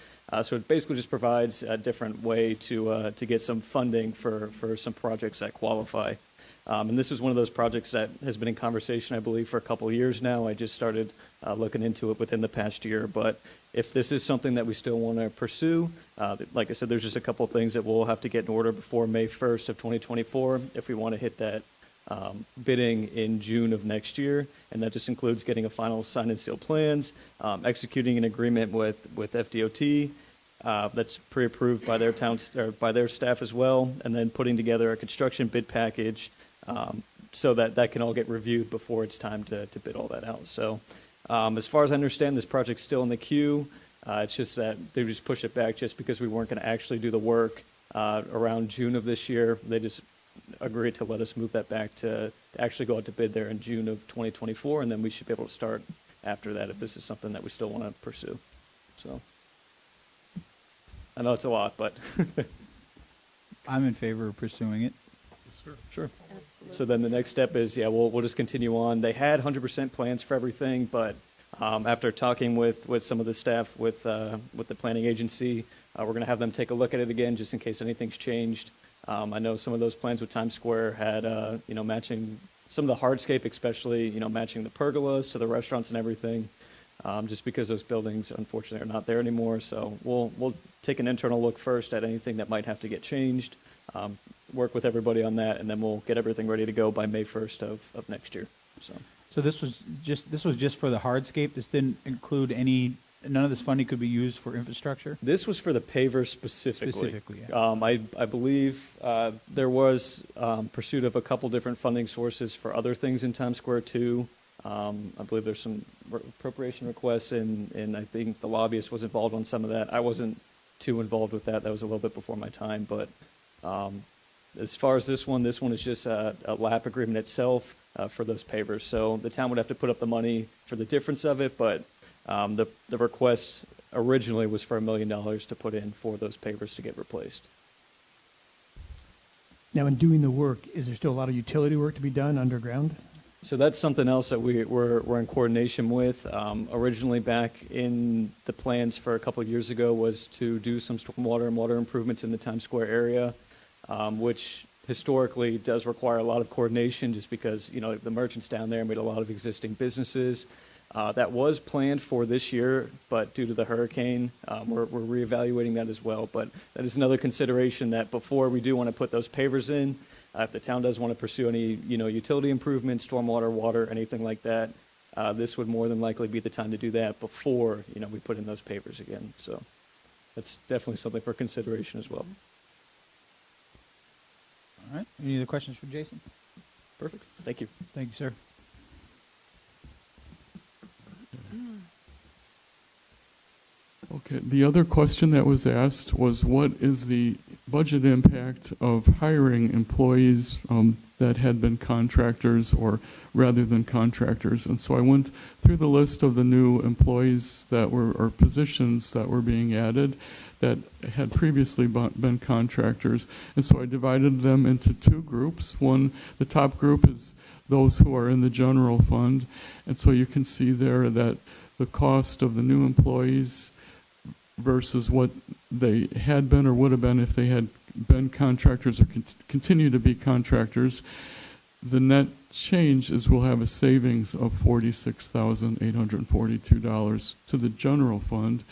So it basically just provides a different way to get some funding for some projects that qualify. And this is one of those projects that has been in conversation, I believe, for a couple of years now. I just started looking into it within the past year. But if this is something that we still want to pursue, like I said, there's just a couple of things that we'll have to get in order before May 1st of 2024 if we want to hit that bidding in June of next year. And that just includes getting a final signed and sealed plans, executing an agreement with FDOT that's pre-approved by their town or by their staff as well, and then putting together a construction bid package so that can all get reviewed before it's time to bid all that out. So As far as I understand, this project's still in the queue. It's just that they just pushed it back just because we weren't going to actually do the work around June of this year. They just agreed to let us move that back to actually go out to bid there in June of 2024, and then we should be able to start after that if this is something that we still want to pursue. So I know it's a lot, but I'm in favor of pursuing it. Sure. So then the next step is, we'll just continue on. They had 100% plans for everything, but after talking with some of the staff with the planning agency, we're going to have them take a look at it again just in case anything's changed. I know some of those plans with Times Square had, matching some of the hardscape, especially, matching the pergolas to the restaurants and everything, just because those buildings, unfortunately, are not there anymore. So we'll take an internal look first at anything that might have to get changed, work with everybody on that, and then we'll get everything ready to go by May 1st of next year. So this was just for the hardscape. This didn't include none of this funding could be used for infrastructure. This was for the pavers specifically. Specifically, yeah. I believe there was pursuit of a couple different funding sources for other things in Times Square too. I believe there's some appropriation requests, and I think the lobbyist was involved on some of that. I wasn't too involved with that. That was a little bit before my time. But as far as this one is just a LAP agreement itself for those pavers. So the town would have to put up the money for the difference of it, but the request originally was for $1 million to put in for those pavers to get replaced. Now, in doing the work, is there still a lot of utility work to be done underground? So that's something else that we're in coordination with. Originally, back in the plans for a couple of years ago was to do some stormwater and water improvements in the Times Square area, which historically does require a lot of coordination just because, the merchants down there made a lot of existing businesses. That was planned for this year, but due to the hurricane, we're reevaluating that as well. But that is another consideration that before we do want to put those pavers in, if the town does want to pursue any, utility improvements, stormwater, water, anything like that, this would more than likely be the time to do that before, we put in those pavers again. So that's definitely something for consideration as well. All right. Any other questions for Jason? Perfect. Thank you. Thank you, sir. Okay, the other question that was asked was what is the budget impact of hiring employees that had been contractors or rather than contractors? And so I went through the list of the new employees that were, or positions that were being added that had previously been contractors. And so I divided them into two groups. One, the top group is those who are in the general fund. And so you can see there that the cost of the new employees versus what they had been or would have been if they had been contractors or continue to be contractors, the net change is we'll have a savings of $46,842 to the general fund.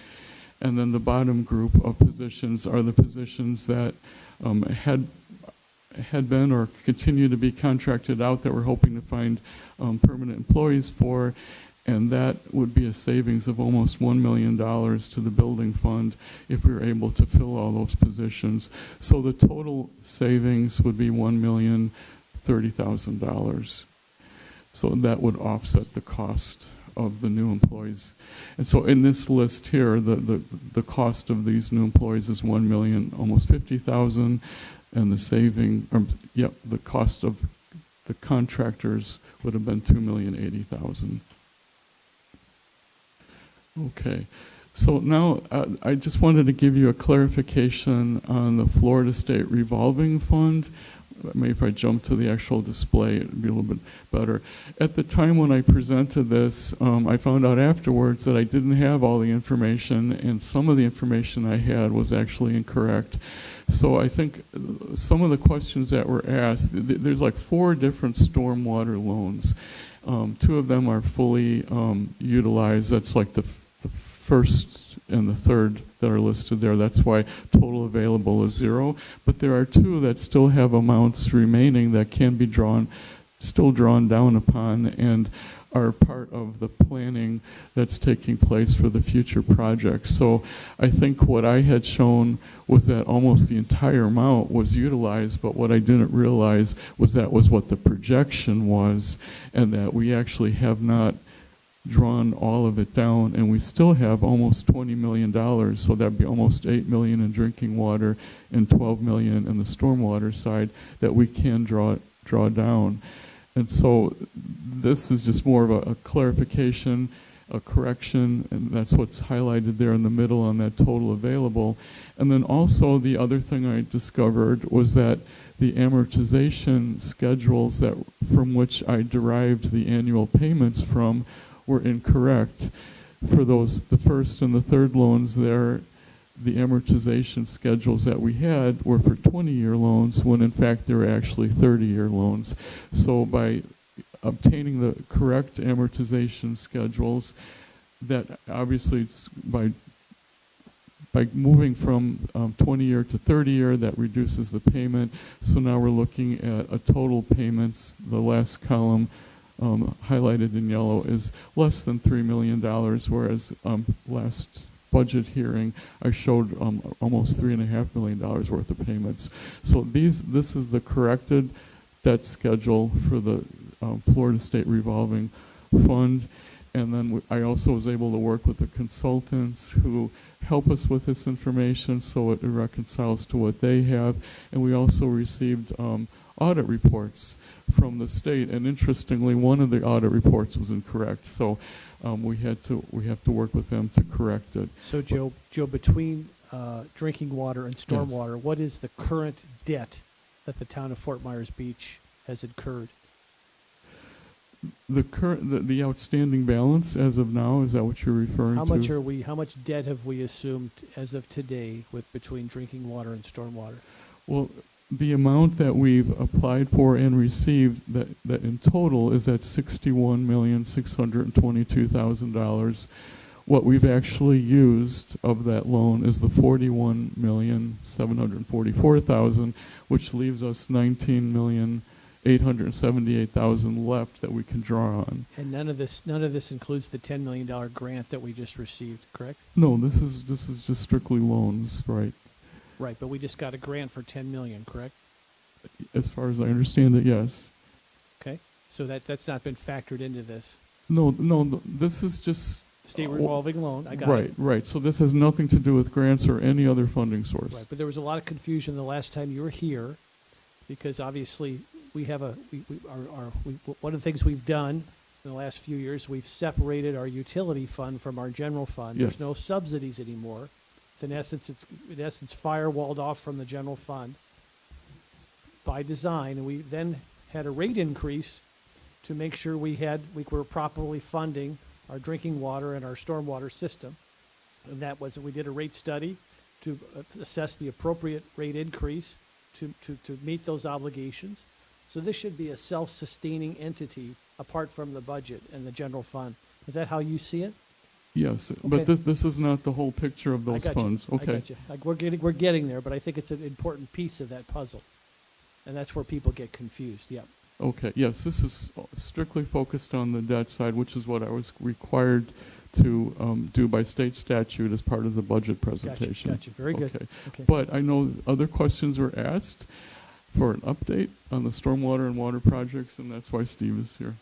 And then the bottom group of positions are the positions that had been or continue to be contracted out that we're hoping to find permanent employees for. And that would be a savings of almost $1 million to the building fund if we were able to fill all those positions. So the total savings would be $1,030,000. So that would offset the cost of the new employees. And so in this list here, the cost of these new employees is $1,050,000, and the cost of the contractors would have been $2,080,000. Okay, so now I just wanted to give you a clarification on the Florida State Revolving Fund. Maybe if I jump to the actual display, it would be a little bit better. At the time when I presented this, I found out afterwards that I didn't have all the information, and some of the information I had was actually incorrect. So I think some of the questions that were asked, there's like 4 different stormwater loans. 2 of them are fully utilized. That's like the first and the third that are listed there. That's why total available is 0. But there are 2 that still have amounts remaining that can be still drawn down upon and are part of the planning that's taking place for the future projects. So I think what I had shown was that almost the entire amount was utilized, but what I didn't realize was that was what the projection was, and that we actually have not drawn all of it down, and we still have almost $20 million, so that'd be almost $8 million in drinking water and $12 million in the stormwater side that we can draw down. And so this is just more of a clarification, a correction, and that's what's highlighted there in the middle on that total available. And then also the other thing I discovered was that the amortization schedules that from which I derived the annual payments from were incorrect. For those, the first and the third loans there, the amortization schedules that we had were for 20-year loans when in fact they were actually 30-year loans. So by obtaining the correct amortization schedules, that obviously by moving from 20-year to 30-year, that reduces the payment. So now we're looking at a total payments, the last column highlighted in yellow, is less than $3 million, whereas last budget hearing I showed almost $3.5 million worth of payments. So this is the corrected debt schedule for the Florida State Revolving Fund. And then I also was able to work with the consultants who help us with this information so it reconciles to what they have. And we also received audit reports from the state. And interestingly, one of the audit reports was incorrect. So we have to work with them to correct it. So Joe, between drinking water and stormwater, Yes. what is the current debt that the town of Fort Myers Beach has incurred? The outstanding balance as of now, is that what you're referring to? How much debt have we assumed as of today between drinking water and stormwater? Well, the amount that we've applied for and received that in total is at $61,622,000. What we've actually used of that loan is the $41,744,000, which leaves us $19,878,000 left that we can draw on. And none of this includes the $10 million grant that we just received, correct? No, this is just strictly loans, right? Right, but we just got a grant for $10 million, correct? As far as I understand it, yes. Okay, so that's not been factored into this. No, this is just State revolving loan, I got it. Right. So this has nothing to do with grants or any other funding source. Right, but there was a lot of confusion the last time you were here, because obviously we have one of the things we've done in the last few years, we've separated our utility fund from our general fund. Yes. There's no subsidies anymore. It's in essence firewalled off from the general fund by design, and we then had a rate increase to make sure we were properly funding our drinking water and our stormwater system. And that was, we did a rate study to assess the appropriate rate increase to meet those obligations. So this should be a self-sustaining entity apart from the budget and the general fund. Is that how you see it? Yes, Okay. but this is not the whole picture of those funds. I got you. We're getting there, but I think it's an important piece of that puzzle. And that's where people get confused, yeah. Okay, yes, this is strictly focused on the debt side, which is what I was required to do by state statute as part of the budget presentation. Gotcha. Very good. Okay. But I know other questions were asked for an update on the stormwater and water projects, and that's why Steve is here.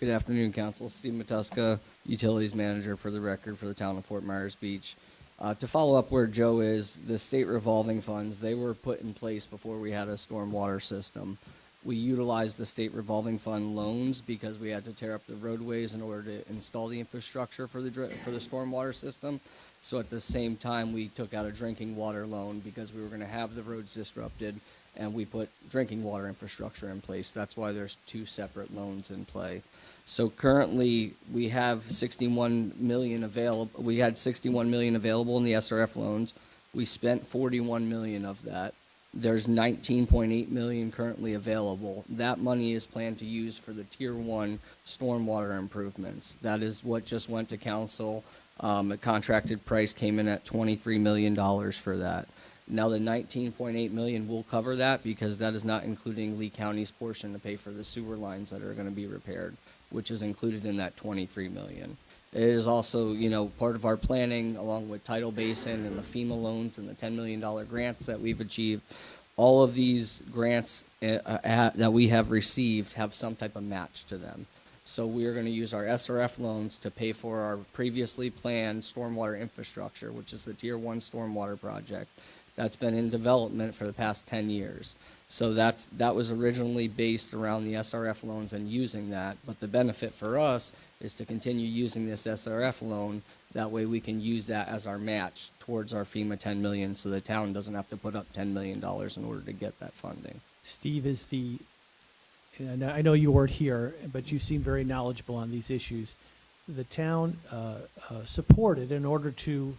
Good afternoon, Council. Steve Matuska, Utilities Manager for the record for the town of Fort Myers Beach. To follow up where Joe is, the state revolving funds, they were put in place before we had a stormwater system. We utilized the state revolving fund loans because we had to tear up the roadways in order to install the infrastructure for the stormwater system. So at the same time, we took out a drinking water loan because we were going to have the roads disrupted, and we put drinking water infrastructure in place. That's why there's two separate loans in play. So currently, we have $61 million available. We had $61 million available in the SRF loans. We spent $41 million of that. There's $19.8 million currently available. That money is planned to use for the Tier 1 stormwater improvements. That is what just went to council. A contracted price came in at $23 million for that. Now the $19.8 million will cover that because that is not including Lee County's portion to pay for the sewer lines that are going to be repaired, which is included in that $23 million. It is also, part of our planning, along with Tidal Basin and the FEMA loans and the $10 million grants that we've achieved. all of these grants that we have received have some type of match to them. So we are going to use our SRF loans to pay for our previously planned stormwater infrastructure, which is the Tier 1 stormwater project that's been in development for the past 10 years. So that was originally based around the SRF loans and using that, but the benefit for us is to continue using this SRF loan. That way we can use that as our match towards our FEMA 10 million, so the town doesn't have to put up $10 million in order to get that funding. Steve is and I know you weren't here, but you seem very knowledgeable on these issues. The town supported, in order to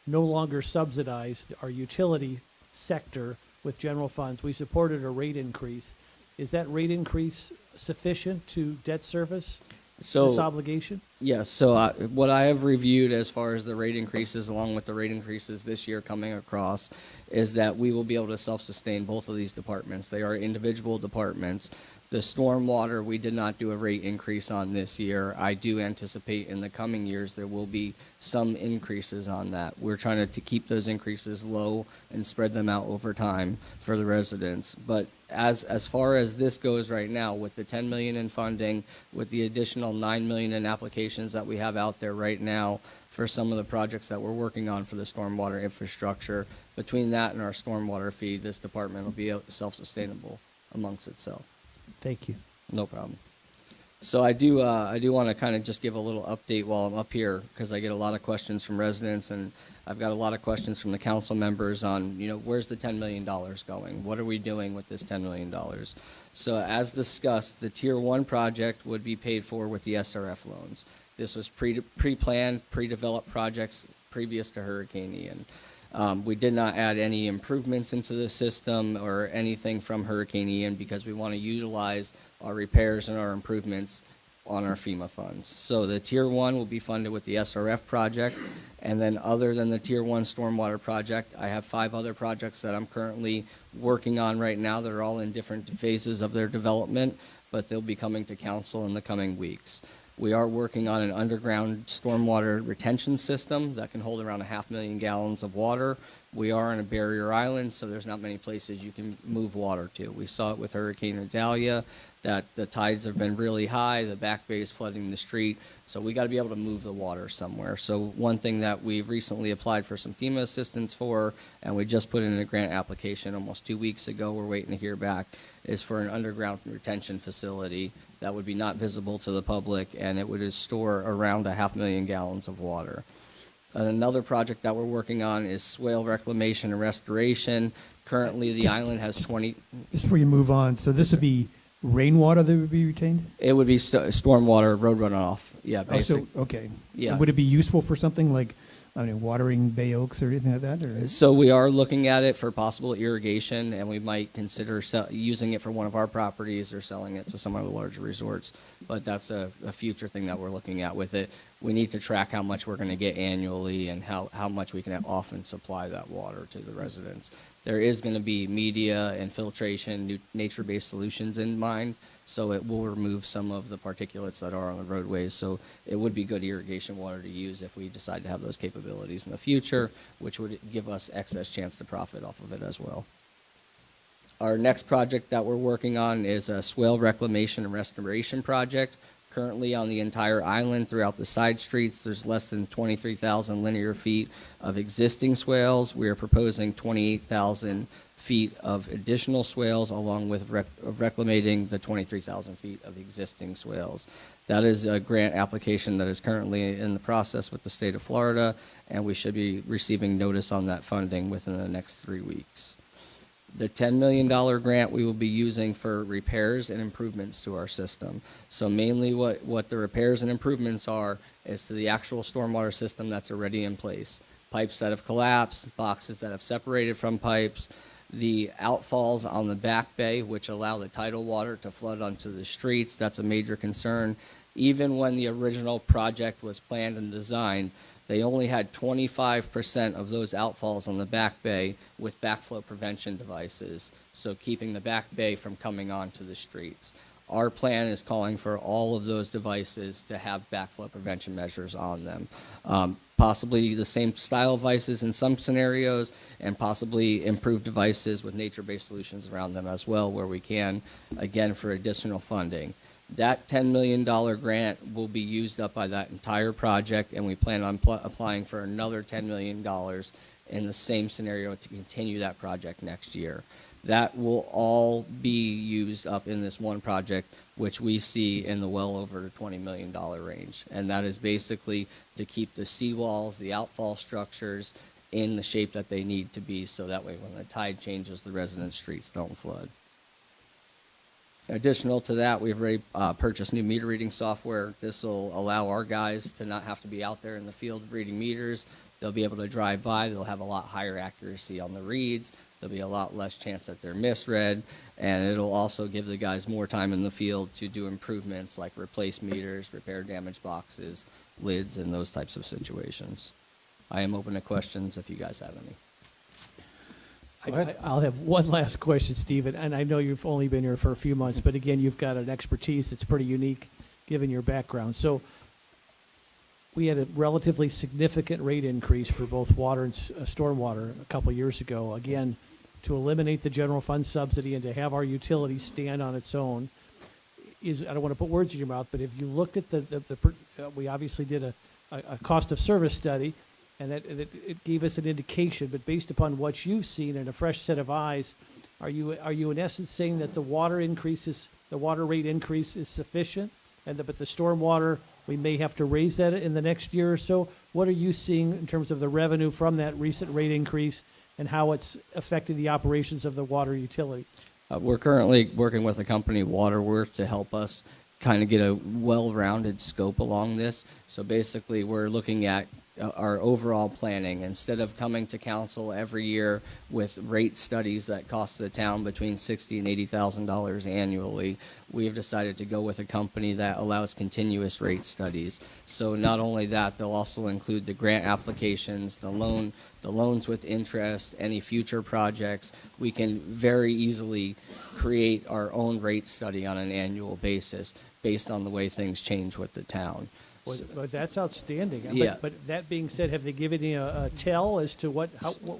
no longer subsidize our utility sector with general funds, we supported a rate increase. Is that rate increase sufficient to debt service this obligation? Yes. So what I have reviewed as far as the rate increases, along with the rate increases this year coming across, is that we will be able to self-sustain both of these departments. They are individual departments. The stormwater, we did not do a rate increase on this year. I do anticipate in the coming years there will be some increases on that. We're trying to keep those increases low and spread them out over time for the residents. But as far as this goes right now, with the $10 million in funding, with the additional $9 million in applications that we have out there right now for some of the projects that we're working on for the stormwater infrastructure, between that and our stormwater fee, this department will be self-sustainable amongst itself. Thank you. No problem. So I do want to kind of just give a little update while I'm up here, because I get a lot of questions from residents, and I've got a lot of questions from the council members on, where's the $10 million going? What are we doing with this $10 million? So as discussed, the Tier 1 project would be paid for with the SRF loans. This was pre-planned, pre-developed projects previous to Hurricane Ian. We did not add any improvements into the system or anything from Hurricane Ian because we want to utilize our repairs and our improvements on our FEMA funds. So the Tier 1 will be funded with the SRF project, and then other than the Tier 1 stormwater project, I have 5 other projects that I'm currently working on right now that are all in different phases of their development, but they'll be coming to council in the coming weeks. We are working on an underground stormwater retention system that can hold around 500,000 gallons of water. We are on a barrier island, so there's not many places you can move water to. We saw it with Hurricane Idalia, that the tides have been really high, the back bay is flooding the street, so we got to be able to move the water somewhere. So one thing that we've recently applied for some FEMA assistance for, and we just put in a grant application almost 2 weeks ago, we're waiting to hear back, is for an underground retention facility that would be not visible to the public, and it would store around 500,000 gallons of water. Another project that we're working on is swale reclamation and restoration. Currently, the island has 20... Just before you move on, so this would be rainwater that would be retained? It would be stormwater, road runoff. Yeah, basically. Oh, so, okay. Yeah. Would it be useful for something like, watering Bay Oaks or anything like that? Or? So we are looking at it for possible irrigation, and we might consider using it for one of our properties or selling it to some of the larger resorts. But that's a future thing that we're looking at with it. We need to track how much we're going to get annually and how much we can often supply that water to the residents. There is going to be media and filtration, nature-based solutions in mind, so it will remove some of the particulates that are on the roadways. So it would be good irrigation water to use if we decide to have those capabilities in the future, which would give us excess chance to profit off of it as well. Our next project that we're working on is a swale reclamation and restoration project. Currently on the entire island throughout the side streets, there's less than 23,000 linear feet of existing swales. We are proposing 28,000 feet of additional swales along with reclamating the 23,000 feet of existing swales. That is a grant application that is currently in the process with the state of Florida, and we should be receiving notice on that funding within the next 3 weeks. The $10 million grant we will be using for repairs and improvements to our system. So mainly what the repairs and improvements are is to the actual stormwater system that's already in place. Pipes that have collapsed, boxes that have separated from pipes, the outfalls on the back bay, which allow the tidal water to flood onto the streets. That's a major concern. Even when the original project was planned and designed, they only had 25% of those outfalls on the back bay with backflow prevention devices, so keeping the back bay from coming onto the streets. Our plan is calling for all of those devices to have backflow prevention measures on them. Possibly the same style devices in some scenarios, and possibly improved devices with nature-based solutions around them as well, where we can, again, for additional funding. That $10 million grant will be used up by that entire project, and we plan on applying for another $10 million in the same scenario to continue that project next year. That will all be used up in this one project, which we see in the well over $20 million range. And that is basically to keep the seawalls, the outfall structures in the shape that they need to be, so that way when the tide changes, the resident streets don't flood. Additional to that, we've already purchased new meter reading software. This will allow our guys to not have to be out there in the field reading meters. They'll be able to drive by. They'll have a lot higher accuracy on the reads. There'll be a lot less chance that they're misread, and it'll also give the guys more time in the field to do improvements like replace meters, repair damaged boxes, lids, and those types of situations. I am open to questions if you guys have any. I'll have one last question, Stephen, and I know you've only been here for a few months, but again, you've got an expertise that's pretty unique given your background. So we had a relatively significant rate increase for both water and stormwater a couple years ago. Again, to eliminate the general fund subsidy and to have our utility stand on its own is, I don't want to put words in your mouth, but if you look at we obviously did a cost of service study, and it gave us an indication, but based upon what you've seen and a fresh set of eyes, are you in essence saying that the water rate increase is sufficient, but the stormwater, we may have to raise that in the next year or so? What are you seeing in terms of the revenue from that recent rate increase and how it's affected the operations of the water utility? We're currently working with a company, Waterworth, to help us kind of get a well-rounded scope along this. So basically, we're looking at our overall planning. Instead of coming to council every year with rate studies that cost the town between $60,000 and $80,000 annually, we have decided to go with a company that allows continuous rate studies. So not only that, they'll also include the grant applications, the loans with interest, any future projects. We can very easily create our own rate study on an annual basis based on the way things change with the town. Well, that's outstanding. Yeah. But that being said, have they given you a tell as to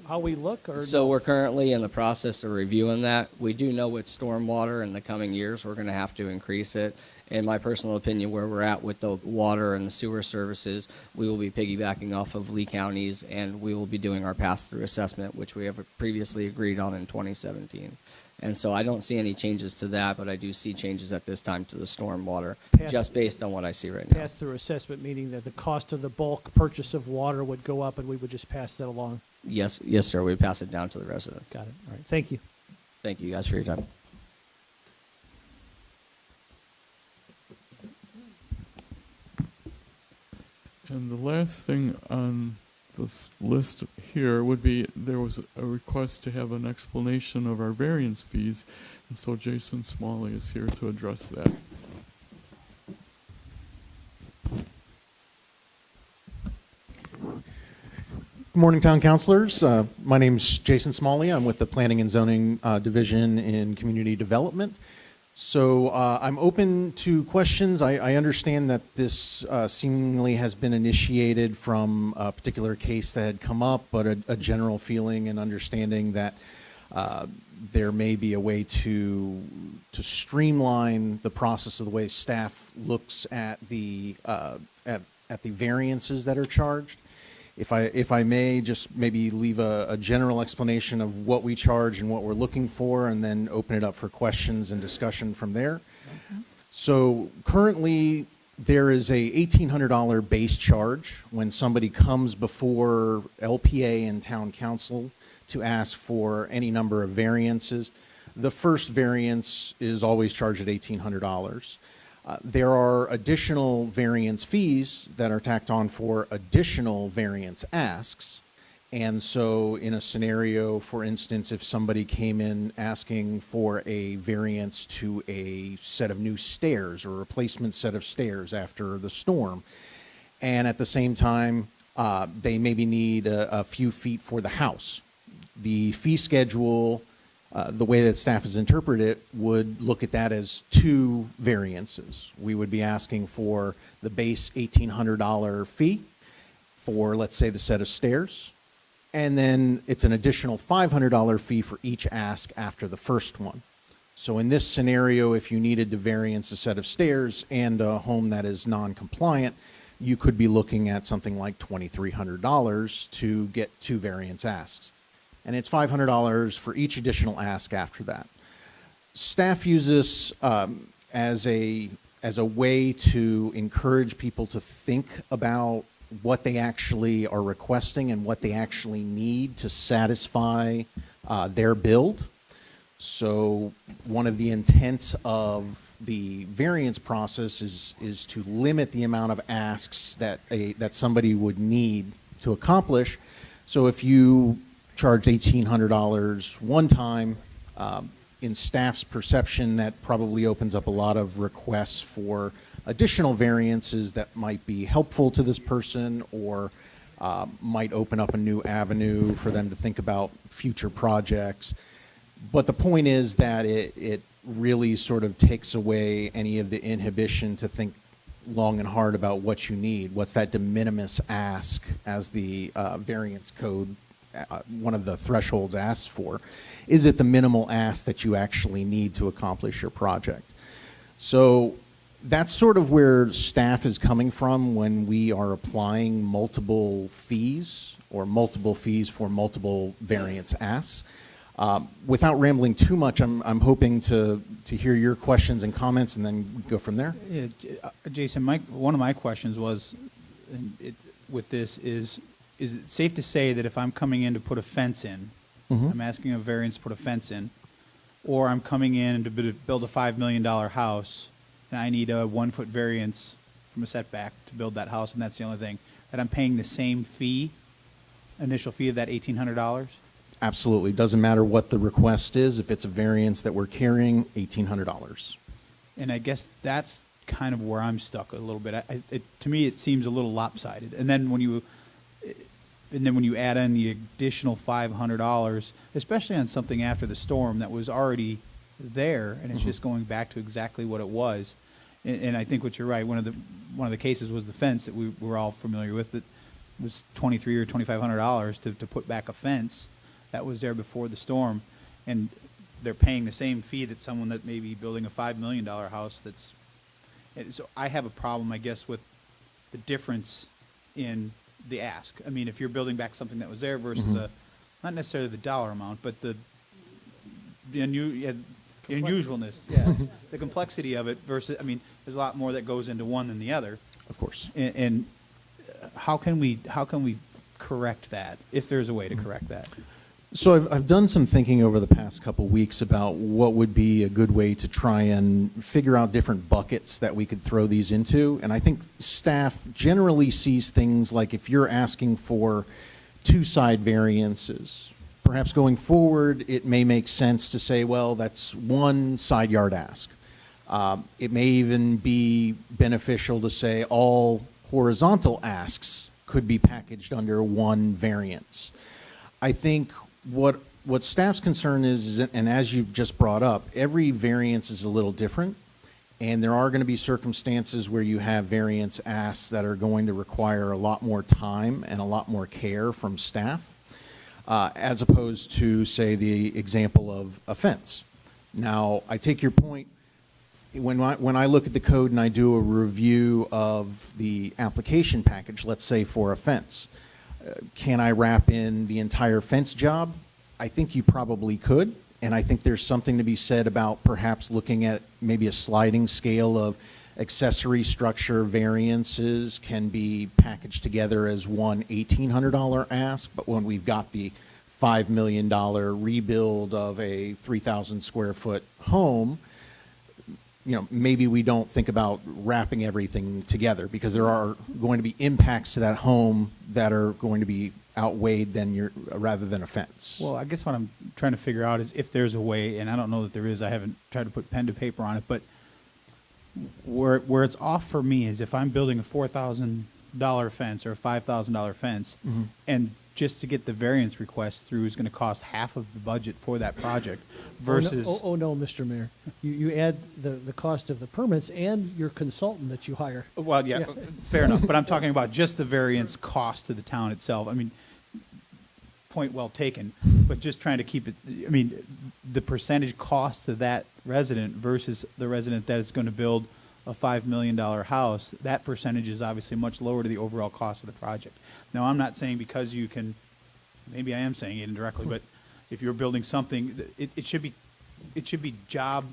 how we look? Or so we're currently in the process of reviewing that. We do know with stormwater in the coming years, we're going to have to increase it. In my personal opinion, where we're at with the water and the sewer services, we will be piggybacking off of Lee counties, and we will be doing our pass-through assessment, which we have previously agreed on in 2017. And so I don't see any changes to that, but I do see changes at this time to the stormwater, just based on what I see right now. Pass-through assessment, meaning that the cost of the bulk purchase of water would go up and we would just pass that along? Yes, sir. We pass it down to the residents. Got it. All right. Thank you. Thank you guys for your time. And the last thing on this list here would be there was a request to have an explanation of our variance fees, and so Jason Smalley is here to address that. Good morning, Town Councilors. My name is Jason Smalley. I'm with the Planning and Zoning Division in Community Development. So I'm open to questions. I understand that this seemingly has been initiated from a particular case that had come up, but a general feeling and understanding that there may be a way to streamline the process of the way staff looks at the variances that are charged. If I may just maybe leave a general explanation of what we charge and what we're looking for, and then open it up for questions and discussion from there. So currently there is a $1,800 base charge when somebody comes before LPA and Town Council to ask for any number of variances. The first variance is always charged at $1,800. There are additional variance fees that are tacked on for additional variance asks. And so in a scenario, for instance, if somebody came in asking for a variance to a set of new stairs or a replacement set of stairs after the storm, and at the same time, they maybe need a few feet for the house, the fee schedule The way that staff has interpreted it would look at that as two variances. We would be asking for the base $1,800 fee for, let's say, the set of stairs, and then it's an additional $500 fee for each ask after the first one. So in this scenario, if you needed to variance a set of stairs and a home that is non-compliant, you could be looking at something like $2,300 to get two variance asks. And it's $500 for each additional ask after that. Staff uses as a way to encourage people to think about what they actually are requesting and what they actually need to satisfy their build. So one of the intents of the variance process is to limit the amount of asks that somebody would need to accomplish. So if you charge $1,800 one time, in staff's perception, that probably opens up a lot of requests for additional variances that might be helpful to this person, or might open up a new avenue for them to think about future projects. But the point is that it really sort of takes away any of the inhibition to think long and hard about what you need. What's that de minimis ask, as the variance code, one of the thresholds asks for? Is it the minimal ask that you actually need to accomplish your project? So that's sort of where staff is coming from when we are applying multiple fees, or multiple fees for multiple variance asks. Without rambling too much, I'm hoping to hear your questions and comments, and then go from there. Yeah, Jason, one of my questions was, with this is it safe to say that if I'm coming in to put a fence in, I'm asking a variance to put a fence in, or I'm coming in to build a $5 million house, and I need a 1 foot variance from a setback to build that house, and that's the only thing, that I'm paying the same fee, initial fee of that $1,800? Absolutely. Doesn't matter what the request is. If it's a variance that we're carrying, $1,800. And I guess that's kind of where I'm stuck a little bit. To me, it seems a little lopsided. And then when you add in the additional $500, especially on something after the storm that was already there, and it's just going back to exactly what it was. And I think what you're right. One of the cases was the fence that we were all familiar with. That was $2,300 or $2,500 to put back a fence that was there before the storm, and they're paying the same fee that someone that may be building a $5 million house. So I have a problem, I guess, with the difference in the ask. I mean, if you're building back something that was there versus not necessarily the dollar amount, but the unusualness, the complexity of it versus. I mean, there's a lot more that goes into one than the other. Of course. And how can we correct that, if there's a way to correct that? So I've done some thinking over the past couple weeks about what would be a good way to try and figure out different buckets that we could throw these into. And I think staff generally sees things like, if you're asking for two side variances, perhaps going forward, it may make sense to say, well, that's one side yard ask. It may even be beneficial to say all horizontal asks could be packaged under one variance. I think what staff's concern is, and as you've just brought up, every variance is a little different, and there are going to be circumstances where you have variance asks that are going to require a lot more time and a lot more care from staff, as opposed to, say, the example of a fence. Now, I take your point. When I look at the code and I do a review of the application package, let's say for a fence, can I wrap in the entire fence job? I think you probably could, and I think there's something to be said about perhaps looking at maybe a sliding scale of accessory structure variances can be packaged together as one $1,800 ask, but when we've got the $5 million rebuild of a 3,000 square foot home, maybe we don't think about wrapping everything together, because there are going to be impacts to that home that are going to be outweighed rather than a fence. Well, I guess what I'm trying to figure out is if there's a way, and I don't know that there is. I haven't tried to put pen to paper on it, but where it's off for me is if I'm building a $4,000 fence or a $5,000 fence, and just to get the variance request through is going to cost half of the budget for that project versus. Oh, no, Mr. Mayor. You add the cost of the permits and your consultant that you hire. Well, yeah, fair enough. But I'm talking about just the variance cost to the town itself. I mean, point well taken, but just trying to keep it, I mean, the percentage cost to that resident versus the resident that is going to build a $5 million house, that percentage is obviously much lower to the overall cost of the project. Now, I'm not saying because you can, maybe I am saying it indirectly, but if you're building something, it should be job,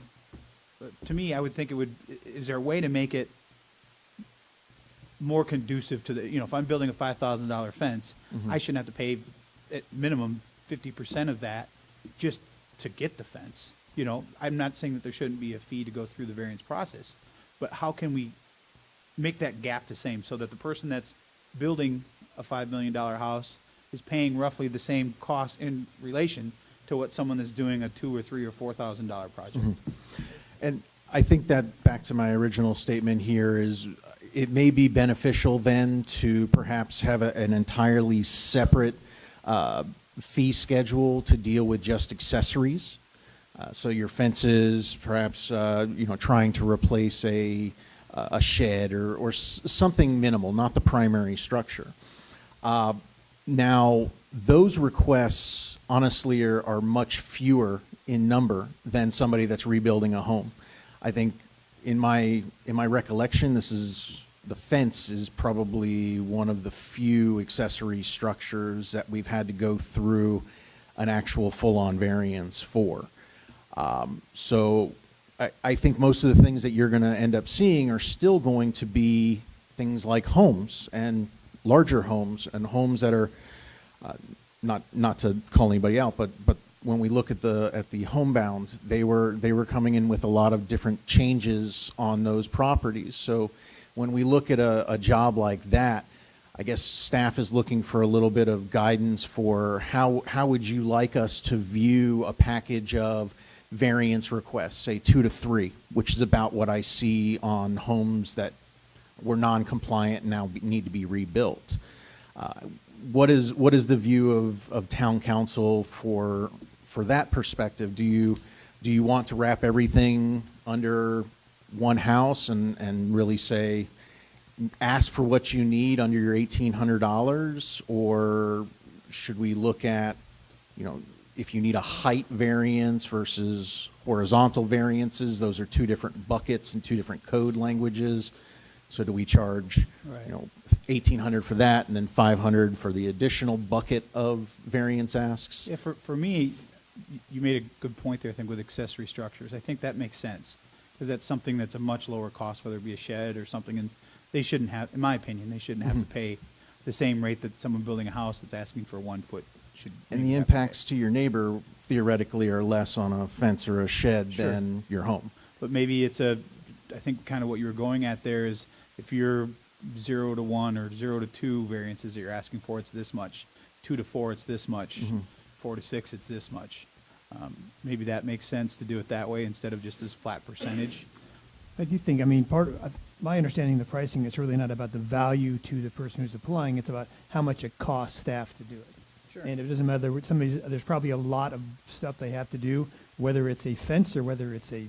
to me, I would think it would, is there a way to make it more conducive to the, if I'm building a $5,000 fence, I shouldn't have to pay at minimum 50% of that just to get the fence. I'm not saying that there shouldn't be a fee to go through the variance process, but how can we make that gap the same so that the person that's building a $5 million house is paying roughly the same cost in relation to what someone that's doing a $2,000 or $3,000 or $4,000 project? And I think that back to my original statement here is it may be beneficial then to perhaps have an entirely separate fee schedule to deal with just accessories. So your fences, perhaps trying to replace a shed or something minimal, not the primary structure. Now, those requests honestly are much fewer in number than somebody that's rebuilding a home. I think in my recollection, the fence is probably one of the few accessory structures that we've had to go through an actual full-on variance for. So I think most of the things that you're going to end up seeing are still going to be things like homes and larger homes and homes that are not to call anybody out, but when we look at the homebound, they were coming in with a lot of different changes on those properties. So when we look at a job like that, I guess staff is looking for a little bit of guidance for how would you like us to view a package of variance requests, say 2 to 3, which is about what I see on homes that were non-compliant and now need to be rebuilt. What is the view of town council for that perspective? Do you want to wrap everything under one house and really say, ask for what you need under your $1,800, or should we look at, if you need a height variance versus horizontal variances? Those are two different buckets and two different code languages. So do we charge, $1,800 for that and then $500 for the additional bucket of variance asks? Yeah, for me, you made a good point there, I think, with accessory structures. I think that makes sense because that's something that's a much lower cost, whether it be a shed or something. And they shouldn't have, in my opinion, they shouldn't have to pay the same rate that someone building a house that's asking for 1 foot should. And the impacts to your neighbor theoretically are less on a fence or a shed than your home. But maybe I think kind of what you were going at there is if you're 0 to 1 or 0 to 2 variances that you're asking for, it's this much. 2 to 4, it's this much. 4 to 6, it's this much. Maybe that makes sense to do it that way instead of just this flat percentage. I do think, my understanding of the pricing is really not about the value to the person who's applying, it's about how much it costs staff to do it. Sure. And it doesn't matter, there's probably a lot of stuff they have to do, whether it's a fence or whether it's a,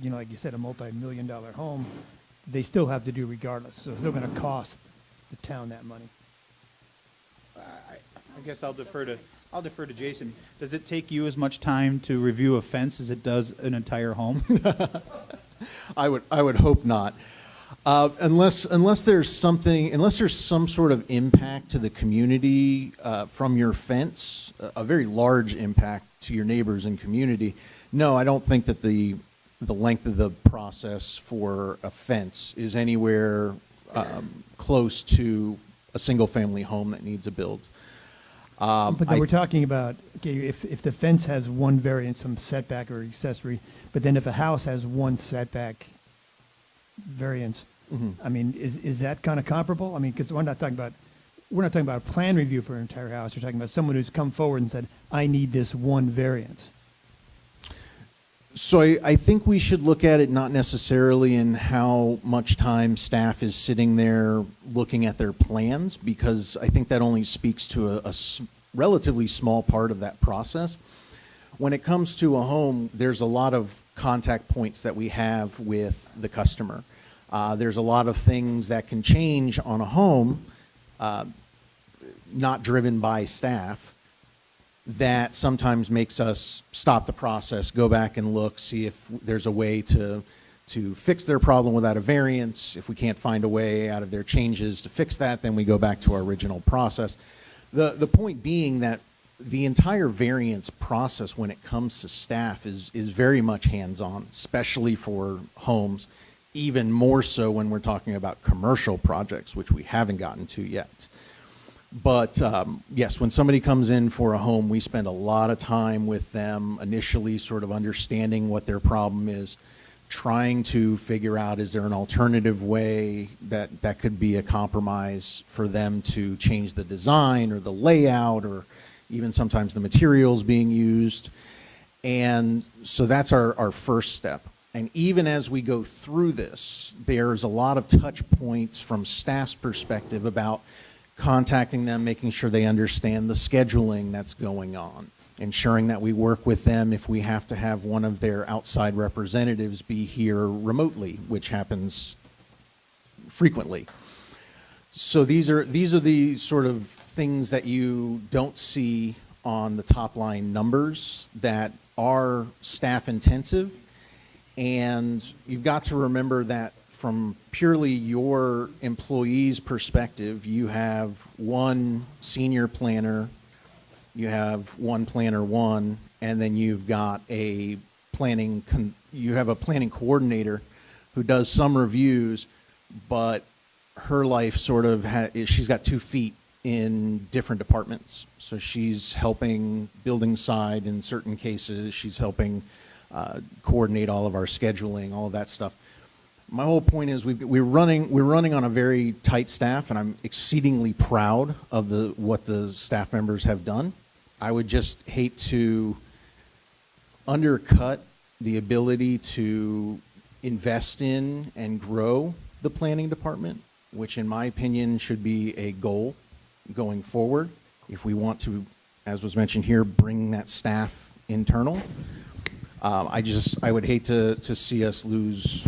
like you said, a multi-million-dollar home, they still have to do regardless. So it's still going to cost the town that money. I guess I'll defer to Jason. Does it take you as much time to review a fence as it does an entire home? I would hope not. Unless there's some sort of impact to the community from your fence, a very large impact to your neighbors and community. No, I don't think that the length of the process for a fence is anywhere close to a single-family home that needs a build. But then we're talking about, if the fence has one variance, some setback or accessory, but then if a house has one setback variance, is that kind of comparable? Because we're not talking about a plan review for an entire house. We're talking about someone who's come forward and said, I need this one variance. So I think we should look at it not necessarily in how much time staff is sitting there looking at their plans, because I think that only speaks to a relatively small part of that process. When it comes to a home, there's a lot of contact points that we have with the customer. There's a lot of things that can change on a home, not driven by staff, that sometimes makes us stop the process, go back and look, see if there's a way to fix their problem without a variance. If we can't find a way out of their changes to fix that, then we go back to our original process. The point being that the entire variance process when it comes to staff is very much hands-on, especially for homes, even more so when we're talking about commercial projects, which we haven't gotten to yet. But yes, when somebody comes in for a home, we spend a lot of time with them initially sort of understanding what their problem is, trying to figure out, is there an alternative way that could be a compromise for them to change the design or the layout or even sometimes the materials being used. And so that's our first step. And even as we go through this, there's a lot of touch points from staff's perspective about contacting them, making sure they understand the scheduling that's going on, ensuring that we work with them if we have to have one of their outside representatives be here remotely, which happens frequently. So these are the sort of things that you don't see on the top line numbers that are staff intensive. And you've got to remember that from purely your employees' perspective, you have one senior planner, you have one planner one, and then you've got a planning coordinator who does some reviews, but her life sort of she's got 2 feet in different departments. So she's helping building side in certain cases, she's helping coordinate all of our scheduling, all of that stuff. My whole point is we're running on a very tight staff, and I'm exceedingly proud of what the staff members have done. I would just hate to undercut the ability to invest in and grow the planning department, which in my opinion should be a goal going forward if we want to, as was mentioned here, bring that staff internal. I would hate to see us lose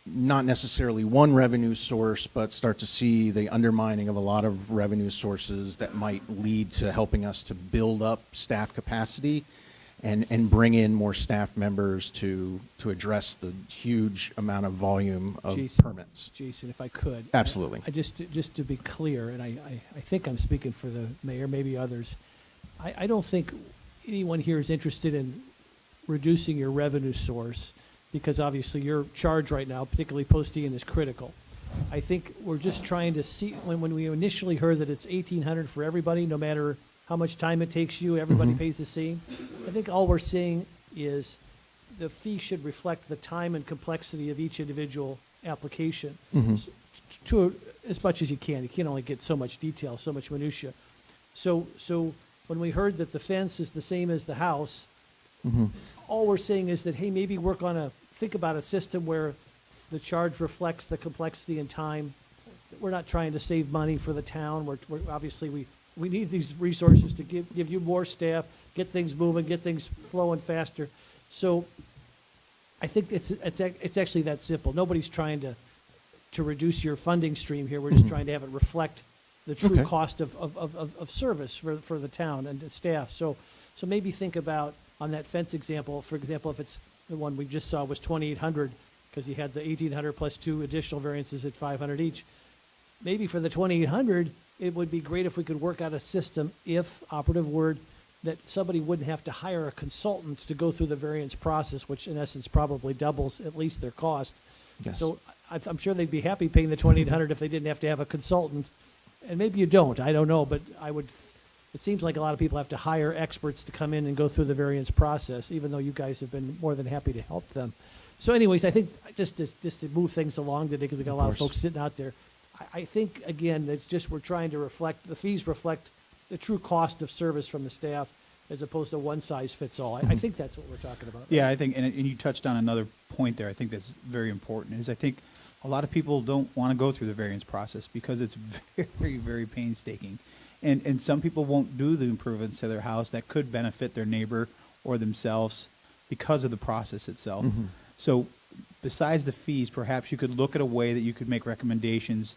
not necessarily one revenue source, but start to see the undermining of a lot of revenue sources that might lead to helping us to build up staff capacity and bring in more staff members to address the huge amount of volume of permits. Jason, if I could. Absolutely. I just to be clear, and I think I'm speaking for the mayor, maybe others, I don't think anyone here is interested in reducing your revenue source, because obviously your charge right now, particularly post-Ian, is critical. I think we're just trying to see, when we initially heard that it's $1,800 for everybody, no matter how much time it takes you, everybody pays the same. I think all we're saying is the fee should reflect the time and complexity of each individual application to as much as you can. You can only get so much detail, so much minutia. So when we heard that the fence is the same as the house, all we're saying is that, hey, maybe think about a system where the charge reflects the complexity and time. We're not trying to save money for the town. We're obviously we need these resources to give you more staff, get things moving, get things flowing faster. So I think it's actually that simple. Nobody's trying to reduce your funding stream here. We're just trying to have it reflect the true cost of service for the town and the staff. So maybe think about, on that fence example, for example, if it's the one we just saw was $2,800 because you had the $1,800 plus 2 additional variances at $500 each. Maybe for the $2,800, it would be great if we could work out a system, if, operative word, that somebody wouldn't have to hire a consultant to go through the variance process, which in essence probably doubles at least their cost. Yes. So I'm sure they'd be happy paying the $2,800 if they didn't have to have a consultant. And maybe you don't, I don't know, but it seems like a lot of people have to hire experts to come in and go through the variance process, even though you guys have been more than happy to help them. So anyways, I think just to move things along today, because we got a lot of folks sitting out there, I think, again, it's just we're trying to reflect, the fees reflect the true cost of service from the staff. as opposed to one size fits all. I think that's what we're talking about. Yeah, I think, and you touched on another point there. I think that's very important. Is I think a lot of people don't want to go through the variance process because it's very, very painstaking, and some people won't do the improvements to their house that could benefit their neighbor or themselves because of the process itself. So, besides the fees, perhaps you could look at a way that you could make recommendations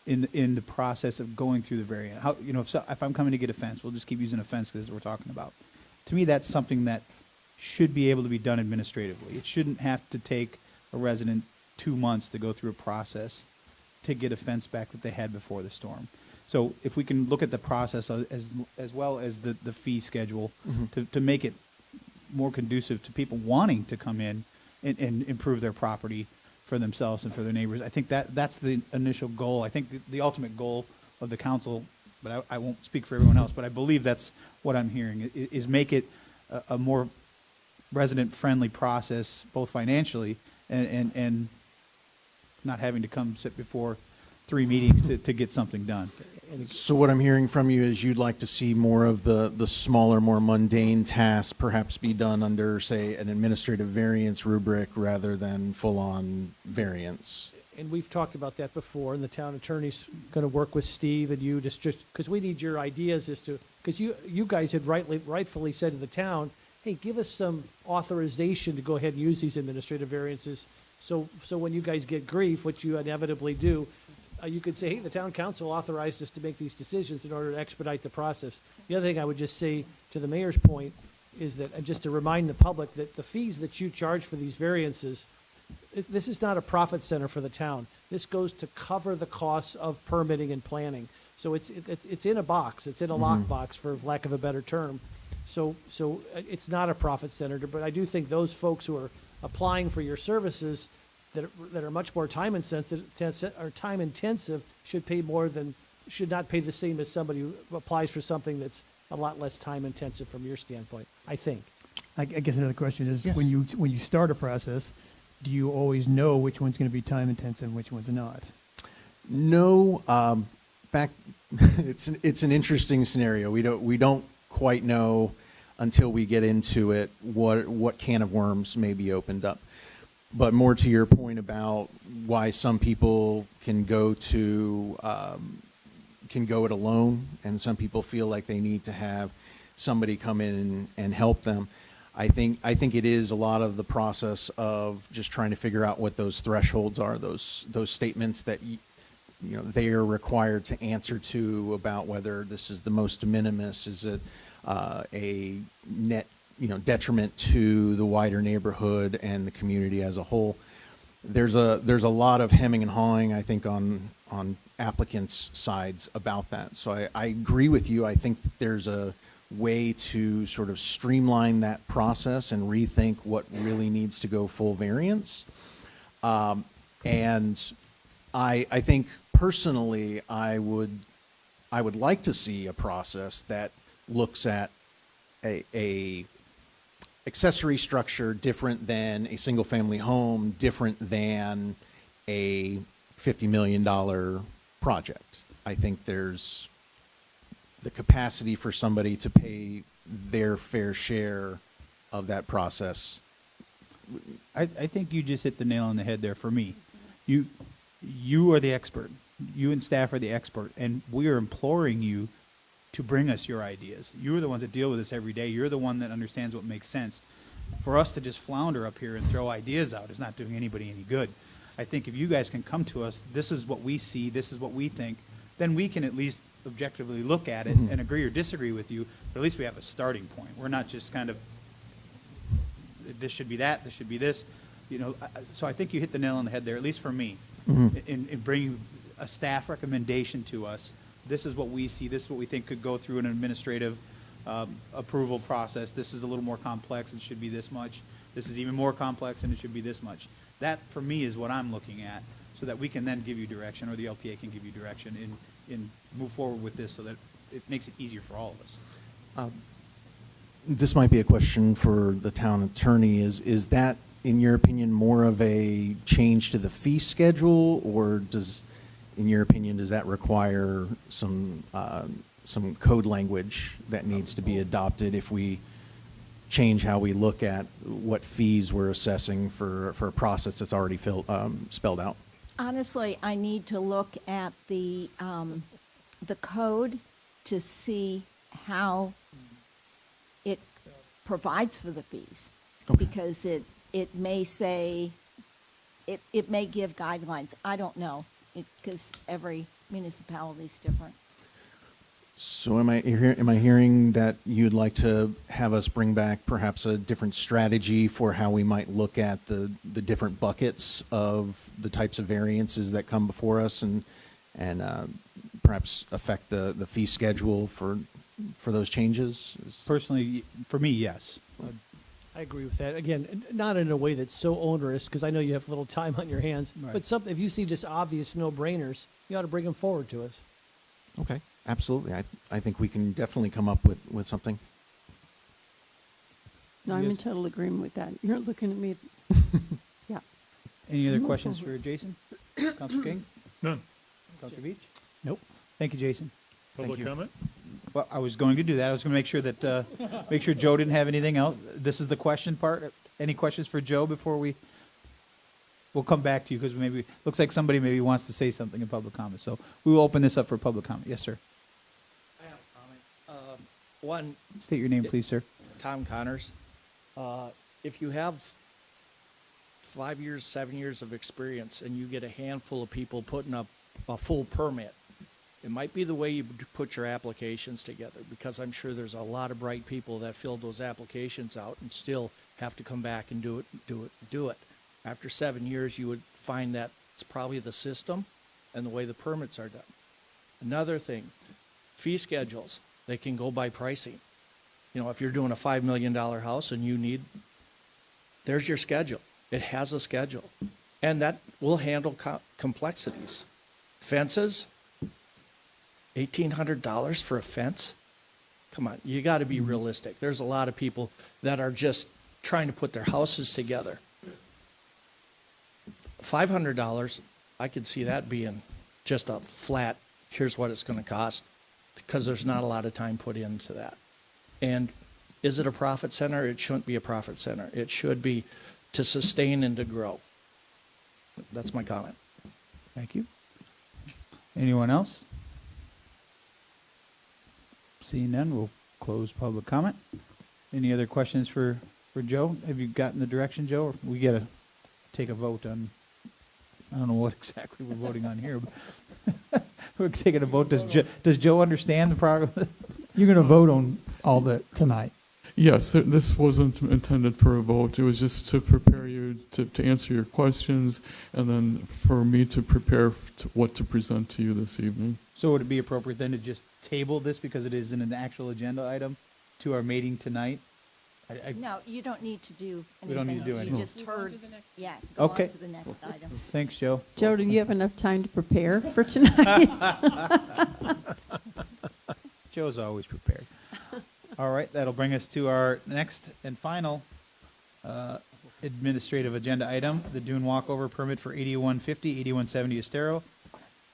in the process of going through the variant. How, you know, if I'm coming to get a fence, we'll just keep using a fence because we're talking about. To me, that's something that should be able to be done administratively. It shouldn't have to take a resident 2 months to go through a process to get a fence back that they had before the storm. So if we can look at the process as well as the fee schedule to make it more conducive to people wanting to come in and improve their property for themselves and for their neighbors. I think that's the initial goal. I think the ultimate goal of the council, but I won't speak for everyone else, but I believe that's what I'm hearing, is make it a more resident-friendly process, both financially and not having to come sit before 3 meetings to get something done. So what I'm hearing from you is you'd like to see more of the smaller, more mundane tasks perhaps be done under, say, an administrative variance rubric rather than full-on variance. And we've talked about that before, and the town attorney's going to work with Steve and you just because we need your ideas as to, because you guys had rightfully said to the town, hey, give us some authorization to go ahead and use these administrative variances. So when you guys get grief, which you inevitably do, you could say, hey, the town council authorized us to make these decisions in order to expedite the process. The other thing I would just say to the mayor's point is that, and just to remind the public, that the fees that you charge for these variances, this is not a profit center for the town. This goes to cover the costs of permitting and planning. So it's in a box. It's in a lockbox, for lack of a better term. So it's not a profit center, but I do think those folks who are applying for your services that are much more time intensive should not pay the same as somebody who applies for something that's a lot less time intensive from your standpoint, I think. I guess another question is, Yes. when you start a process, do you always know which one's going to be time intensive and which one's not? No, it's an interesting scenario. We don't quite know until we get into it what can of worms may be opened up. But more to your point about why some people can go it alone, and some people feel like they need to have somebody come in and help them. I think it is a lot of the process of just trying to figure out what those thresholds are, those statements that they are required to answer to about whether this is the most de minimis, is it a net detriment to the wider neighborhood and the community as a whole. There's a lot of hemming and hawing, I think, on applicants' sides about that. So I agree with you. I think that there's a way to sort of streamline that process and rethink what really needs to go full variance. And I think personally, I would like to see a process that looks at a accessory structure different than a single family home, different than a $50 million project. I think there's the capacity for somebody to pay their fair share of that process. I think you just hit the nail on the head there for me. You are the expert. You and staff are the expert, and we are imploring you to bring us your ideas. You're the ones that deal with this every day. You're the one that understands what makes sense. For us to just flounder up here and throw ideas out is not doing anybody any good. I think if you guys can come to us, this is what we see, this is what we think, then we can at least objectively look at it and agree or disagree with you, but at least we have a starting point. We're not just kind of, this should be that, this should be this. So I think you hit the nail on the head there, at least for me, in bringing a staff recommendation to us. This is what we see. This is what we think could go through an administrative approval process. This is a little more complex and should be this much. This is even more complex and it should be this much. That, for me, is what I'm looking at, so that we can then give you direction, or the LPA can give you direction and move forward with this so that it makes it easier for all of us. This might be a question for the town attorney. Is that, in your opinion, more of a change to the fee schedule, or in your opinion, does that require some some code language that needs to be adopted if we change how we look at what fees we're assessing for a process that's already spelled out. Honestly, I need to look at the code to see how it provides for the fees. Because it may say, it may give guidelines. I don't know, because every municipality is different. So am I hearing that you'd like to have us bring back perhaps a different strategy for how we might look at the different buckets of the types of variances that come before us and perhaps affect the fee schedule for those changes? Personally, for me, yes. I agree with that. Again, not in a way that's so onerous, because I know you have little time on your hands. Right. But if you see just obvious no-brainers, you ought to bring them forward to us. Okay, absolutely. I think we can definitely come up with something. No, I'm in total agreement with that. You're looking at me. Yeah. Any other Move questions forward. for Jason? Councilor King? None. Councilor Beach? Nope. Thank you, Jason. Public comment? Well, I was going to do that. I was going to make sure that, make sure Joe didn't have anything else. This is the question part. Any questions for Joe before we'll come back to you, because maybe, looks like somebody maybe wants to say something in public comment. So we will open this up for public comment. Yes, sir. I have a comment. One. State your name, please, sir. Tom Connors. If you have 5 years, 7 years of experience and you get a handful of people putting up a full permit, it might be the way you put your applications together, because I'm sure there's a lot of bright people that filled those applications out and still have to come back and do it. After 7 years, you would find that it's probably the system and the way the permits are done. Another thing, fee schedules, they can go by pricing. You know, if you're doing a $5 million house and you need, there's your schedule. It has a schedule. And that will handle complexities. Fences, $1,800 for a fence? Come on, you got to be realistic. There's a lot of people that are just trying to put their houses together. $500, I could see that being just a flat, here's what it's going to cost, because there's not a lot of time put into that. And is it a profit center? It shouldn't be a profit center. It should be to sustain and to grow. That's my comment. Thank you. Anyone else? Seeing none, we'll close public comment. Any other questions for Joe? Have you gotten the direction, Joe? Or we got to take a vote on, I don't know what exactly we're voting on here. But we're taking a vote. Does Joe understand the progress? You're going to vote on all that tonight. Yes, this wasn't intended for a vote. It was just to prepare you to answer your questions, and then for me to prepare what to present to you this evening. So would it be appropriate then to just table this, because it isn't an actual agenda item, to our meeting tonight? No, you don't need to do anything. We don't need to do anything. You just heard, go Okay. on to the next item. Thanks, Joe. Joe, do you have enough time to prepare for tonight? Joe's always prepared. All right, that'll bring us to our next and final administrative agenda item, the Dune Walkover Permit for 8150, 8170 Estero.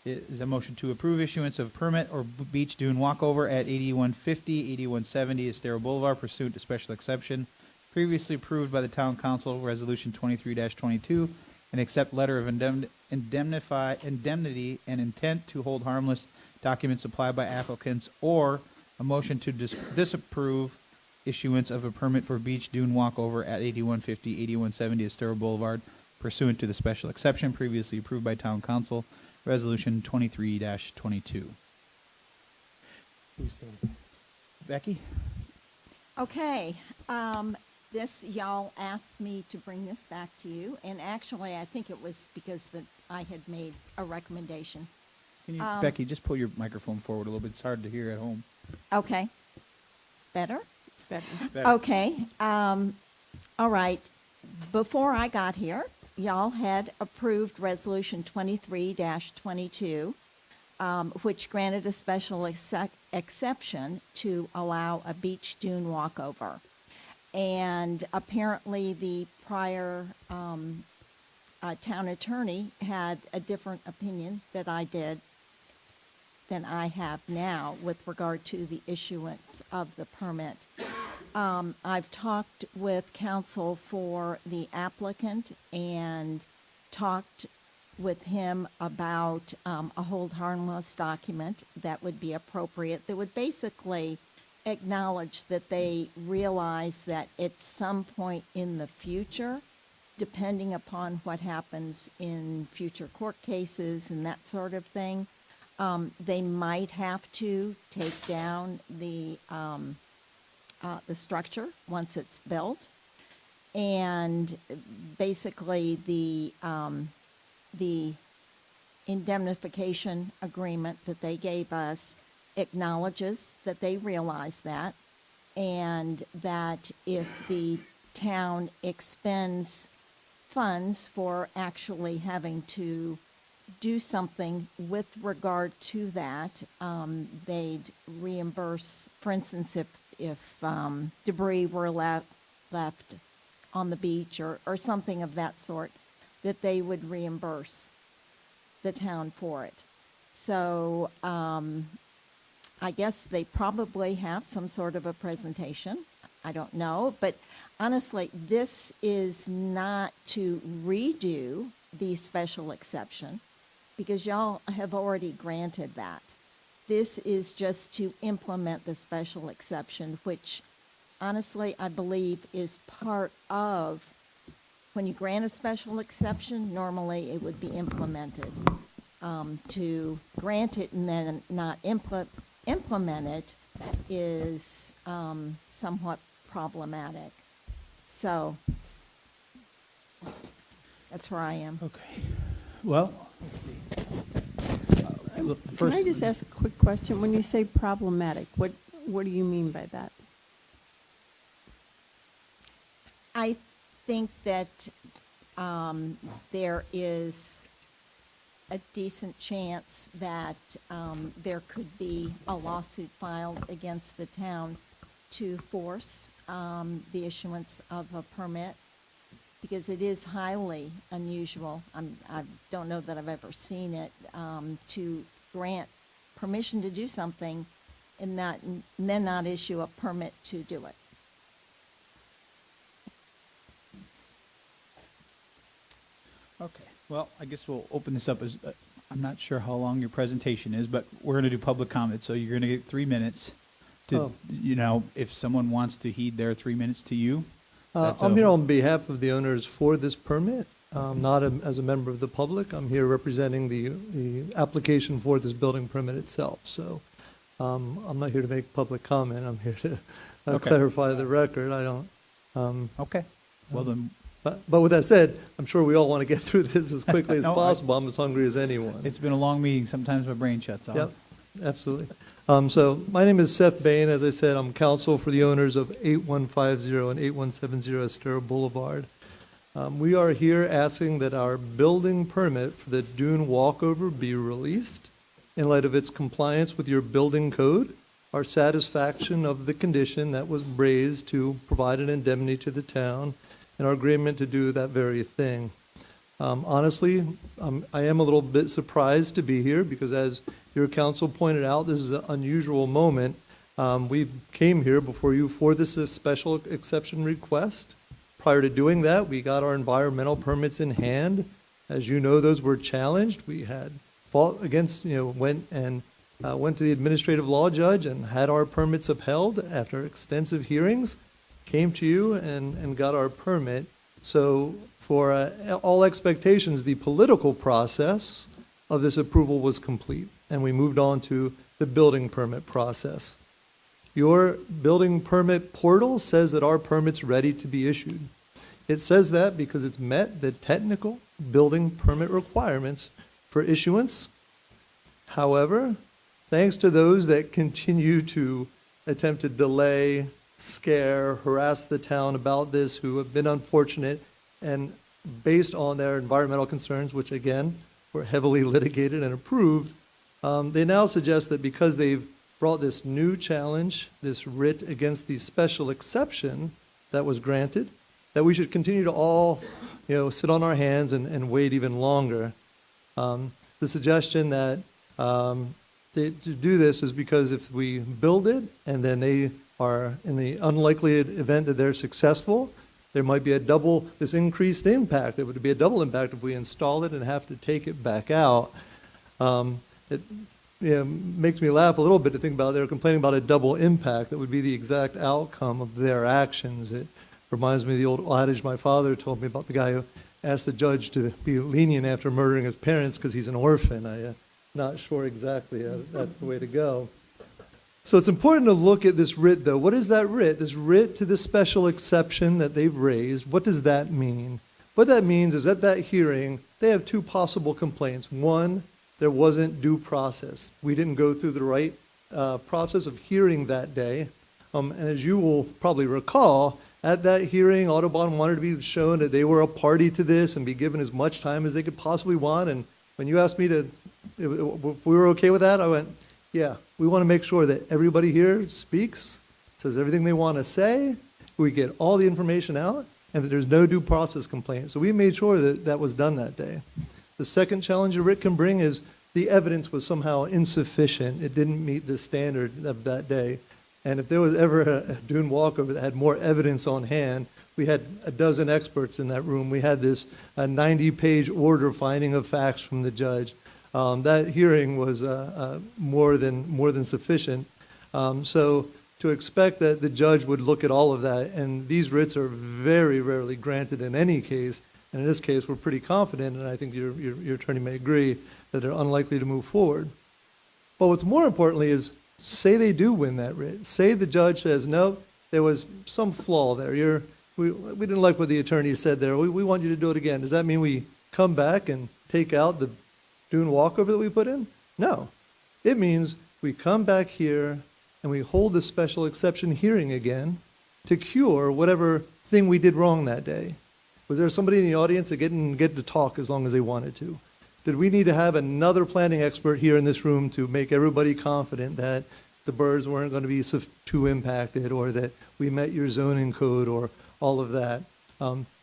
Is a motion to approve issuance of permit or beach dune walkover at 8150, 8170 Estero Boulevard pursuant to special exception previously approved by the Town Council, Resolution 23-22, and accept letter of indemnity and intent to hold harmless documents supplied by applicants, or a motion to disapprove issuance of a permit for beach dune walkover at 8150, 8170 Estero Boulevard pursuant to the special exception previously approved by Town Council, Resolution 23-22. Becky? Okay, this, y'all asked me to bring this back to you, and actually, I think it was because I had made a recommendation. Can you, Becky, just pull your microphone forward a little bit. It's hard to hear at home. Okay. Better? Better. Okay. All right. Before I got here, y'all had approved Resolution 23-22, which granted a special exception to allow a beach dune walkover. And apparently the prior town attorney had a different opinion that I did. than I have now with regard to the issuance of the permit. I've talked with counsel for the applicant and talked with him about a hold harmless document that would be appropriate, that would basically acknowledge that they realize that at some point in the future, depending upon what happens in future court cases and that sort of thing, they might have to take down the structure once it's built. And basically the indemnification agreement that they gave us acknowledges that they realize that, and that if the town expends funds for actually having to do something with regard to that, they'd reimburse. For instance, if debris were left on the beach or something of that sort, that they would reimburse the town for it. So I guess they probably have some sort of a presentation. I don't know. But honestly, this is not to redo the special exception, because y'all have already granted that. This is just to implement the special exception, which honestly I believe is part of, when you grant a special exception, normally it would be implemented. To grant it and then not implement it is somewhat problematic. So that's where I am. Okay. Well, Can I just ask a quick question? When you say problematic, what do you mean by that? I think that there is a decent chance that there could be a lawsuit filed against the town to force the issuance of a permit, because it is highly unusual. I don't know that I've ever seen it, to grant permission to do something and then not issue a permit to do it. Okay. Well, I guess we'll open this up as, I'm not sure how long your presentation is, but we're going to do public comment, so you're going to get 3 minutes to, if someone wants to heed their 3 minutes to you. I'm here on behalf of the owners for this permit, not as a member of the public. I'm here representing the application for this building permit itself. So I'm not here to make public comment. I'm here to clarify the record. I don't. Okay. Well, then. But with that said, I'm sure we all want to get through this as quickly as possible. I'm as hungry as anyone. It's been a long meeting. Sometimes my brain shuts off. Yep, absolutely. So my name is Seth Bain. As I said, I'm counsel for the owners of 8150 and 8170 Estero Boulevard. We are here asking that our building permit for the dune walkover be released in light of its compliance with your building code, our satisfaction of the condition that was raised to provide an indemnity to the town, and our agreement to do that very thing. Honestly, I am a little bit surprised to be here because, as your counsel pointed out, this is an unusual moment. We came here before you for this special exception request. Prior to doing that, we got our environmental permits in hand. As you know, those were challenged. We had fought against, went to the administrative law judge and had our permits upheld after extensive hearings. Came to you and got our permit. So for all expectations, the political process of this approval was complete, and we moved on to the building permit process. Your building permit portal says that our permit's ready to be issued. It says that because it's met the technical building permit requirements for issuance. However, thanks to those that continue to attempt to delay, scare, harass the town about this, who have been unfortunate, and based on their environmental concerns, which again were heavily litigated and approved, they now suggest that because they've brought this new challenge, this writ against the special exception that was granted, that we should continue to all, sit on our hands and wait even longer. The suggestion that to do this is because if we build it and then they are, in the unlikely event that they're successful, there might be this increased impact. It would be a double impact if we install it and have to take it back out. It makes me laugh a little bit to think about they're complaining about a double impact. That would be the exact outcome of their actions. It reminds me of the old adage my father told me about the guy who asked the judge to be lenient after murdering his parents because he's an orphan. I'm not sure exactly that's the way to go. So it's important to look at this writ, though. What is that writ? This writ to the special exception that they've raised, what does that mean? What that means is at that hearing, they have two possible complaints. One, there wasn't due process. We didn't go through the right process of hearing that day. And as you will probably recall, at that hearing, Audubon wanted to be shown that they were a party to this and be given as much time as they could possibly want. And when you asked me if we were okay with that, I went, yeah, we want to make sure that everybody here speaks, says everything they want to say, we get all the information out, and that there's no due process complaint. So we made sure that that was done that day. The second challenge a writ can bring is the evidence was somehow insufficient. It didn't meet the standard of that day. And if there was ever a dune walkover that had more evidence on hand, we had a dozen experts in that room. We had this 90-page order finding of facts from the judge. That hearing was more than sufficient. So to expect that the judge would look at all of that, and these writs are very rarely granted in any case, and in this case we're pretty confident, and I think your attorney may agree, that they're unlikely to move forward. But what's more importantly is, say they do win that writ. Say the judge says, no, there was some flaw there. We didn't like what the attorney said there. We want you to do it again. Does that mean we come back and take out the dune walkover that we put in? No. It means we come back here and we hold the special exception hearing again to cure whatever thing we did wrong that day. Was there somebody in the audience that didn't get to talk as long as they wanted to? Did we need to have another planning expert here in this room to make everybody confident that the birds weren't going to be too impacted, or that we met your zoning code, or all of that?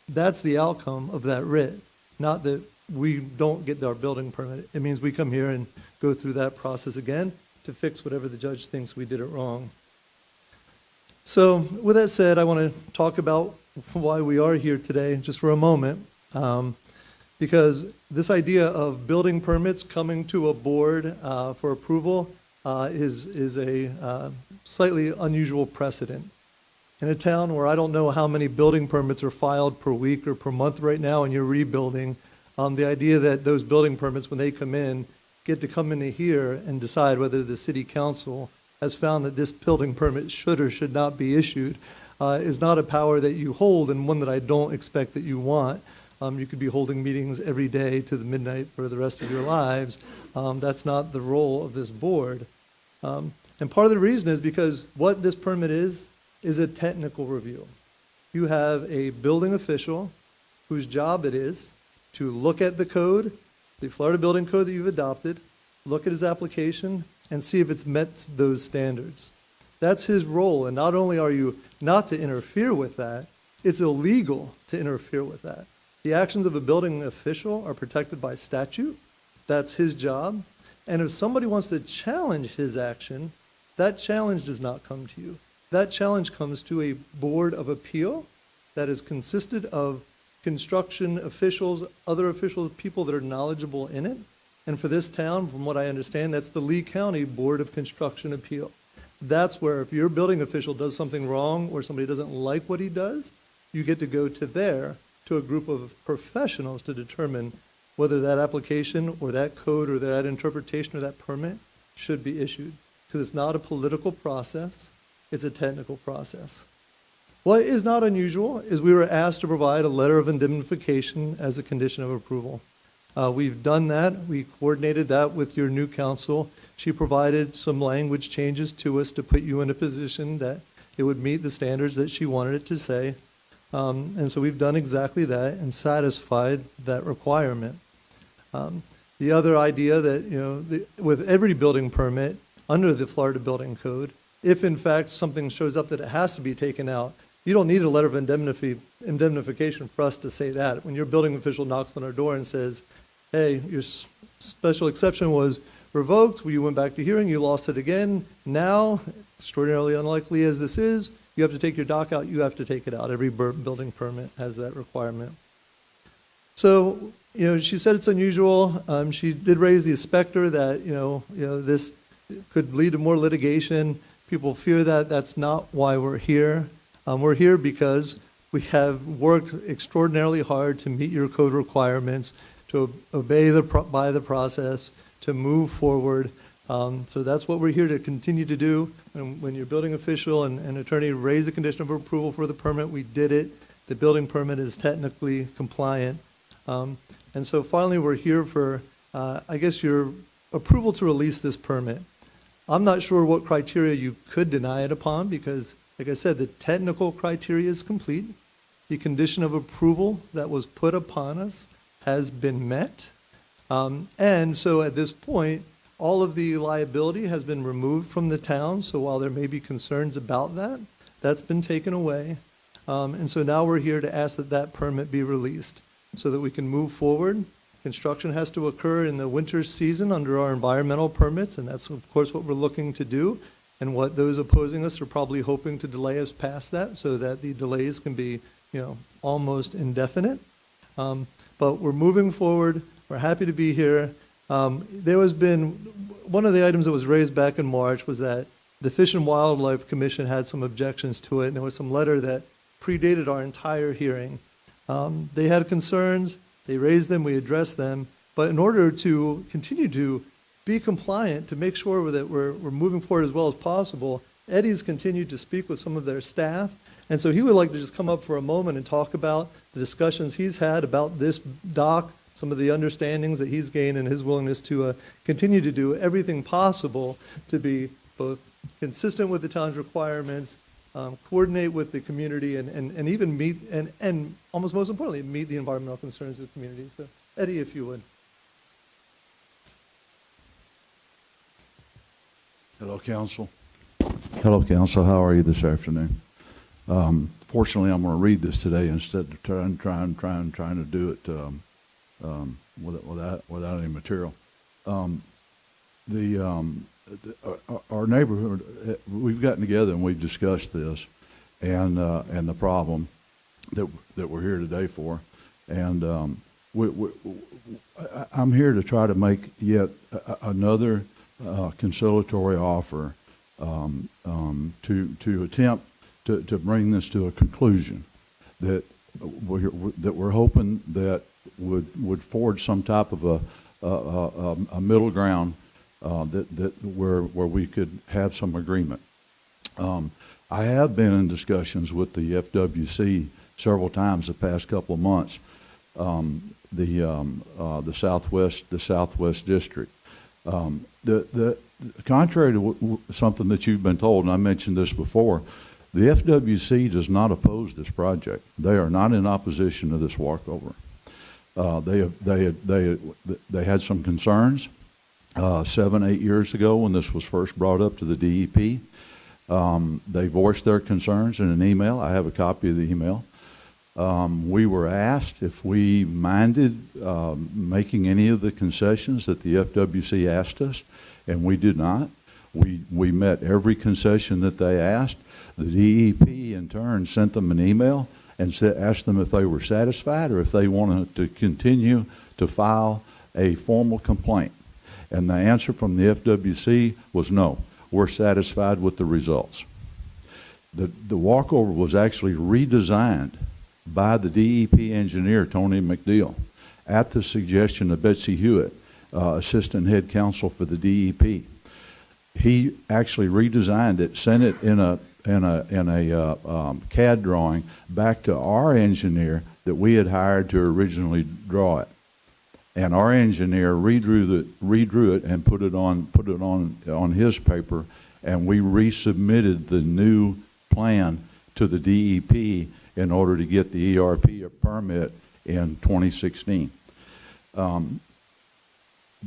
That's the outcome of that writ, not that we don't get our building permit. It means we come here and go through that process again to fix whatever the judge thinks we did it wrong. So with that said, I want to talk about why we are here today just for a moment. Because this idea of building permits coming to a board for approval is a slightly unusual precedent. In a town where I don't know how many building permits are filed per week or per month right now and you're rebuilding, the idea that those building permits, when they come in, get to come into here and decide whether the city council has found that this building permit should or should not be issued is not a power that you hold, and one that I don't expect that you want. You could be holding meetings every day to the midnight for the rest of your lives. That's not the role of this board. And part of the reason is because what this permit is a technical review. You have a building official whose job it is to look at the code, the Florida Building Code that you've adopted, look at his application, and see if it's met those standards. That's his role, and not only are you not to interfere with that, it's illegal to interfere with that. The actions of a building official are protected by statute. That's his job. And if somebody wants to challenge his action, that challenge does not come to you. That challenge comes to a board of appeal that is consisted of construction officials, other officials, people that are knowledgeable in it. And for this town, from what I understand, that's the Lee County Board of Construction Appeal. That's where if your building official does something wrong or somebody doesn't like what he does, you get to go to a group of professionals to determine whether that application or that code or that interpretation or that permit should be issued. Because it's not a political process, it's a technical process. What is not unusual is we were asked to provide a letter of indemnification as a condition of approval. We've done that. We coordinated that with your new counsel. She provided some language changes to us to put you in a position that it would meet the standards that she wanted it to say. And so we've done exactly that and satisfied that requirement. The other idea that, with every building permit under the Florida Building Code, if in fact something shows up that it has to be taken out, you don't need a letter of indemnification for us to say that. When your building official knocks on our door and says, hey, your special exception was revoked, you went back to hearing, you lost it again. Now, extraordinarily unlikely as this is, you have to take your dock out, you have to take it out. Every building permit has that requirement. So, she said it's unusual. She did raise the specter that, this could lead to more litigation. People fear that. That's not why we're here. We're here because we have worked extraordinarily hard to meet your code requirements, to obey by the process, to move forward. So that's what we're here to continue to do. And when your building official and attorney raised the condition of approval for the permit, we did it. The building permit is technically compliant. And so finally, we're here for, I guess, your approval to release this permit. I'm not sure what criteria you could deny it upon because, like I said, the technical criteria is complete. The condition of approval that was put upon us has been met. And so at this point, all of the liability has been removed from the town. So while there may be concerns about that, that's been taken away. And so now we're here to ask that that permit be released so that we can move forward. Construction has to occur in the winter season under our environmental permits, and that's, of course, what we're looking to do. And what those opposing us are probably hoping to delay us past that so that the delays can be, almost indefinite. But we're moving forward. We're happy to be here. There has been, one of the items that was raised back in March was that the Fish and Wildlife Commission had some objections to it, and there was some letter that predated our entire hearing. They had concerns. They raised them, we addressed them, but in order to continue to be compliant, to make sure that we're moving forward as well as possible, Eddie's continued to speak with some of their staff, and so he would like to just come up for a moment and talk about the discussions he's had about this dock, some of the understandings that he's gained, and his willingness to continue to do everything possible to be both consistent with the town's requirements, coordinate with the community, and even meet, and almost most importantly, meet the environmental concerns of the community. So, Eddie, if you would. Hello, Council. Hello, Council. How are you this afternoon? Fortunately, I'm going to read this today instead of trying to do it without any material. Our neighborhood, we've gotten together and we've discussed this, and the problem that we're here today for, and I'm here to try to make yet another conciliatory offer to attempt to bring this to a conclusion that we're hoping that would forge some type of a middle ground. Where we could have some agreement. I have been in discussions with the FWC several times the past couple of months. The Southwest District. Contrary to something that you've been told, and I mentioned this before, the FWC does not oppose this project. They are not in opposition to this walkover. They had some concerns 7-8 years ago when this was first brought up to the DEP. They voiced their concerns in an email. I have a copy of the email. We were asked if we minded making any of the concessions that the FWC asked us, and we did not. We met every concession that they asked. The DEP in turn sent them an email and asked them if they were satisfied or if they wanted to continue to file a formal complaint. And the answer from the FWC was no, we're satisfied with the results. The walkover was actually redesigned by the DEP engineer, Tony McNeil, at the suggestion of Betsy Hewitt, assistant head counsel for the DEP. He actually redesigned it, sent it in a CAD drawing back to our engineer that we had hired to originally draw it. And our engineer redrew it and put it on his paper, and we resubmitted the new plan to the DEP in order to get the ERP permit in 2016.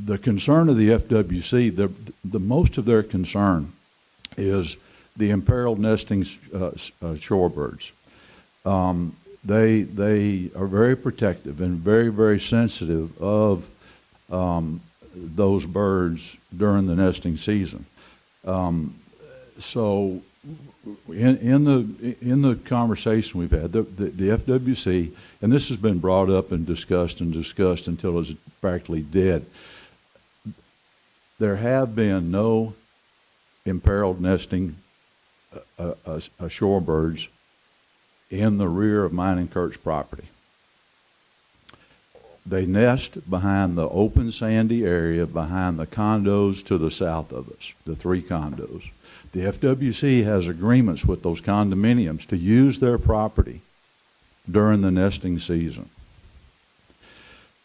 The concern of the FWC, the most of their concern is the imperiled nesting shorebirds. They are very protective and very, very sensitive of those birds during the nesting season. So in the conversation we've had, the FWC, and this has been brought up and discussed until it's practically dead. There have been no imperiled nesting shorebirds in the rear of mine and Kurt's property. They nest behind the open sandy area behind the condos to the south of us, the 3 condos. The FWC has agreements with those condominiums to use their property during the nesting season.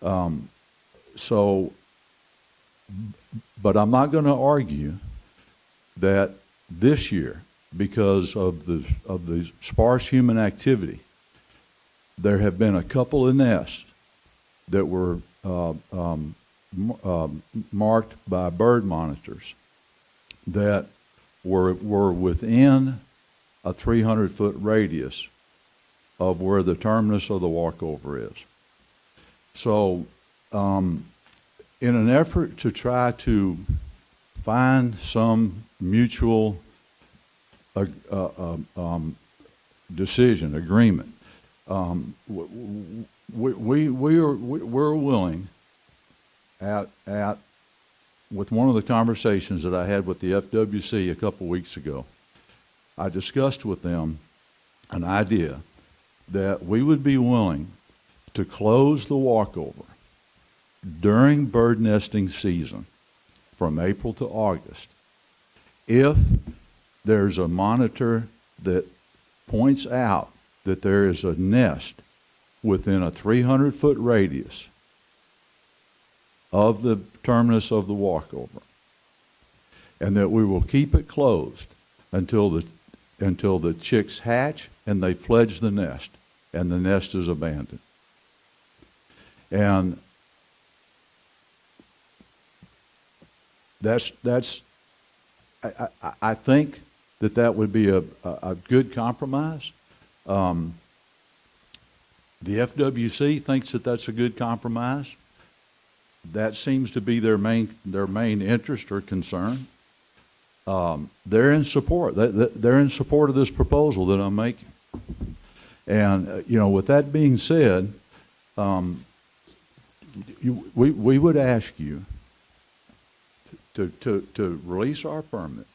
But I'm not going to argue that this year, because of the sparse human activity, there have been a couple of nests that were marked by bird monitors that were within a 300-foot radius of where the terminus of the walkover is. So in an effort to try to find some mutual decision, agreement, we're willing with one of the conversations that I had with the FWC a couple weeks ago, I discussed with them an idea that we would be willing to close the walkover during bird nesting season from April to August if there's a monitor that points out that there is a nest within a 300-foot radius of the terminus of the walkover, and that we will keep it closed until the chicks hatch and they fledge the nest, and the nest is abandoned. And I think that would be a good compromise. The FWC thinks that that's a good compromise. That seems to be their main interest or concern. They're in support. They're in support of this proposal that I'm making. And with that being said, we would ask you to release our permit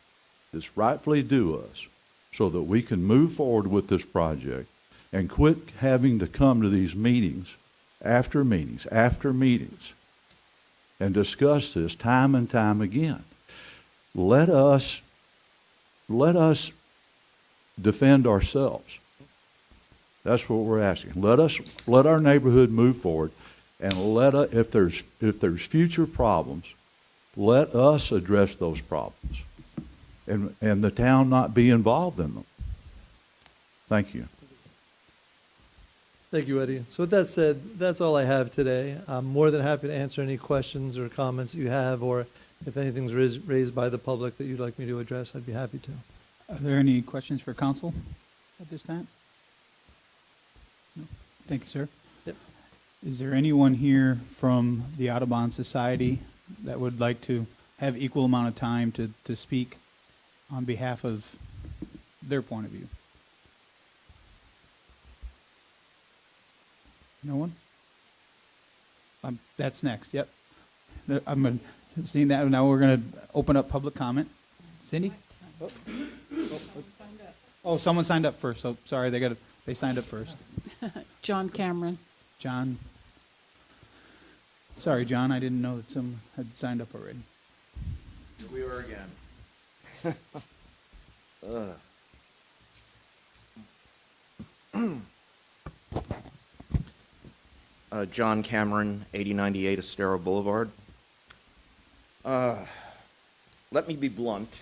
that's rightfully due us, so that we can move forward with this project and quit having to come to these meetings after meetings after meetings and discuss this time and time again. Let us defend ourselves. That's what we're asking. Let our neighborhood move forward, and if there's future problems, let us address those problems, and the town not be involved in them. Thank you. Thank you, Eddie. So with that said, that's all I have today. I'm more than happy to answer any questions or comments you have, or if anything's raised by the public that you'd like me to address, I'd be happy to. Are there any questions for council at this time? No? Thank you, sir. Yep. Is there anyone here from the Audubon Society that would like to have equal amount of time to speak on behalf of their point of view? No one? That's next, yep. I'm seeing that. Now we're going to open up public comment. Cindy? Oh, someone signed up first. So sorry, they signed up first. John Cameron. John. Sorry, John, I didn't know that someone had signed up already. Here we are again. John Cameron, 8098 Estero Boulevard. Let me be blunt.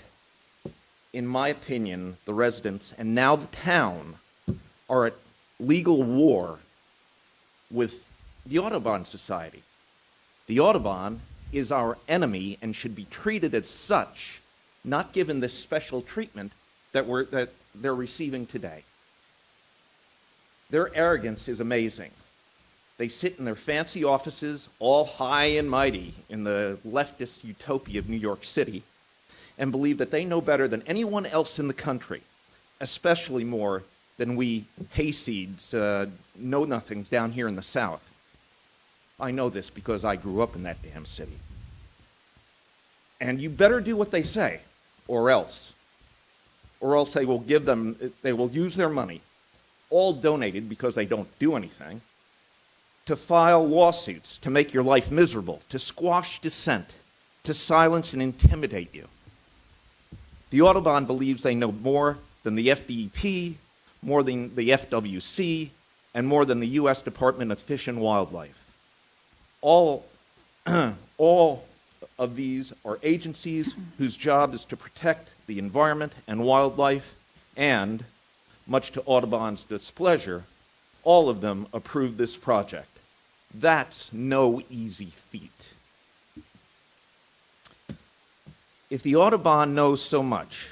In my opinion, the residents and now the town are at legal war with the Audubon Society. The Audubon is our enemy and should be treated as such, not given this special treatment that they're receiving today. Their arrogance is amazing. They sit in their fancy offices, all high and mighty in the leftist utopia of New York City, and believe that they know better than anyone else in the country, especially more than we hayseeds, know-nothings down here in the South. I know this because I grew up in that damn city. And you better do what they say, or else they will use their money, all donated because they don't do anything, to file lawsuits, to make your life miserable, to squash dissent, to silence and intimidate you. The Audubon believes they know more than the FDEP, more than the FWC, and more than the U.S. Department of Fish and Wildlife. All of these are agencies whose job is to protect the environment and wildlife, and, much to Audubon's displeasure, all of them approved this project. That's no easy feat. If the Audubon knows so much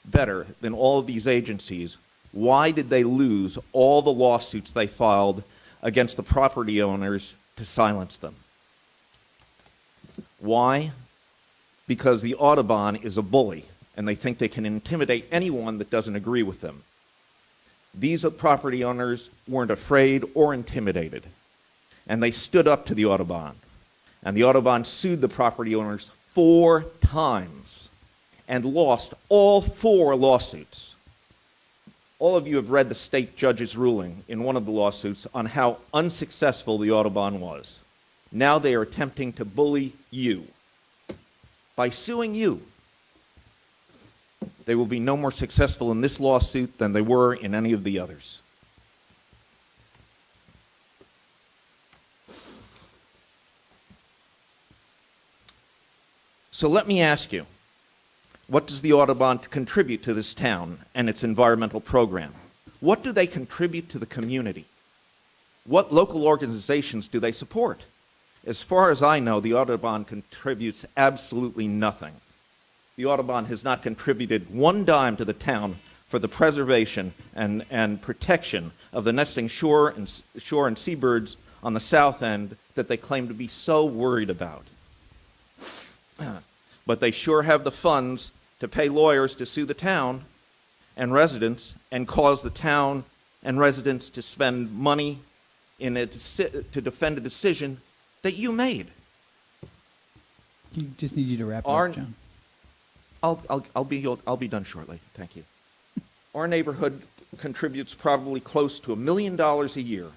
better than all of these agencies, why did they lose all the lawsuits they filed against the property owners to silence them? Why? Because the Audubon is a bully, and they think they can intimidate anyone that doesn't agree with them. These property owners weren't afraid or intimidated, and they stood up to the Audubon. And the Audubon sued the property owners 4 times and lost all 4 lawsuits. All of you have read the state judge's ruling in one of the lawsuits on how unsuccessful the Audubon was. Now they are attempting to bully you. By suing you, they will be no more successful in this lawsuit than they were in any of the others. So let me ask you, what does the Audubon contribute to this town and its environmental program? What do they contribute to the community? What local organizations do they support? As far as I know, the Audubon contributes absolutely nothing. The Audubon has not contributed 1 dime to the town for the preservation and protection of the nesting shore and seabirds on the south end that they claim to be so worried about. But they sure have the funds to pay lawyers to sue the town and residents and cause the town and residents to spend money to defend a decision that you made. You just need you to wrap up, John. I'll be done shortly. Thank you. Our neighborhood contributes probably close to $1 million a year,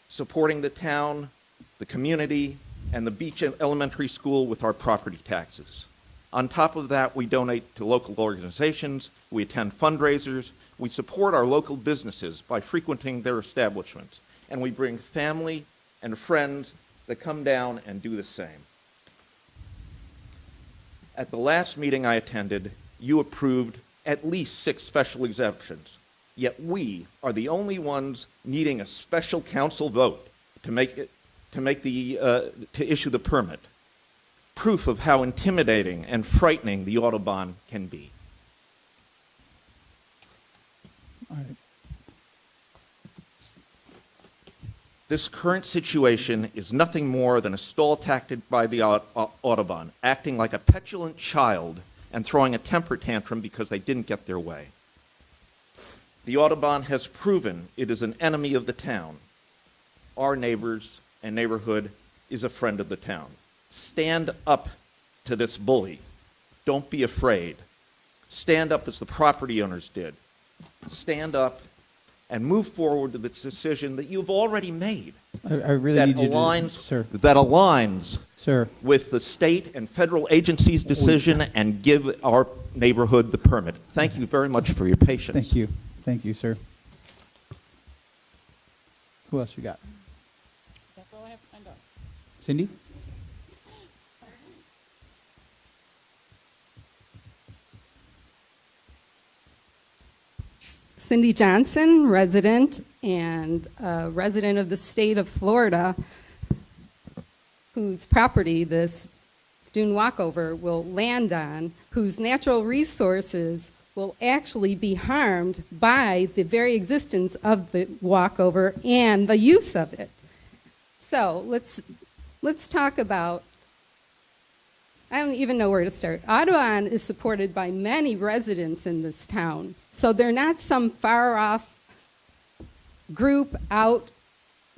supporting the town, the community, and the Beach Elementary School with our property taxes. On top of that, we donate to local organizations, we attend fundraisers, we support our local businesses by frequenting their establishments, and we bring family and friends that come down and do the same. At the last meeting I attended, you approved at least 6 special exemptions, yet we are the only ones needing a special council vote to issue the permit. Proof of how intimidating and frightening the Audubon can be. All right. This current situation is nothing more than a stall tactic by the Audubon, acting like a petulant child and throwing a temper tantrum because they didn't get their way. The Audubon has proven it is an enemy of the town. Our neighbors and neighborhood is a friend of the town. Stand up to this bully. Don't be afraid. Stand up as the property owners did. Stand up and move forward to the decision that you've already made. I really need you to, sir. That aligns Sir. with the state and federal agencies' decision and give our neighborhood the permit. Thank you very much for your patience. Thank you. Thank you, sir. Who else you got? That's all I have. I'm done. Cindy? Cindy Johnson, resident and resident of the state of Florida, whose property this dune walkover will land on, whose natural resources will actually be harmed by the very existence of the walkover and the use of it. So let's talk about, I don't even know where to start. Audubon is supported by many residents in this town. So they're not some far off group out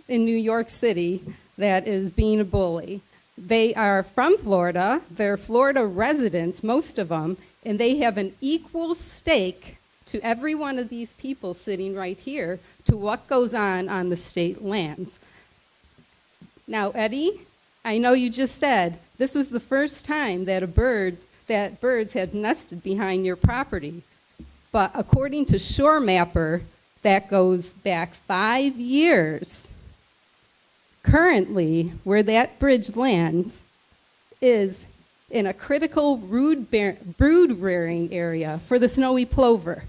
in New York City that is being a bully. They are from Florida. They're Florida residents, most of them, and they have an equal stake to every one of these people sitting right here to what goes on the state lands. Now, Eddie, I know you just said this was the first time that birds had nested behind your property. But according to Shore Mapper, that goes back 5 years. Currently, where that bridge lands is in a critical brood rearing area for the snowy plover.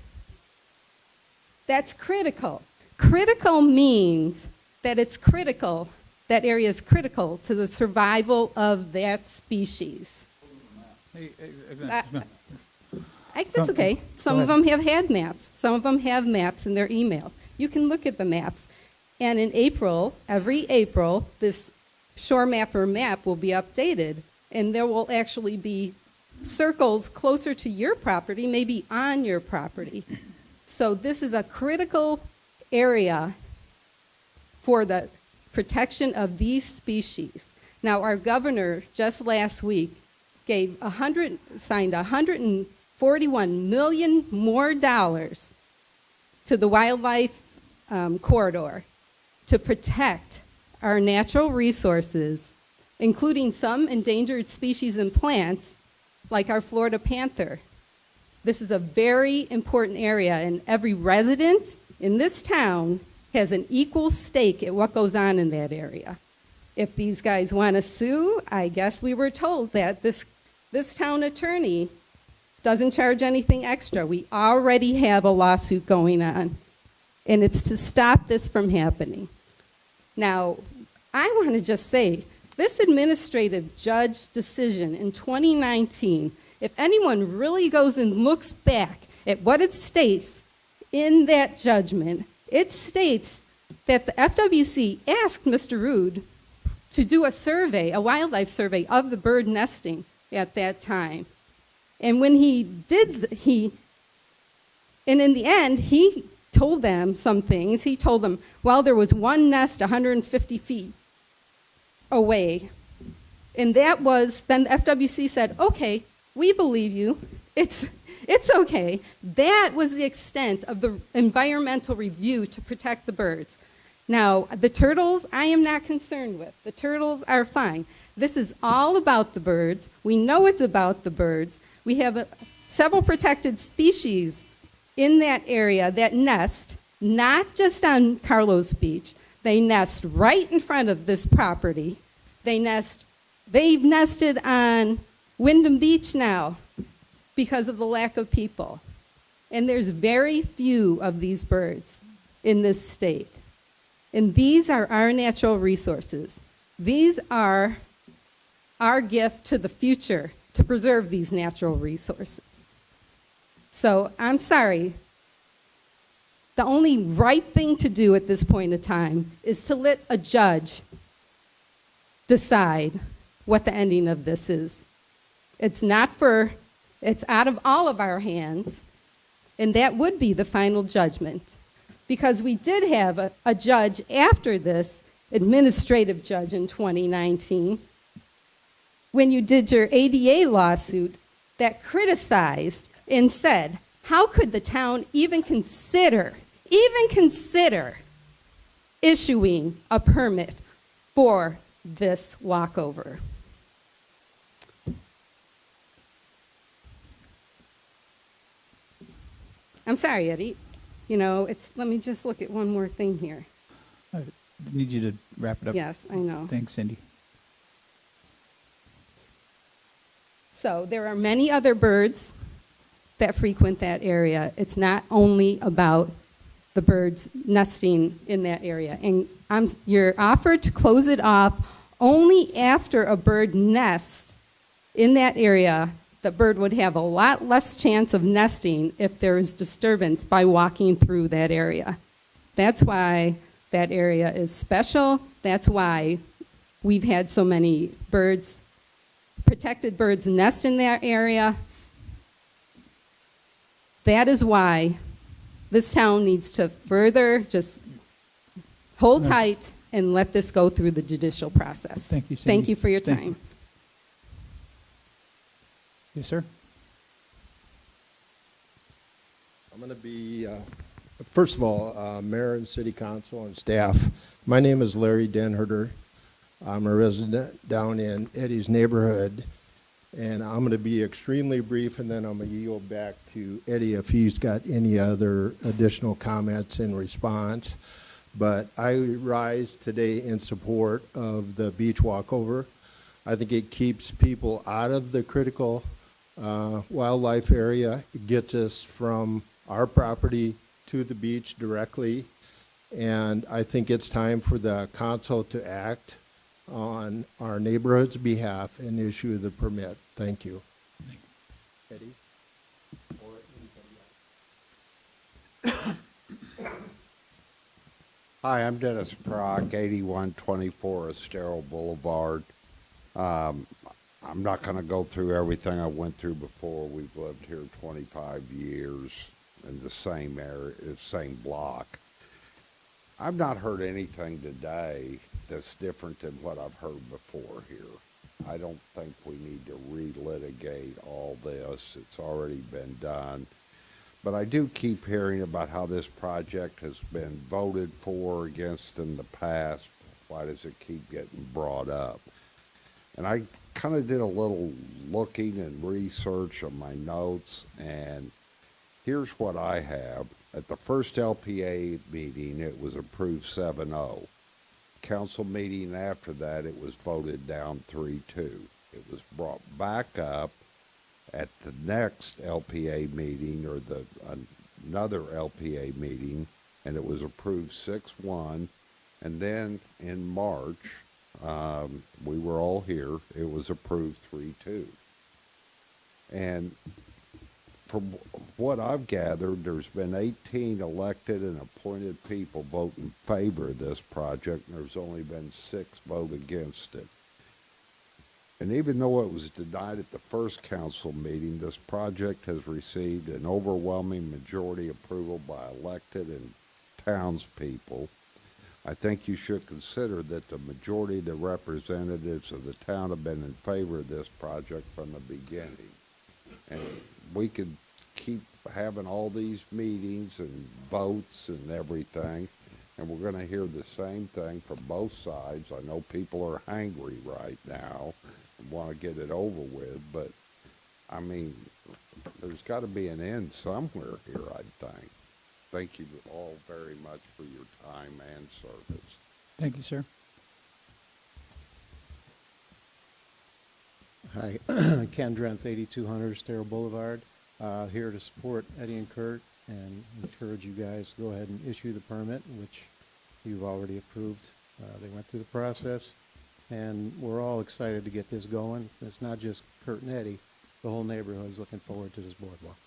That's critical. Critical means that it's critical, that area is critical to the survival of that species. That's okay. Some of them have had maps. Some of them have maps in their emails. You can look at the maps. And in April, every April, this Shore Mapper map will be updated, and there will actually be circles closer to your property, maybe on your property. So this is a critical area for the protection of these species. Now, our governor just last week signed $141 million more to the wildlife corridor to protect our natural resources, including some endangered species and plants, like our Florida panther. This is a very important area, and every resident in this town has an equal stake at what goes on in that area. If these guys want to sue, I guess we were told that this town attorney doesn't charge anything extra. We already have a lawsuit going on, and it's to stop this from happening. Now, I want to just say, this administrative judge decision in 2019, if anyone really goes and looks back at what it states in that judgment, it states that the FWC asked Mr. Rood to do a survey, a wildlife survey of the bird nesting at that time. And when he did, and in the end, he told them some things. He told them, well, there was one nest 150 feet away. And that was, then the FWC said, okay, we believe you. It's okay. That was the extent of the environmental review to protect the birds. Now, the turtles, I am not concerned with. The turtles are fine. This is all about the birds. We know it's about the birds. We have several protected species in that area that nest, not just on Carlos Beach. They nest right in front of this property. They've nested on Wyndham Beach now because of the lack of people. And there's very few of these birds in this state. And these are our natural resources. These are our gift to the future to preserve these natural resources. So I'm sorry. The only right thing to do at this point in time is to let a judge decide what the ending of this is. It's out of all of our hands, and that would be the final judgment. Because we did have a judge after this, administrative judge in 2019, when you did your ADA lawsuit, that criticized and said, how could the town even consider issuing a permit for this walkover? I'm sorry, Eddie. Let me just look at one more thing here. I need you to wrap it up. Yes, I know. Thanks, Cindy. So there are many other birds that frequent that area. It's not only about the birds nesting in that area. And you're offered to close it off only after a bird nests in that area. The bird would have a lot less chance of nesting if there is disturbance by walking through that area. That's why that area is special. That's why we've had so many birds, protected birds nest in that area. That is why this town needs to further just hold tight and let this go through the judicial process. Thank you, Cindy. Thank you for your Thank you. time. Yes, sir. I'm going to be, first of all, Mayor and City Council and staff. My name is Larry Denherter. I'm a resident down in Eddie's neighborhood, and I'm going to be extremely brief, and then I'm going to yield back to Eddie if he's got any other additional comments in response. But I rise today in support of the beach walkover. I think it keeps people out of the critical wildlife area. It gets us from our property to the beach directly. And I think it's time for the council to act on our neighborhood's behalf and issue the permit. Thank you. Eddie? Or anybody else? Hi, I'm Dennis Prock, 8124 Estero Boulevard. I'm not going to go through everything I went through before. We've lived here 25 years in the same area, the same block. I've not heard anything today that's different than what I've heard before here. I don't think we need to relitigate all this. It's already been done. But I do keep hearing about how this project has been voted for or against in the past. Why does it keep getting brought up? And I kind of did a little looking and research on my notes, and here's what I have. At the first LPA meeting, it was approved 7-0. Council meeting after that, it was voted down 3-2. It was brought back up at the next LPA meeting, or another LPA meeting, and it was approved 6-1. And then in March, we were all here, it was approved 3-2. And from what I've gathered, there's been 18 elected and appointed people vote in favor of this project, and there's only been 6 vote against it. And even though it was denied at the first council meeting, this project has received an overwhelming majority approval by elected and townspeople. I think you should consider that the majority of the representatives of the town have been in favor of this project from the beginning. And we could keep having all these meetings and votes and everything, and we're going to hear the same thing from both sides. I know people are angry right now and want to get it over with, but I mean, there's got to be an end somewhere here, I think. Thank you all very much for your time and service. Thank you, sir. Hi, Ken Drenth, 8200 Estero Boulevard. Here to support Eddie and Kurt and encourage you guys to go ahead and issue the permit, which you've already approved. They went through the process, and we're all excited to get this going. It's not just Kurt and Eddie. The whole neighborhood is looking forward to this boardwalk.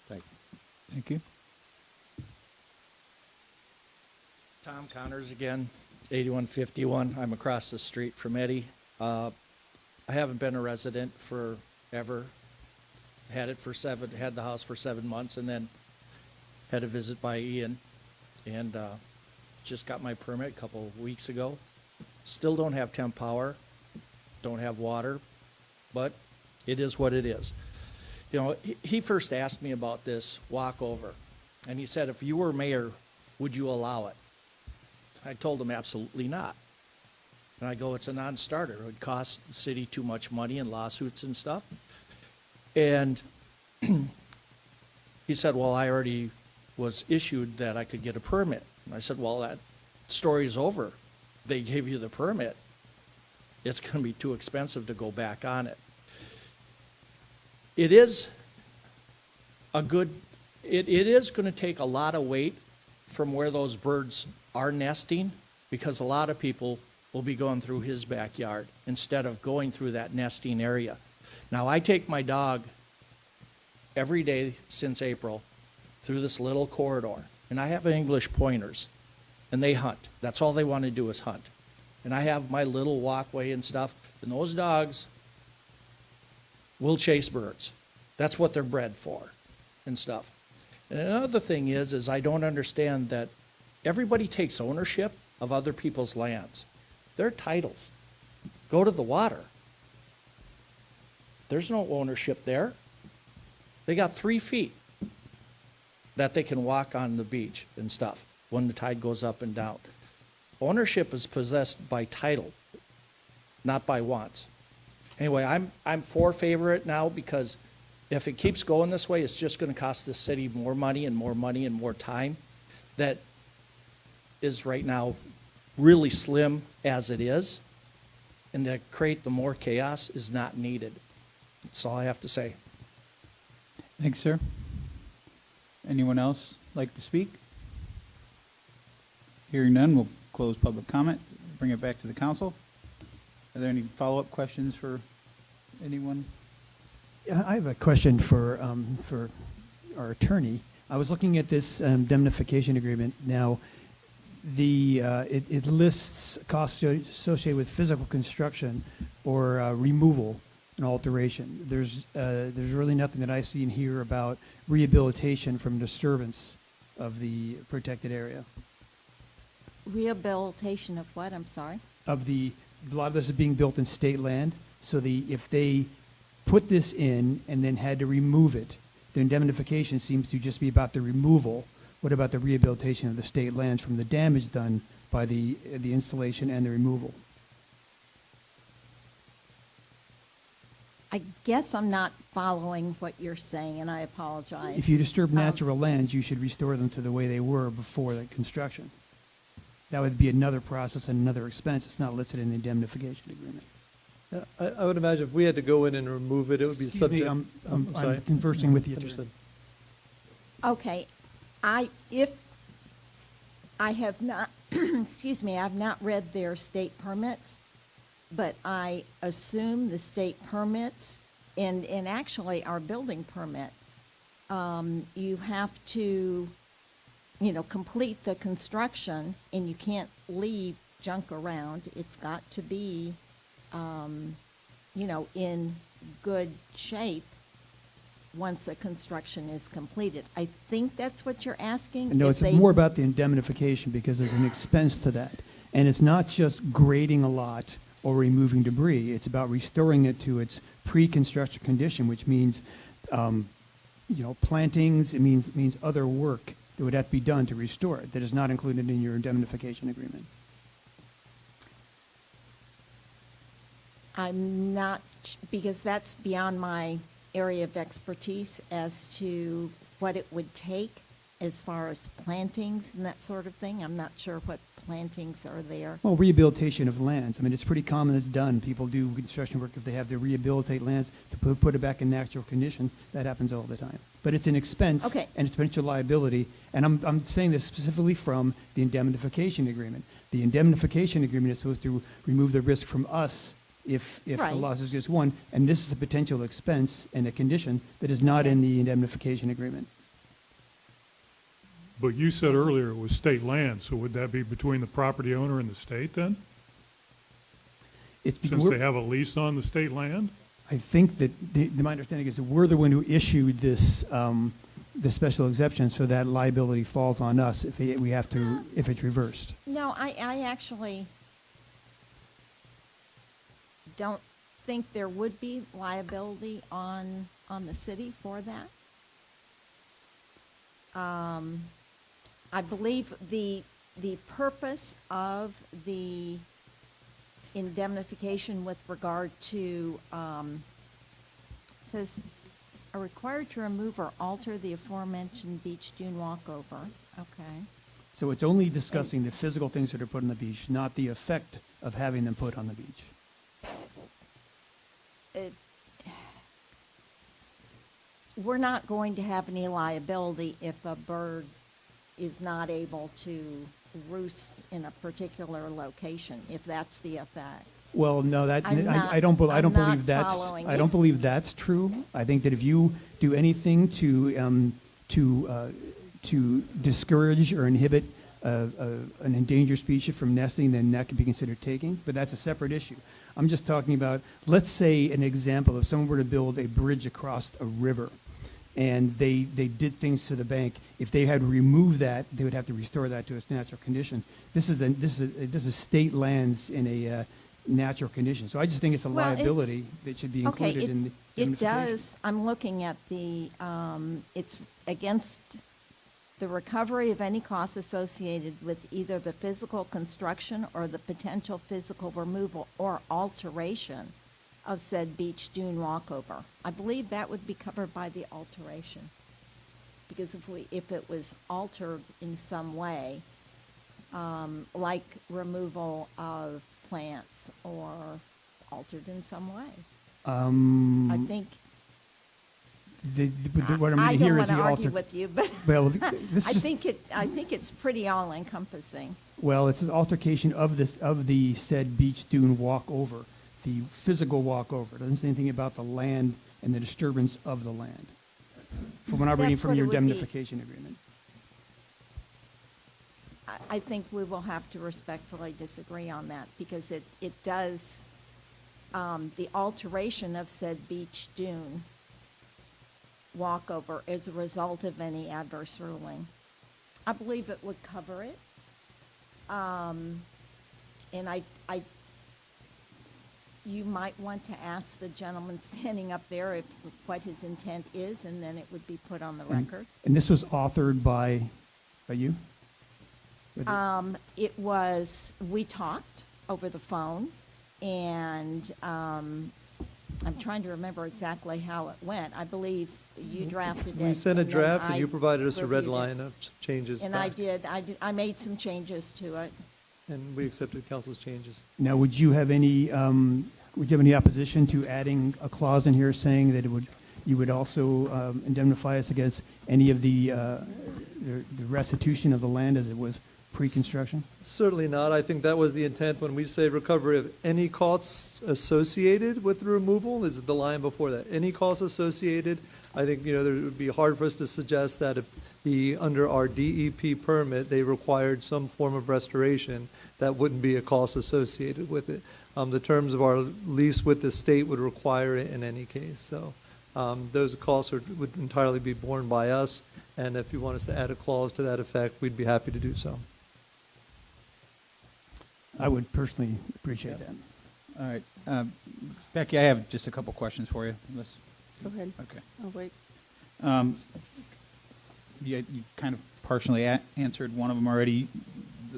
Thank you. Thank you. Tom Connors again, 8151. I'm across the street from Eddie. I haven't been a resident forever. Had the house for 7 months, and then had a visit by Ian, and just got my permit a couple of weeks ago. Still don't have temp power, don't have water, but it is what it is. You know, he first asked me about this walkover, and he said, if you were mayor, would you allow it? I told him absolutely not. And I go, it's a non-starter. It would cost the city too much money in lawsuits and stuff. And he said, well, I already was issued that I could get a permit. And I said, well, that story's over. They gave you the permit. It's going to be too expensive to go back on it. It is it is going to take a lot of weight from where those birds are nesting, because a lot of people will be going through his backyard instead of going through that nesting area. Now, I take my dog every day since April through this little corridor, and I have English pointers, and they hunt. That's all they want to do is hunt. and I have my little walkway and stuff, and those dogs will chase birds. That's what they're bred for and stuff. And another thing is I don't understand that everybody takes ownership of other people's lands. Their titles go to the water. There's no ownership there. They got 3 feet that they can walk on the beach and stuff when the tide goes up and down. Ownership is possessed by title, not by wants. Anyway, I'm for favorite now because if it keeps going this way, it's just going to cost the city more money and more money and more time that is right now really slim as it is. And to create the more chaos is not needed. That's all I have to say. Thanks, sir. Anyone else like to speak? Hearing none, we'll close public comment, bring it back to the council. Are there any follow-up questions for anyone? Yeah, I have a question for our attorney. I was looking at this indemnification agreement. Now, it lists costs associated with physical construction or removal and alteration. There's really nothing that I see in here about rehabilitation from disturbance of the protected area. Rehabilitation of what? I'm sorry. A lot of this is being built in state land. So if they put this in and then had to remove it, the indemnification seems to just be about the removal. What about the rehabilitation of the state lands from the damage done by the installation and the removal? I guess I'm not following what you're saying, and I apologize. If you disturb natural lands, you should restore them to the way they were before the construction. That would be another process and another expense. It's not listed in the indemnification agreement. I would imagine if we had to go in and remove it, it would be Excuse me, subject. I'm sorry. conversing with the attorney. Understood. Okay, if I have not, excuse me, I've not read their state permits, but I assume the state permits, and actually our building permit, you have to, complete the construction, and you can't leave junk around. It's got to be, in good shape once the construction is completed. I think that's what you're asking. No, If it's they- more about the indemnification because there's an expense to that. And it's not just grading a lot or removing debris. It's about restoring it to its pre-construction condition, which means, plantings. It means other work that would have to be done to restore it that is not included in your indemnification agreement. I'm not, because that's beyond my area of expertise as to what it would take as far as plantings and that sort of thing. I'm not sure what plantings are there. Well, rehabilitation of lands. I mean, it's pretty common. It's done. People do construction work if they have to rehabilitate lands to put it back in natural condition. That happens all the time. But it's an expense Okay. and it's potential liability. And I'm saying this specifically from the indemnification agreement. The indemnification agreement is supposed to remove the risk from us if Right. the loss is just one. And this is a potential expense and a condition that is not in the indemnification agreement. But you said earlier it was state land, so would that be between the property owner and the state then? Since they have a lease on the state land? I think that my understanding is that we're the one who issued this the special exemption, so that liability falls on us if if it's reversed. No, I actually don't think there would be liability on the city for that. I believe the purpose of the indemnification with regard to, says, are required to remove or alter the aforementioned beach dune walkover. Okay. So it's only discussing the physical things that are put on the beach, not the effect of having them put on the beach. We're not going to have any liability if a bird is not able to roost in a particular location, if that's the effect. Well, no, that I'm not- I don't I'm not believe that's following I don't you. believe that's true. I think that if you do anything to discourage or inhibit an endangered species from nesting, then that could be considered taking, but that's a separate issue. I'm just talking about, let's say an example, if someone were to build a bridge across a river, and they did things to the bank, if they had removed that, they would have to restore that to its natural condition. This is state lands in a natural condition. So I just think it's a Well, liability that should be included in the It indemnification. does, I'm looking at the, it's against the recovery of any costs associated with either the physical construction or the potential physical removal or alteration of said beach dune walkover. I believe that would be covered by the alteration. Because if it was altered in some way, like removal of plants or altered in some way. I think, What I'm I reading don't here want is to the argue alter. with you, but Well, this I is, think it's pretty all encompassing. well, it's an altercation of the said beach dune walkover, the physical walkover. It doesn't say anything about the land and the disturbance of the land. From what I'm reading That's from what your it would be. indemnification agreement. I think we will have to respectfully disagree on that because it does, the alteration of said beach dune walkover as a result of any adverse ruling. I believe it would cover it. And you might want to ask the gentleman standing up there what his intent is, and then it would be put on the record. And this was authored by you? We talked over the phone, and I'm trying to remember exactly how it went. I believe you drafted it. We sent a and then draft, and I you provided us a red reviewed it. line of changes. And back, I made some changes to it. And we accepted council's changes. Now, would you have any opposition to adding a clause in here saying that you would also indemnify us against any of the restitution of the land as it was pre-construction? Certainly not. I think that was the intent when we say recovery of any costs associated with the removal, is the line before that. Any costs associated. I think, there would be hard for us to suggest that if under our DEP permit, they required some form of restoration, that wouldn't be a cost associated with it. The terms of our lease with the state would require it in any case. So those costs would entirely be borne by us. And if you want us to add a clause to that effect, we'd be happy to do so. I would personally appreciate that. All right. Becky, I have just a couple questions for you. Go ahead. Okay. I'll wait. You kind of partially answered one of them already.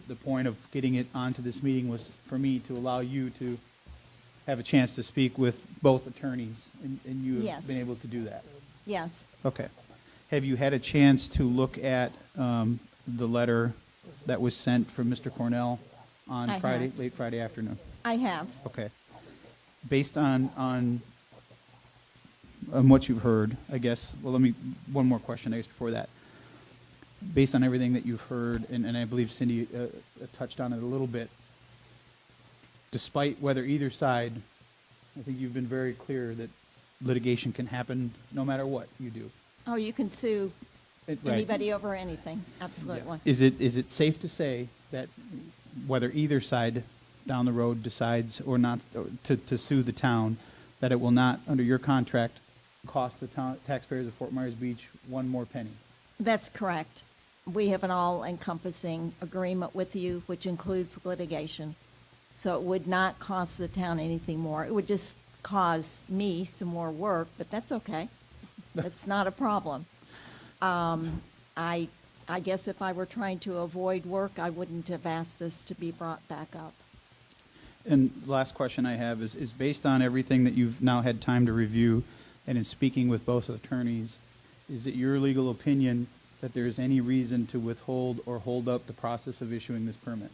The point of getting it onto this meeting was for me to allow you to have a chance to speak with both attorneys, and you have Yes. been able to do that. Yes. Okay. Have you had a chance to look at the letter that was sent from Mr. Cornell on I Friday, have. late Friday afternoon? I have. Okay. Based on what you've heard, I guess, well, one more question, I guess, before that. Based on everything that you've heard, and I believe Cindy touched on it a little bit, despite whether either side, I think you've been very clear that litigation can happen no matter what you do. Oh, you can sue Right. anybody over anything, absolutely. Is it safe to say that whether either side down the road decides or not to sue the town, that it will not, under your contract, cost the taxpayers of Fort Myers Beach one more penny? That's correct. We have an all-encompassing agreement with you, which includes litigation. So it would not cost the town anything more. It would just cause me some more work, but that's okay. That's not a problem. I guess if I were trying to avoid work, I wouldn't have asked this to be brought back up. And the last question I have is based on everything that you've now had time to review, and in speaking with both attorneys, is it your legal opinion that there is any reason to withhold or hold up the process of issuing this permit?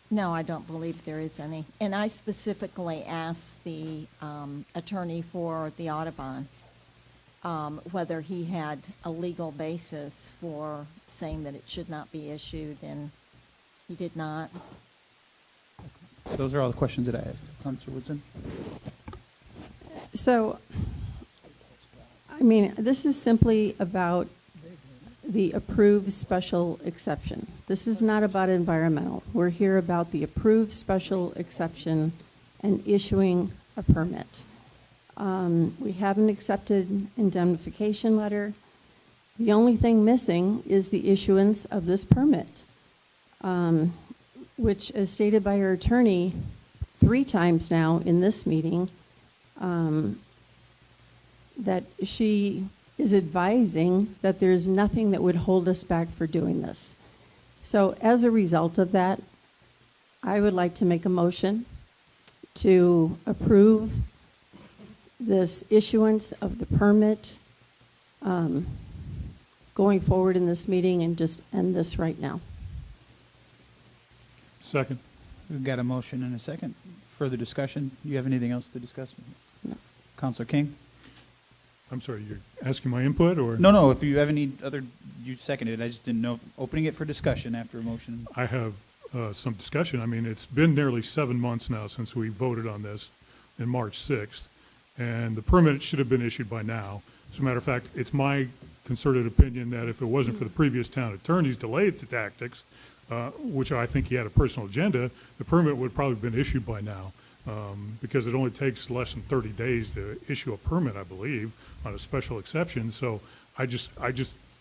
No, I don't believe there is any. And I specifically asked the attorney for the Audubon whether he had a legal basis for saying that it should not be issued, and he did not. Those are all the questions that I asked. Councilor Woodson? So, I mean, this is simply about the approved special exception. This is not about environmental. We're here about the approved special exception and issuing a permit. We have an accepted indemnification letter. The only thing missing is the issuance of this permit, which, as stated by our attorney 3 times now in this meeting, that she is advising that there's nothing that would hold us back for doing this. So as a result of that, I would like to make a motion to approve this issuance of the permit going forward in this meeting and just end this right now. Second. We've got a motion and a second. Further discussion? Do you have anything else to discuss? No. Counselor King? I'm sorry, you're asking my input, or? No, if you have any other, you seconded it. I just didn't know. Opening it for discussion after a motion. I have some discussion. I mean, it's been nearly 7 months now since we voted on this in March 6th, and the permit should have been issued by now. As a matter of fact, it's my concerted opinion that if it wasn't for the previous town attorney's delayed tactics, which I think he had a personal agenda, the permit would probably have been issued by now, because it only takes less than 30 days to issue a permit, I believe, on a special exception. So I just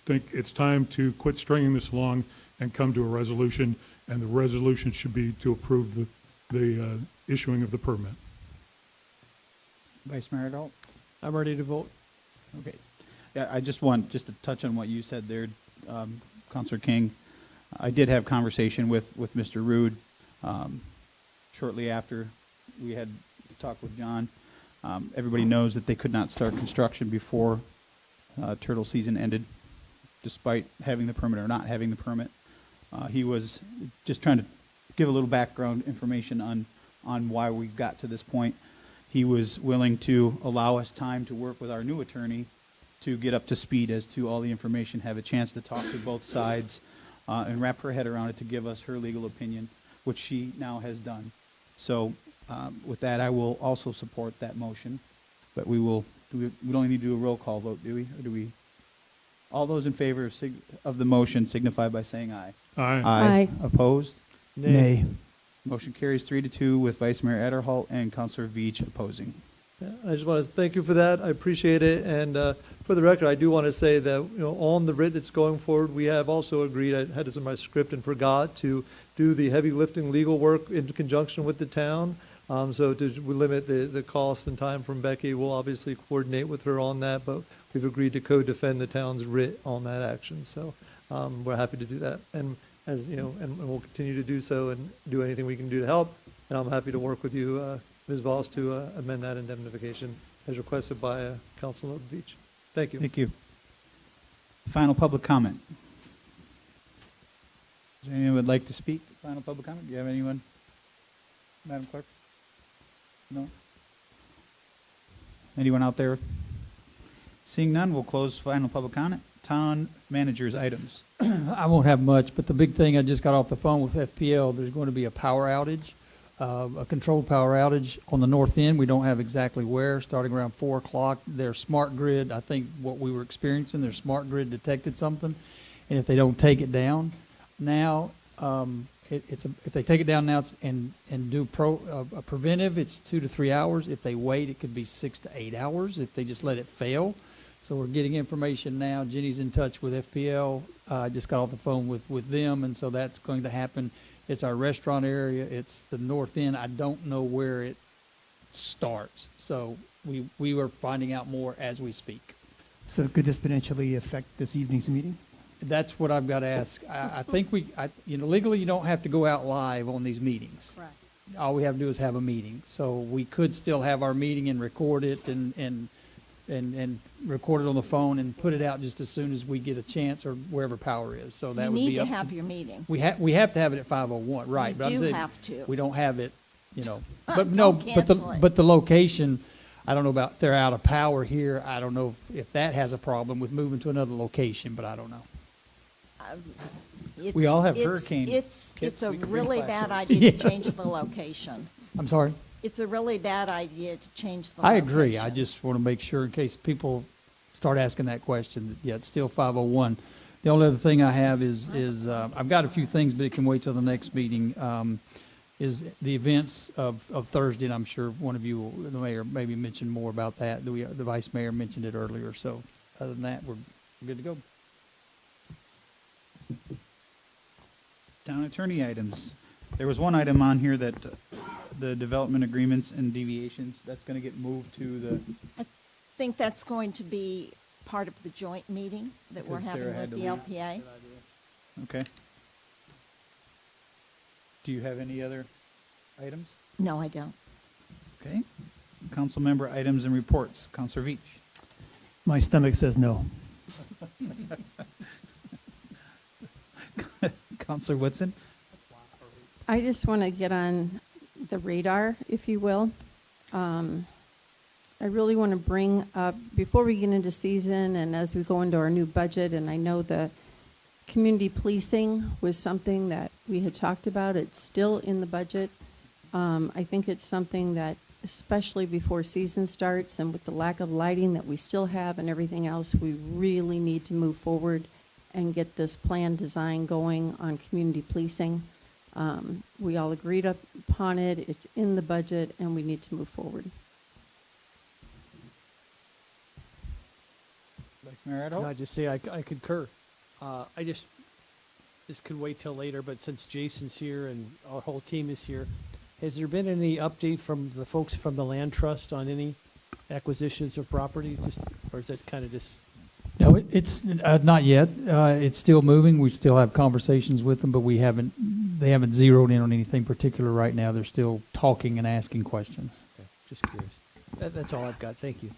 think it's time to quit stringing this along and come to a resolution, and the resolution should be to approve the issuing of the permit. Vice Mayor Adult? I'm ready to vote. Okay. Yeah, I just want to touch on what you said there, Counselor King. I did have conversation with Mr. Rude shortly after we had talked with John. Everybody knows that they could not start construction before turtle season ended, despite having the permit or not having the permit. He was just trying to give a little background information on why we got to this point. He was willing to allow us time to work with our new attorney to get up to speed as to all the information, have a chance to talk to both sides, and wrap her head around it to give us her legal opinion, which she now has done. So with that, I will also support that motion. But we don't need to do a roll call vote, do we? Or do we? All those in favor of the motion signify by saying aye. Aye. Aye. Opposed? Nay. Motion carries 3-2 with Vice Mayor Adderholt and Councilor Veach opposing. Yeah, I just want to thank you for that. I appreciate it. And for the record, I do want to say that, on the writ that's going forward, we have also agreed, I had this in my script and forgot, to do the heavy lifting legal work in conjunction with the town. So to limit the cost and time from Becky, we'll obviously coordinate with her on that, but we've agreed to co-defend the town's writ on that action. So we're happy to do that. And as you know, and we'll continue to do so and do anything we can do to help. And I'm happy to work with you, Ms. Voss, to amend that indemnification as requested by Councilor Veach. Thank you. Thank you. Final public comment. Is there anyone who would like to speak? Final public comment? Do you have anyone, Madam Clerk? No? Anyone out there? Seeing none, we'll close final public comment. Town managers items. I won't have much, but the big thing, I just got off the phone with FPL. There's going to be a power outage, a controlled power outage on the north end. We don't have exactly where, starting around 4 o'clock. Their smart grid, I think what we were experiencing, their smart grid detected something. And if they don't take it down now, if they take it down now and do a preventive, it's 2 to 3 hours. If they wait, it could be 6 to 8 hours if they just let it fail. So we're getting information now. Jenny's in touch with FPL. I just got off the phone with them, and so that's going to happen. It's our restaurant area. It's the north end. I don't know where it starts. So we are finding out more as we speak. So could this potentially affect this evening's meeting? That's what I've got to ask. I think legally you don't have to go out live on these meetings. Right. All we have to do is have a meeting. So we could still have our meeting and record it and record it on the phone and put it out just as soon as we get a chance or wherever power is. So that You would be need to up have your meeting. We have to have it at 5:01, right? You but I'm do saying have to. We don't have it, But Don't but cancel it. the location, I don't know about, they're out of power here. I don't know if that has a problem with moving to another location, but I don't know. We all have It's- hurricane It's kits a we can really bring bad class. idea to change the location. I'm sorry? It's a really bad idea to change the I location. agree. I just want to make sure in case people start asking that question, that, yeah, it's still 5:01. The only other thing I have is I've got a few things, but it can wait till the next meeting. Is the events of Thursday, and I'm sure one of you, the mayor, maybe mentioned more about that. The vice mayor mentioned it earlier. So other than that, we're good to go. Town attorney items. There was one item on here that the development agreements and deviations, that's going to get moved to the, I think that's going to be part of the joint meeting that we're Because having Sarah had with to the leave. LPA. okay. Do you have any other items? No, I don't. Okay. Council member items and reports. Councilor Veach. My stomach says no. Councilor Whitson. I just want to get on the radar, if you will. I really want to bring up, before we get into season and as we go into our new budget, and I know the community policing was something that we had talked about. It's still in the budget. I think it's something that, especially before season starts and with the lack of lighting that we still have and everything else, we really need to move forward and get this plan design going on community policing. We all agreed upon it. It's in the budget, and we need to move forward. Vice Mayor Idaho. No, I just say I concur. This could wait till later, but since Jason's here and our whole team is here, has there been any update from the folks from the land trust on any acquisitions of property? Or is that kind of just? No, it's not yet. It's still moving. We still have conversations with them, but they haven't zeroed in on anything particular right now. They're still talking and asking questions. Okay, just curious. That's all I've got. Thank you.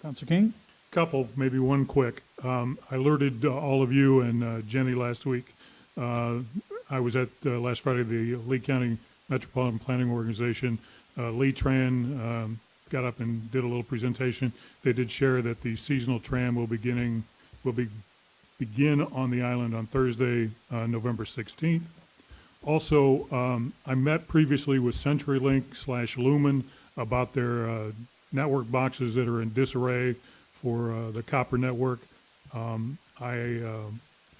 Councilor King. Couple, maybe one quick. I alerted all of you and Jenny last week. I was at last Friday the Lee County Metropolitan Planning Organization. Lee Tran got up and did a little presentation. They did share that the seasonal tram will begin on the island on Thursday, November 16th. Also, I met previously with CenturyLink/Lumen about their network boxes that are in disarray for the copper network. I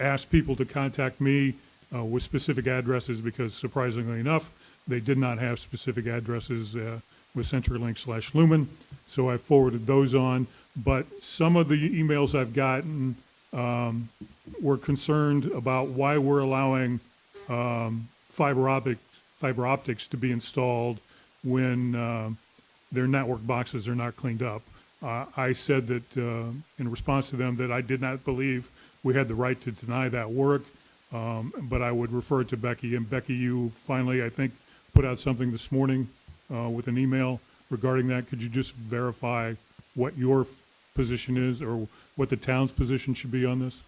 asked people to contact me with specific addresses because, surprisingly enough, they did not have specific addresses with CenturyLink/Lumen. So I forwarded those on. But some of the emails I've gotten were concerned about why we're allowing fiber optics to be installed when their network boxes are not cleaned up. I said that in response to them that I did not believe we had the right to deny that work, but I would refer it to Becky. And Becky, you finally, I think, put out something this morning with an email regarding that. Could you just verify what your position is or what the town's position should be on this?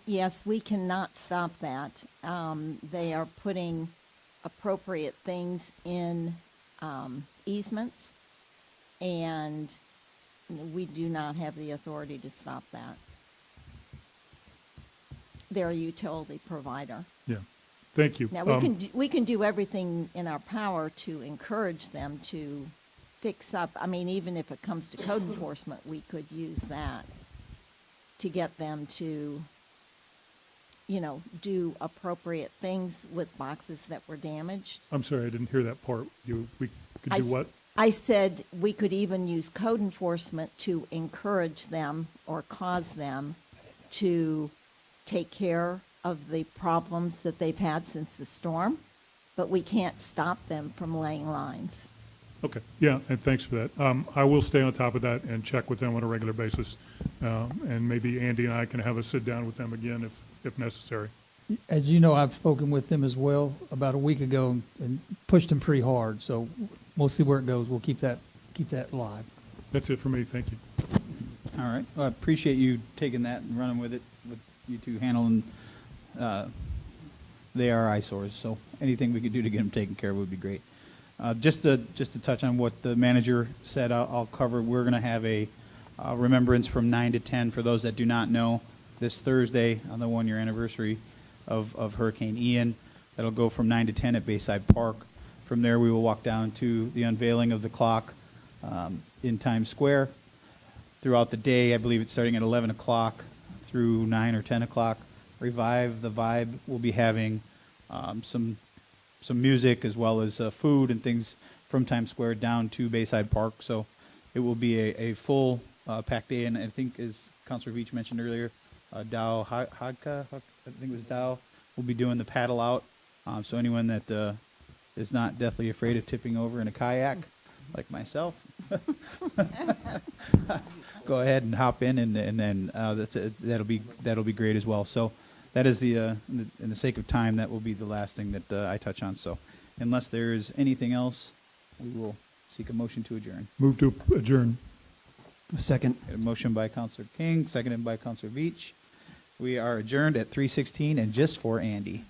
Yes, we cannot stop that. They are putting appropriate things in easements, and we do not have the authority to stop that. They're a utility provider. Yeah, thank you. Now, we can do everything in our power to encourage them to fix up. I mean, even if it comes to code enforcement, we could use that to get them to, do appropriate things with boxes that were damaged. I'm sorry, I didn't hear that part. We could do what? I said we could even use code enforcement to encourage them or cause them to take care of the problems that they've had since the storm, but we can't stop them from laying lines. Okay, yeah, and thanks for that. I will stay on top of that and check with them on a regular basis, and maybe Andy and I can have a sit down with them again if necessary. As you know, I've spoken with them as well about a week ago and pushed them pretty hard. So we'll see where it goes. We'll keep that live. That's it for me. Thank you. All right. Well, I appreciate you taking that and running with it, with you two handling. They are eyesores, so anything we could do to get them taken care of would be great. Just to touch on what the manager said, I'll cover. We're going to have a remembrance from 9 to 10 for those that do not know. This Thursday on the 1-year anniversary of Hurricane Ian. That'll go from 9 to 10 at Bayside Park. From there, we will walk down to the unveiling of the clock in Times Square. Throughout the day, I believe it's starting at 11 o'clock through 9 or 10 o'clock. Revive the Vibe will be having some music as well as food and things from Times Square down to Bayside Park. So it will be a full packed day. And I think, as Councilor Veach mentioned earlier, Dow Hodka, I think it was Dow, will be doing the paddle out. So anyone that is not deathly afraid of tipping over in a kayak, like myself, go ahead and hop in, and then that'll be great as well. So that is in the sake of time, that will be the last thing that I touch on. So unless there is anything else, we will seek a motion to adjourn. Move to adjourn. Second. A motion by Councilor King, seconded by Councilor Veach. We are adjourned at 3:16, and just for Andy.